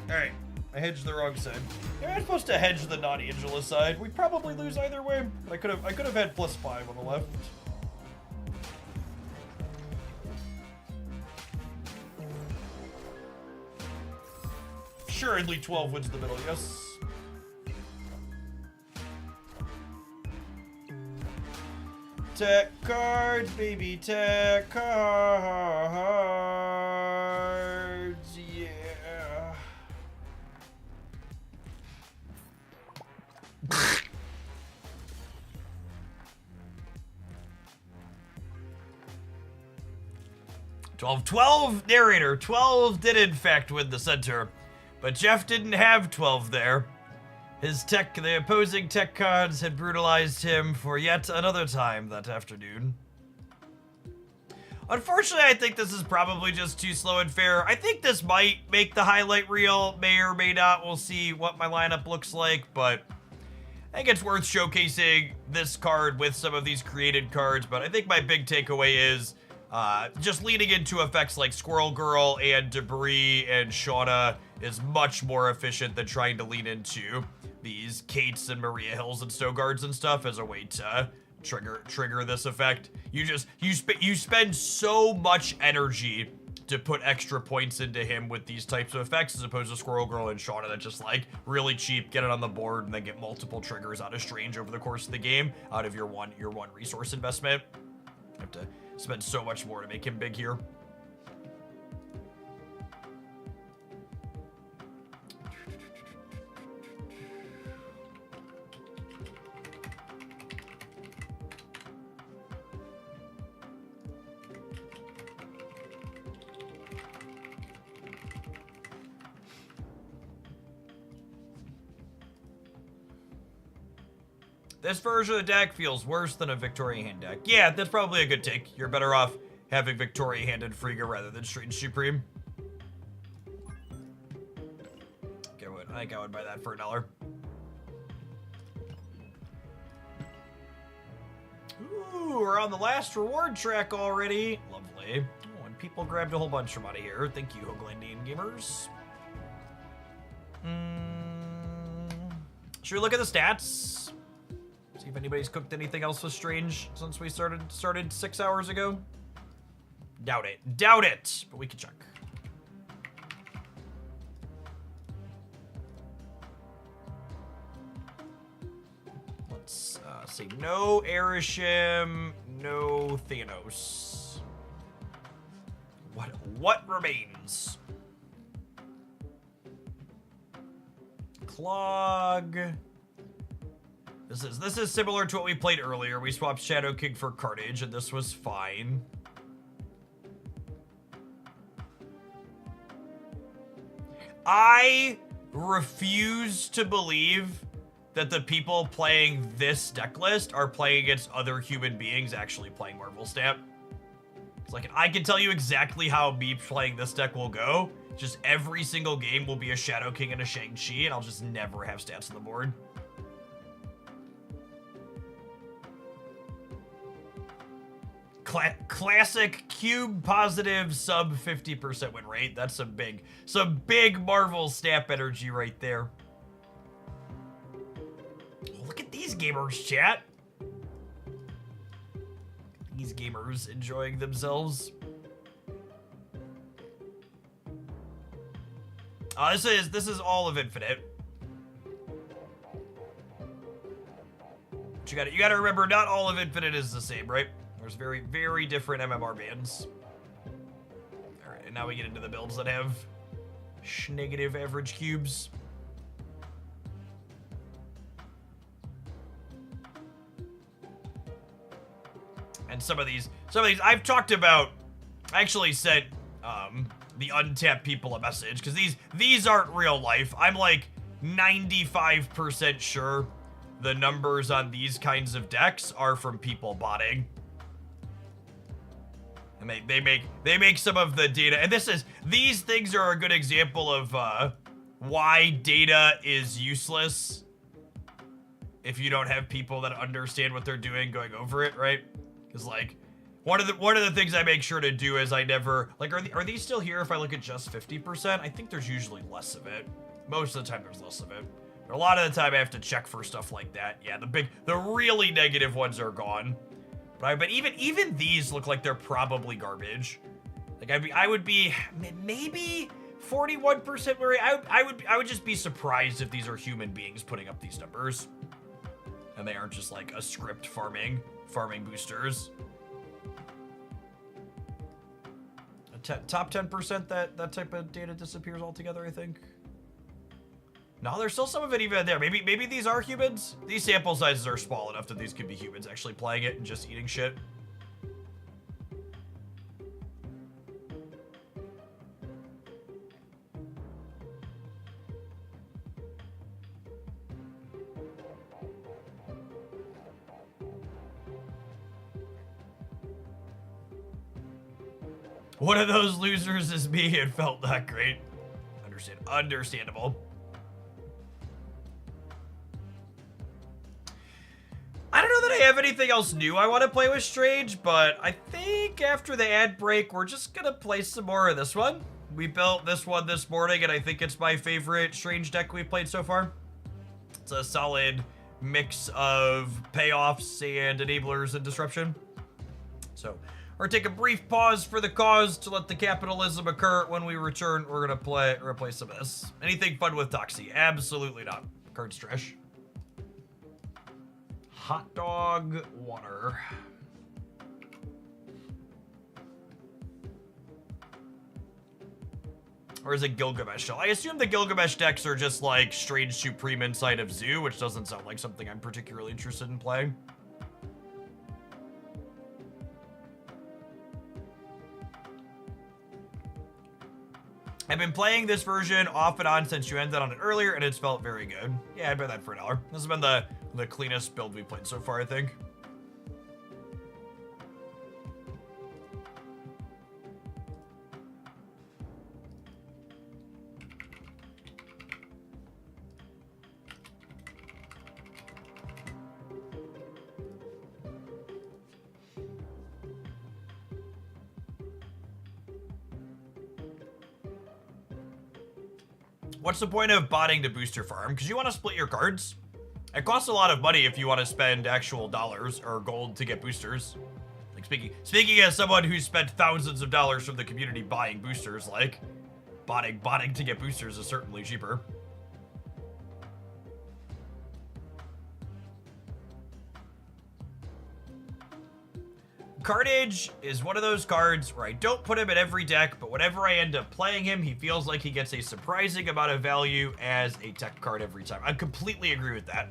Alright, I hedged the wrong side. Yeah, I'm supposed to hedge the non-Angela side. We'd probably lose either way. I could have had +5 on the left. Assuredly 12 wins the middle, yes. Tech cards, baby, tech cards, yeah. Twelve narrator. 12 did in fact win the center, but Jeff didn't have 12 there. The opposing tech cards had brutalized him for yet another time that afternoon. Unfortunately, I think this is probably just too slow and fair. I think this might make the highlight reel, may or may not. We'll see what my lineup looks like, but I think it's worth showcasing this card with some of these created cards. But I think my big takeaway is just leaning into effects like Squirrel Girl and Debris and Shauna is much more efficient than trying to lean into these Kates and Maria Hills and Stogards and stuff as a way to trigger this effect. You spend so much energy to put extra points into him with these types of effects as opposed to Squirrel Girl and Shauna that just like really cheap, get it on the board and then get multiple triggers out of Strange over the course of the game out of your one resource investment. You have to spend so much more to make him big here. This version of the deck feels worse than a Victoria Hand deck. Yeah, that's probably a good take. You're better off having Victoria Hand and Frigga rather than Strange Supreme. Okay, I think I would buy that for $1. Ooh, we're on the last reward track already. Lovely. Oh, and people grabbed a whole bunch from out of here. Thank you, Hoaglandian gamers. Should we look at the stats? See if anybody's cooked anything else with Strange since we started 6 hours ago. Doubt it, but we can check. Let's see, no Erishim, no Thanos. What remains? Clog. This is similar to what we played earlier. We swapped Shadow King for Carnage, and this was fine. I refuse to believe that the people playing this deck list are playing against other human beings actually playing Marvel Stamp. It's like, I can tell you exactly how me playing this deck will go. Just every single game will be a Shadow King and a Shang-Chi, and I'll just never have stats on the board. Classic cube positive sub 50% win rate. That's some big Marvel Stamp energy right there. Oh, look at these gamers, chat. These gamers enjoying themselves. This is all of Infinite. But you gotta remember, not all of Infinite is the same, right? There's very, very different MMR bands. Alright, and now we get into the builds that have negative average cubes. And some of these I've talked about. I actually sent the untapped people a message, because these aren't real life. I'm like 95% sure the numbers on these kinds of decks are from people botting. And they make some of the data, and these things are a good example of why data is useless if you don't have people that understand what they're doing going over it, right? Because like one of the things I make sure to do is I never like are these still here if I look at just 50%? I think there's usually less of it. Most of the time there's less of it. But a lot of the time I have to check for stuff like that. Yeah, the really negative ones are gone. But even these look like they're probably garbage. Like I would be maybe 41% worried. I would just be surprised if these are human beings putting up these numbers. And they aren't just like a script farming boosters. Top 10% that type of data disappears altogether, I think. No, there's still some of it even there. Maybe these are humans. These sample sizes are small enough that these could be humans actually playing it and just eating shit. One of those losers is me. It felt not great. Understandable. I don't know that I have anything else new I want to play with Strange, but I think after the ad break, we're just gonna play some more of this one. We built this one this morning, and I think it's my favorite Strange deck we've played so far. It's a solid mix of payoffs and enablers and disruption. So, or take a brief pause for the cause to let the capitalism occur. When we return, we're gonna play some of this. Anything fun with Toxie? Absolutely not. Card's trash. Hot dog water. Or is it Gilgamesh? I assume the Gilgamesh decks are just like Strange Supreme inside of Zoo, which doesn't sound like something I'm particularly interested in playing. I've been playing this version off and on since you ended on it earlier, and it's felt very good. Yeah, I bet that for $1. This has been the cleanest build we've played so far, I think. What's the point of botting the booster farm? Because you want to split your cards. It costs a lot of money if you want to spend actual dollars or gold to get boosters. Like speaking as someone who's spent thousands of dollars from the community buying boosters, like botting to get boosters is certainly cheaper. Carnage is one of those cards where I don't put him in every deck, but whenever I end up playing him, he feels like he gets a surprising amount of value as a tech card every time. I completely agree with that.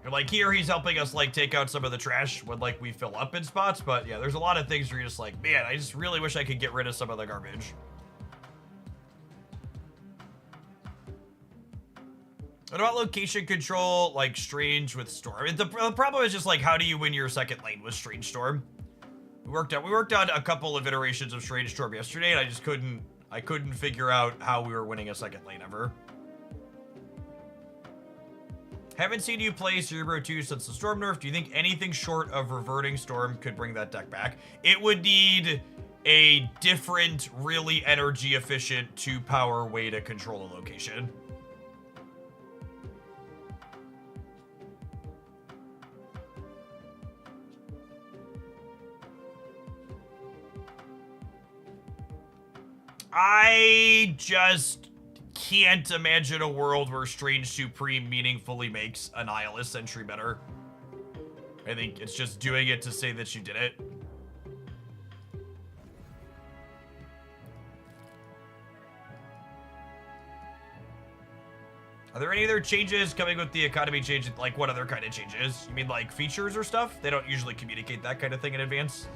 And like here, he's helping us like take out some of the trash when like we fill up in spots, but yeah, there's a lot of things where you're just like, man, I just really wish I could get rid of some of the garbage. What about location control, like Strange with Storm? The problem is just like, how do you win your second lane with Strange Storm? We worked on a couple of iterations of Strange Storm yesterday, and I couldn't figure out how we were winning a second lane ever. Haven't seen you play Cerebro 2 since the Storm nerf. Do you think anything short of reverting Storm could bring that deck back? It would need a different, really energy efficient 2-power way to control a location. I just can't imagine a world where Strange Supreme meaningfully makes a Nihilist entry better. I think it's just doing it to say that you did it. Are there any other changes coming with the economy change? Like, what other kind of changes? You mean like features or stuff? They don't usually communicate that kind of thing in advance.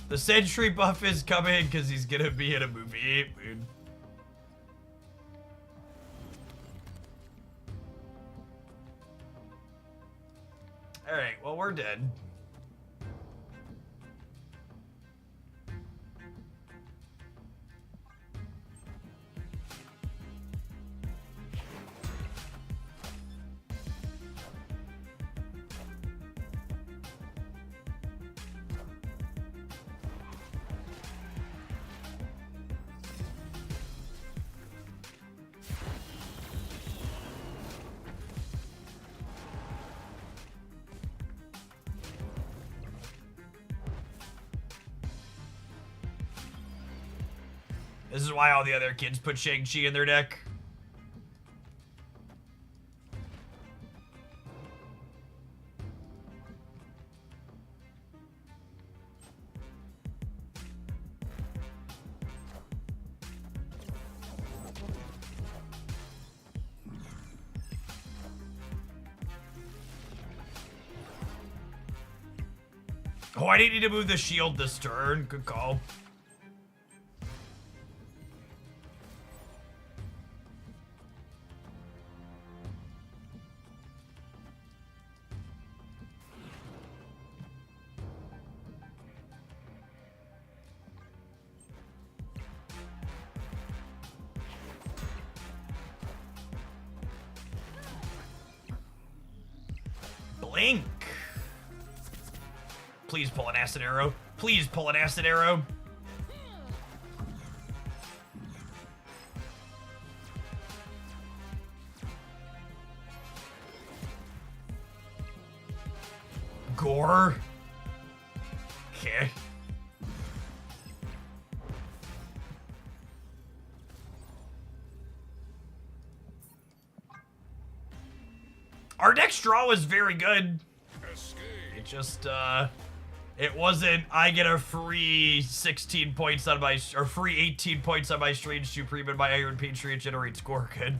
The Sentry buff is coming because he's gonna be in a movie. Dude. Alright, well, we're dead. This is why all the other kids put Shang-Chi in their deck. Oh, I didn't need to move the shield this turn. Good call. Blink. Please pull an acid arrow. Please pull an acid arrow. Gore. Okay. Our next draw was very good. It just, it wasn't, I get a free 16 points on my, or free 18 points on my Strange Supreme and my Iron Patriot generates score good.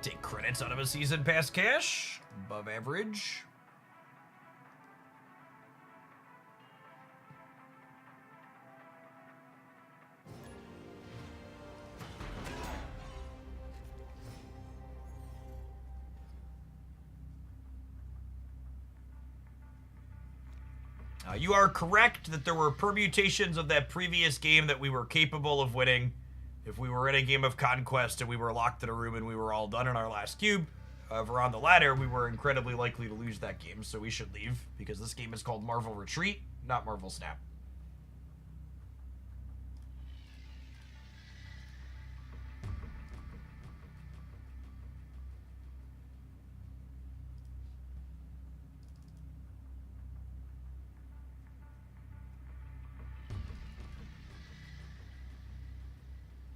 Take credits out of a season pass cash. Above average. You are correct that there were permutations of that previous game that we were capable of winning. If we were in a game of Conquest and we were locked in a room and we were all done in our last cube, if we're on the ladder, we were incredibly likely to lose that game, so we should leave, because this game is called Marvel Retreat, not Marvel Snap.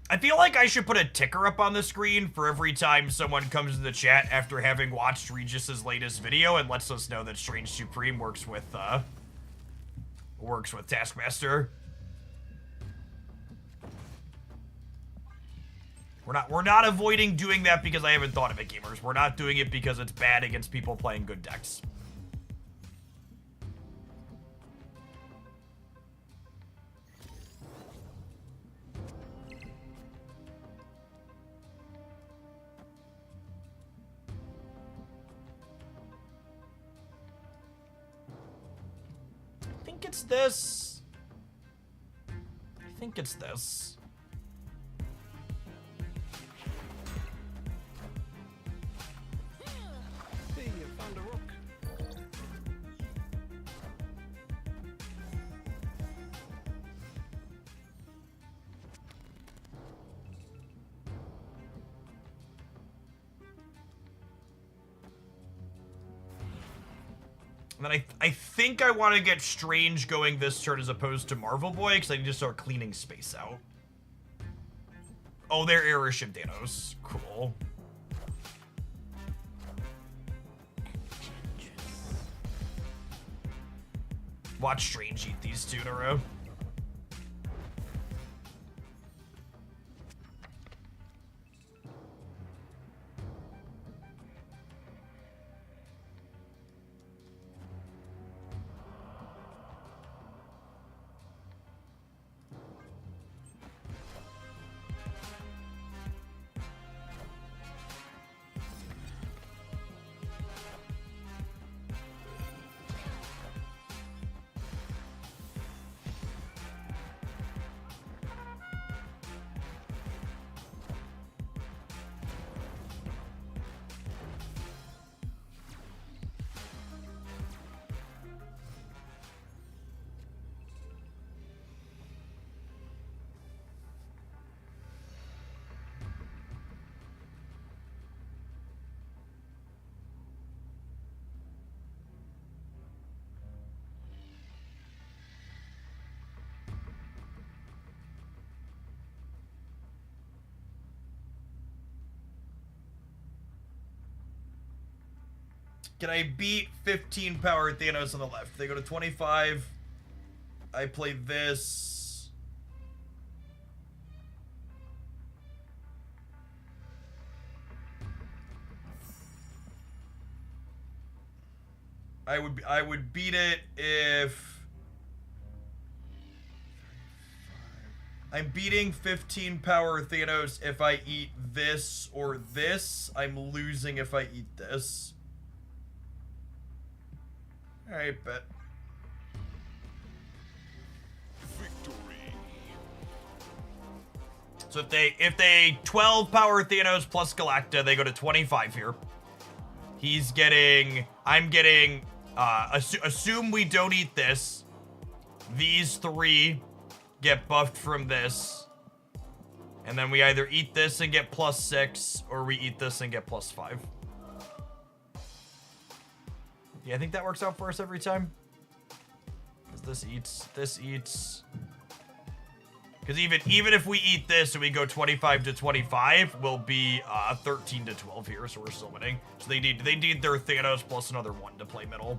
I feel like I should put a ticker up on the screen for every time someone comes to the chat after having watched Regis's latest video and lets us know that Strange Supreme works with Taskmaster. We're not avoiding doing that because I haven't thought of it, gamers. We're not doing it because it's bad against people playing good decks. I think it's this. I think it's this. Hey, you found a rook. And then I think I want to get Strange going this turn as opposed to Marvel Boy, because I need to start cleaning space out. Oh, they're Airship Thanos. Cool. Watch Strange eat these 2 in a row. Can I beat 15 power Thanos on the left? They go to 25. I play this. I would beat it if I'm beating 15 power Thanos if I eat this or this. I'm losing if I eat this. Alright, bet. Victory. So if they 12 power Thanos plus Galacta, they go to 25 here. He's getting, I'm getting, assume we don't eat this. These 3 get buffed from this. And then we either eat this and get +6, or we eat this and get +5. Yeah, I think that works out for us every time. Because this eats. Because even if we eat this and we go 25 to 25, we'll be 13 to 12 here, so we're still winning. So they need their Thanos plus another 1 to play middle.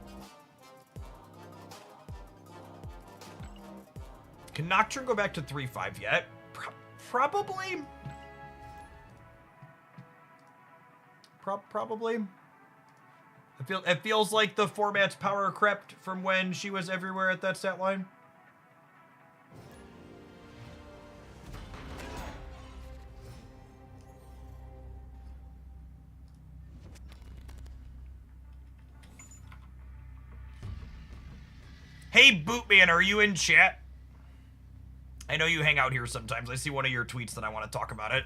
Can Nocturne go back to 3-5 yet? Probably. Probably. It feels like the format's power crept from when she was everywhere at that stat line. Hey, Bootman, are you in chat? I know you hang out here sometimes. I see one of your tweets that I want to talk about it.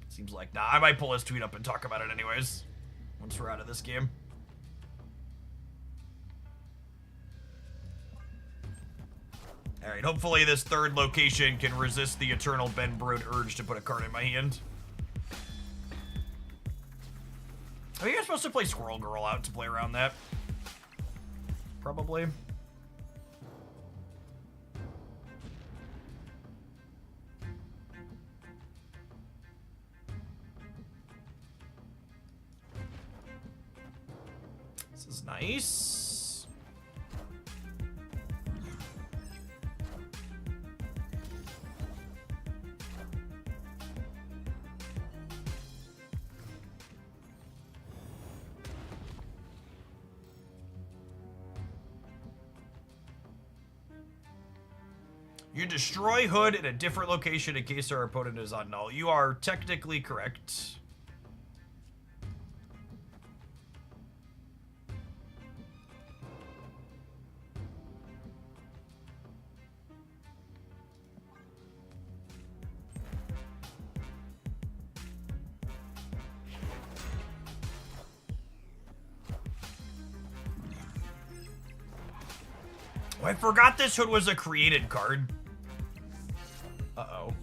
Seems like, nah, I might pull his tweet up and talk about it anyways. Once we're out of this game. Alright, hopefully this third location can resist the eternal Ben Brode urge to put a card in my hand. Are you guys supposed to play Squirrel Girl out to play around that? Probably. This is nice. You destroy Hood in a different location in case our opponent is on null. You are technically correct. Oh, I forgot this Hood was a created card. Uh-oh.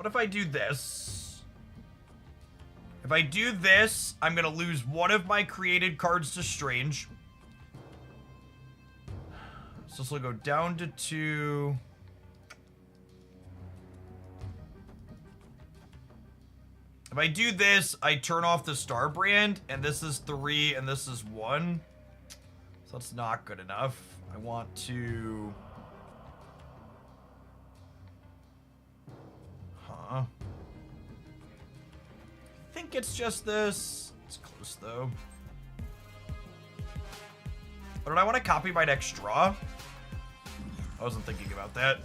What if I do this? If I do this, I'm gonna lose one of my created cards to Strange. So this will go down to 2. If I do this, I turn off the Star Brand, and this is 3, and this is 1. So that's not good enough. I want to... Huh. I think it's just this. It's close, though. Or did I want to copy my next draw? I wasn't thinking about that.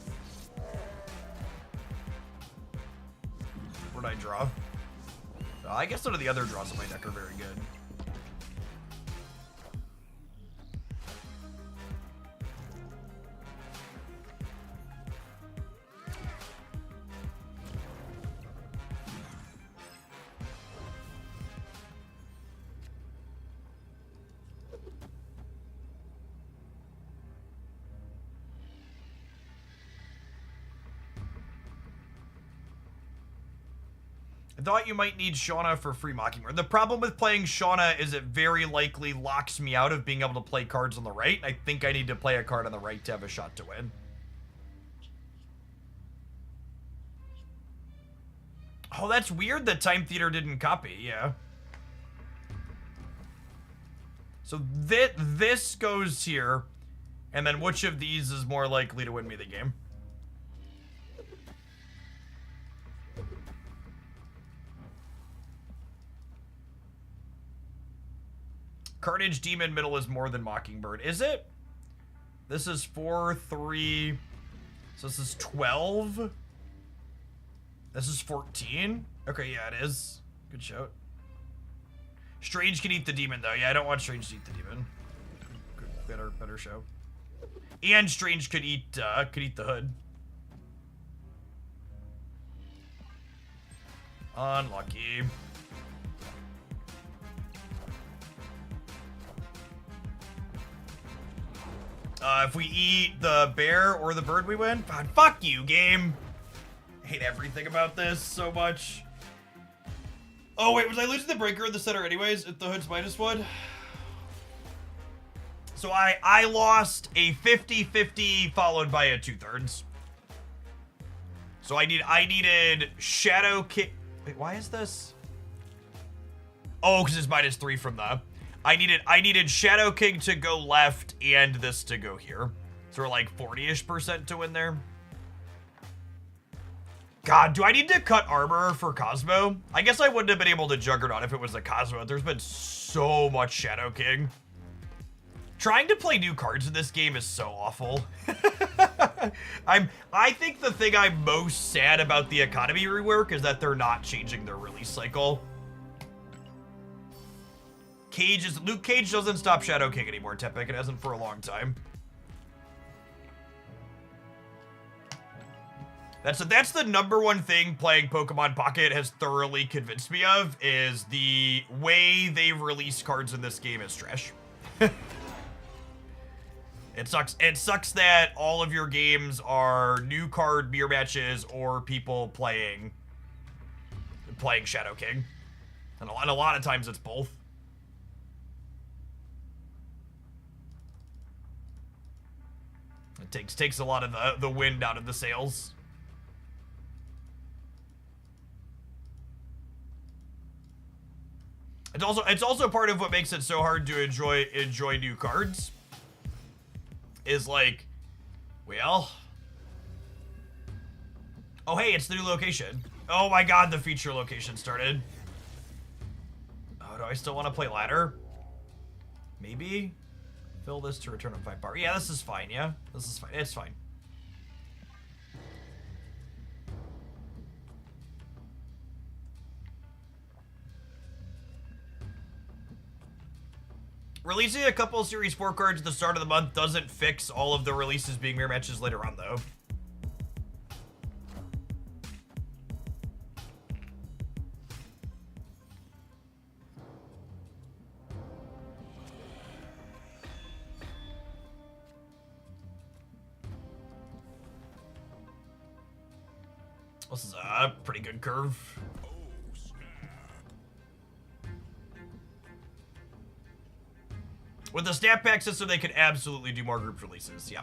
Where'd I draw? I guess none of the other draws in my deck are very good. I thought you might need Shauna for free Mockingbird. The problem with playing Shauna is it very likely locks me out of being able to play cards on the right. I think I need to play a card on the right to have a shot to win. Oh, that's weird that Time Theater didn't copy, yeah. So this goes here, and then which of these is more likely to win me the game? Carnage Demon middle is more than Mockingbird. Is it? This is 4, 3. So this is 12. This is 14. Okay, yeah, it is. Good shout. Strange can eat the demon, though. Yeah, I don't want Strange to eat the demon. Good, better show. And Strange could eat the hood. Unlucky. If we eat the bear or the bird, we win. God, fuck you, game. I hate everything about this so much. Oh, wait, was I losing the breaker in the center anyways if the hood's -1? So I lost a 50-50 followed by a 2/3. So I needed Shadow King. Wait, why is this? Oh, because it's -3 from the... I needed Shadow King to go left and this to go here. So we're like 40-ish% to win there. God, do I need to cut armor for Cosmo? I guess I wouldn't have been able to Juggernaut if it was a Cosmo. There's been so much Shadow King. Trying to play new cards in this game is so awful. I think the thing I'm most sad about the economy rework is that they're not changing their release cycle. Luke Cage doesn't stop Shadow King anymore, Tepik. It hasn't for a long time. That's the number one thing playing Pokemon Pocket has thoroughly convinced me of, is the way they release cards in this game is trash. It sucks. It sucks that all of your games are new card mirror matches or people playing Shadow King. And a lot of times it's both. It takes a lot of the wind out of the sails. It's also part of what makes it so hard to enjoy new cards. Is like, well, oh hey, it's the new location. Oh my god, the feature location started. Oh, do I still want to play ladder? Maybe. Fill this to return on 5 power. Yeah, this is fine, yeah? This is fine. It's fine. Releasing a couple of Series 4 cards at the start of the month doesn't fix all of the releases being mirror matches later on, though. This is a pretty good curve. With the snap pack system, they could absolutely do more group releases. Yeah.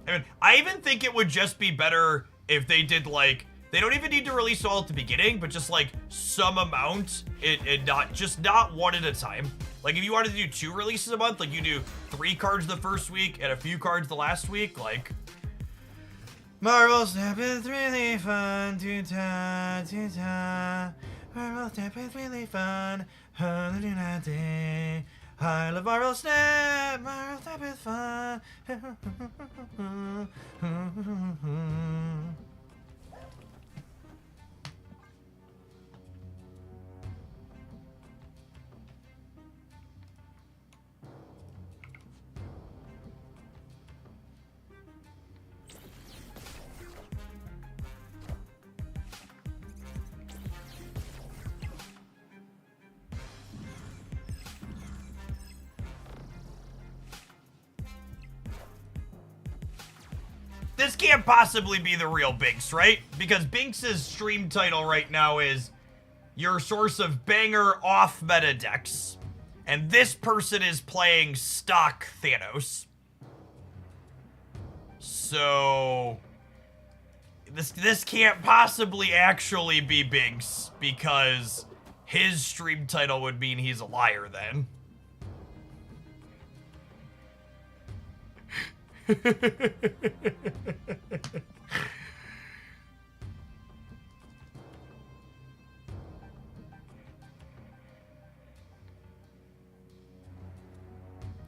I mean, I even think it would just be better if they did, like, they don't even need to release all at the beginning, but just, like, some amount, and not one at a time. Like, if you wanted to do 2 releases a month, like, you do 3 cards the first week and a few cards the last week, like... Marvel Snap is really fun to time. Marvel Snap is really fun. Day. I love Marvel Snap. Marvel Snap is fun. This can't possibly be the real Binks, right? Because Binks' stream title right now is your source of banger off meta decks. And this person is playing stock Thanos. So this can't possibly actually be Binks, because his stream title would mean he's a liar then.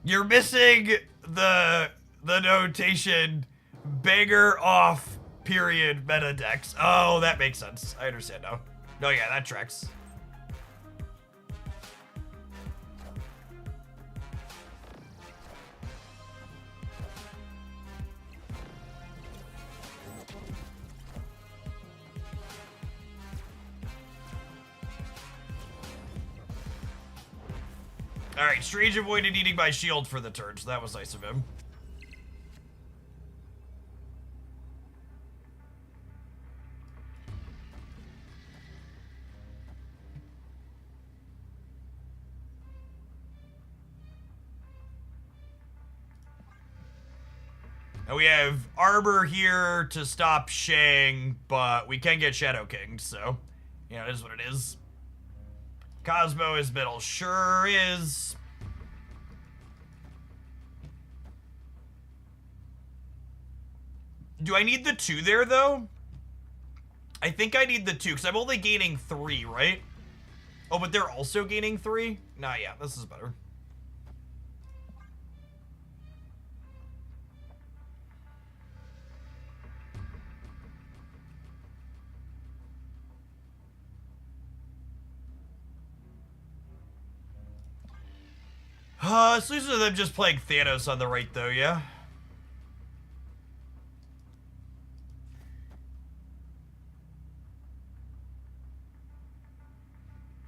You're missing the notation banger off period meta decks. Oh, that makes sense. I understand now. No, yeah, that tracks. Alright, Strange avoided eating my shield for the turn, so that was nice of him. And we have armor here to stop Shang, but we can get Shadow King, so, you know, it is what it is. Cosmo is middle, sure is. Do I need the 2 there, though? I think I need the 2, because I'm only gaining 3, right? Oh, but they're also gaining 3? Nah, yeah, this is better. So these are them just playing Thanos on the right, though, yeah?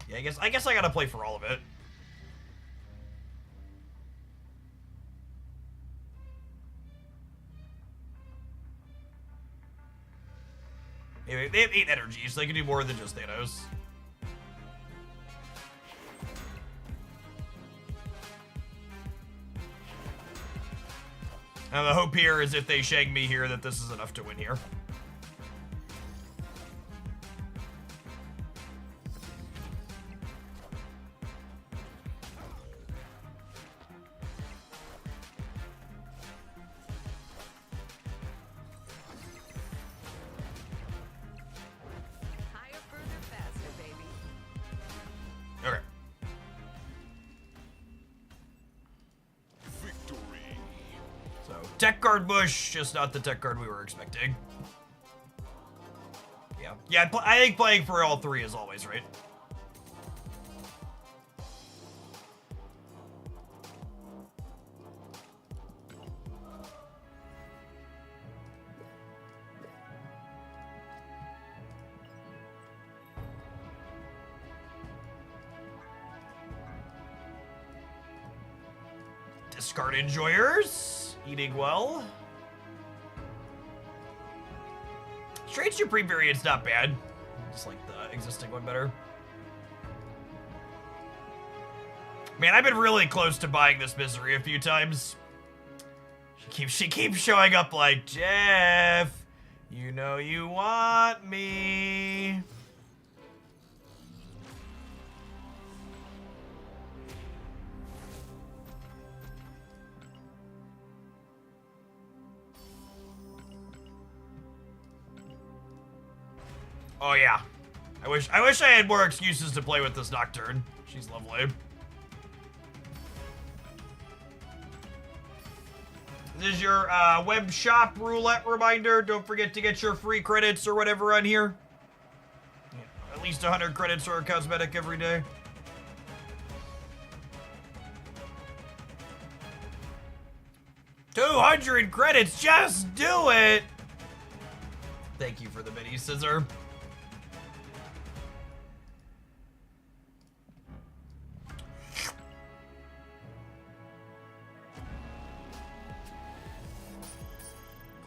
Yeah, I guess I gotta play for all of it. Anyway, they have 8 energies, so they can do more than just Thanos. And the hope here is if they Shang me here that this is enough to win here. Higher, further, faster, baby. Okay. Victory. So, tech card bush, just not the tech card we were expecting. Yeah. Yeah, I think playing for all 3 is always right. Discard enjoyers. Eating well. Strange Supreme variant's not bad. Just like the existing one better. Man, I've been really close to buying this Misery a few times. She keeps showing up like, Jeff, you know you want me. Oh yeah. I wish I had more excuses to play with this Nocturne. She's lovely. This is your web shop roulette reminder. Don't forget to get your free credits or whatever on here. Yeah, at least 100 credits or a cosmetic every day. $200 credits, just do it! Thank you for the mini scissor.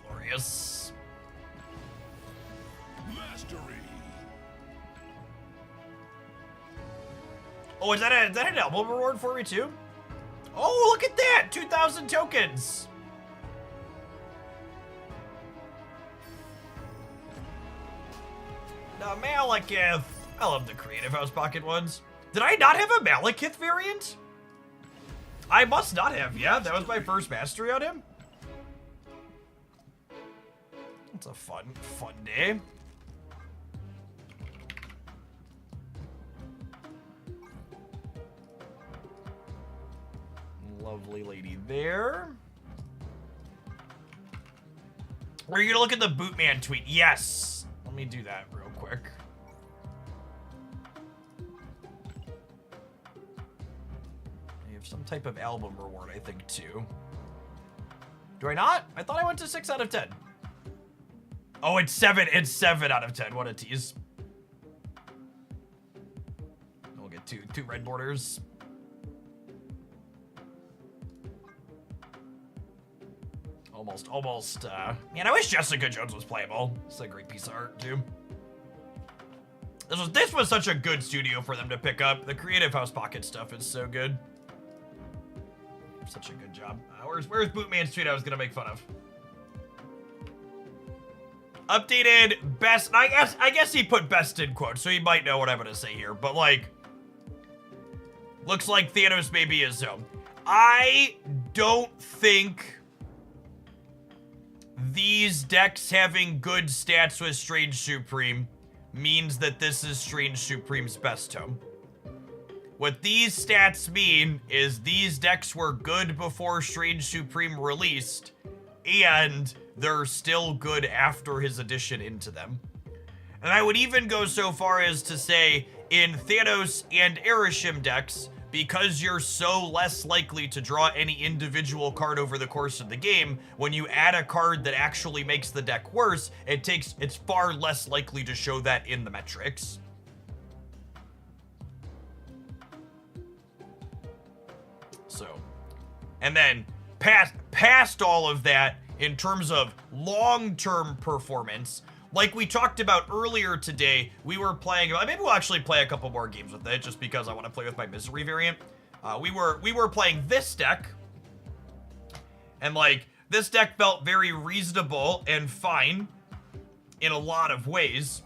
Glorious. Mastery. Oh, is that an album reward for me too? Oh, look at that! 2,000 tokens! Now, Malekith. I love the Creative House Pocket ones. Did I not have a Malekith variant? I must not have. Yeah, that was my first mastery on him. It's a fun day. Lovely lady there. Are you gonna look at the Bootman tweet? Yes. Let me do that real quick. I have some type of album reward, I think, too. Do I not? I thought I went to 6 out of 10. Oh, it's 7. It's 7 out of 10. What a tease. We'll get two red borders. Almost, man, I wish Jessica Jones was playable. It's a great piece of art, too. This was such a good studio for them to pick up. The Creative House Pocket stuff is so good. Such a good job. Where's Bootman's tweet I was gonna make fun of? Updated best, I guess he put best in quotes, so he might know what I'm gonna say here, but like, looks like Thanos may be his home. I don't think these decks having good stats with Strange Supreme means that this is Strange Supreme's best home. What these stats mean is these decks were good before Strange Supreme released, and they're still good after his addition into them. And I would even go so far as to say, in Thanos and Erishim decks, because you're so less likely to draw any individual card over the course of the game, when you add a card that actually makes the deck worse, it's far less likely to show that in the metrics. So, and then past all of that, in terms of long-term performance, like we talked about earlier today, we were playing, maybe we'll actually play a couple more games with it, just because I want to play with my Misery variant. We were playing this deck, and like, this deck felt very reasonable and fine in a lot of ways,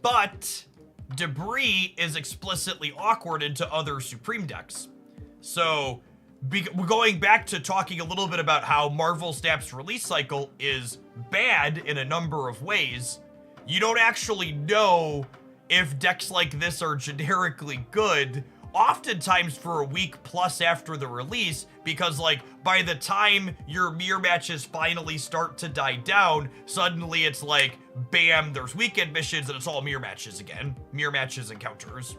but Debris is explicitly awkward into other Supreme decks. So, going back to talking a little bit about how Marvel Snap's release cycle is bad in a number of ways, you don't actually know if decks like this are generically good, oftentimes for a week plus after the release, because like by the time your mirror matches finally start to die down, suddenly it's like, bam, there's weekend missions and it's all mirror matches again. Mirror matches and counters.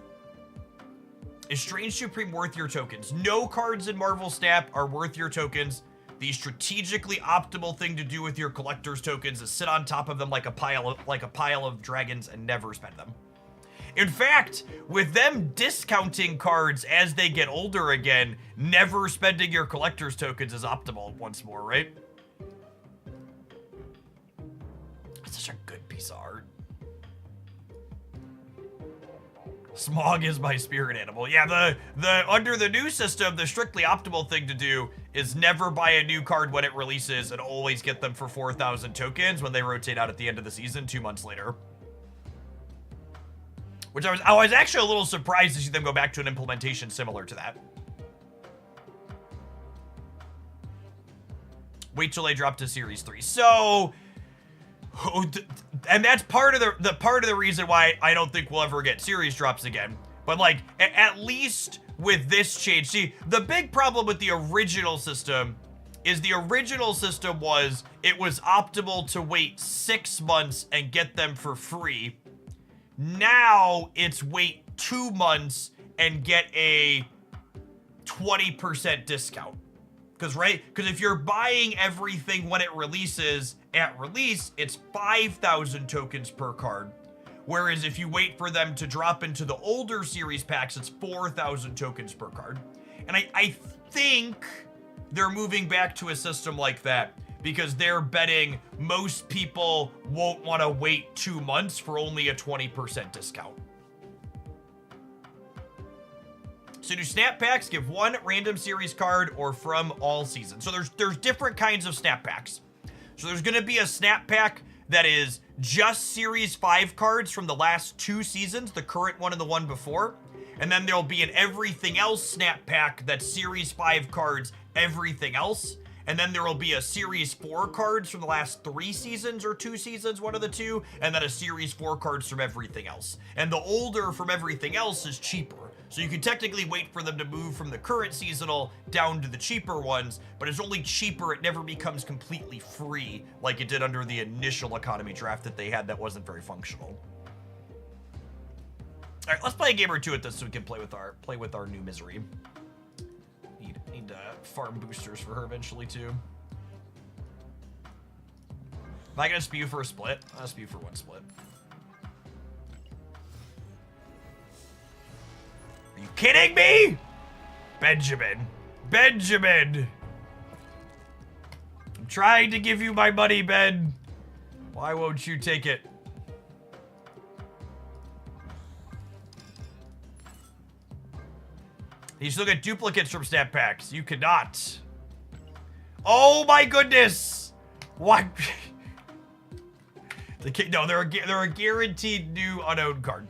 Is Strange Supreme worth your tokens? No cards in Marvel Snap are worth your tokens. The strategically optimal thing to do with your collector's tokens is sit on top of them like a pile of dragons and never spend them. In fact, with them discounting cards as they get older again, never spending your collector's tokens is optimal once more, right? That's such a good piece of art. Smog is my spirit animal. Yeah, the under the new system, the strictly optimal thing to do is never buy a new card when it releases and always get them for 4,000 tokens when they rotate out at the end of the season 2 months later. Which I was actually a little surprised to see them go back to an implementation similar to that. Wait till they drop to Series 3. So, and that's part of the reason why I don't think we'll ever get series drops again. But like, at least with this change, see, the big problem with the original system is it was optimal to wait 6 months and get them for free. Now it's wait 2 months and get a 20% discount. Because if you're buying everything when it releases, at release, it's 5,000 tokens per card. Whereas if you wait for them to drop into the older series packs, it's 4,000 tokens per card. And I think they're moving back to a system like that because they're betting most people won't want to wait 2 months for only a 20% discount. So do snap packs give one random series card or from all seasons? So there's different kinds of snap packs. So there's going to be a snap pack that is just Series 5 cards from the last 2 seasons, the current one and the one before. And then there'll be an everything else snap pack that's Series 5 cards, everything else. And then there will be a Series 4 cards from the last 3 seasons or 2 seasons, one of the two. And then a Series 4 cards from everything else. And the older from everything else is cheaper. So you can technically wait for them to move from the current seasonal down to the cheaper ones, but it's only cheaper, it never becomes completely free like it did under the initial economy draft that they had that wasn't very functional. All right, let's play a game or two at this so we can play with our new misery. Need to farm boosters for her eventually too. Am I gonna spew for a split? I'll spew for 1 split. Are you kidding me? Benjamin. I'm trying to give you my money, Ben. Why won't you take it? You still get duplicates from snap packs. You cannot. Oh my goodness. What? No, they're a guaranteed new unowned card.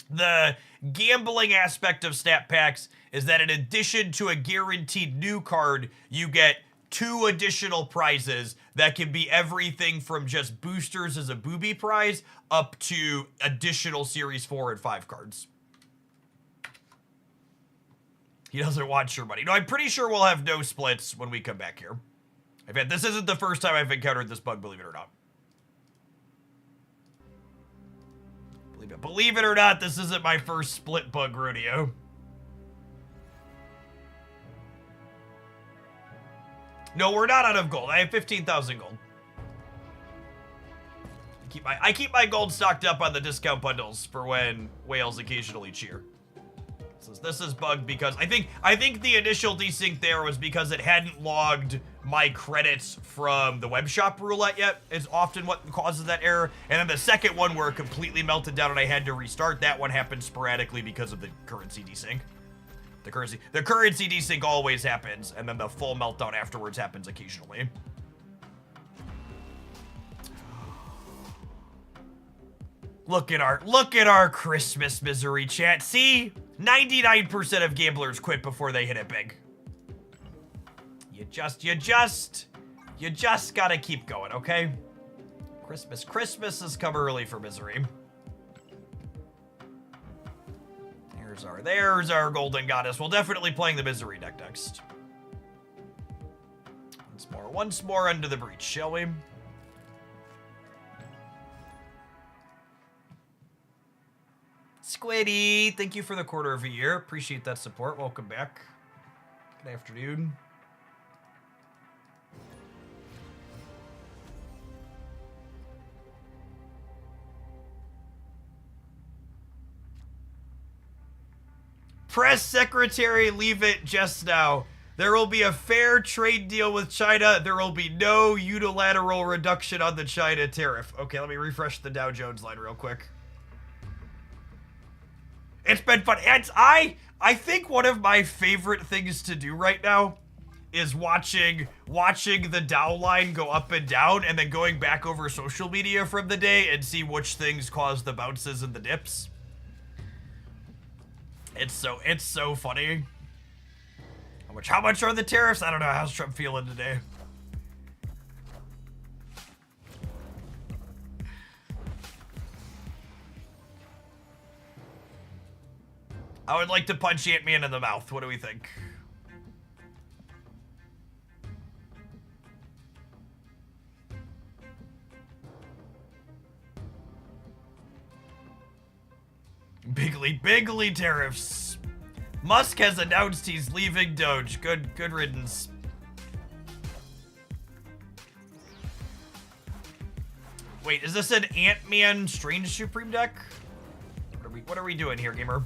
The gambling aspect of snap packs is that in addition to a guaranteed new card, you get 2 additional prizes that can be everything from just boosters as a booby prize up to additional Series 4 and 5 cards. He doesn't want your money. No, I'm pretty sure we'll have no splits when we come back here. In fact, this isn't the first time I've encountered this bug, believe it or not. Believe it or not, this isn't my first split bug rodeo. No, we're not out of gold. I have 15,000 gold. I keep my gold stocked up on the discount bundles for when whales occasionally cheer. So this is bugged because I think the initial desync there was because it hadn't logged my credits from the web shop roulette yet. Is often what causes that error. And then the second one where it completely melted down and I had to restart, that one happened sporadically because of the currency desync. The currency desync always happens, and then the full meltdown afterwards happens occasionally. Look at our Christmas misery, chat. See? 99% of gamblers quit before they hit it big. You just gotta keep going, okay? Christmas has come early for misery. There's our golden goddess. We'll definitely playing the misery deck next. Once more under the breach, shall we? Squiddy, thank you for the quarter of a year. Appreciate that support. Welcome back. Good afternoon. Press secretary, leave it just now. There will be a fair trade deal with China. There will be no unilateral reduction on the China tariff. Okay, let me refresh the Dow Jones line real quick. It's been fun. I think one of my favorite things to do right now is watching the Dow line go up and down and then going back over social media from the day and see which things cause the bounces and the dips. It's so funny. How much are the tariffs? I don't know. How's Trump feeling today? I would like to punch Ant-Man in the mouth. What do we think? Bigly tariffs. Musk has announced he's leaving Doge. Good riddance. Wait, is this an Ant-Man Strange Supreme deck? What are we doing here, gamer?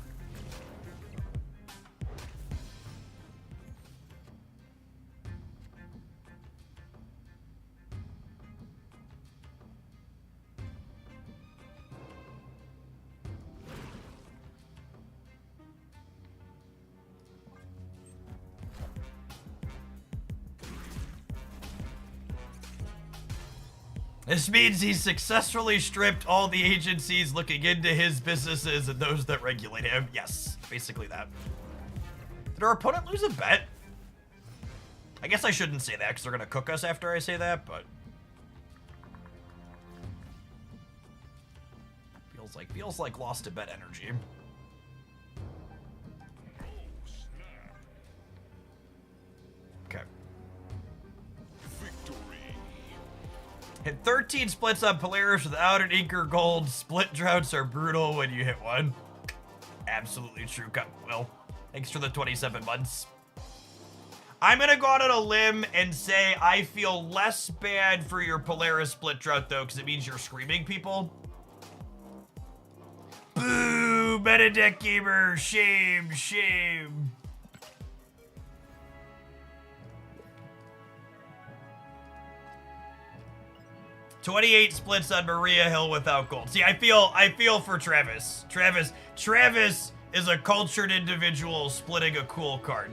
This means he's successfully stripped all the agencies looking into his businesses and those that regulate him. Yes, basically that. Did our opponent lose a bet? I guess I shouldn't say that because they're going to cook us after I say that, but... Feels like lost a bet energy. Okay. Hit 13 splits on Polaris without an Inker Gold. Split droughts are brutal when you hit one. Absolutely true, Will. Thanks for the 27 months. I'm gonna go out on a limb and say I feel less bad for your Polaris split drought though, because it means you're screaming people. Boo! Meta deck gamer! Shame! Shame! $28 splits on Maria Hill without gold. See, I feel for Travis. Travis is a cultured individual splitting a cool card.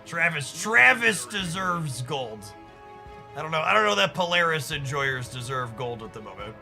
Travis deserves gold. I don't know that Polaris enjoyers deserve gold at the moment.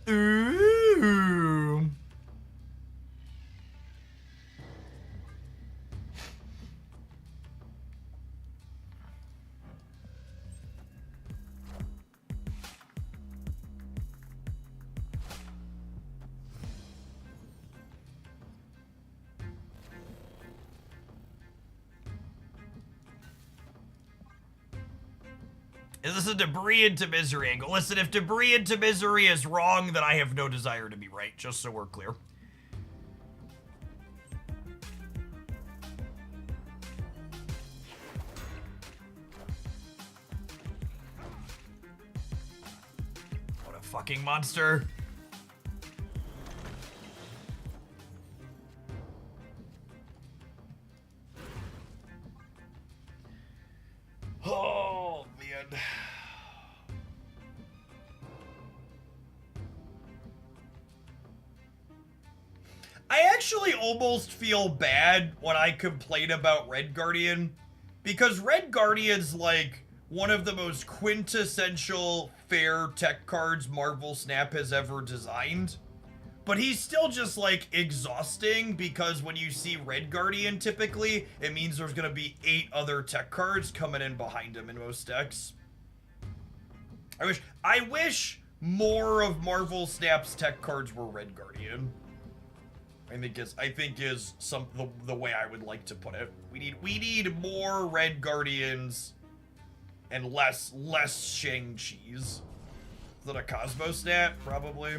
Ooh. Is this a debris into misery angle? Listen, if debris into misery is wrong, then I have no desire to be right, just so we're clear. What a fucking monster. Oh, man. I actually almost feel bad when I complain about Red Guardian, because Red Guardian's like one of the most quintessential fair tech cards Marvel Snap has ever designed, But he's still just, like, exhausting, because when you see Red Guardian, typically, it means there's gonna be 8 other tech cards coming in behind him in most decks. I wish more of Marvel Snap's tech cards were Red Guardian. I think is the way I would like to put it. We need more Red Guardians and less Shang-Chi's. Is that a Cosmo Snap? Probably.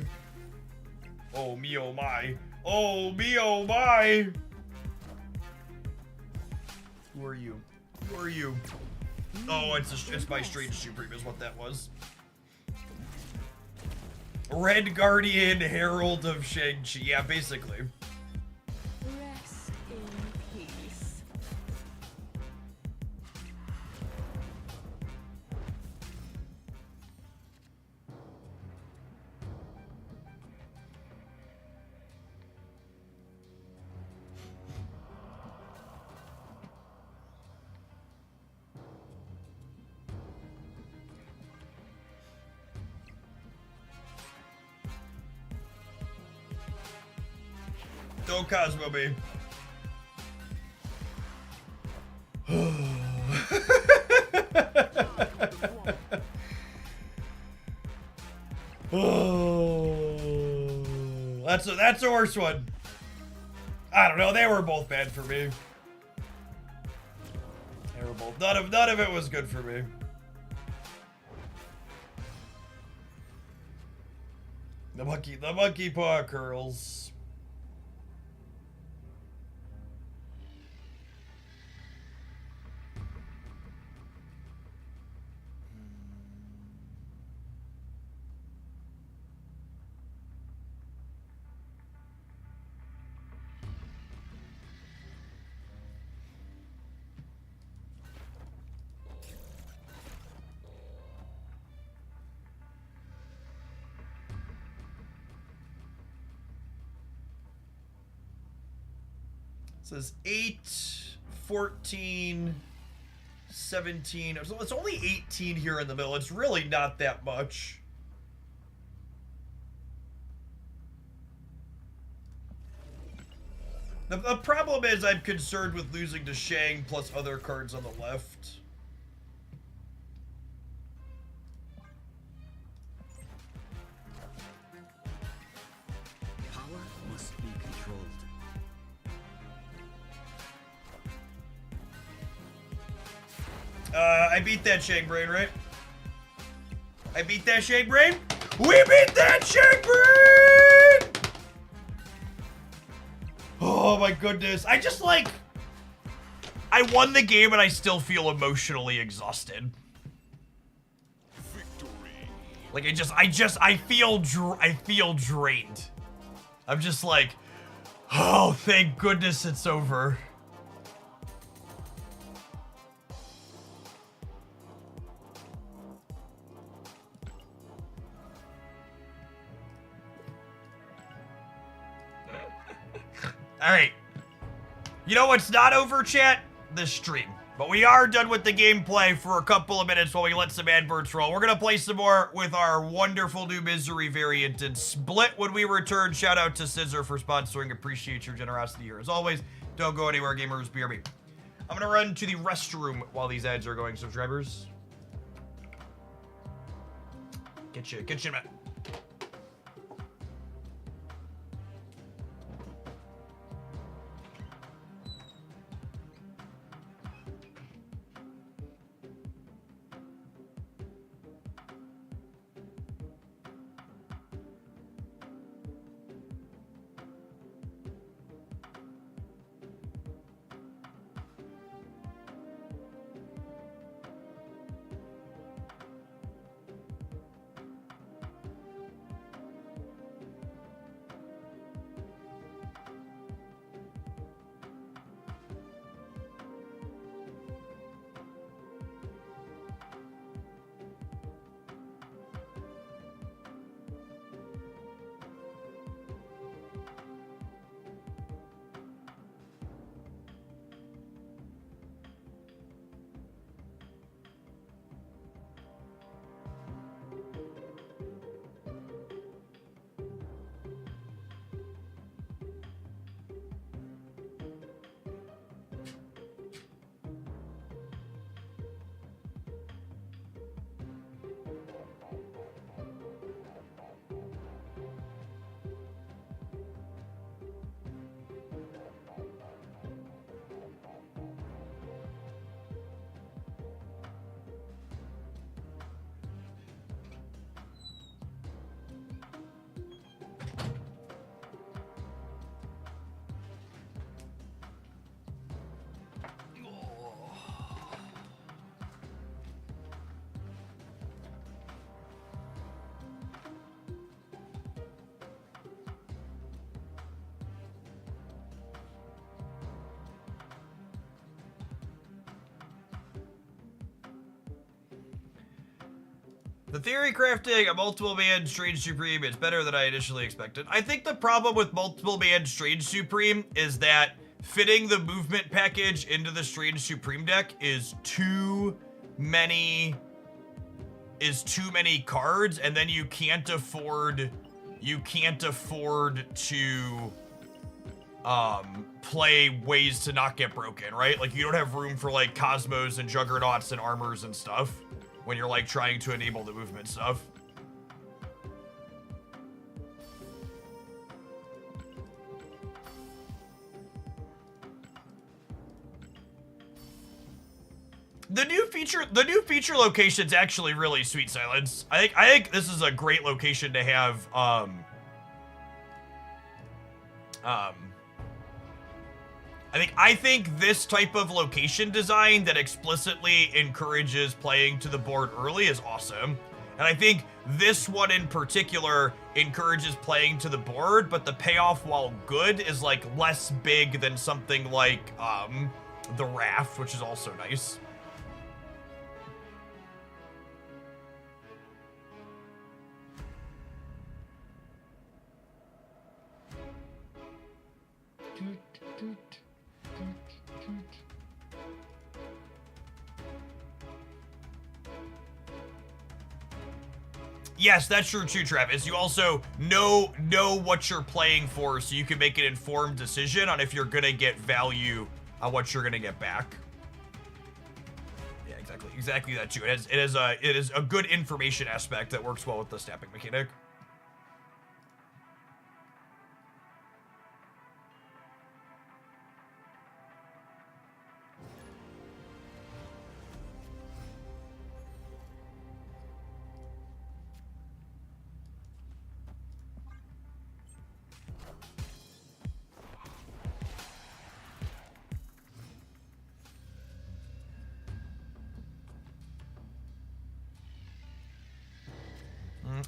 Oh me oh my. Oh me oh my. Who are you? Who are you? Oh, it's my Strange Supreme is what that was. Red Guardian, Herald of Shang-Chi. Yeah, basically. Rest in peace. Don't Cosmo me. That's a worse one. I don't know. They were both bad for me. They were both. None of it was good for me. The monkey paw curls. It says 8, 14, 17. So it's only 18 here in the middle. It's really not that much. The problem is I'm concerned with losing to Shang plus other cards on the left. Power must be controlled. I beat that Shang Brain, right? I beat that Shang Brain? We beat that Shang Brain! Oh my goodness. I just like... I won the game and I still feel emotionally exhausted. Victory. Like I feel drained. I'm just like, oh, thank goodness it's over. All right. You know what's not over, chat? This stream. But we are done with the gameplay for a couple of minutes while we let some adverts roll. We're going to play some more with our wonderful new Misery variant and Split when we return. Shout out to Scissor for sponsoring. Appreciate your generosity here. As always, don't go anywhere, gamers. BRB. I'm going to run to the restroom while these ads are going, subscribers. Get you in a minute. The theory crafting a multiple man Strange Supreme is better than I initially expected. I think the problem with multiple man Strange Supreme is that fitting the movement package into the Strange Supreme deck is too many cards, and then you can't afford to play ways to not get broken, right? Like, you don't have room for like Cosmos and Juggernauts and armors and stuff when you're like trying to enable the movement stuff. The new feature location's actually really sweet, Silence. I think this is a great location to have I think this type of location design that explicitly encourages playing to the board early is awesome. And I think this one in particular encourages playing to the board, but the payoff, while good, is like less big than something like the Raft, which is also nice. Yes, that's true too, Travis. You also know what you're playing for, so you can make an informed decision on if you're gonna get value on what you're gonna get back. Yeah, exactly that too. It is a good information aspect that works well with the snapping mechanic.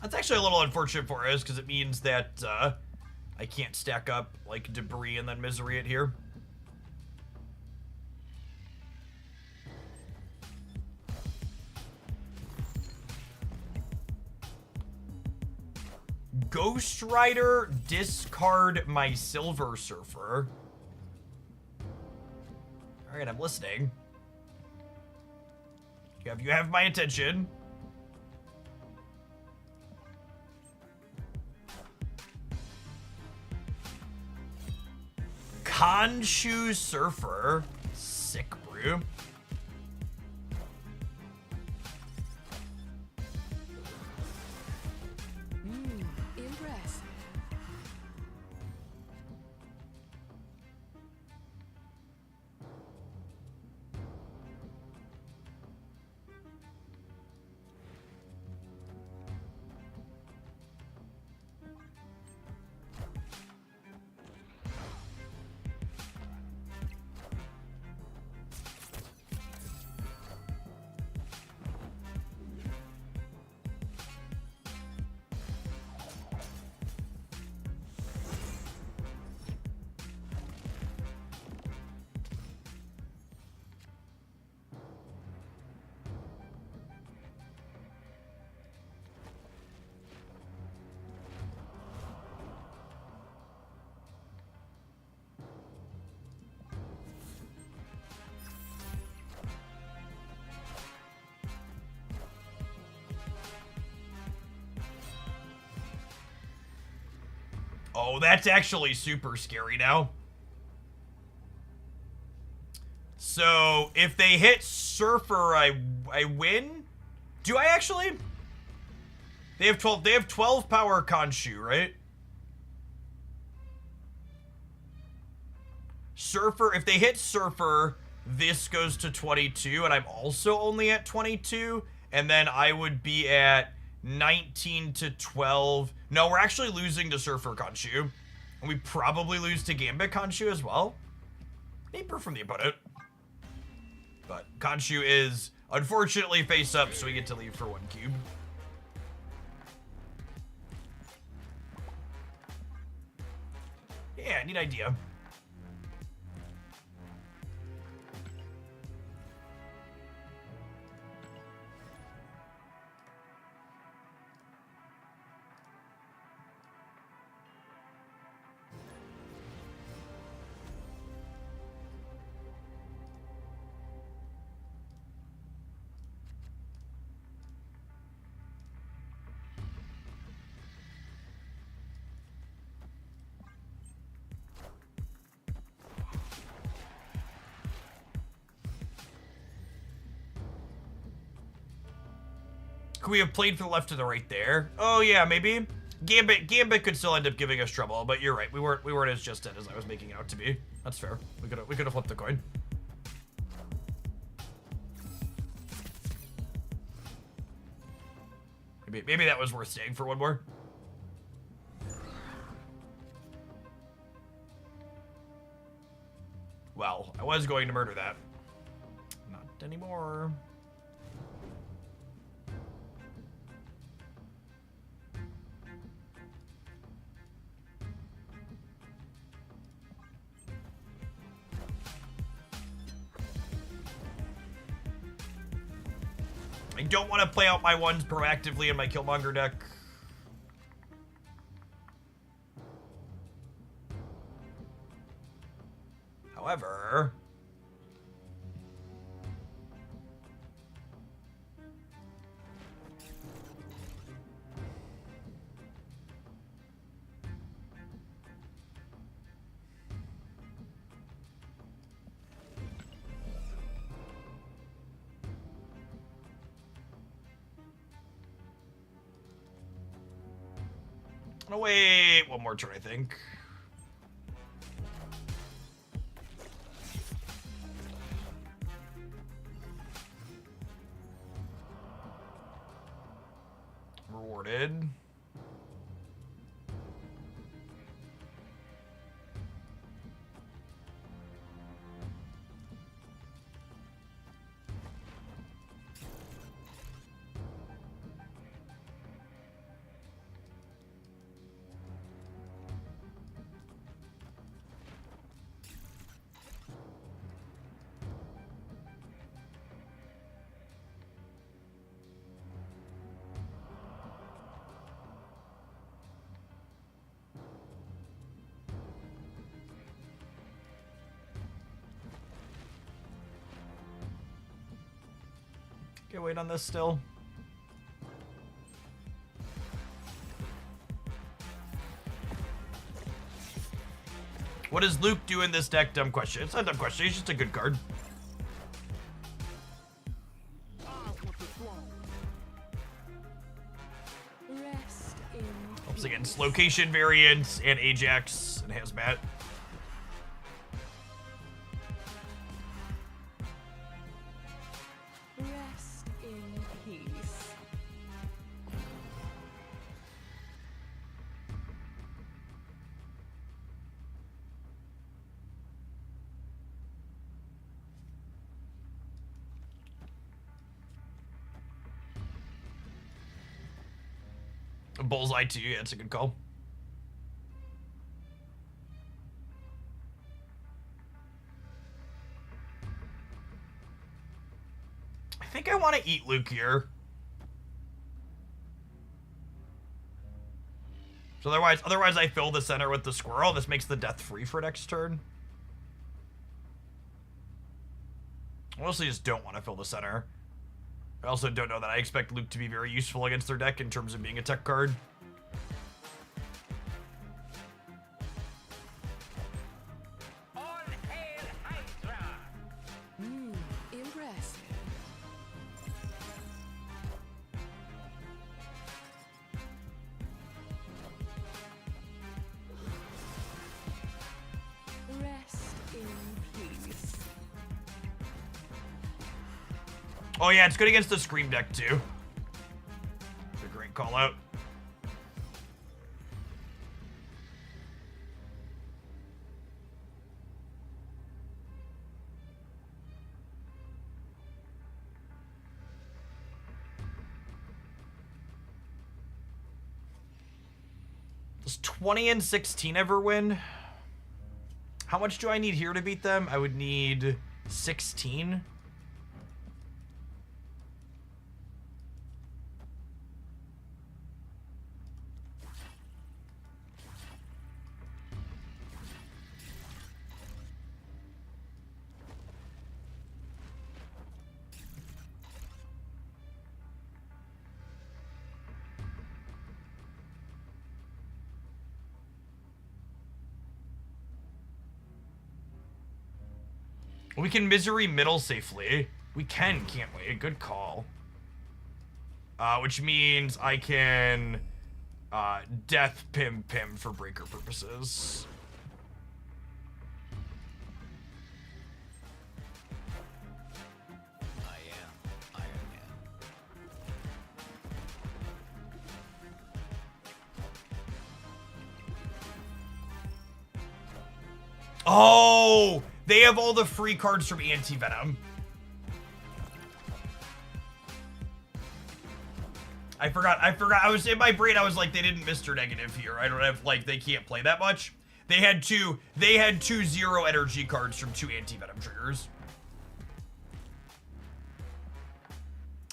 That's actually a little unfortunate for us, because it means that I can't stack up like debris and then misery it here. Ghost Rider, discard my Silver Surfer. All right, I'm listening. You have my attention. Khonshu Surfer. Sick brew. Impressed. Oh, that's actually super scary now. So, if they hit Surfer, I win? Do I actually? They have 12 power Khonshu, right? Surfer, if they hit Surfer, this goes to 22, and I'm also only at 22, and then I would be at 19 to 12. No, we're actually losing to Surfer Khonshu. And we probably lose to Gambit Khonshu as well. Neighbor from the opponent. But Khonshu is unfortunately face up, so we get to leave for 1 cube. Yeah, neat idea. Could we have played for the left or the right there? Oh yeah, maybe. Gambit could still end up giving us trouble, but you're right. We weren't as just dead as I was making it out to be. That's fair. We could have flipped the coin. Maybe that was worth staying for one more. Well, I was going to murder that. Not anymore. I don't want to play out my ones proactively in my Killmonger deck. However... I'm gonna wait one more turn, I think. Rewarded. Okay, wait on this still. What does Luke do in this deck? Dumb question. It's not a dumb question. He's just a good card. Rest in Helps against location variants and Ajax and Hazmat. Rest in peace. Bullseye too. Yeah, it's a good call. I think I want to eat Luke here. So otherwise I fill the center with the squirrel. This makes the death free for next turn. I mostly just don't want to fill the center. I also don't know that I expect Luke to be very useful against their deck in terms of being a tech card. Impressive. Rest in peace. Oh yeah, it's good against the Scream deck too. It's a great call out. Does 20 and 16 ever win? How much do I need here to beat them? I would need 16. We can misery middle safely. We can, can't we? Good call. which means I can death pim for breaker purposes. I am Iron Man. Oh, they have all the free cards from Anti-Venom. I forgot. I was in my brain. I was like, they didn't Mr. Negative here. I don't have, like, they can't play that much. They had two 0 energy cards from 2 Anti-Venom triggers.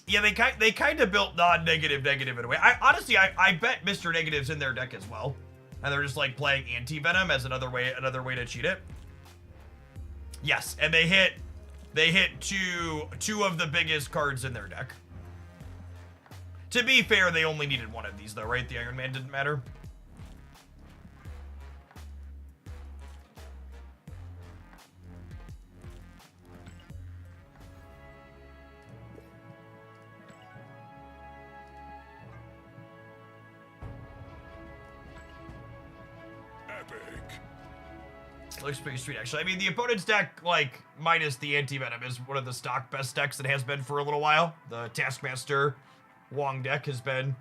Yeah, they kind of built non-negative in a way. Honestly, I bet Mr. Negative's in their deck as well. And they're just like playing Anti-Venom as another way to cheat it. Yes, and they hit two of the biggest cards in their deck. To be fair, they only needed one of these though, right? The Iron Man didn't matter. Looks pretty sweet, actually. I mean, the opponent's deck, like, minus the Anti-Venom, is one of the stock best decks that has been for a little while. The Taskmaster Wong deck has been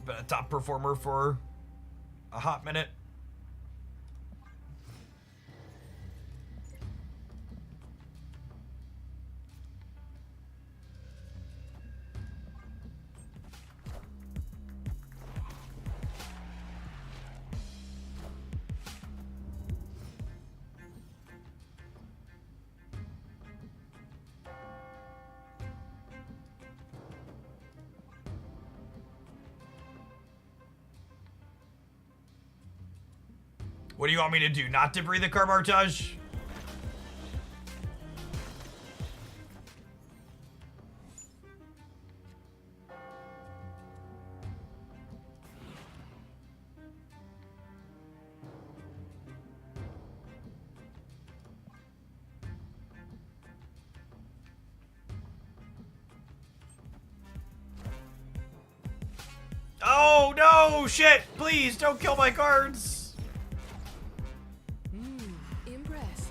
a top performer for a hot minute. What do you want me to do? Not debris the Carbartage? Oh no! Shit! Please don't kill my cards! Impressive.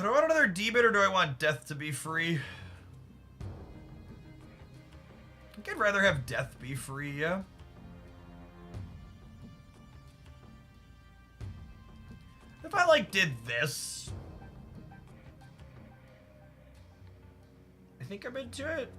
Do I want another demon or do I want death to be free? I think I'd rather have death be free, yeah. If I, like, did this, I think I'm into it.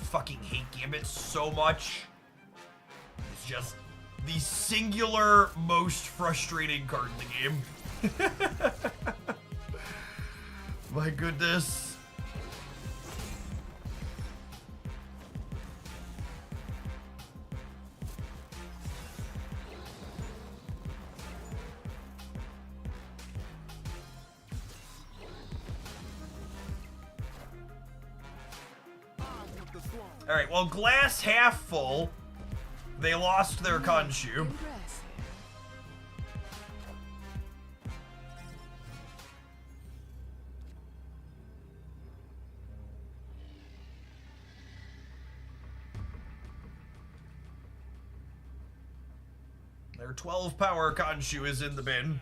Fucking hate Gambit so much. It's just the singular most frustrating card in the game. My goodness. Alright, well, glass half full. They lost their Khonshu. Impressive. Their 12 power Khonshu is in the bin.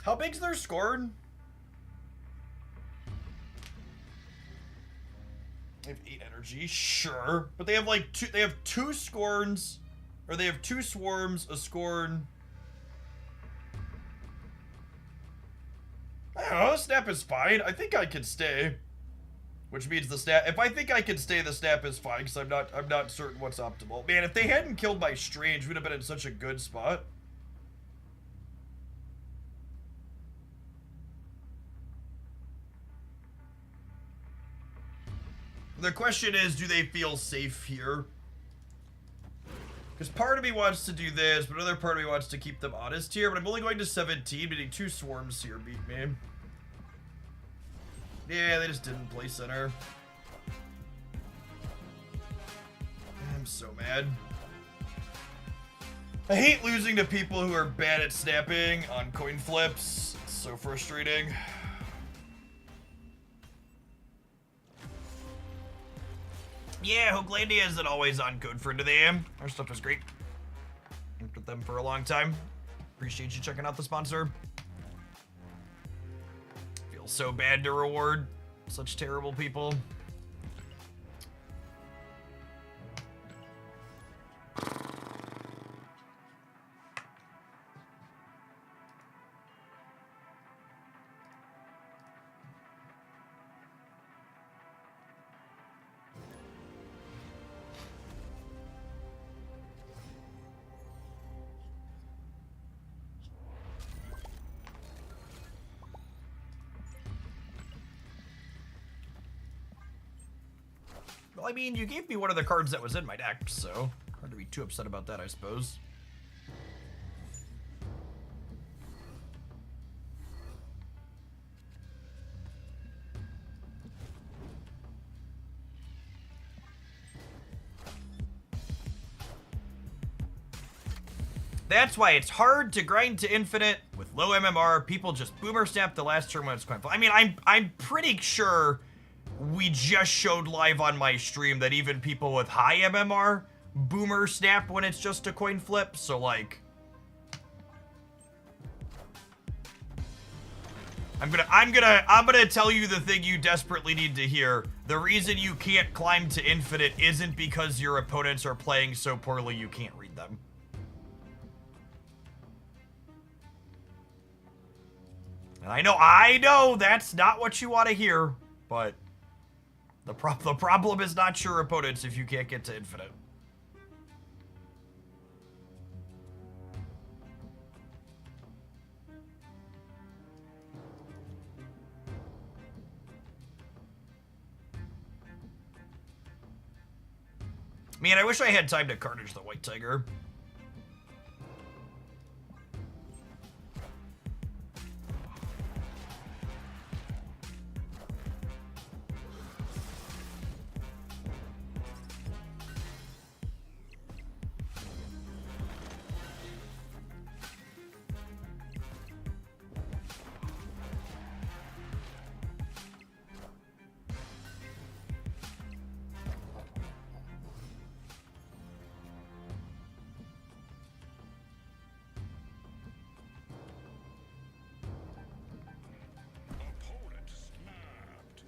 How big's their Scorn? They have 8 energy, sure. But they have like they have 2 scorns, or they have 2 swarms, a scorn. I don't know, snap is fine. I think I can stay. Which means the snap, if I think I can stay, the snap is fine, because I'm not certain what's optimal. Man, if they hadn't killed my strange, we'd have been in such a good spot. The question is, do they feel safe here? Because part of me wants to do this, but another part of me wants to keep them honest here. But I'm only going to 17, meaning 2 swarms here beat me. Yeah, they just didn't play center. I'm so mad. I hate losing to people who are bad at snapping on coin flips. It's so frustrating. Yeah, Hooglandia isn't always on code for them. Our stuff is great. Worked with them for a long time. Appreciate you checking out the sponsor. Feels so bad to reward such terrible people. Well, I mean, you gave me one of the cards that was in my deck, so hard to be too upset about that, I suppose. That's why it's hard to grind to infinite with low MMR. People just boomer snap the last turn when it's coin flip. I mean, I'm pretty sure we just showed live on my stream that even people with high MMR boomer snap when it's just a coin flip. So like, I'm gonna tell you the thing you desperately need to hear. The reason you can't climb to infinite isn't because your opponents are playing so poorly you can't read them. And I know that's not what you want to hear, but the problem is not your opponents if you can't get to infinite. Man, I wish I had time to carnage the white tiger. Opponent snapped.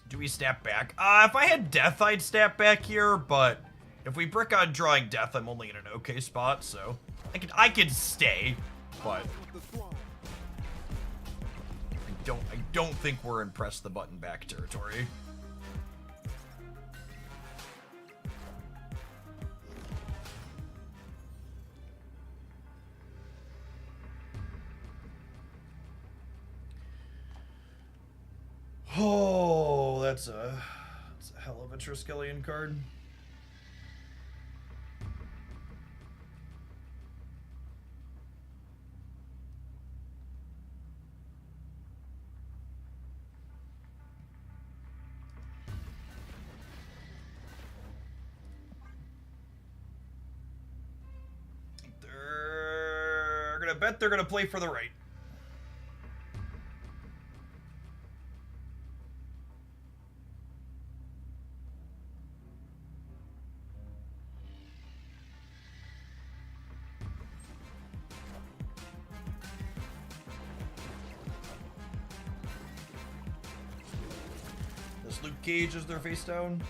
Do we snap back? If I had death, I'd snap back here, but if we brick on drawing death, I'm only in an okay spot, so I could stay, but I don't think we're in press the button back territory. Oh, that's a hell of a Triskelion card. gonna bet they're gonna play for the right. This Luke Cage is their face down.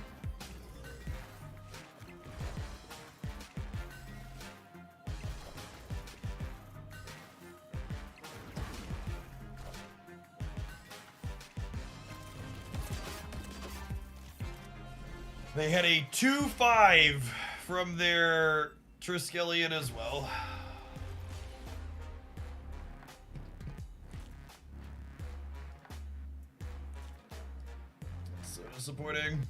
They had a 2-5 from their Triskelion as well. So disappointing.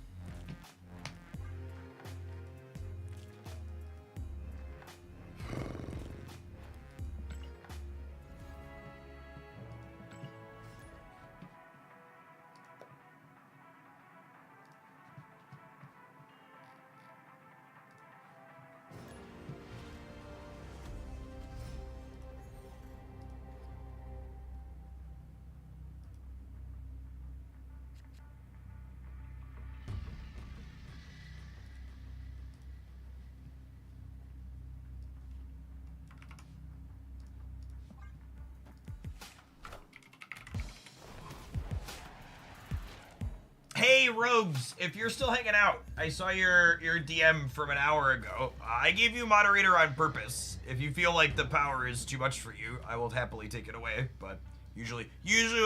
Hey, Rogues, if you're still hanging out, I saw your DM from an hour ago. I gave you moderator on purpose. If you feel like the power is too much for you, I will happily take it away. But usually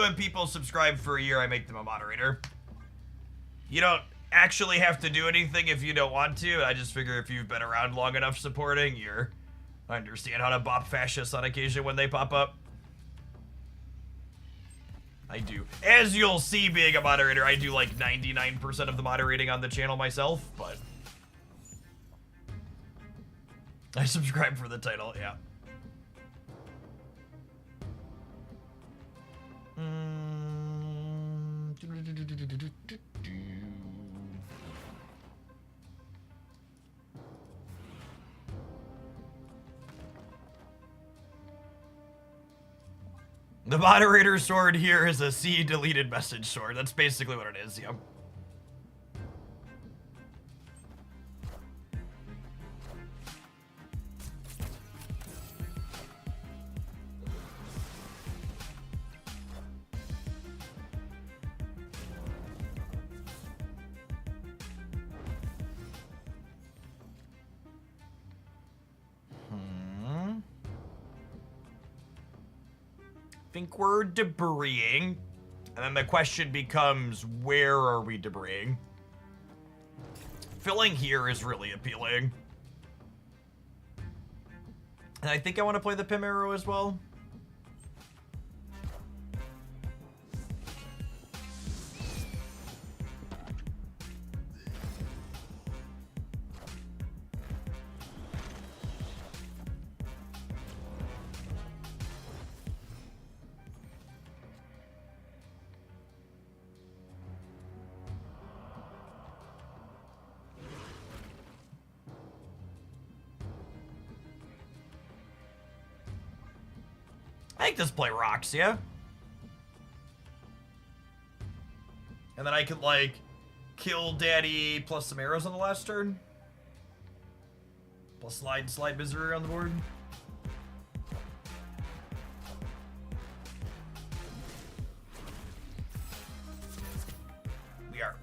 when people subscribe for a year, I make them a moderator. You don't actually have to do anything if you don't want to. I just figure if you've been around long enough supporting, I understand how to bop fascists on occasion when they pop up. I do. As you'll see, being a moderator, I do like 99% of the moderating on the channel myself, but I subscribe for the title, yeah. The moderator sword here is a C deleted message sword. That's basically what it is, yeah. I think we're debrising, and then the question becomes, where are we debrising? Filling here is really appealing. And I think I want to play the Pim Arrow as well. I think this play rocks, yeah? And then I could, like, kill Daddy plus some arrows on the last turn. Plus slide misery on the board.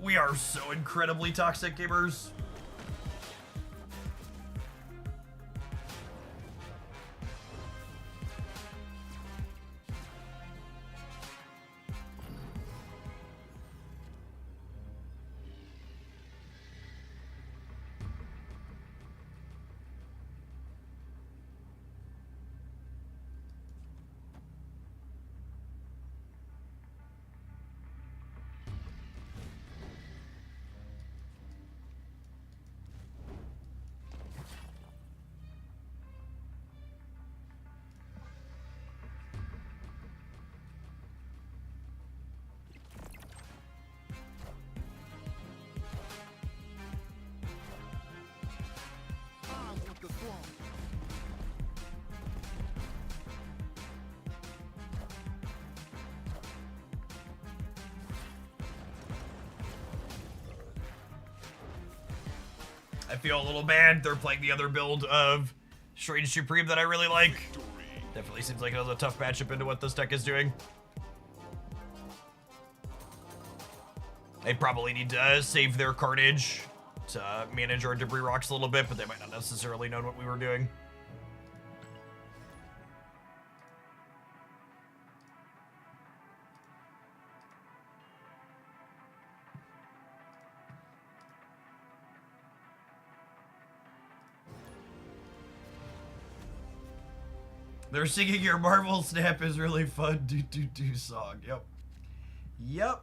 We are so incredibly toxic, gamers. I feel a little bad. They're playing the other build of Strange Supreme that I really like. Definitely seems like it was a tough matchup into what this deck is doing. They probably need to save their carnage to manage our debris rocks a little bit, but they might not necessarily know what we were doing. They're singing your Marvel Snap is really fun. Do do do song. Yep. Yep.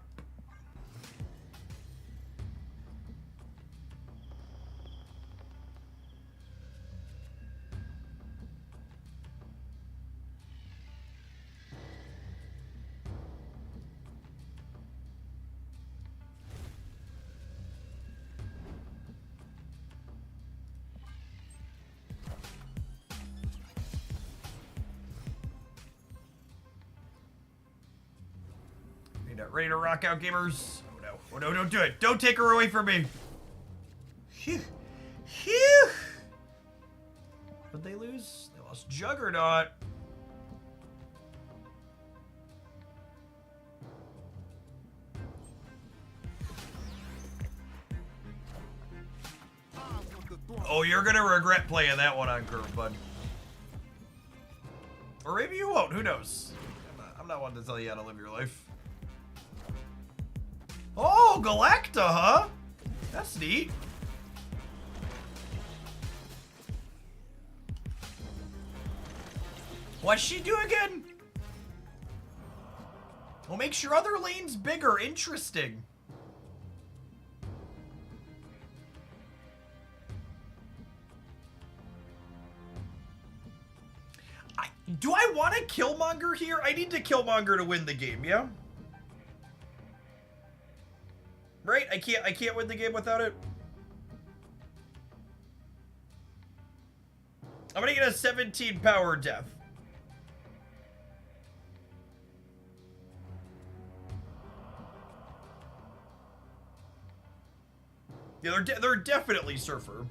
Ready to rock out, gamers? Oh no. Oh no, don't do it. Don't take her away from me. Phew. Phew. What'd they lose? They lost Juggernaut. Oh, you're gonna regret playing that one on curve, bud. Or maybe you won't. Who knows? I'm not one to tell you how to live your life. Oh, Galacta, huh? That's neat. What's she do again? Well, makes your other lanes bigger. Interesting. Do I want to Killmonger here? I need to Killmonger to win the game, yeah? Right? I can't win the game without it. I'm gonna get a 17 power death. Yeah, they're definitely Surfer.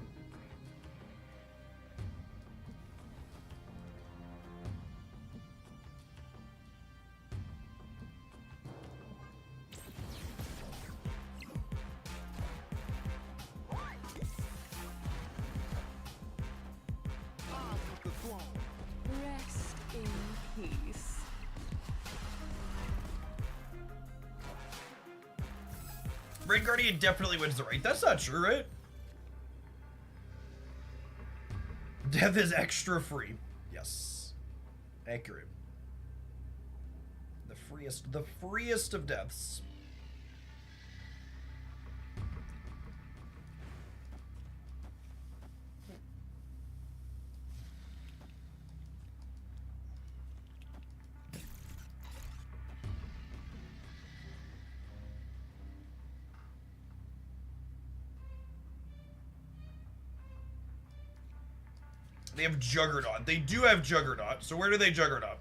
Rest in peace. Red Guardian definitely wins the right. That's not true, right? Death is extra free. Yes. Accurate. The freest of deaths. They have Juggernaut. They do have Juggernaut. So where do they Juggernaut?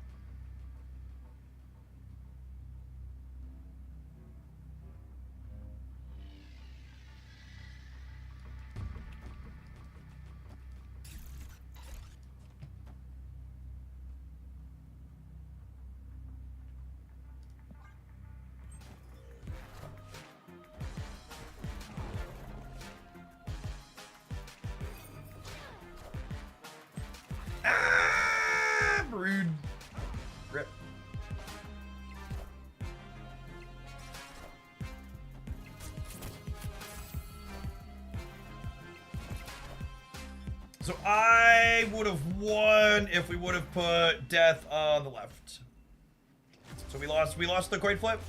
Rude. Rip. So I would have won if we would have put Death on the left. So we lost the coin flip.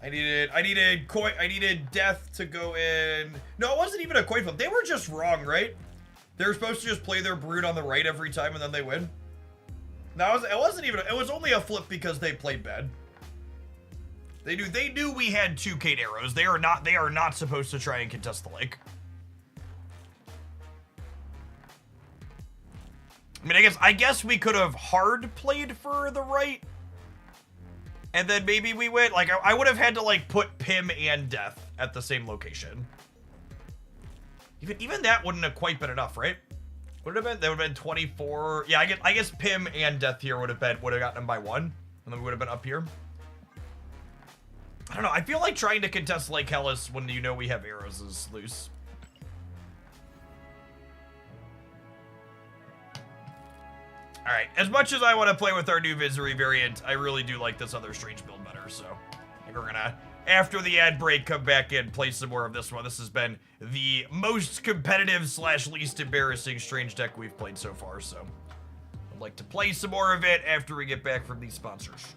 I needed Death to go in. No, it wasn't even a coin flip. They were just wrong, right? They were supposed to just play their Brood on the right every time and then they win. No, it wasn't even. It was only a flip because they played bad. They knew we had 2 Kate arrows. They are not supposed to try and contest the lake. I mean, I guess we could have hard played for the right. And then maybe we went, like, I would have had to, like, put Pim and Death at the same location. Even that wouldn't have quite been enough, right? Would it have been? That would have been 24. Yeah, I guess Pim and Death here would have gotten him by 1, and then we would have been up here. I don't know. I feel like trying to contest Lake Hellas when you know we have arrows is loose. All right. As much as I want to play with our new Visery variant, I really do like this other strange build better. So I think we're gonna, after the ad break, come back and play some more of this one. This has been the most competitive / least embarrassing strange deck we've played so far. So I'd like to play some more of it after we get back from these sponsors.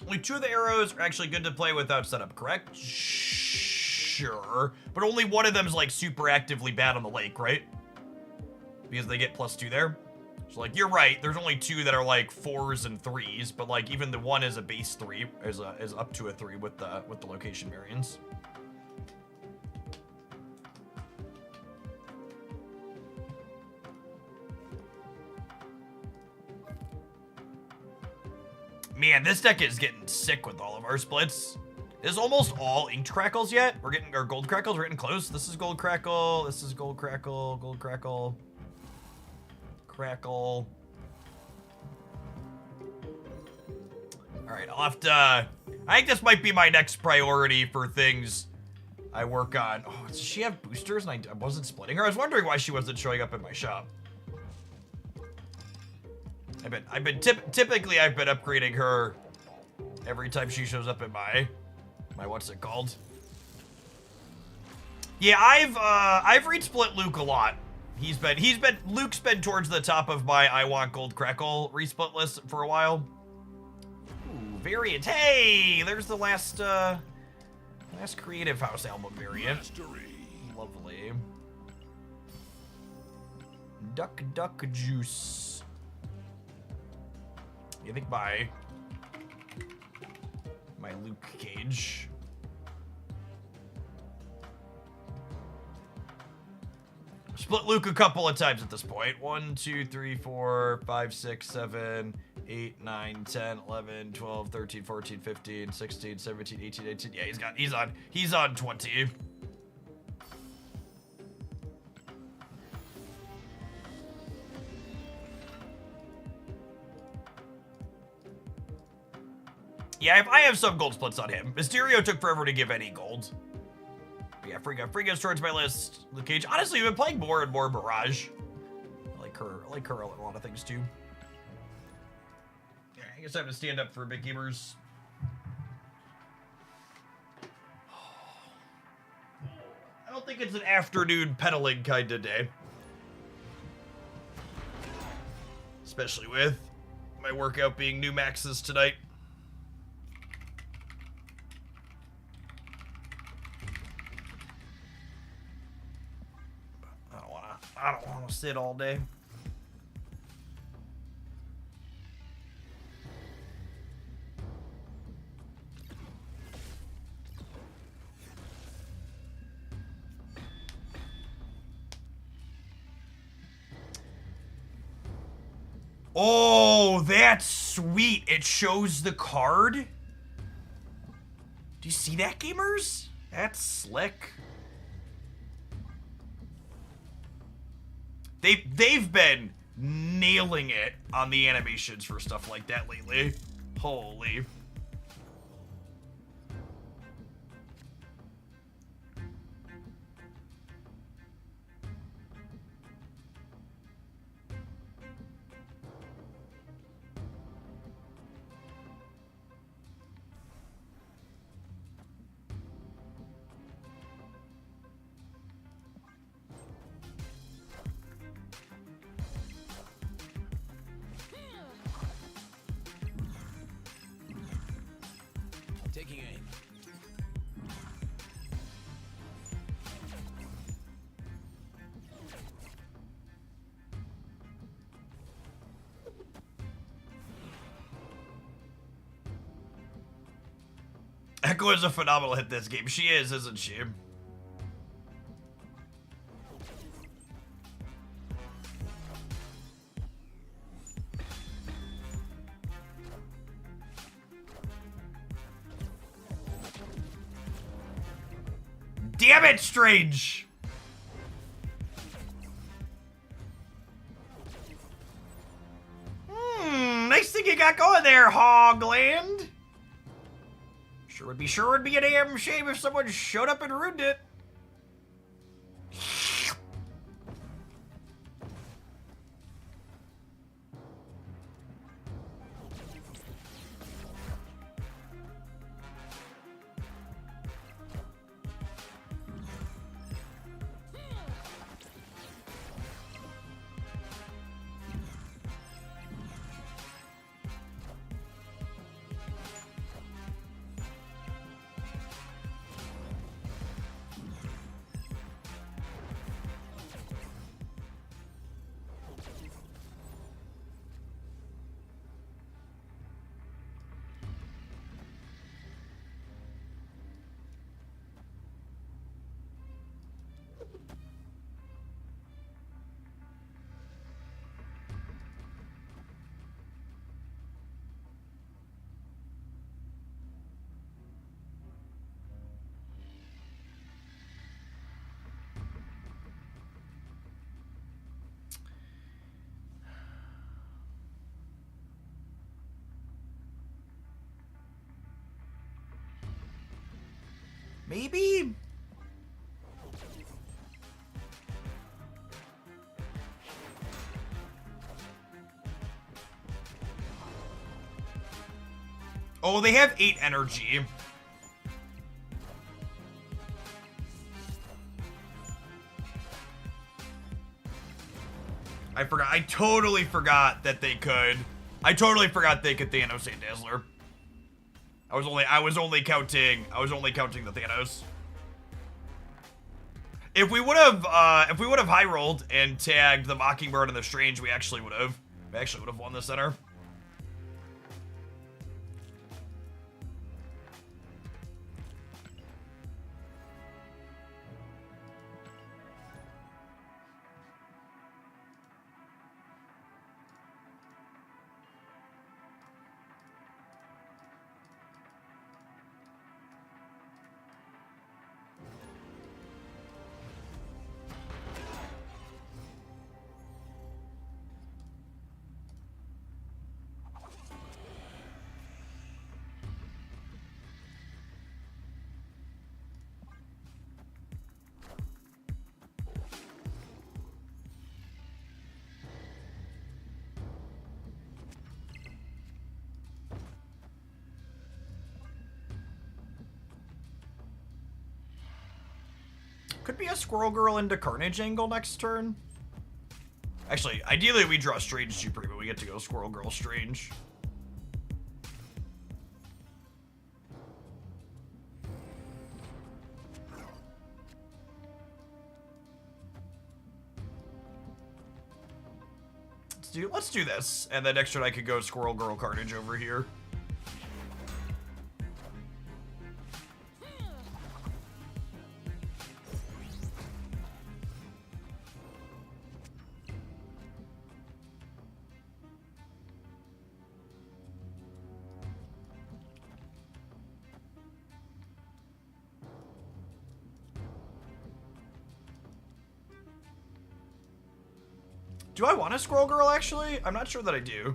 Only 2 of the arrows are actually good to play without setup, correct? Sure. But only one of them is like super actively bad on the lake, right? Because they get +2 there. So like, you're right, there's only 2 that are like 4s and 3s, but like even the one is a base 3, is up to a 3 with the location variants. Man, this deck is getting sick with all of our splits. Is almost all inked crackles yet? We're getting our gold crackles. We're getting close. This is gold crackle. This is gold crackle. Gold crackle. Crackle. All right, I'll have to. I think this might be my next priority for things I work on. Oh, does she have boosters? And I wasn't splitting her. I was wondering why she wasn't showing up in my shop. Typically I've been upgrading her every time she shows up in my what's it called? Yeah, I've re-split Luke a lot. Luke's been towards the top of my I want gold crackle re-split list for a while. Ooh, variant. Hey, there's the last Creative House album variant. Mastery. Lovely. Duck juice. I think my Luke cage. Split Luke a couple of times at this point. 1, 2, 3, 4, 5, 6, 7, 8, 9, 10, 11, 12, 13, 14, 15, 16, 17, 18, 18. Yeah, he's on 20. Yeah, I have some gold splits on him. Mysterio took forever to give any gold. But yeah, Frigga's towards my list. Luke Cage. Honestly, I've been playing more and more Mirage. I like her on a lot of things too. Yeah, I guess I have to stand up for big gamers. I don't think it's an afternoon pedaling kind of day. Especially with my workout being new maxes tonight. I don't want to sit all day. Oh, that's sweet. It shows the card. Do you see that, gamers? That's slick. They've been nailing it on the animations for stuff like that lately. Holy. Echo is a phenomenal hit this game. She is, isn't she? Damn it, Strange! Nice thing you got going there, Hogland. Sure would be a damn shame if someone showed up and ruined it. Maybe? Oh, they have 8 energy. I forgot. I totally forgot that they could. I totally forgot they could Thanos and Dazzler. I was only counting the Thanos. If we would have high rolled and tagged the Mockingbird and the Strange, we actually would have won the center. Could be a Squirrel Girl into Carnage angle next turn. Actually, ideally we draw Strange Super, but we get to go Squirrel Girl Strange. Let's do this, and then next turn I could go Squirrel Girl Carnage over here. Do I want a Squirrel Girl, actually? I'm not sure that I do.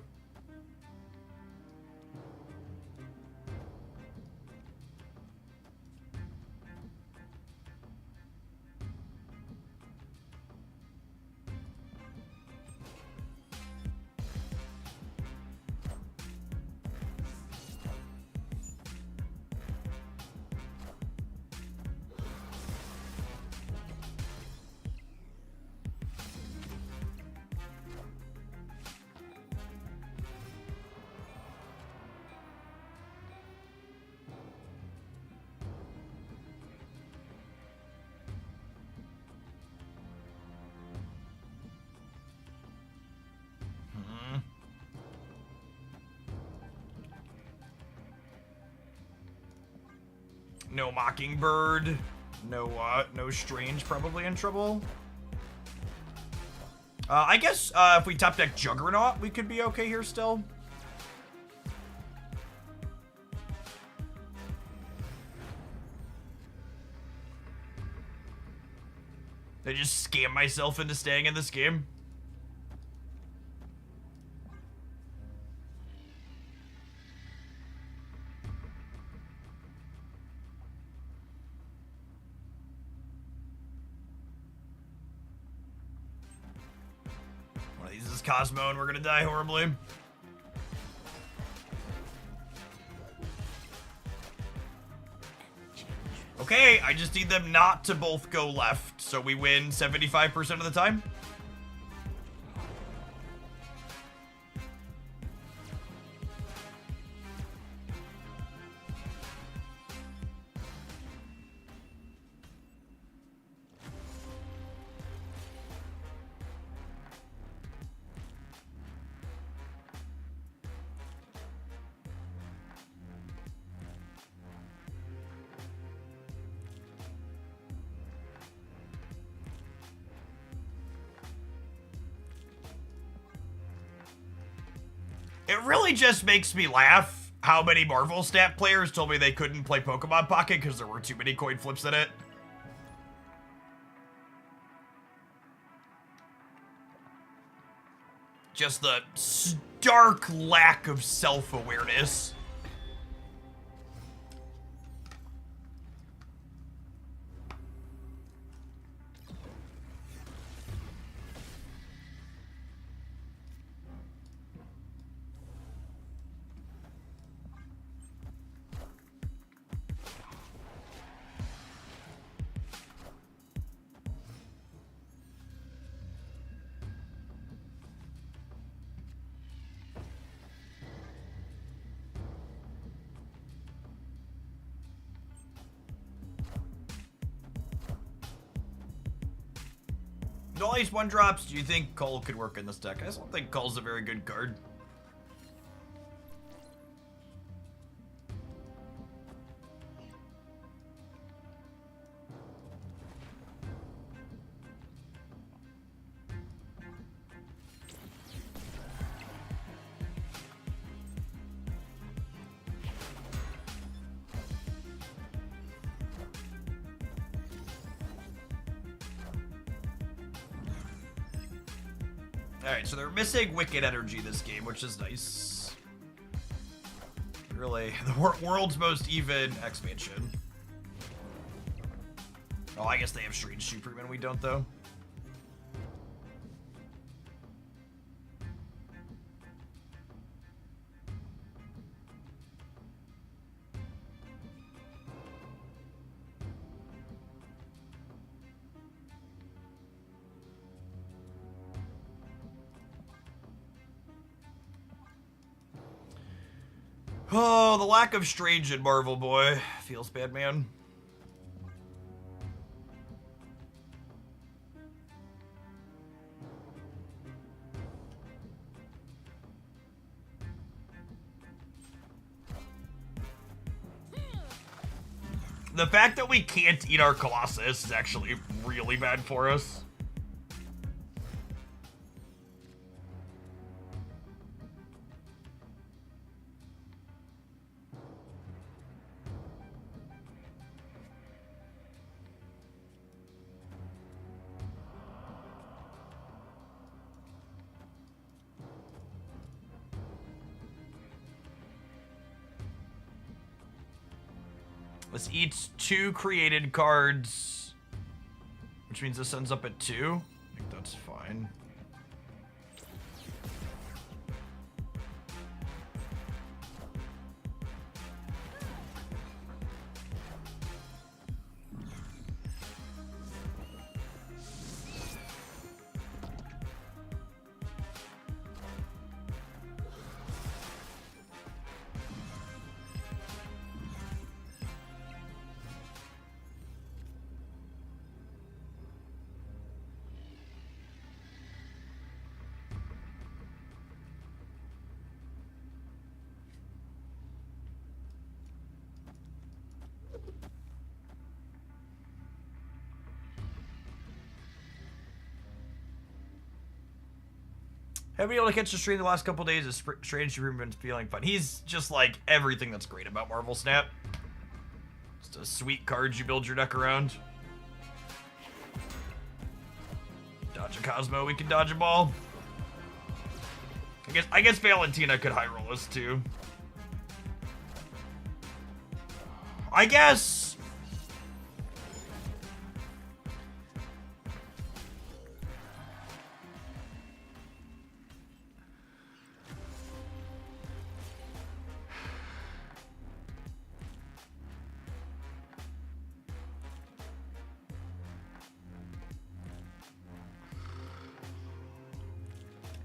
No Mockingbird. No Strange probably in trouble. I guess if we top deck Juggernaut, we could be okay here still. I just scam myself into staying in this game. One of these is Cosmo and we're gonna die horribly. Okay, I just need them not to both go left, so we win 75% of the time. It really just makes me laugh how many Marvel Snap players told me they couldn't play Pokemon Pocket because there were too many coin flips in it. Just the stark lack of self-awareness. All these one drops, do you think Cole could work in this deck? I don't think Cole's a very good card. Alright, so they're missing Wicked Energy this game, which is nice. Really, the world's most even expansion. Oh, I guess they have Strange Superman, we don't, though. Oh, the lack of Strange in Marvel, boy. Feels bad, man. The fact that we can't eat our Colossus is actually really bad for us. This eats 2 created cards, which means this ends up at 2. I think that's fine. Haven't been able to catch the stream the last couple days. Is Strange Supreme been feeling fun? He's just like everything that's great about Marvel Snap. Just a sweet card you build your deck around. Dodge a Cosmo, we can dodge a ball. I guess Valentina could high roll us too. I guess.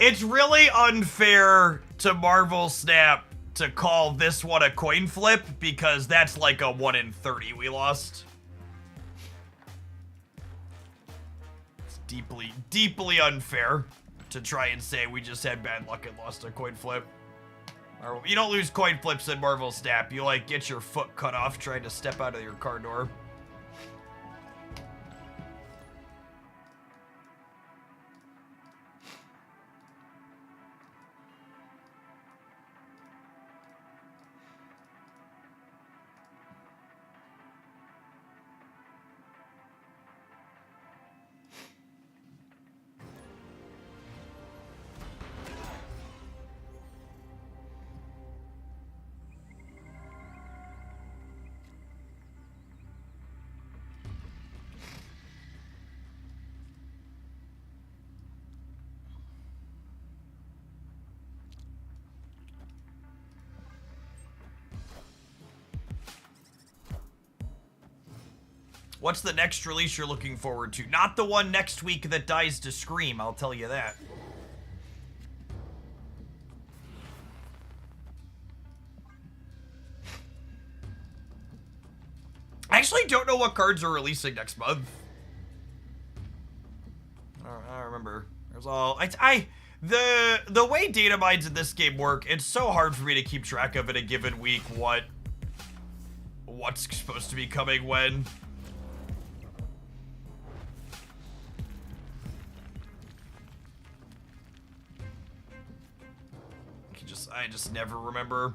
It's really unfair to Marvel Snap to call this one a coin flip because that's like a 1 in 30 we lost. It's deeply, deeply unfair to try and say we just had bad luck and lost a coin flip. You don't lose coin flips in Marvel Snap. You like get your foot cut off trying to step out of your car door. What's the next release you're looking forward to? Not the one next week that dies to Scream, I'll tell you that. I actually don't know what cards are releasing next month. I don't remember. There's all the way data mines in this game work, it's so hard for me to keep track of in a given week what's supposed to be coming when. I just never remember.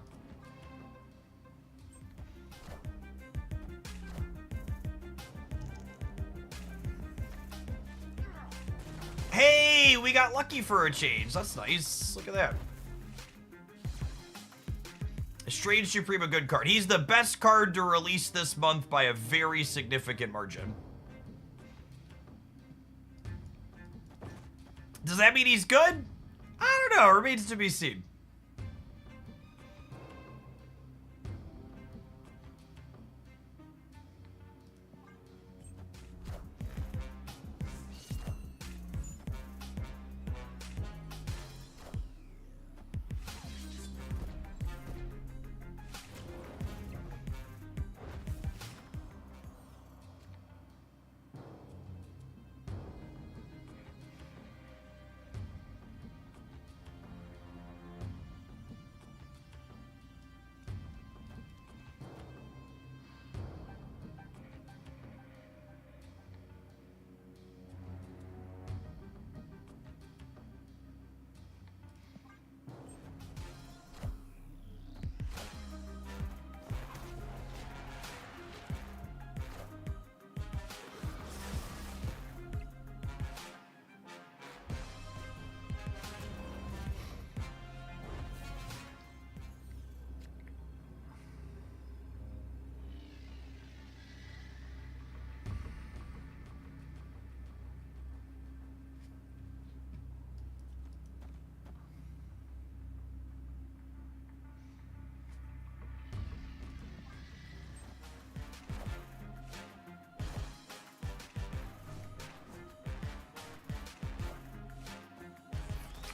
Hey, we got lucky for a change. That's nice. Look at that. Strange Supreme, a good card. He's the best card to release this month by a very significant margin. Does that mean he's good? I don't know. Remains to be seen.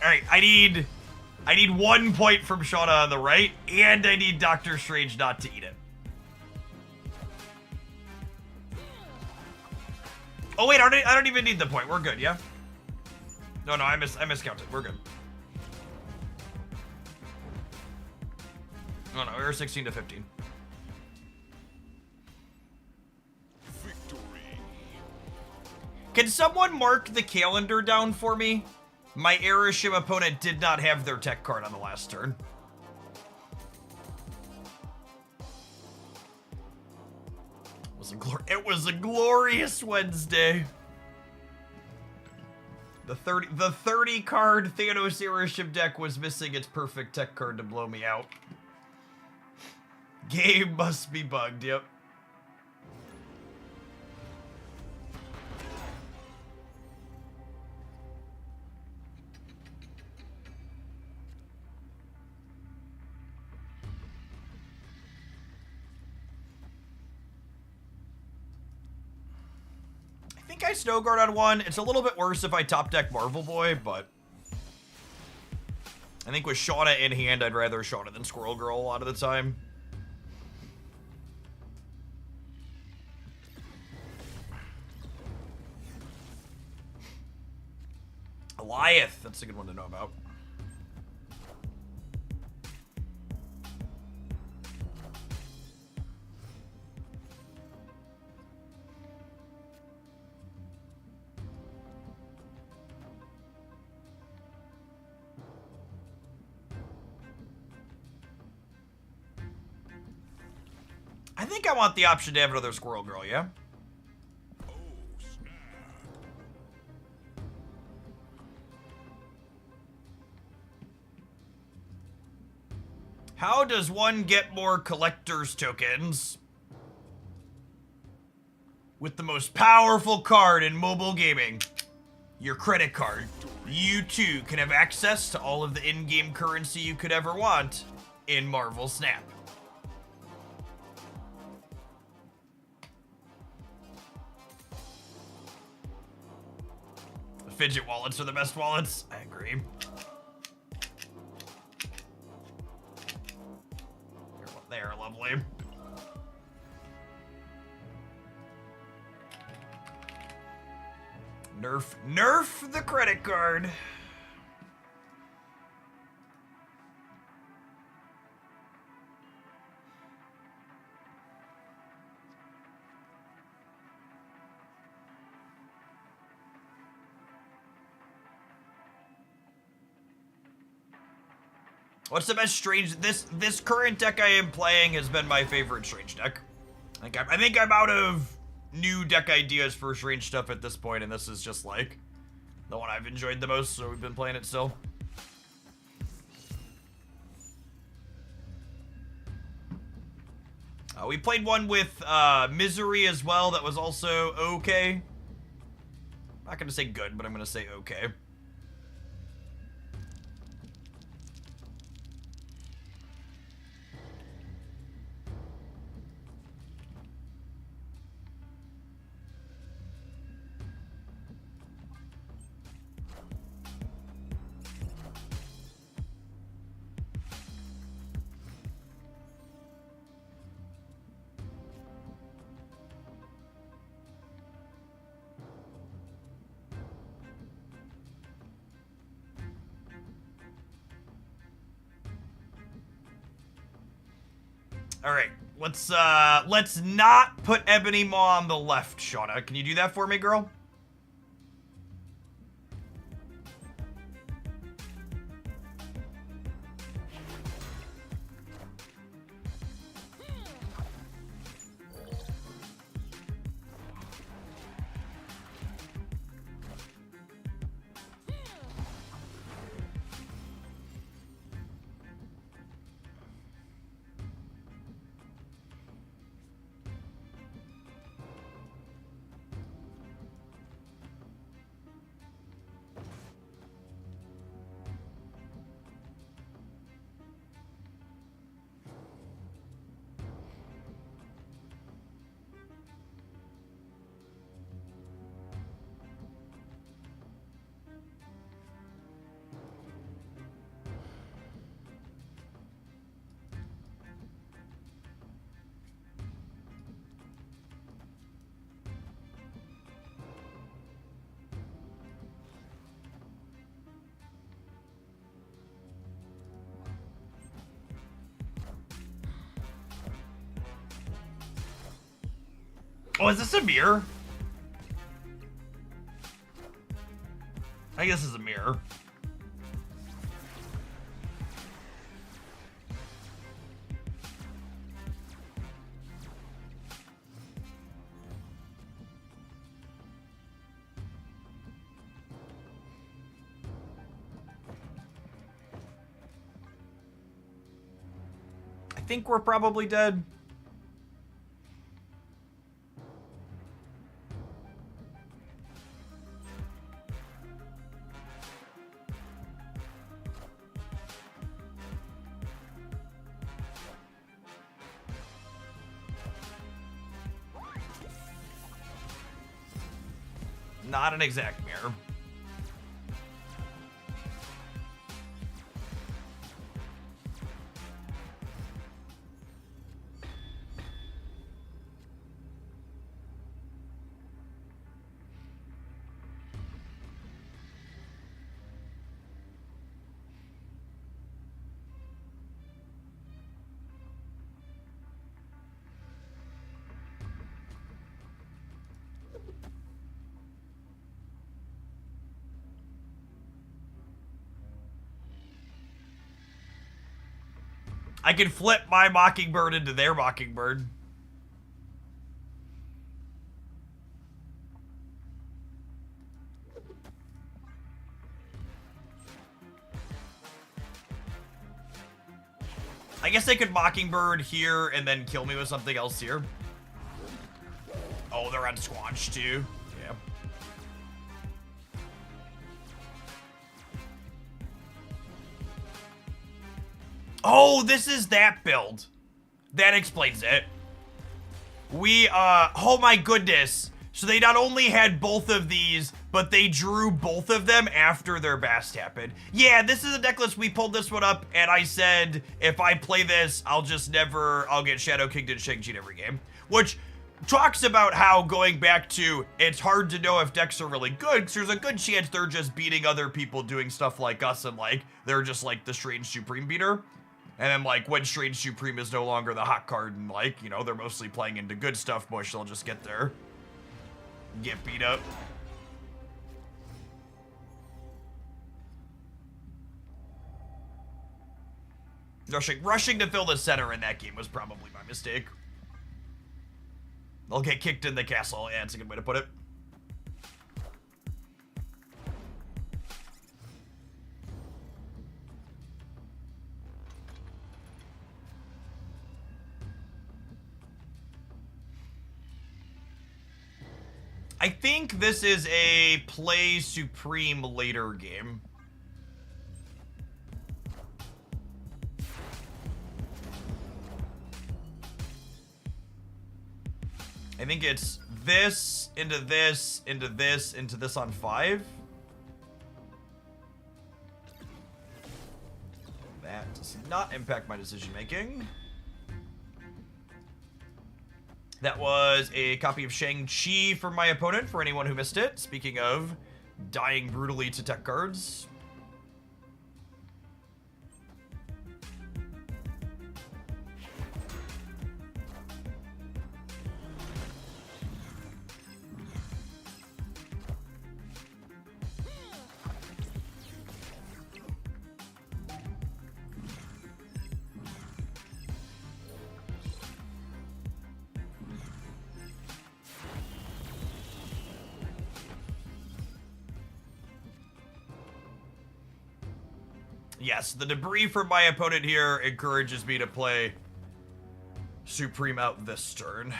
Alright, I need 1 point from Shauna on the right, and I need Doctor Strange not to eat it. Oh wait, I don't even need the point. We're good, yeah? No, I miscounted. We're good. No, we were 16 to 15. Victory. Can someone mark the calendar down for me? My Airship opponent did not have their tech card on the last turn. It was a glorious Wednesday. The 30 card Thanos Airship deck was missing its perfect tech card to blow me out. Game must be bugged, yep. I think I Snowguard on one. It's a little bit worse if I top deck Marvel Boy, but I think with Shauna in hand, I'd rather Shauna than Squirrel Girl a lot of the time. Goliath, that's a good one to know about. I think I want the option to have another Squirrel Girl, yeah? How does one get more collector's tokens? With the most powerful card in mobile gaming, your credit card. You too can have access to all of the in-game currency you could ever want in Marvel Snap. Fidget wallets are the best wallets. I agree. They are lovely. Nerf the credit card. What's the best strange? This current deck I am playing has been my favorite strange deck. I think I'm out of new deck ideas for strange stuff at this point, and this is just like the one I've enjoyed the most, so we've been playing it still. We played one with Misery as well that was also okay. I'm not gonna say good, but I'm gonna say okay. All right, let's not put Ebony Maw on the left, Shauna. Can you do that for me, girl? Oh, is this a mirror? I guess it's a mirror. think we're probably dead. Not an exact mirror. I can flip my Mockingbird into their Mockingbird. I guess they could Mockingbird here and then kill me with something else here. Oh, they're on Squanch too. Yeah. Oh, this is that build. That explains it. Oh my goodness. So they not only had both of these, but they drew both of them after their bast happened. Yeah, this is a deck list. We pulled this one up, and I said, if I play this, I'll get Shadow Kinged and Shang-Chi every game. Which talks about how, going back to, it's hard to know if decks are really good, because there's a good chance they're just beating other people doing stuff like us, and like, they're just like the Strange Supreme beater. And then, like, when Strange Supreme is no longer the hot card, and, like, you know, they're mostly playing into good stuff bush, they'll just get beat up. Rushing to fill the center in that game was probably my mistake. They'll get kicked in the castle. Yeah, it's a good way to put it. I think this is a play Supreme later game. I think it's this, into this, into this, into this on 5. That does not impact my decision making. That was a copy of Shang-Chi for my opponent, for anyone who missed it. Speaking of dying brutally to tech cards. Yes, the debris from my opponent here encourages me to play Supreme out this turn.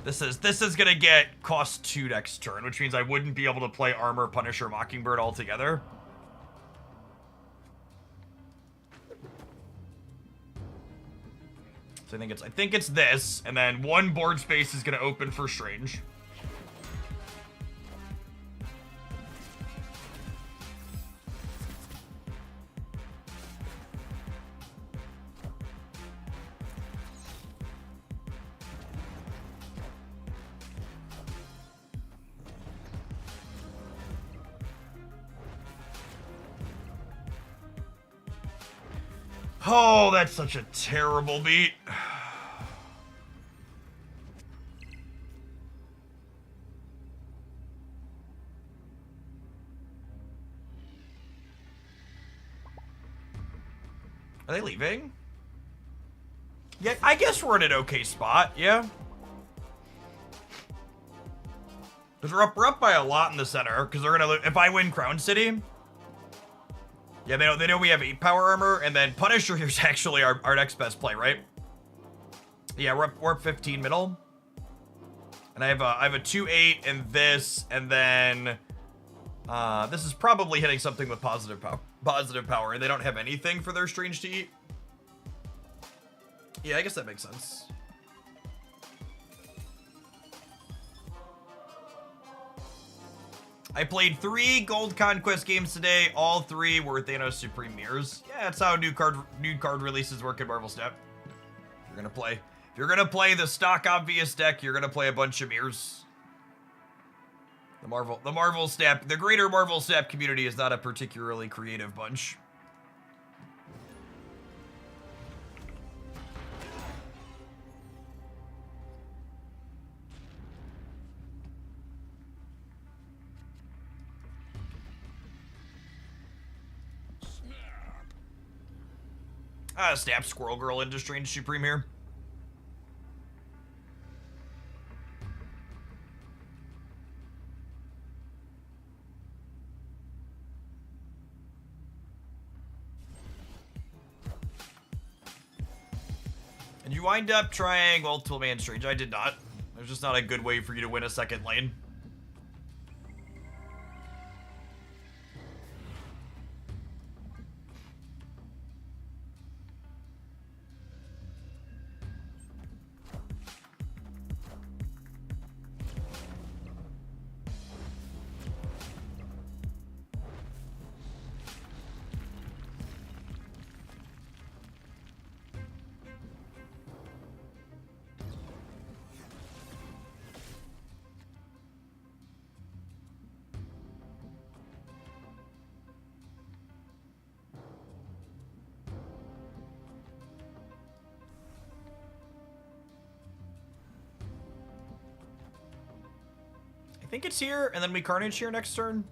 This is gonna get cost 2 next turn, which means I wouldn't be able to play Armor, Punisher, Mockingbird all together. So I think it's this, and then 1 board space is gonna open for Strange. Oh, that's such a terrible beat. Are they leaving? Yeah, I guess we're in an okay spot, yeah. Because we're up by a lot in the center, because they're gonna, if I win Crown City, yeah, they know we have 8 power armor, and then Punisher here's actually our next best play, right? Yeah, we're up 15 middle. And I have a 2-8 and this, and then this is probably hitting something with positive power, and they don't have anything for their Strange to eat. Yeah, I guess that makes sense. I played 3 Gold Conquest games today. All 3 were Thanos Supreme Mirrors. Yeah, that's how new card releases work in Marvel Snap. If you're gonna play the stock obvious deck, you're gonna play a bunch of mirrors. The Marvel Snap, the greater Marvel Snap community is not a particularly creative bunch. Snap Squirrel Girl into Strange Supreme here. And you wind up trying Multiple Man Strange. I did not. There's just not a good way for you to win a second lane. I think it's here, and then we Carnage here next turn.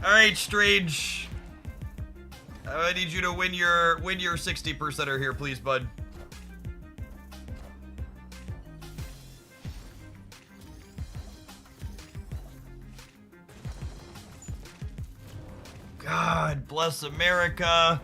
All right, Strange. I need you to win your 60%er here, please, bud. God bless America.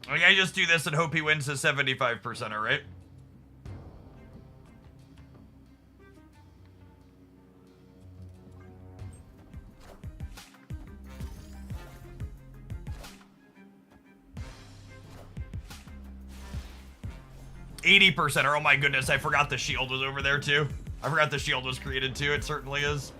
Okay, I just do this and hope he wins his 75%er, right? %er. Oh my goodness, I forgot the shield was over there too. I forgot the shield was created too. It certainly is.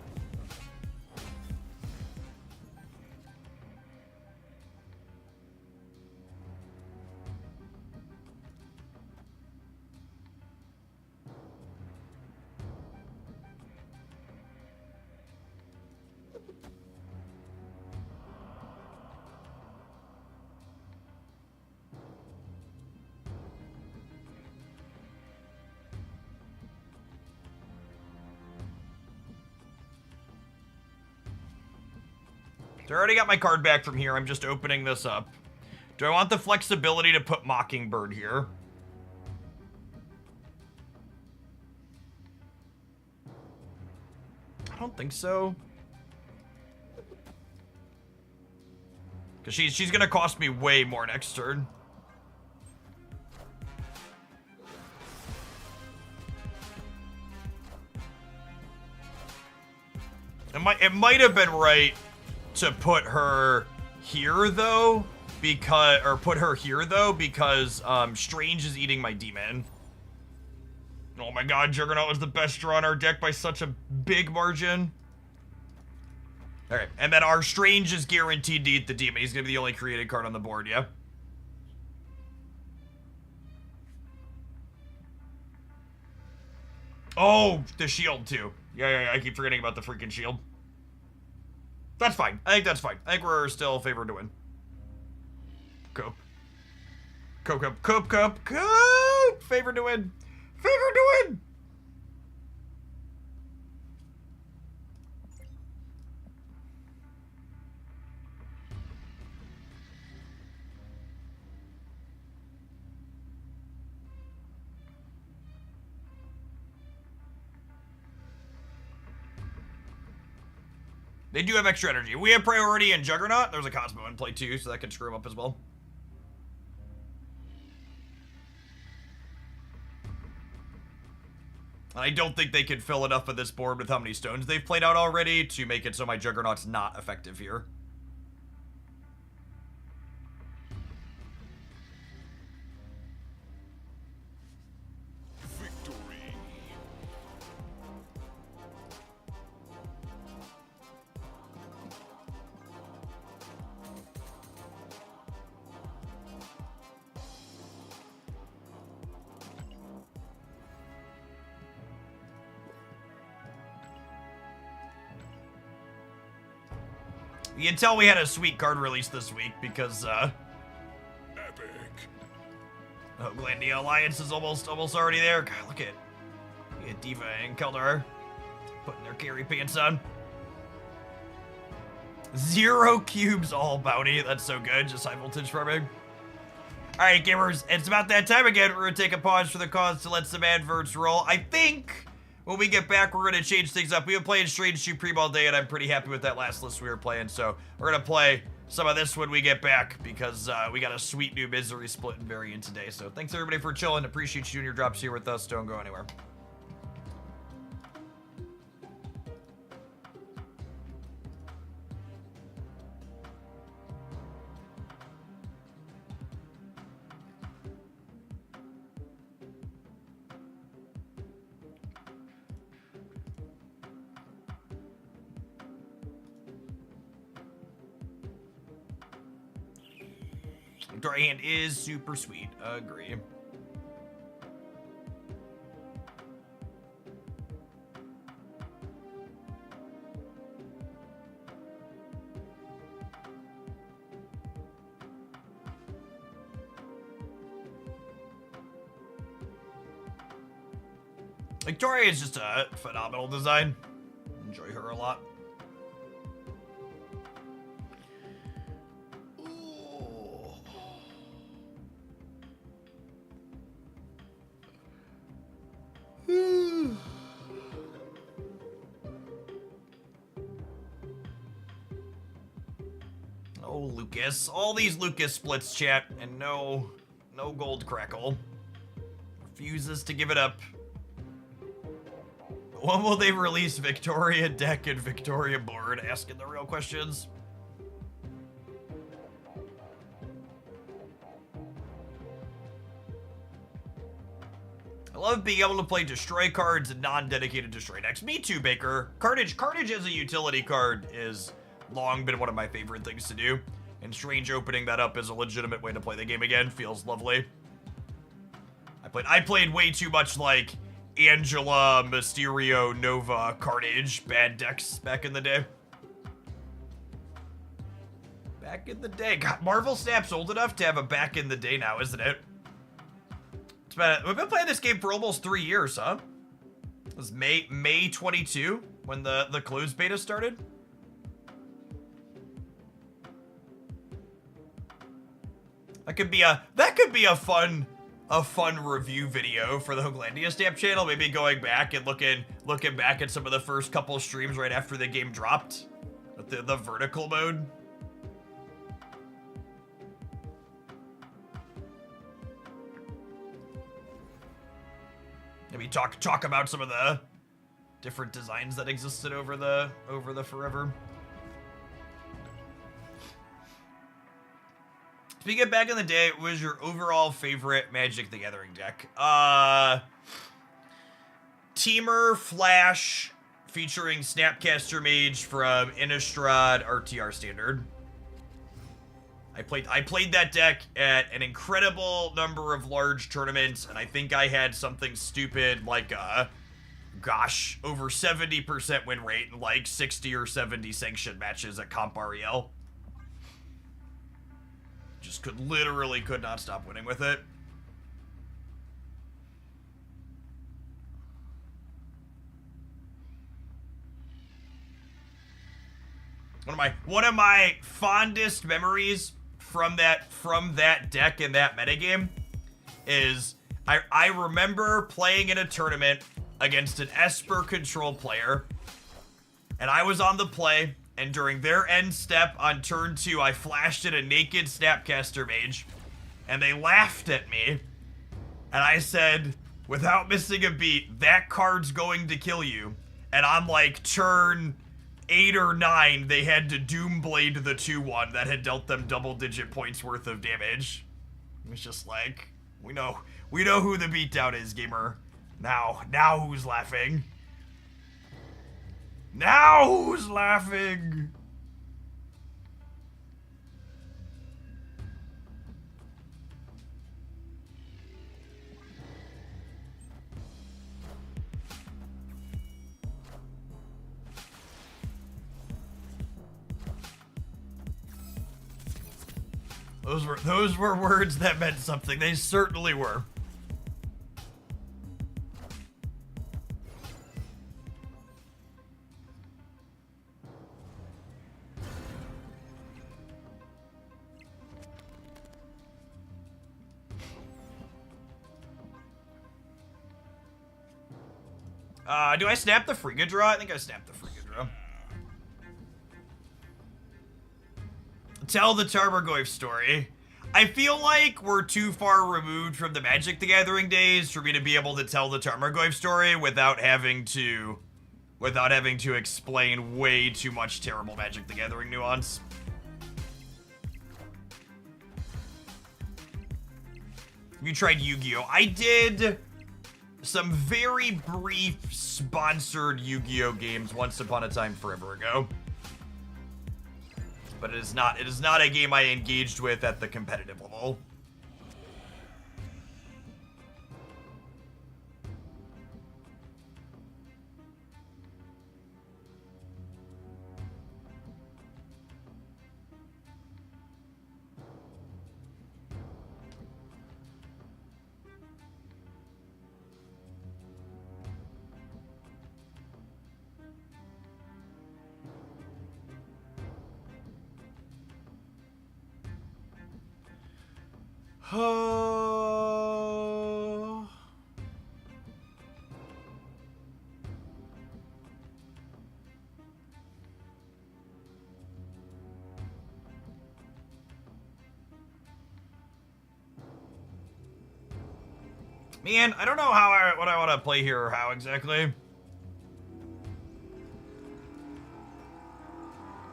So I already got my card back from here. I'm just opening this up. Do I want the flexibility to put Mockingbird here? I don't think so. Because she's going to cost me way more next turn. It might have been right to put her here though, because Strange is eating my demon. Oh my god, Juggernaut was the best draw in our deck by such a big margin. Alright, and then our Strange is guaranteed to eat the demon. He's gonna be the only created card on the board, yeah? Oh, the shield too. Yeah, I keep forgetting about the freaking shield. That's fine. I think that's fine. I think we're still favored to win. Cope. Cope. Favored to win. Favored to win. They do have extra energy. We have priority in Juggernaut. There's a Cosmo in play too, so that can screw him up as well. I don't think they can fill enough of this board with how many stones they've played out already to make it so my Juggernaut's not effective here. You can tell we had a sweet card release this week because, Epic. oh, Glandia Alliance is almost already there. God, look at Diva and Keldar putting their carry pants on. 0 cubes all bounty. That's so good. Just high voltage farming. All right, gamers, it's about that time again. We're gonna take a pause for the cause to let some adverts roll. I think when we get back, we're gonna change things up. We've been playing Strange Supreme all day, and I'm pretty happy with that last list we were playing. So we're gonna play some of this when we get back because we got a sweet new Misery Split and variant today. So thanks everybody for chilling. Appreciate you and your drops here with us. Don't go anywhere. Victoria Hand is super sweet. Agree. Victoria is just a phenomenal design. Enjoy her a lot. Oh, Lucas. All these Lucas splits, chat, and no gold crackle. Refuses to give it up. When will they release Victoria deck and Victoria board? Asking the real questions. I love being able to play destroy cards and non-dedicated destroy decks. Me too, Baker. Carnage as a utility card is long been one of my favorite things to do. And Strange opening that up as a legitimate way to play the game again feels lovely. I played way too much like Angela, Mysterio, Nova, Carnage, bad decks back in the day. Back in the day. God, Marvel Snap's old enough to have a back in the day now, isn't it? We've been playing this game for almost 3 years, huh? It was May 22 when the closed beta started. That could be a fun review video for the Hooglandia Stamp channel. Maybe going back and looking back at some of the first couple streams right after the game dropped, with the vertical mode. Maybe talk about some of the different designs that existed over the forever. Speaking of back in the day, what was your overall favorite Magic the Gathering deck? Teamer Flash featuring Snapcaster Mage from Innistrad RTR Standard. I played that deck at an incredible number of large tournaments, and I think I had something stupid like gosh, over 70% win rate in like 60 or 70 sanctioned matches at Comp REL. Just literally could not stop winning with it. One of my fondest memories from that deck in that metagame is I remember playing in a tournament against an Esper control player, and I was on the play, and during their end step on turn 2, I flashed in a naked Snapcaster Mage, and they laughed at me, and I said, without missing a beat, that card's going to kill you. And on like turn 8 or 9, they had to Doomblade the 2/1 that had dealt them double-digit points worth of damage. It was just like, we know who the beatdown is, gamer. Now who's laughing? Now who's laughing? Those were words that meant something. They certainly were. Do I snap the Frigga draw? I think I snapped the Frigga draw. Tell the Tarmogoyf story. I feel like we're too far removed from the Magic the Gathering days for me to be able to tell the Tarmogoyf story without having to explain way too much terrible Magic the Gathering nuance. Have you tried Yu-Gi-Oh? I did some very brief sponsored Yu-Gi-Oh games once upon a time forever ago. But it is not a game I engaged with at the competitive level. Man, I don't know what I want to play here or how exactly.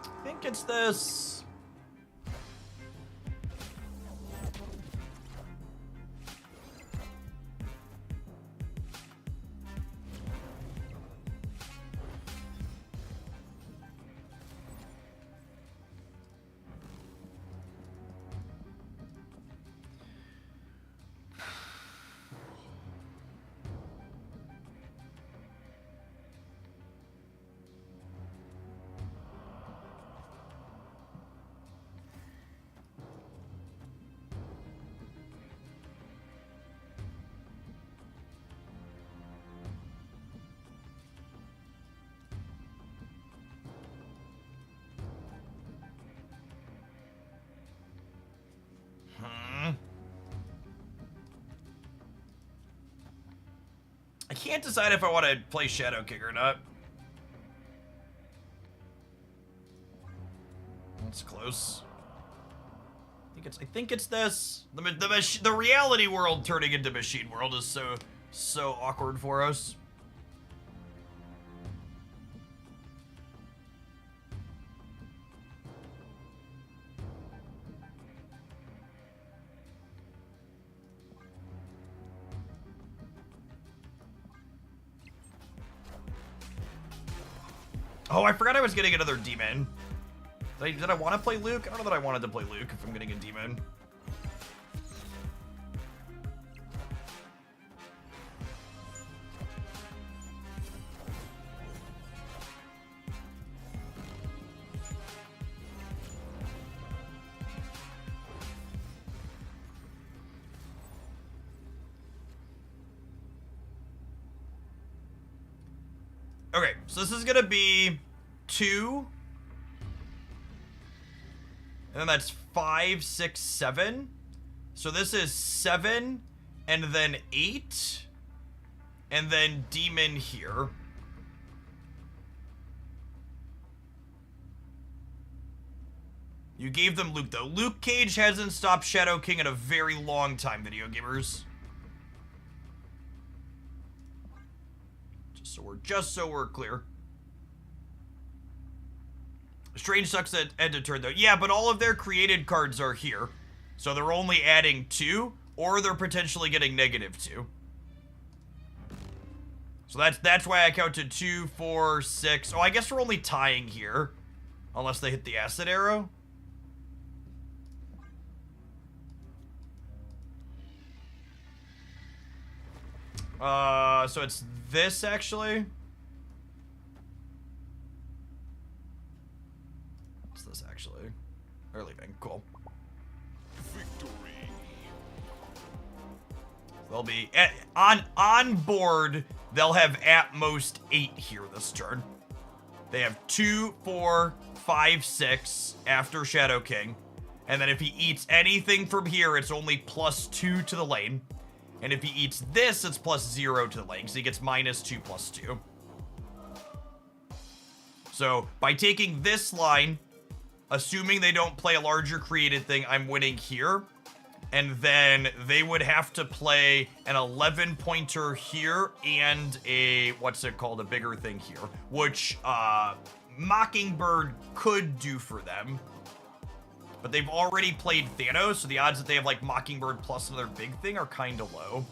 I think it's this. can't decide if I want to play Shadow King or not. That's close. I think it's this. The reality world turning into machine world is so awkward for us. Oh, I forgot I was getting another demon. Did I want to play Luke? I don't know that I wanted to play Luke if I'm getting a demon. Okay, so this is gonna be 2. And then that's 5, 6, 7. So this is 7, and then 8. And then demon here. You gave them Luke, though. Luke Cage hasn't stopped Shadow King in a very long time, video gamers. Just so we're clear. Strange sucks at end of turn though. Yeah, but all of their created cards are here. So they're only adding 2, or they're potentially getting -2. So that's why I counted 2, 4, 6. Oh, I guess we're only tying here. Unless they hit the acid arrow. So it's this actually. What's this actually? They're leaving. Cool. Victory. They'll be on board. They'll have at most 8 here this turn. They have 2, 4, 5, 6 after Shadow King, and then if he eats anything from here, it's only +2 to the lane. And if he eats this, it's +0 to the lane, so he gets -2 +2. So, by taking this line, assuming they don't play a larger created thing, I'm winning here. And then they would have to play an 11-pointer here and a, what's it called, a bigger thing here. Which, Mockingbird could do for them. But they've already played Thanos, so the odds that they have, like, Mockingbird plus another big thing are kind of low.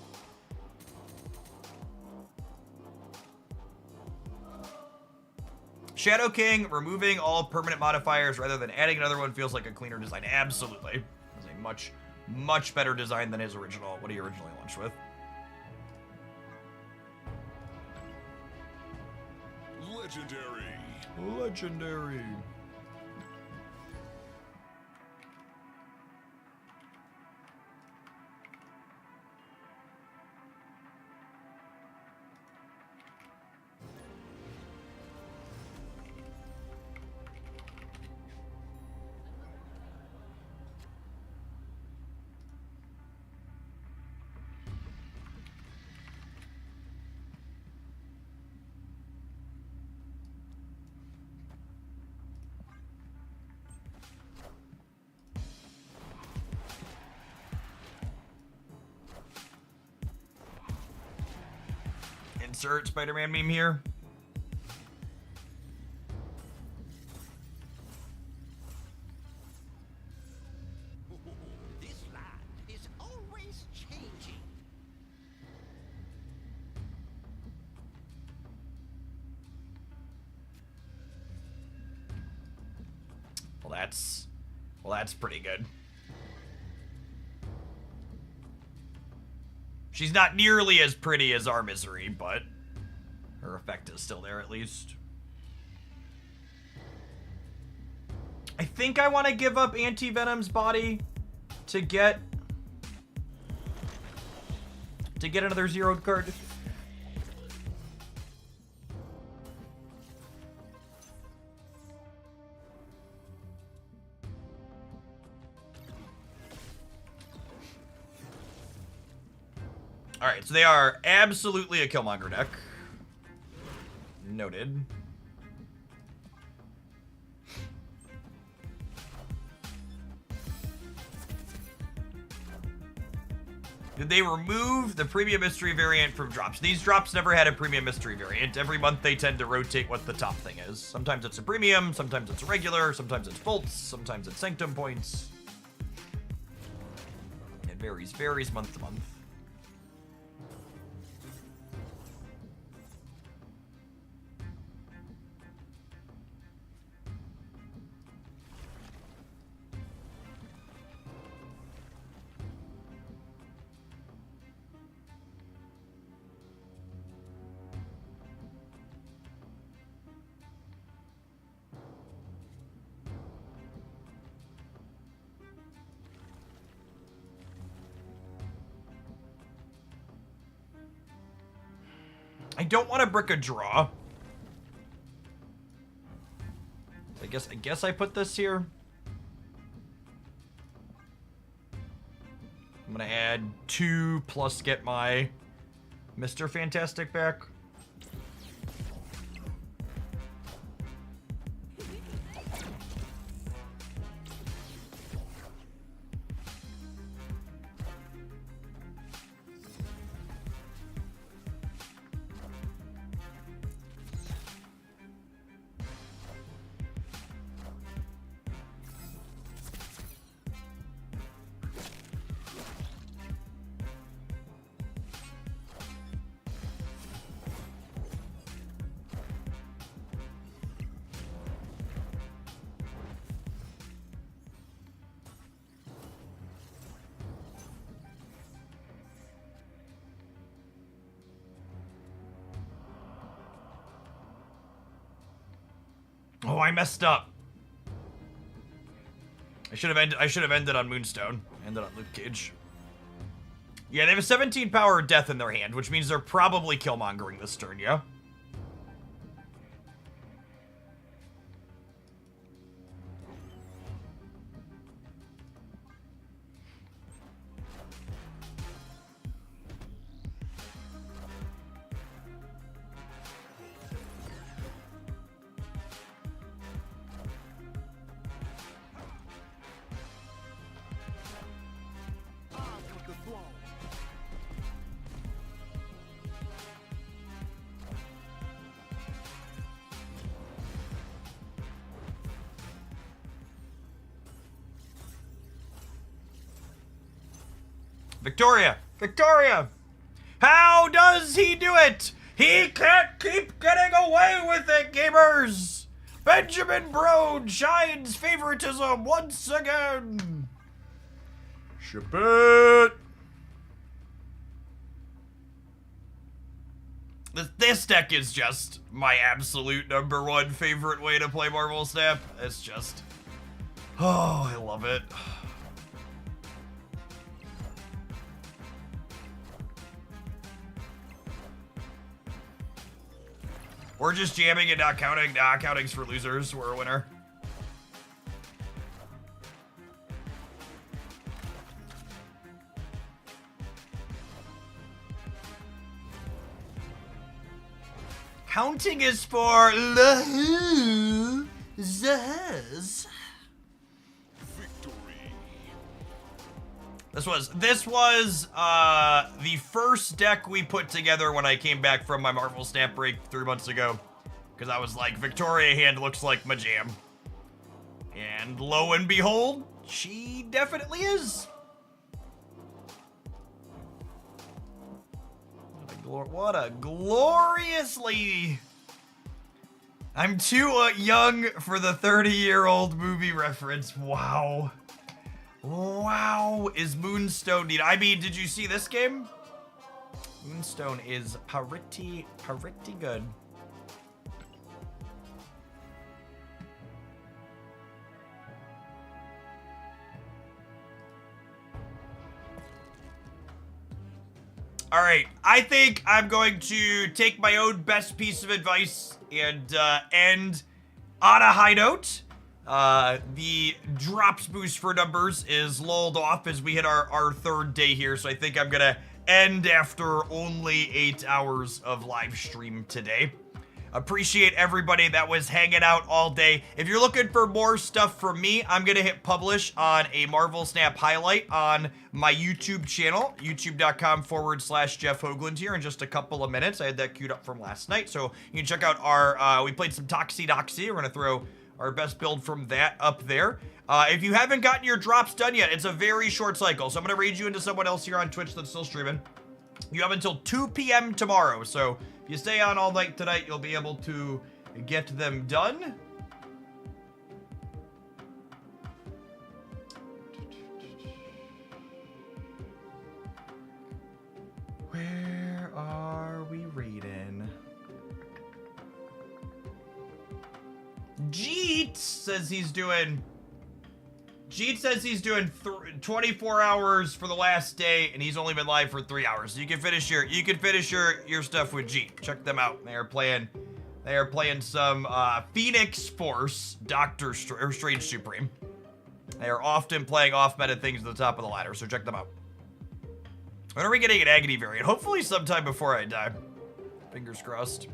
Shadow King, removing all permanent modifiers rather than adding another one feels like a cleaner design. Absolutely. It's a much, much better design than his original, what he originally launched with. Legendary. Legendary. Insert Spider-Man meme here. This land is always changing. Well, that's pretty good. She's not nearly as pretty as our Misery, but her effect is still there at least. I think I want to give up Anti-Venom's body to get another zeroed card. Alright, so they are absolutely a Killmonger deck. Noted. Did they remove the premium mystery variant from drops? These drops never had a premium mystery variant. Every month they tend to rotate what the top thing is. Sometimes it's a premium, sometimes it's a regular, sometimes it's bolts, sometimes it's sanctum points. It varies month to month. I don't want to brick a draw. I guess I put this here. I'm gonna add 2 plus get my Mr. Fantastic back. Oh, I messed up. I should have ended on Moonstone. Ended on Luke Cage. Yeah, they have a 17 power death in their hand, which means they're probably Killmongering this turn, yeah? Victoria! Victoria! How does he do it? He can't keep getting away with it, gamers! Benjamin Broad shines favoritism once again! Ship it! This deck is just my absolute #1 favorite way to play Marvel Snap. It's just... Oh, I love it. We're just jamming and not counting. Nah, counting's for losers. We're a winner. Counting is for losers. This was the first deck we put together when I came back from my Marvel Snap break 3 months ago. Because I was like, Victoria hand looks like my jam. And lo and behold, she definitely is. What a glorious lady. I'm too young for the 30-year-old movie reference. Wow. Wow, is Moonstone neat? I mean, did you see this game? Moonstone is pretty good. All right, I think I'm going to take my own best piece of advice and end on a high note. The drops boost for numbers is lulled off as we hit our third day here, so I think I'm gonna end after only 8 hours of live stream today. Appreciate everybody that was hanging out all day. If you're looking for more stuff from me, I'm going to hit publish on a Marvel Snap highlight on my YouTube channel, youtube.com/Jeff Hoagland here in just a couple of minutes. I had that queued up from last night, so you can check out our, we played some Toxie Doxie. We're going to throw our best build from that up there. If you haven't gotten your drops done yet, it's a very short cycle, so I'm going to raid you into someone else here on Twitch that's still streaming. You have until 2 p.m. tomorrow, so if you stay on all night tonight, you'll be able to get them done. Where are we reading? Jeet says he's doing 24 hours for the last day, and he's only been live for 3 hours. So you can finish your stuff with Jeet. Check them out. They are playing some Phoenix Force Doctor Strange Supreme. They are often playing off-meta things at the top of the ladder, so check them out. When are we getting an Agony variant? Hopefully sometime before I die. Fingers crossed.